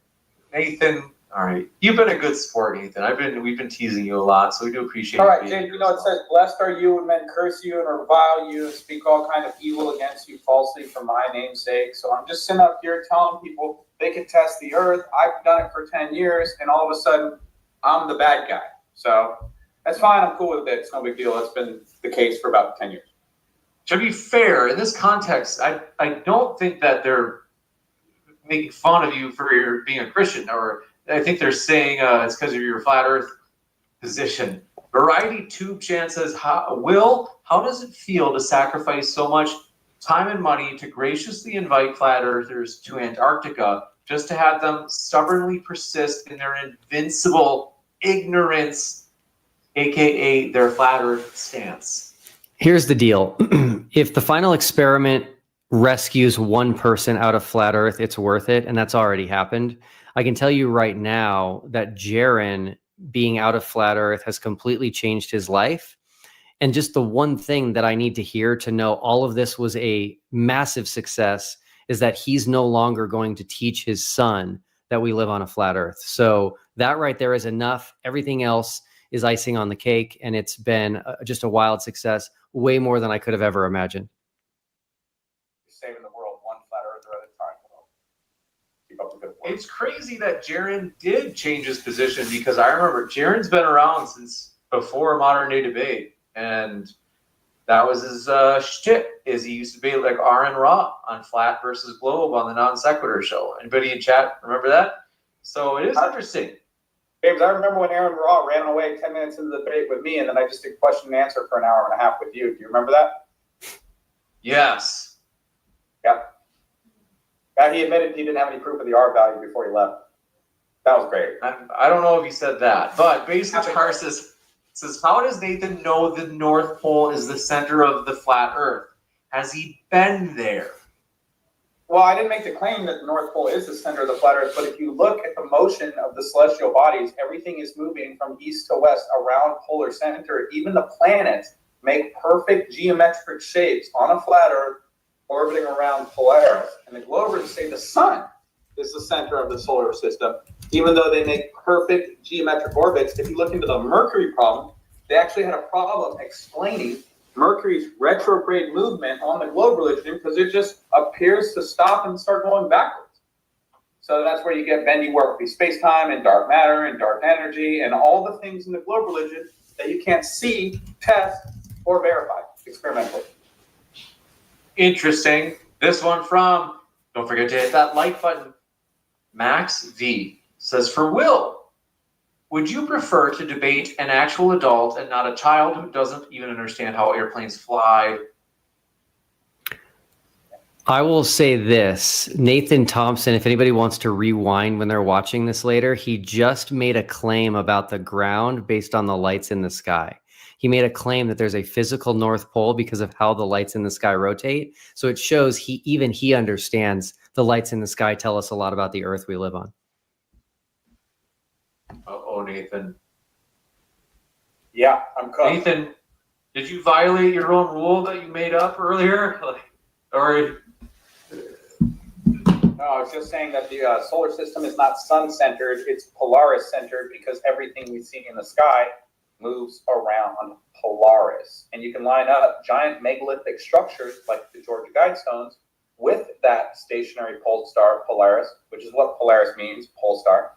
Nathan. All right, you've been a good sport, Nathan. We've been teasing you a lot, so we do appreciate. All right, James. You know it says, "Blessed are you when men curse you and revile you and speak all kind of evil against you falsely for my name's sake." So I'm just sitting up here telling people they can test the Earth. I've done it for 10 years, and all of a sudden, I'm the bad guy. So that's fine. I'm cool with it. It's no big deal. That's been the case for about 10 years. To be fair, in this context, I don't think that they're making fun of you for your being a Christian, or I think they're saying it's because of your flat Earth position. Variety Tube Chan says, Will, how does it feel to sacrifice so much time and money to graciously invite flat earthers to Antarctica just to have them stubbornly persist in their invincible ignorance, aka their flat Earth stance? Here's the deal. If the final experiment rescues one person out of flat Earth, it's worth it, and that's already happened. I can tell you right now that Jaron being out of flat Earth has completely changed his life. And just the one thing that I need to hear to know all of this was a massive success is that he's no longer going to teach his son that we live on a flat Earth. So that right there is enough. Everything else is icing on the cake. And it's been just a wild success, way more than I could have ever imagined. Saving the world one flat Earther at a time. Keep up the good work. It's crazy that Jaron did change his position, because I remember Jaron's been around since before modern day debate, and that was his shtick. Is he used to be like R and Raw on Flat versus Globe on the Non Sequitur show. Anybody in chat remember that? So it is interesting. James, I remember when Aaron Raw ran away 10 minutes into the debate with me, and then I just did question and answer for an hour and a half with you. Do you remember that? Yes. Yep. And he admitted he didn't have any proof of the R value before he left. That was great. I don't know if he said that, but basically says, how does Nathan know the North Pole is the center of the flat Earth? Has he been there? Well, I didn't make the claim that the North Pole is the center of the flat Earth, but if you look at the motion of the celestial bodies, everything is moving from east to west around polar center. Even the planets make perfect geometric shapes on a flat Earth orbiting around Polaris. And the Globers say the sun is the center of the solar system, even though they make perfect geometric orbits. If you look into the Mercury problem, they actually had a problem explaining Mercury's retrograde movement on the globe religion because it just appears to stop and start going backwards. So that's where you get bendy warpy space-time and dark matter and dark energy and all the things in the globe religion that you can't see, test, or verify experimentally. Interesting. This one from, don't forget to hit that like button. Max V says, for Will, would you prefer to debate an actual adult and not a child who doesn't even understand how airplanes fly? I will say this. Nathan Thompson, if anybody wants to rewind when they're watching this later, he just made a claim about the ground based on the lights in the sky. He made a claim that there's a physical North Pole because of how the lights in the sky rotate. So it shows he understands the lights in the sky tell us a lot about the Earth we live on. Uh-oh, Nathan. Yeah, I'm cooked. Nathan, did you violate your own rule that you made up earlier? Or No, I was just saying that the solar system is not sun-centered, it's Polaris-centered because everything we see in the sky moves around Polaris. And you can line up giant megalithic structures like the Georgia Guidestones with that stationary pole star Polaris, which is what Polaris means, pole star.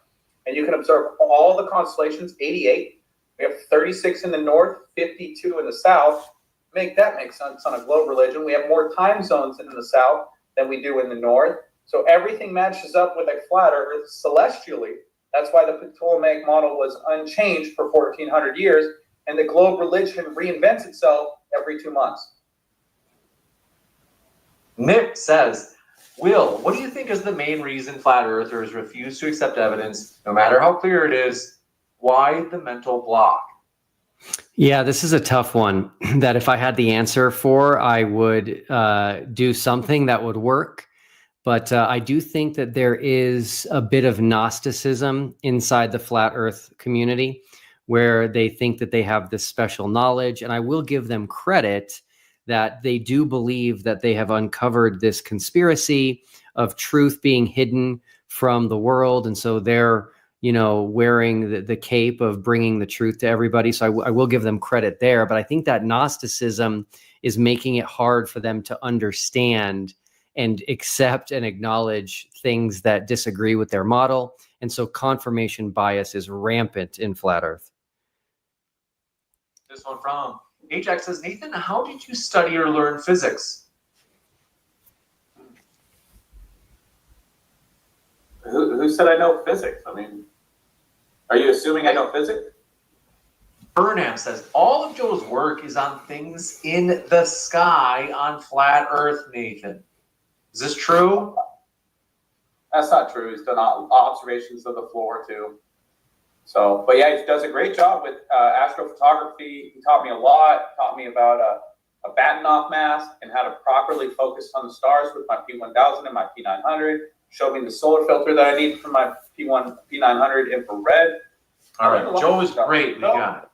And you can observe all the constellations, 88. We have 36 in the north, 52 in the south. Make sense on a globe religion. We have more time zones in the south than we do in the north. So everything matches up with a flat Earth celestially. That's why the Ptolemaic model was unchanged for 1,400 years, and the globe religion reinvents itself every 2 months. Nick says, Will, what do you think is the main reason flat earthers refuse to accept evidence, no matter how clear it is? Why the mental block? Yeah, this is a tough one that if I had the answer for, I would do something that would work. But I do think that there is a bit of Gnosticism inside the flat earth community where they think that they have this special knowledge. And I will give them credit that they do believe that they have uncovered this conspiracy of truth being hidden from the world. And so they're, wearing the cape of bringing the truth to everybody. So I will give them credit there. But I think that Gnosticism is making it hard for them to understand and accept and acknowledge things that disagree with their model. And so confirmation bias is rampant in flat earth. This one from HX says, Nathan, how did you study or learn physics? Who said I know physics? I mean, are you assuming I know physics? Burnham says, all of Joe's work is on things in the sky on flat earth, Nathan. Is this true? That's not true. He's done observations of the floor too. So, but yeah, he does a great job with astrophotography. He taught me a lot. Taught me about a Batinoff mask and how to properly focus on the stars with my P1000 and my P900. Showed me the solar filter that I need for my P900 infrared. All right, Joe is great. We got it.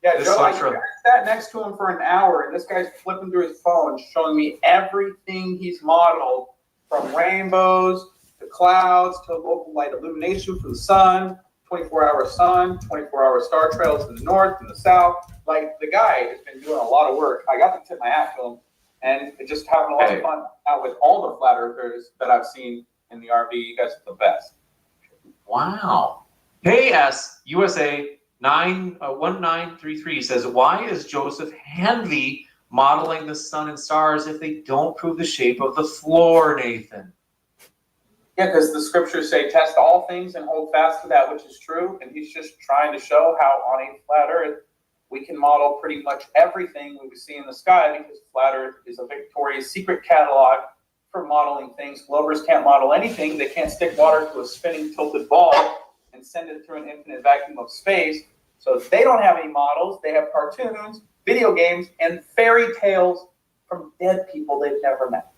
Yeah, This Joe, I one's from- sat next to him for an hour, and this guy's flipping through his phone, showing me everything he's modeled, from rainbows to clouds to local light illumination from the sun, 24-hour sun, 24-hour star trails in the north and the south. Like, the guy has been doing a lot of work. I got to tip my hat to him, and just having a lot of fun out with all the flat earthers that I've seen in the RV. You guys are the best. Wow. KS USA 1933 says, why is Joseph Hanvey modeling the sun and stars if they don't prove the shape of the floor, Nathan? Yeah, because the scriptures say, test all things and hold fast to that which is true. And he's just trying to show how on a flat earth, we can model pretty much everything we see in the sky, because flat earth is a Victoria's Secret catalog for modeling things. Globers can't model anything. They can't stick water to a spinning tilted ball and send it through an infinite vacuum of space. So they don't have any models. They have cartoons, video games, and fairy tales from dead people they've never met.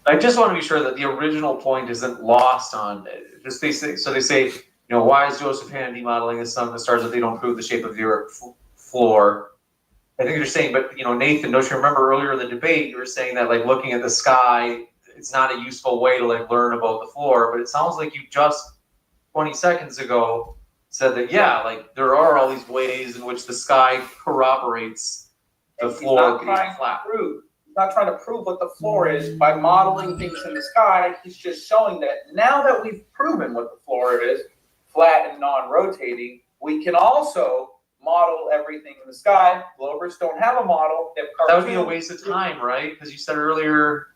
I just want to be sure that the original point isn't lost on just they say, why is Joseph Hannity modeling the sun and the stars if they don't prove the shape of the earth floor? I think you're saying, but Nathan, don't you remember earlier in the debate you were saying that like looking at the sky, it's not a useful way to like learn about the floor, but it sounds like you just 20 seconds ago said that like there are all these ways in which the sky corroborates the floor being flat. He's not trying to prove what the floor is by modeling things in the sky. He's just showing that now that we've proven what the floor is, flat and non-rotating, we can also model everything in the sky. Globers don't have a model. That would be a waste of time, right? Because you said earlier.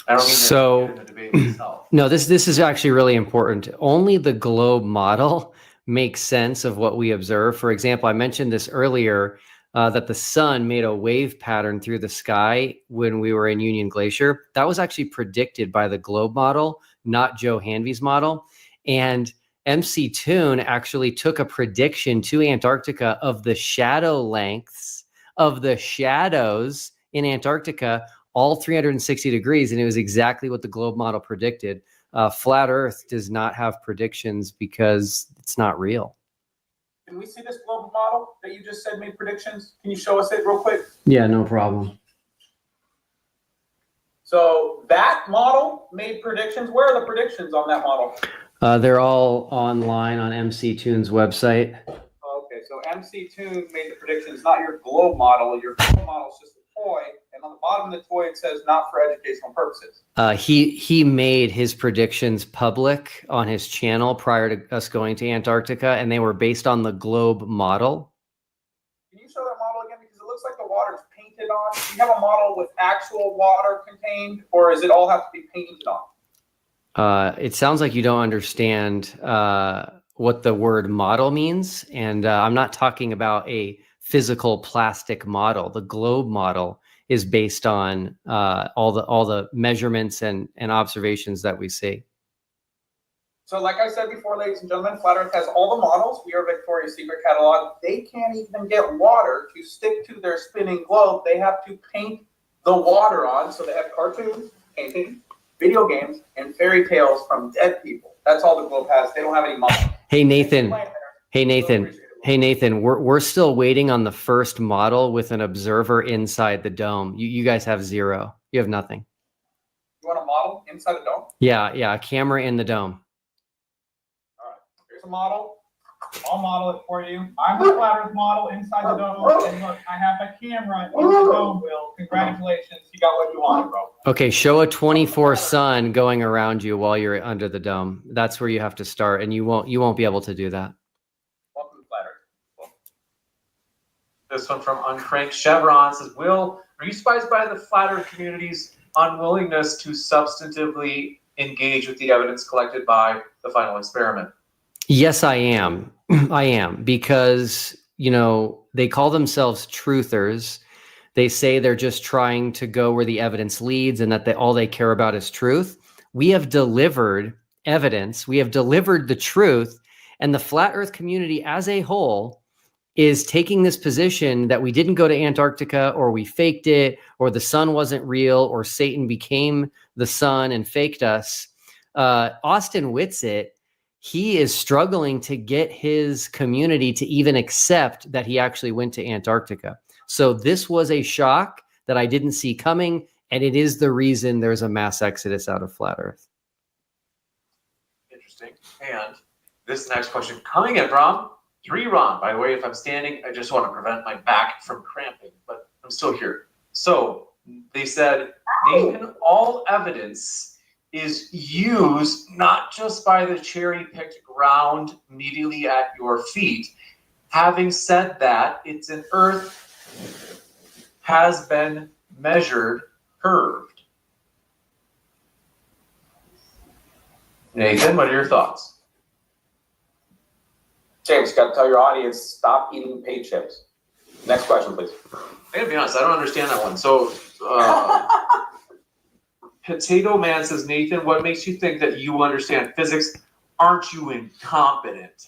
I don't mean So, to get in the debate itself. no, this is actually really important. Only the globe model makes sense of what we observe. For example, I mentioned this earlier, that the sun made a wave pattern through the sky when we were in Union Glacier. That was actually predicted by the globe model, not Joe Hanvey's model. And MCToon actually took a prediction to Antarctica of the shadow lengths of the shadows in Antarctica, all 360 degrees, and it was exactly what the globe model predicted. Flat Earth does not have predictions because it's not real. Can we see this global model that you just said made predictions? Can you show us it real quick? Yeah, no problem. So that model made predictions. Where are the predictions on that model? They're all online on MCToon's website. Okay, so MCToon made the predictions, not your globe model. Your globe model is just a toy, and on the bottom of the toy it says not for educational purposes. He made his predictions public on his channel prior to us going to Antarctica, and they were based on the globe model. Can you show that model again? Because it looks like the water's painted on. Do you have a model with actual water contained, or does it all have to be painted on? It sounds like you don't understand what the word model means, and I'm not talking about a physical plastic model. The globe model is based on all the measurements and observations that we see. So like I said before, ladies and gentlemen, Flat Earth has all the models. We are Victoria's Secret catalog. They can't even get water to stick to their spinning globe. They have to paint the water on. So they have cartoons, painting, video games, and fairy tales from dead people. That's all the globe has. They don't have any models. Hey Nathan. We're still waiting on the first model with an observer inside the dome. You guys have zero. You have nothing. You want a model inside the dome? Yeah, a camera in the dome. All right, here's a model. I'll model it for you. I'm the Flat Earth model inside the dome. And look, I have a camera in the dome, Will. Congratulations, you got what you wanted, bro. Okay, show a 24 sun going around you while you're under the dome. That's where you have to start, and you won't be able to do that. Welcome to Flat Earth. This one from Uncranked Chevron says, Will, are you surprised by the Flat Earth community's unwillingness to substantively engage with the evidence collected by the final experiment? Yes, I am. I am, because, they call themselves truthers. They say they're just trying to go where the evidence leads and that all they care about is truth. We have delivered evidence. We have delivered the truth. And the Flat Earth community as a whole is taking this position that we didn't go to Antarctica, or we faked it, or the sun wasn't real, or Satan became the sun and faked us. Austin Whitsitt, he is struggling to get his community to even accept that he actually went to Antarctica. So this was a shock that I didn't see coming, and it is the reason there's a mass exodus out of Flat Earth. Interesting. And this next question coming in from Ron. By the way, if I'm standing, I just want to prevent my back from cramping, but I'm still here. So they said, Nathan, all evidence is used not just by the cherry-picked ground immediately at your feet. Having said that, it's an earth has been measured, curved. Nathan, what are your thoughts? James, you got to tell your audience, stop eating paid chips. Next question, please. I gotta be honest, I don't understand that one. So, Potato Man says, Nathan, what makes you think that you understand physics? Aren't you incompetent?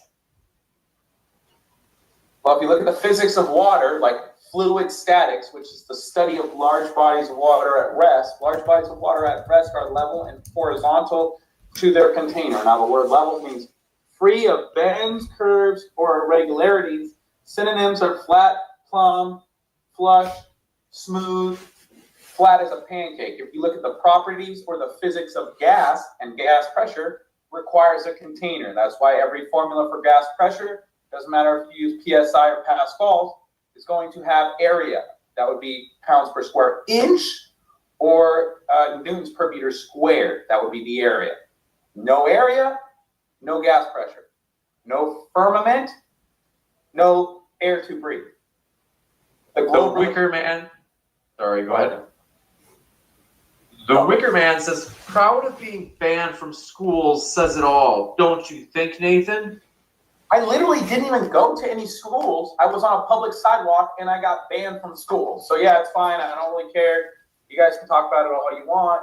Well, if you look at the physics of water, like fluid statics, which is the study of large bodies of water at rest. Large bodies of water at rest are level and horizontal to their container. Now, the word level means free of bends, curves, or irregularities. Synonyms are flat, plumb, flush, smooth. Flat as a pancake. If you look at the properties or the physics of gas, and gas pressure requires a container. That's why every formula for gas pressure, doesn't matter if you use PSI or Pascals, is going to have area. That would be pounds per square inch, or newtons per meter squared. That would be the area. No area, no gas pressure. No firmament, no air to breathe. The Wicker Man. Sorry, go ahead. The Wicker Man says, proud of being banned from schools says it all. Don't you think, Nathan? I literally didn't even go to any schools. I was on a public sidewalk and I got banned from school. So yeah, it's fine. I don't really care. You guys can talk about it all you want.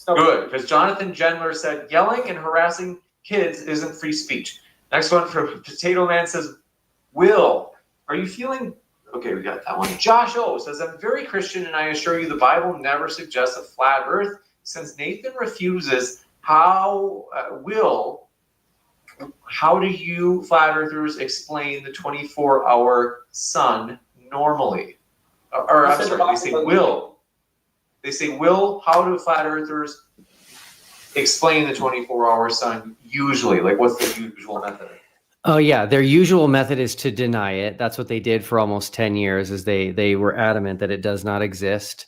Good, because Jonathan Gendler said, yelling and harassing kids isn't free speech. Next one from Potato Man says, Will, are you feeling... Okay, we got that one. Josh O says, I'm very Christian and I assure you the Bible never suggests a flat earth. Since Nathan refuses, how do you flat earthers explain the 24-hour sun normally? Or I'm sorry, they say will. They say, Will, how do flat earthers explain the 24-hour sun usually? Like, what's the usual method? Oh yeah, their usual method is to deny it. That's what they did for almost 10 years, is they were adamant that it does not exist.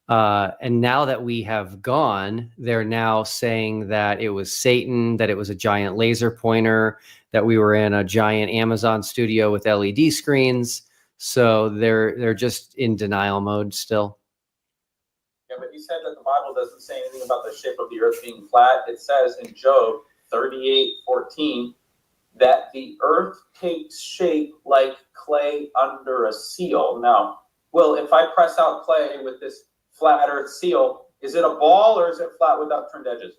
And now that we have gone, they're now saying that it was Satan, that it was a giant laser pointer, that we were in a giant Amazon studio with LED screens. So they're just in denial mode still. Yeah, but he said that the Bible doesn't say anything about the shape of the earth being flat. It says in Job 38:14 that the earth takes shape like clay under a seal. Now, Will, if I press out clay with this flat earth seal, is it a ball or is it flat with upturned edges?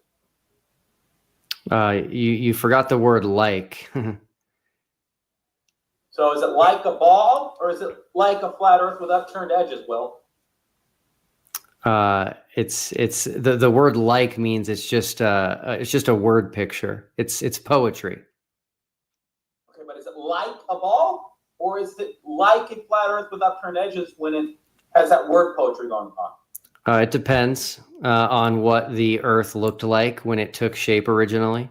You forgot the word like. So is it like a ball or is it like a flat earth with upturned edges, Will? It's the word like means it's just a word picture. It's poetry. Okay, but is it like a ball or is it like a flat earth with upturned edges when it has that word poetry going on? It depends on what the earth looked like when it took shape originally.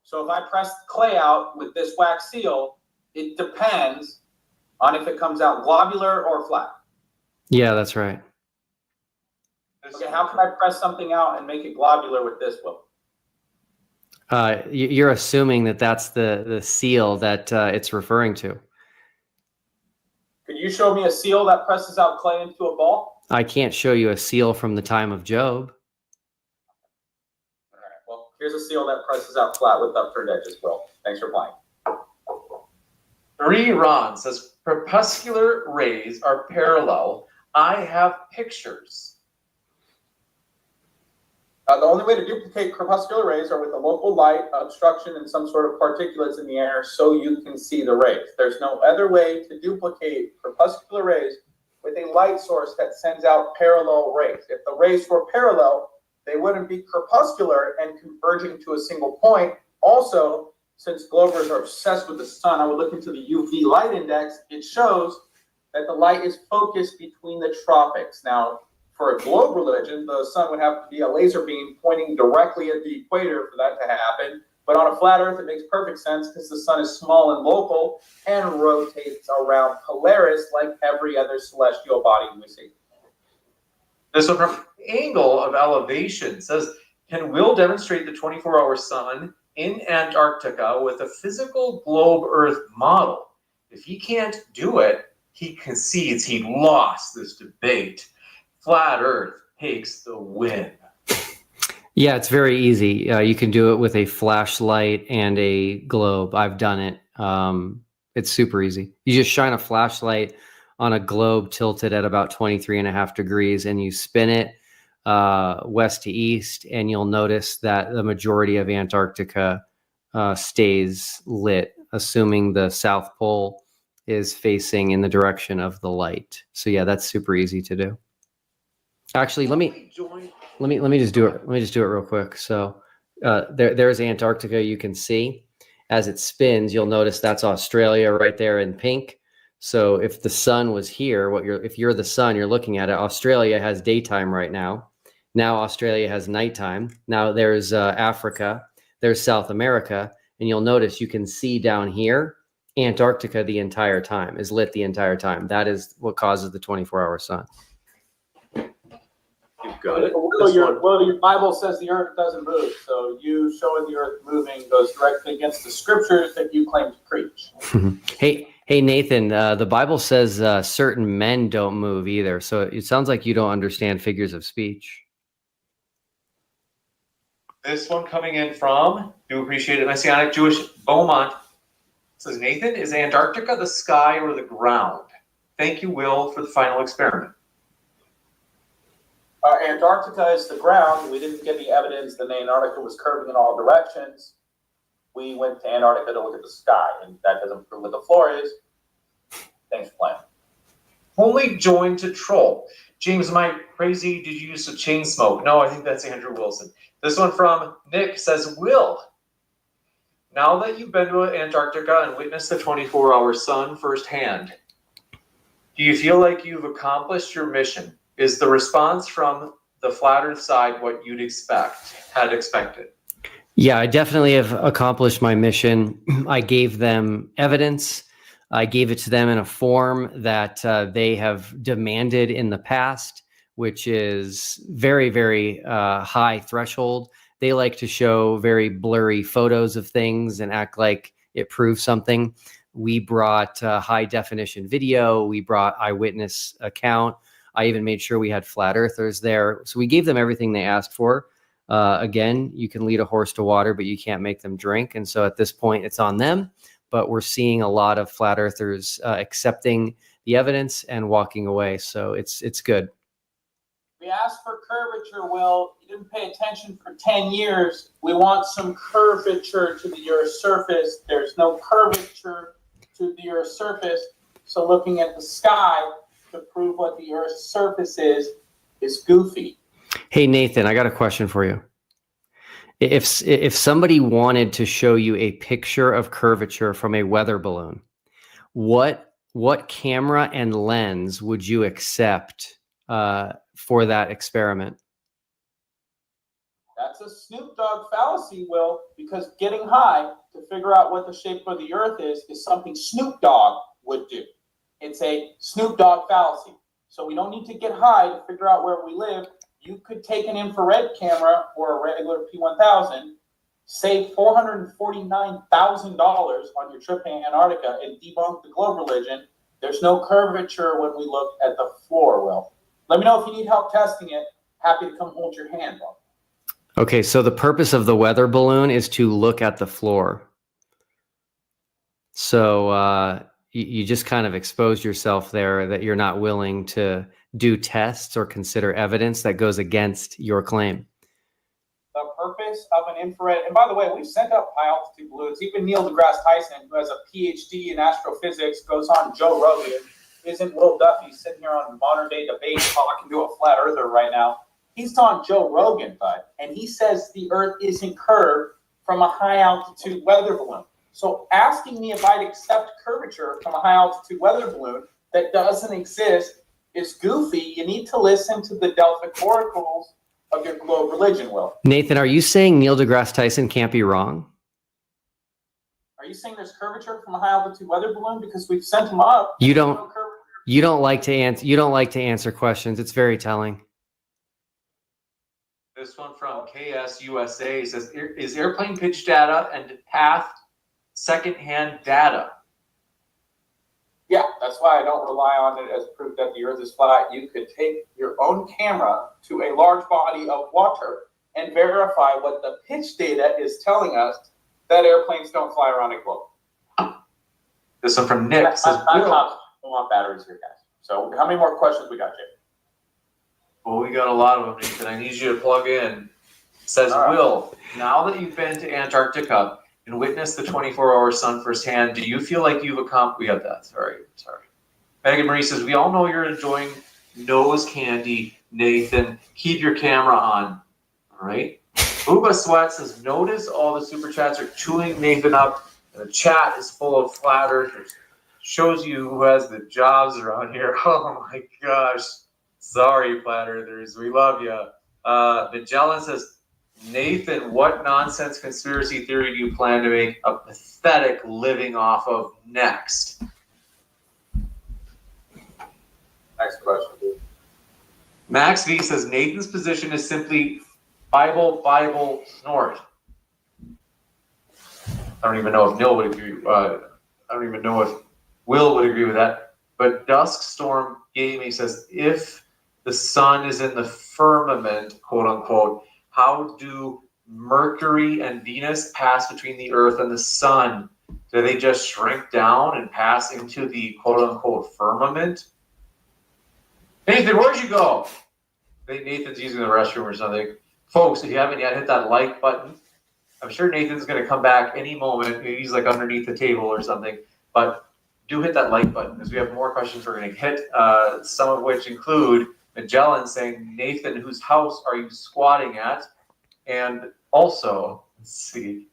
So if I press clay out with this wax seal, it depends on if it comes out globular or flat. Yeah, that's right. Okay, how can I press something out and make it globular with this, Will? You're assuming that that's the seal that it's referring to. Could you show me a seal that presses out clay into a ball? I can't show you a seal from the time of Job. All right, well, here's a seal that presses out flat with upturned edges, Will. Thanks for playing. Marie Ron says, crepuscular rays are parallel. I have pictures. The only way to duplicate crepuscular rays are with a local light, obstruction, and some sort of particulates in the air so you can see the rays. There's no other way to duplicate crepuscular rays with a light source that sends out parallel rays. If the rays were parallel, they wouldn't be crepuscular and converging to a single point. Also, since Globers are obsessed with the sun, I would look into the UV light index. It shows that the light is focused between the tropics. Now, for a globe religion, the sun would have to be a laser beam pointing directly at the equator for that to happen. But on a flat Earth, it makes perfect sense because the sun is small and local and rotates around Polaris like every other celestial body we see. This one from Angle of Elevation says, can Will demonstrate the 24-hour sun in Antarctica with a physical globe Earth model? If he can't do it, he concedes he lost this debate. Flat Earth takes the win. Yeah, it's very easy. You can do it with a flashlight and a globe. I've done it. It's super easy. You just shine a flashlight on a globe tilted at about 23.5 degrees and you spin it west to east, and you'll notice that the majority of Antarctica stays lit, assuming the South Pole is facing in the direction of the light. So yeah, that's super easy to do. Actually, let me just do it. Let me just do it real quick. So there's Antarctica. You can see as it spins, you'll notice that's Australia right there in pink. So if the sun was here, if you're the sun, you're looking at it. Australia has daytime right now. Now Australia has nighttime. Now there's Africa. There's South America, and you'll notice you can see down here Antarctica the entire time, is lit the entire time. That is what causes the 24-hour sun. You've got it. Well, your Bible says the earth doesn't move, so you showing the earth moving goes directly against the scriptures that you claim to preach. Hey, Nathan, the Bible says certain men don't move either. So it sounds like you don't understand figures of speech. This one coming in from, do appreciate it, Messianic Jewish Beaumont. Says, Nathan, is Antarctica the sky or the ground? Thank you, Will, for the final experiment. Antarctica is the ground. We didn't get the evidence that Antarctica was curving in all directions. We went to Antarctica to look at the sky, and that doesn't prove what the floor is. Thanks for playing. Only joined to troll. James, am I crazy? Did you use a chain smoke? No, I think that's Andrew Wilson. This one from Nick says, Will, now that you've been to Antarctica and witnessed the 24-hour sun firsthand, do you feel like you've accomplished your mission? Is the response from the flat earth side what you'd had expected? Yeah, I definitely have accomplished my mission. I gave them evidence. I gave it to them in a form that they have demanded in the past, which is very, very high threshold. They like to show very blurry photos of things and act like it proves something. We brought high definition video. We brought eyewitness account. I even made sure we had flat earthers there. So we gave them everything they asked for. Again, you can lead a horse to water, but you can't make them drink. And so at this point, it's on them. But we're seeing a lot of flat earthers accepting the evidence and walking away. So it's good. We asked for curvature, Will. You didn't pay attention for 10 years. We want some curvature to the Earth's surface. There's no curvature to the Earth's surface. So looking at the sky to prove what the Earth's surface is goofy. Hey, Nathan, I got a question for you. If somebody wanted to show you a picture of curvature from a weather balloon, what camera and lens would you accept for that experiment? That's a Snoop Dogg fallacy, Will, because getting high to figure out what the shape of the Earth is something Snoop Dogg would do. It's a Snoop Dogg fallacy. So we don't need to get high to figure out where we live. You could take an infrared camera or a regular P1000, save $449,000 on your trip to Antarctica, and debunk the globe religion. There's no curvature when we look at the floor, Will. Let me know if you need help testing it. Happy to come hold your hand, Will. Okay, so the purpose of the weather balloon is to look at the floor. So you just kind of exposed yourself there that you're not willing to do tests or consider evidence that goes against your claim. The purpose of an infrared, and by the way, we've sent up high altitude balloons. Even Neil deGrasse Tyson, who has a PhD in astrophysics, goes on Joe Rogan. Isn't Will Duffy sitting here on modern day debate talking to a flat earther right now? He's on Joe Rogan, bud, and he says the Earth isn't curved from a high altitude weather balloon. So asking me if I'd accept curvature from a high altitude weather balloon that doesn't exist is goofy. You need to listen to the Delphic oracles of your globe religion, Will. Nathan, are you saying Neil deGrasse Tyson can't be wrong? Are you saying there's curvature from a high altitude weather balloon? Because we've sent them up. You don't like to answer questions. It's very telling. This one from KSUSA says, is airplane pitch data and path secondhand data? Yeah, that's why I don't rely on it as proof that the Earth is flat. You could take your own camera to a large body of water and verify what the pitch data is telling us, that airplanes don't fly around a globe. This one from Nick says, I don't want batteries here, guys. So how many more questions we got, Jay? Well, we got a lot of them, Nathan. I need you to plug in. Says, Will, now that you've been to Antarctica and witnessed the 24-hour sun firsthand, do you feel like you've accomplished? We got that. Sorry. Megan Marie says, we all know you're enjoying nose candy, Nathan. Keep your camera on. All right. Booba Sweat says, notice all the super chats are chewing Nathan up. And the chat is full of flat earthers. Shows you who has the jobs around here. Oh my gosh. Sorry, flat earthers. We love you. Magellan says, Nathan, what nonsense conspiracy theory do you plan to make a pathetic living off of next? Next question, dude. Max V says, Nathan's position is simply Bible, snort. I don't even know if Neil would agree. I don't even know if Will would agree with that. But Dusk Storm Gaming says, if the sun is in the firmament, quote unquote, how do Mercury and Venus pass between the Earth and the sun? Do they just shrink down and pass into the quote unquote firmament? Nathan, where'd you go? Nathan's using the restroom or something. Folks, if you haven't yet, hit that like button. I'm sure Nathan's going to come back any moment. Maybe he's like underneath the table or something. But do hit that like button because we have more questions we're going to hit, some of which include Magellan saying, Nathan, whose house are you squatting at? And also, let's see.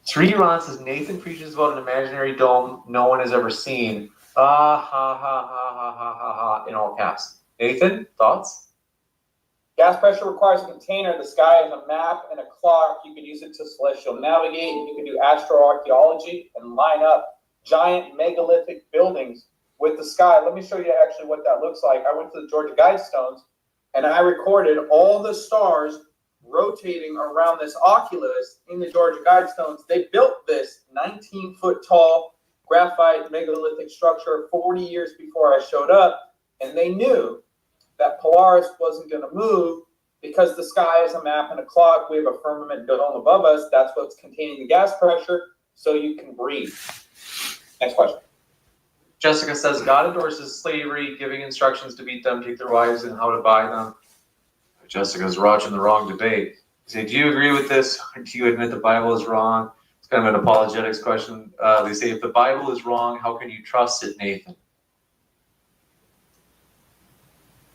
3D Ron says, Nathan preaches about an imaginary dome no one has ever seen. Ha ha ha ha ha ha ha ha in all caps. Nathan, thoughts? Gas pressure requires a container. The sky is a map and a clock. You can use it to celestial navigate. You can do astroarchaeology and line up giant megalithic buildings with the sky. Let me show you actually what that looks like. I went to the Georgia Guidestones and I recorded all the stars rotating around this oculus in the Georgia Guidestones. They built this 19-foot tall graphite megalithic structure 40 years before I showed up, and they knew that Polaris wasn't going to move because the sky is a map and a clock. We have a firmament dome above us. That's what's containing the gas pressure, so you can breathe. Next question. Jessica says, God endorses slavery, giving instructions to beat them, take their wives, and how to buy them. Jessica's watching the wrong debate. Say, do you agree with this? Or do you admit the Bible is wrong? It's kind of an apologetics question. They say, if the Bible is wrong, how can you trust it, Nathan?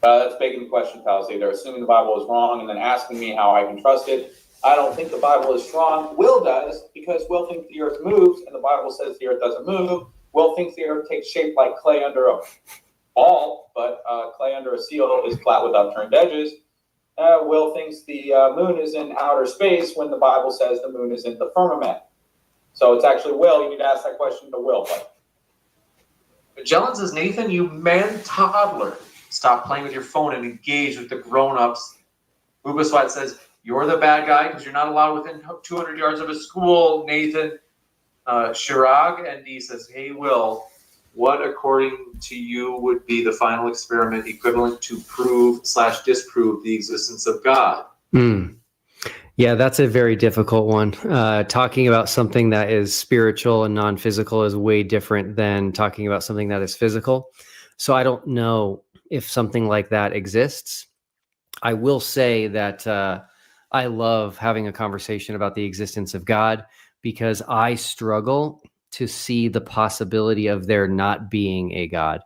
That's begging the question, fallacy. They're assuming the Bible is wrong and then asking me how I can trust it. I don't think the Bible is strong. Will does, because Will thinks the earth moves, and the Bible says the earth doesn't move. Will thinks the earth takes shape like clay under a ball, but clay under a seal is flat with upturned edges. Will thinks the moon is in outer space when the Bible says the moon is in the firmament. So it's actually Will. You need to ask that question to Will. Magellan says, Nathan, you man toddler. Stop playing with your phone and engage with the grown-ups. Bubaswat says, you're the bad guy because you're not allowed within 200 yards of a school, Nathan. Shirag ND says, hey, Will, what according to you would be the final experiment equivalent to prove/disprove the existence of God? Yeah, that's a very difficult one. Talking about something that is spiritual and non-physical is way different than talking about something that is physical. So I don't know if something like that exists. I will say that I love having a conversation about the existence of God because I struggle to see the possibility of there not being a God.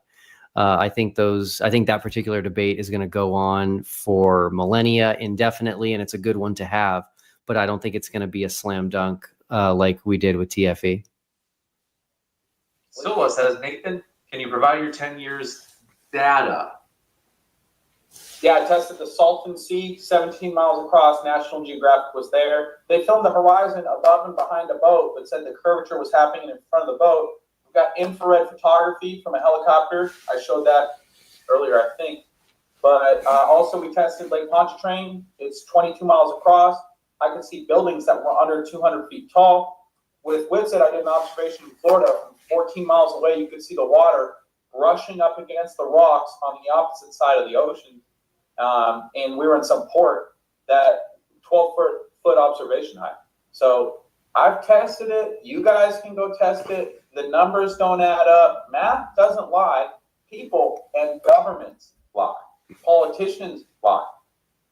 I think that particular debate is going to go on for millennia indefinitely, and it's a good one to have, but I don't think it's going to be a slam dunk like we did with TFE. Silva says, Nathan, can you provide your 10 years data? Yeah, I tested the Salton Sea, 17 miles across. National Geographic was there. They filmed the horizon above and behind a boat, but said the curvature was happening in front of the boat. We've got infrared photography from a helicopter. I showed that earlier, I think. But also we tested Lake Pontchartrain. It's 22 miles across. I could see buildings that were under 200 feet tall. With Whitsett, I did an observation in Florida. From 14 miles away, you could see the water rushing up against the rocks on the opposite side of the ocean. And we were in some port that 12-foot observation height. So I've tested it. You guys can go test it. The numbers don't add up. Math doesn't lie. People and governments lie. Politicians lie.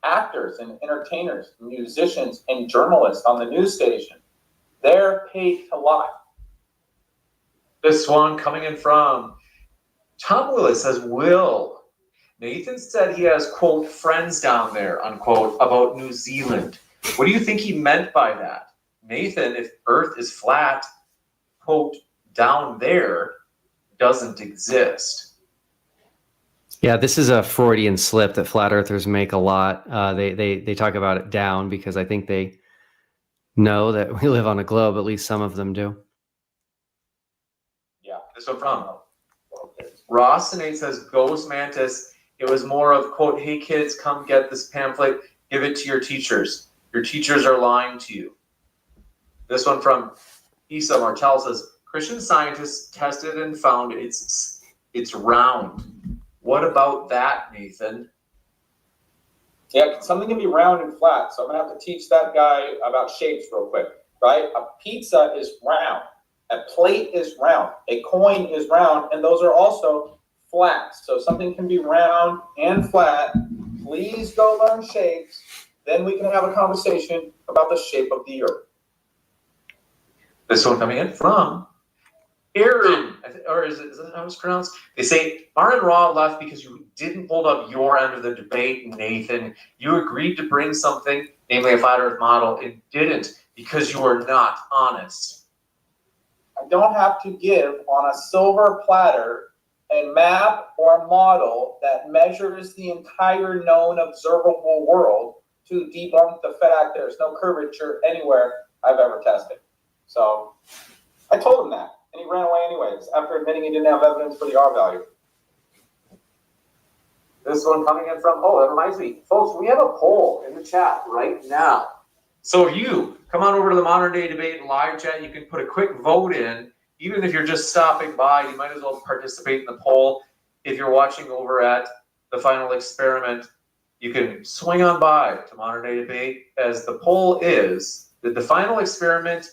Actors and entertainers, musicians and journalists on the news station They're paid to lie. This one coming in from Tom Willis says, Will, Nathan said he has, quote, friends down there, unquote, about New Zealand. What do you think he meant by that? Nathan, if Earth is flat, quote, down there doesn't exist. Yeah, this is a Freudian slip that flat earthers make a lot. They talk about it down because I think they know that we live on a globe. At least some of them do. Yeah, this one from Ross and 8 says, Ghost Mantis, it was more of, quote, hey kids, come get this pamphlet, give it to your teachers. Your teachers are lying to you. This one from Isa Martel says, Christian scientists tested and found it's round. What about that, Nathan? Yeah, something can be round and flat. So I'm going to have to teach that guy about shapes real quick, right? A pizza is round. A plate is round. A coin is round. And those are also flat. So something can be round and flat. Please go learn shapes. Then we can have a conversation about the shape of the earth. This one coming in from Aaron, or is that how it's pronounced? They say, Aaron Raw left because you didn't hold up your end of the debate, Nathan. You agreed to bring something, namely a flat earth model, and didn't because you were not honest. I don't have to give on a silver platter a map or a model that measures the entire known observable world to debunk the fact there's no curvature anywhere I've ever tested. So I told him that, and he ran away anyways, after admitting he didn't have evidence for the R value. This one coming in from, oh, that reminds me. Folks, we have a poll in the chat right now. So if you come on over to the Modern Day Debate and live chat, you can put a quick vote in. Even if you're just stopping by, you might as well participate in the poll. If you're watching over at the Final Experiment, you can swing on by to Modern Day Debate, as the poll is, did the Final Experiment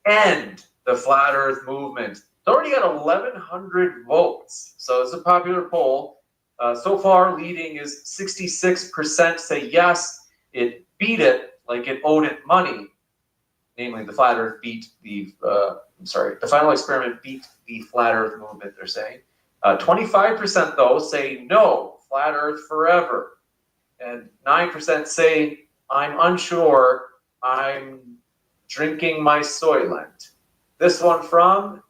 end the flat earth movement? It's already got 1,100 votes, so it's a popular poll. So far, leading is 66% say yes, it beat it like it owed it money. Namely, the flat earth beat the, the Final Experiment beat the flat earth movement, they're saying. 25% though say no, flat earth forever. And 9% say, I'm unsure, I'm drinking my Soylent. This one from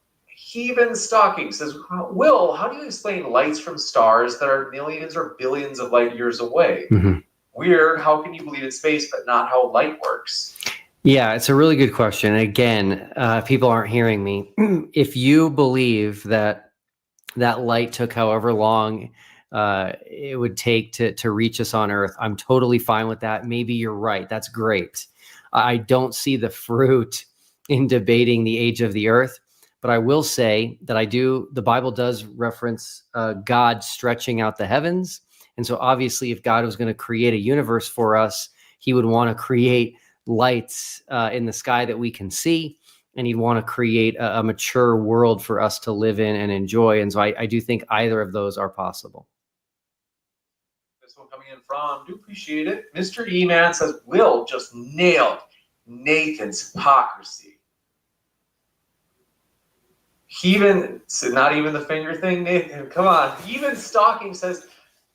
Heaven Stocking says, Will, how do you explain lights from stars that are millions or billions of light years away? Mm-hmm. Weird, how can you believe in space but not how light works? Yeah, it's a really good question. Again, people aren't hearing me. If you believe that light took however long it would take to reach us on Earth, I'm totally fine with that. Maybe you're right. That's great. I don't see the fruit in debating the age of the Earth, but I will say that the Bible does reference God stretching out the heavens. And so obviously if God was going to create a universe for us, he would want to create lights in the sky that we can see, and he'd want to create a mature world for us to live in and enjoy. And so I do think either of those are possible. This one coming in from, do appreciate it. Mr. E-Man says, Will just nailed Nathan's hypocrisy. Even, so not even the finger thing, Nathan, come on. Even Stocking says,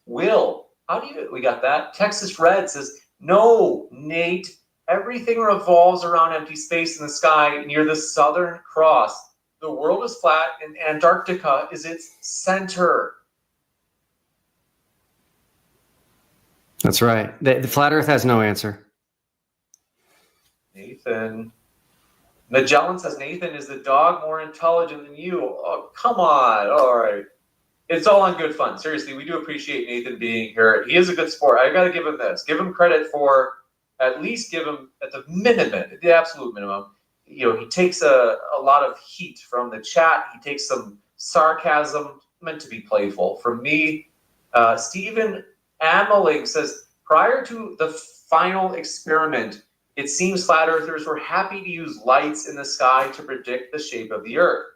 Will, how do you, we got that. Texas Red says, no, Nate, everything revolves around empty space in the sky near the Southern Cross. The world is flat and Antarctica is its center. That's right. The flat earth has no answer. Nathan. Magellan says, Nathan, is the dog more intelligent than you? Oh, come on. All right. It's all on good fun. Seriously, we do appreciate Nathan being here. He is a good sport. I got to give him this. Give him credit for, at least give him at the minimum, the absolute minimum. You know, he takes a lot of heat from the chat. He takes some sarcasm, meant to be playful. From me, Stephen Ameling says, prior to the Final Experiment, it seems flat earthers were happy to use lights in the sky to predict the shape of the Earth.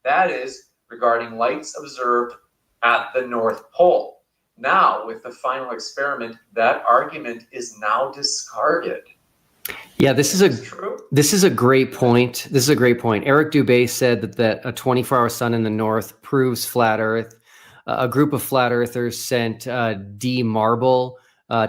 That is, regarding lights observed at the North Pole. Now, with the Final Experiment, that argument is now discarded. Yeah, this is a great point. This is a great point. Eric Dubé said that a 24-hour sun in the north proves flat Earth. A group of flat earthers sent D. Marble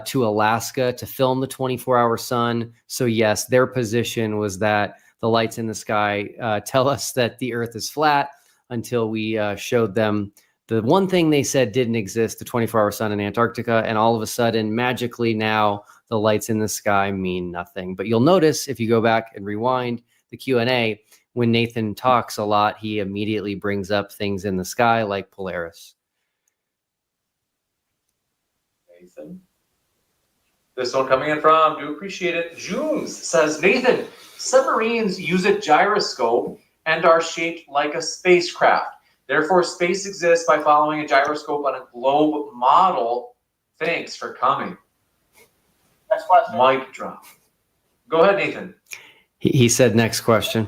to Alaska to film the 24-hour sun. So yes, their position was that the lights in the sky tell us that the Earth is flat until we showed them the one thing they said didn't exist, the 24-hour sun in Antarctica, and all of a sudden, magically now, the lights in the sky mean nothing. But you'll notice, if you go back and rewind the Q&A, when Nathan talks a lot, he immediately brings up things in the sky like Polaris. Nathan. This one coming in from, do appreciate it, Junes says, Nathan, submarines use a gyroscope and are shaped like a spacecraft. Therefore, space exists by following a gyroscope on a globe model. Thanks for coming. Next question. Mic drop. Go ahead, Nathan. He said next question.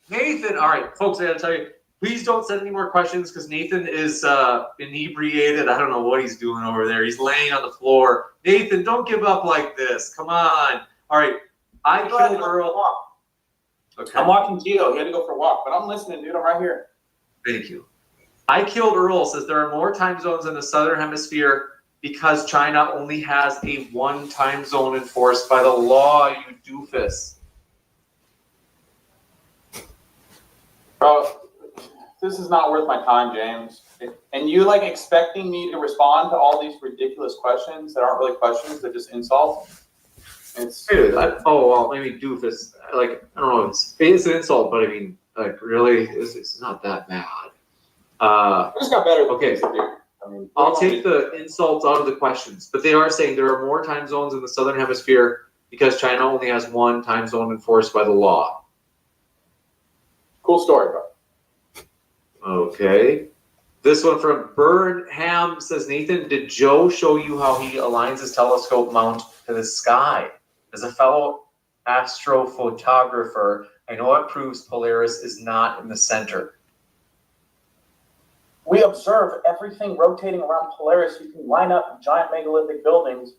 Nathan, all right, folks, I gotta tell you, please don't send any more questions because Nathan is inebriated. I don't know what he's doing over there. He's laying on the floor. Nathan, don't give up like this. Come on. All right, I killed Earl. Okay. I'm walking Gio. He had to go for a walk, but I'm listening, dude. I'm right here. Thank you. I killed Earl says there are more time zones in the southern hemisphere because China only has a one time zone enforced by the law, you doofus. Bro, this is not worth my time, James. And you like expecting me to respond to all these ridiculous questions that aren't really questions, they're just insults? Dude, well, maybe doofus. Like, I don't know, it's an insult, but I mean, like, really, it's not that bad. I just got better. Okay, I mean, I'll take the insults out of the questions, but they are saying there are more time zones in the southern hemisphere because China only has one time zone enforced by the law. Cool story, bro. Okay. This one from Burnham says, Nathan, did Joe show you how he aligns his telescope mount to the sky? As a fellow astrophotographer, I know it proves Polaris is not in the center. We observe everything rotating around Polaris. You can line up giant megalithic buildings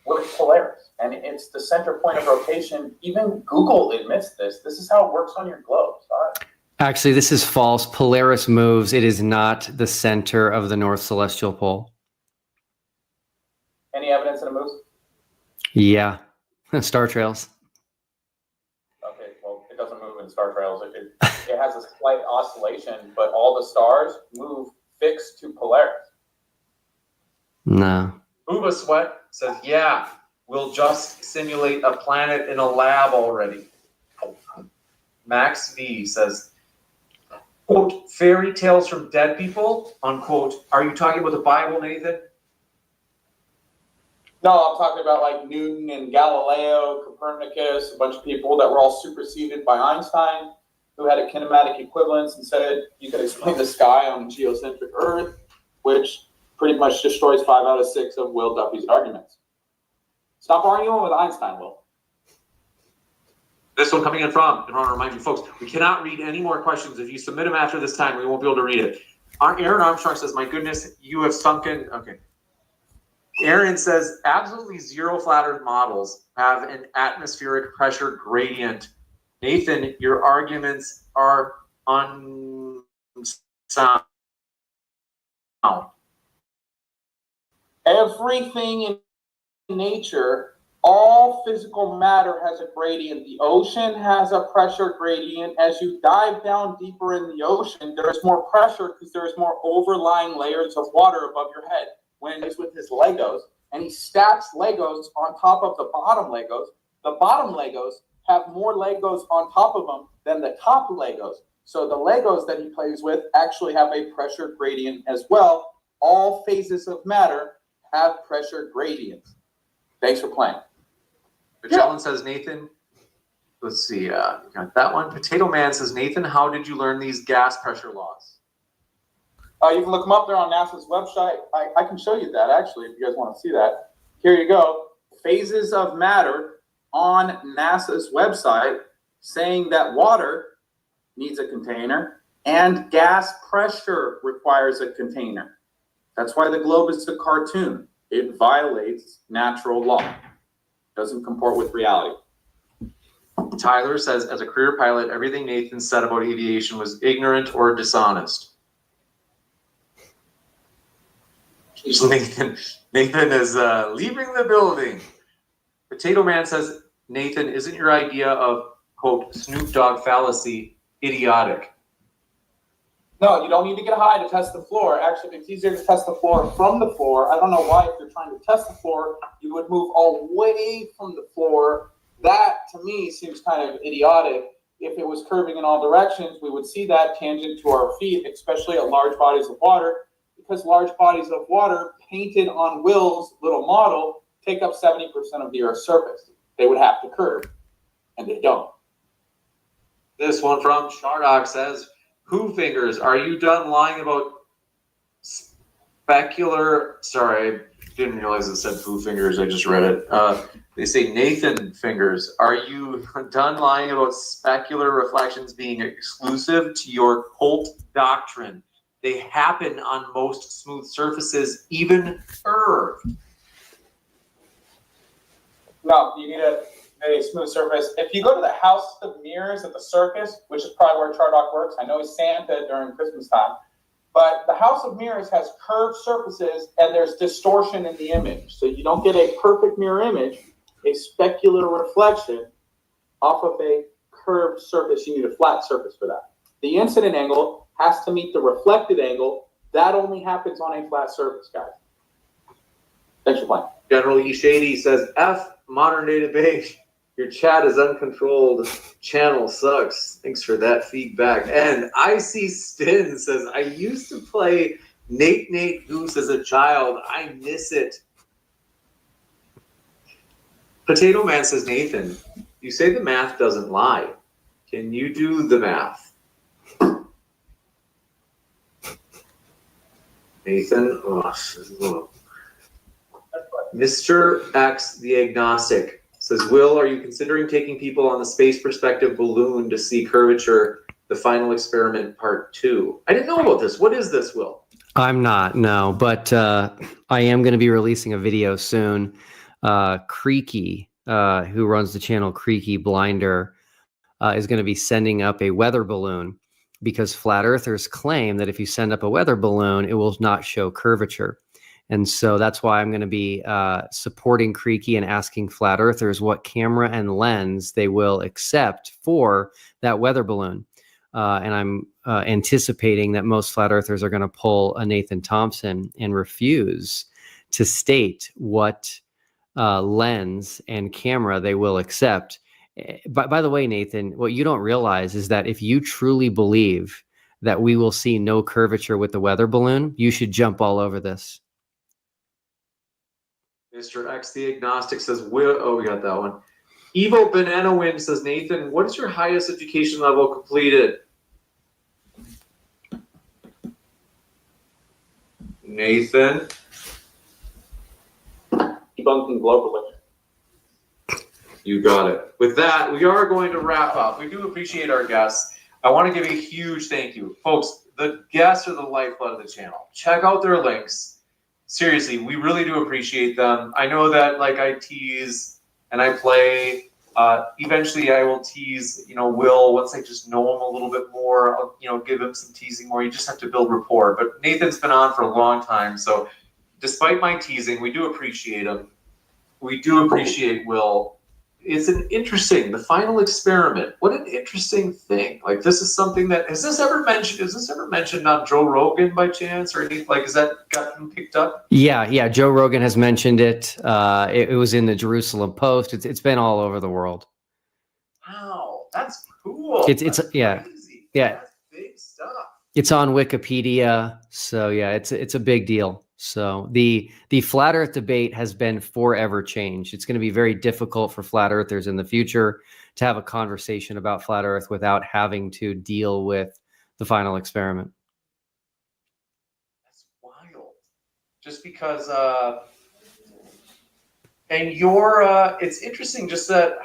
with Polaris, and it's the center point of rotation. Even Google admits this. This is how it works on your globes. All right. Actually, this is false. Polaris moves. It is not the center of the North Celestial Pole. Any evidence that it moves? Yeah. Star trails. Okay, well, it doesn't move in star trails. It has a slight oscillation, but all the stars move fixed to Polaris. No. Booba Sweat says, yeah, we'll just simulate a planet in a lab already. Max V says, quote, fairy tales from dead people, unquote. Are you talking about the Bible, Nathan? No, I'm talking about like Newton and Galileo, Copernicus, a bunch of people that were all superseded by Einstein, who had a kinematic equivalence and said you could explain the sky on a geocentric Earth, which pretty much destroys 5 out of 6 of Will Duffy's arguments. Stop arguing with Einstein, Will. This one coming in from, and I want to remind you folks, we cannot read any more questions. If you submit them after this time, we won't be able to read it. Aaron Armstrong says, my goodness, you have sunken. Okay. Aaron says, absolutely zero flat Earth models have an atmospheric pressure gradient. Nathan, your arguments are unsound. Everything in nature, all physical matter has a gradient. The ocean has a pressure gradient. As you dive down deeper in the ocean, there's more pressure because there's more overlying layers of water above your head. When he's with his Legos, and he stacks Legos on top of the bottom Legos have more Legos on top of them than the top Legos. So the Legos that he plays with actually have a pressure gradient as well. All phases of matter have pressure gradients. Thanks for playing. Magellan says, Nathan, let's see, got that one. Potato Man says, Nathan, how did you learn these gas pressure laws? You can look them up there on NASA's website. I can show you that, actually, if you guys want to see that. Here you go. Phases of matter on NASA's website saying that water needs a container and gas pressure requires a container. That's why the globe is a cartoon. It violates natural law. Doesn't comport with reality. Tyler says, as a career pilot, everything Nathan said about aviation was ignorant or dishonest. Nathan is leaving the building. Potato Man says, Nathan, isn't your idea of, quote, Snoop Dogg fallacy idiotic? No, you don't need to get high to test the floor. Actually, it's easier to test the floor from the floor. I don't know why, if you're trying to test the floor, you would move away from the floor. That, to me, seems kind of idiotic. If it was curving in all directions, we would see that tangent to our feet, especially at large bodies of water, because large bodies of water painted on Will's little model take up 70% of the Earth's surface. They would have to curve, and they don't. This one from Shardock says, Who Fingers, are you done lying about specular? Sorry, I didn't realize it said Foo Fingers. I just read it. They say Nathan Fingers, are you done lying about specular reflections being exclusive to your cult doctrine? They happen on most smooth surfaces, even curved. No, you need a smooth surface. If you go to the House of Mirrors at the circus, which is probably where Chardock works, I know he's Santa during Christmas time, but the House of Mirrors has curved surfaces and there's distortion in the image. So you don't get a perfect mirror image, a specular reflection off of a curved surface. You need a flat surface for that. The incident angle has to meet the reflected angle. That only happens on a flat surface, guys. Thanks for playing. General E. Shady says, F modern day debate. Your chat is uncontrolled. Channel sucks. Thanks for that feedback. And IC Stin says, I used to play Nate Goose as a child. I miss it. Potato Man says, Nathan, you say the math doesn't lie. Can you do the math? Nathan, Mr. X the Agnostic says, Will, are you considering taking people on the space perspective balloon to see curvature, the final experiment part 2? I didn't know about this. What is this, Will? I'm not, no, but I am going to be releasing a video soon. Creaky, who runs the channel Creaky Blinder, is going to be sending up a weather balloon, because flat earthers claim that if you send up a weather balloon, it will not show curvature. And so that's why I'm going to be supporting Creaky and asking flat earthers what camera and lens they will accept for that weather balloon. And I'm anticipating that most flat earthers are going to pull a Nathan Thompson and refuse to state what lens and camera they will accept. By the way, Nathan, what you don't realize is that if you truly believe that we will see no curvature with the weather balloon, you should jump all over this. Mr. X the Agnostic says, Will, oh, we got that one. Evo Banana Wind says, Nathan, what is your highest education level completed? Nathan? Debunking globally. You got it. With that, we are going to wrap up. We do appreciate our guests. I want to give a huge thank you. Folks, the guests are the lifeblood of the channel. Check out their links. Seriously, we really do appreciate them. I know that, like, I tease and I play. Eventually, I will tease, Will, once I just know him a little bit more. I'll, give him some teasing more. You just have to build rapport. But Nathan's been on for a long time, so despite my teasing, we do appreciate him. We do appreciate Will. It's the final experiment. What an interesting thing. Like, this is something that, is this ever mentioned on Joe Rogan by chance, or anything? Like, has that gotten picked up? Yeah. Joe Rogan has mentioned it. It was in the Jerusalem Post. It's been all over the world. Wow, that's cool. It's crazy. Yeah. That's big stuff. It's on Wikipedia. So yeah, it's a big deal. So the flat earth debate has been forever changed. It's going to be very difficult for flat earthers in the future to have a conversation about flat earth without having to deal with the final experiment. That's wild. Just because, and it's interesting just that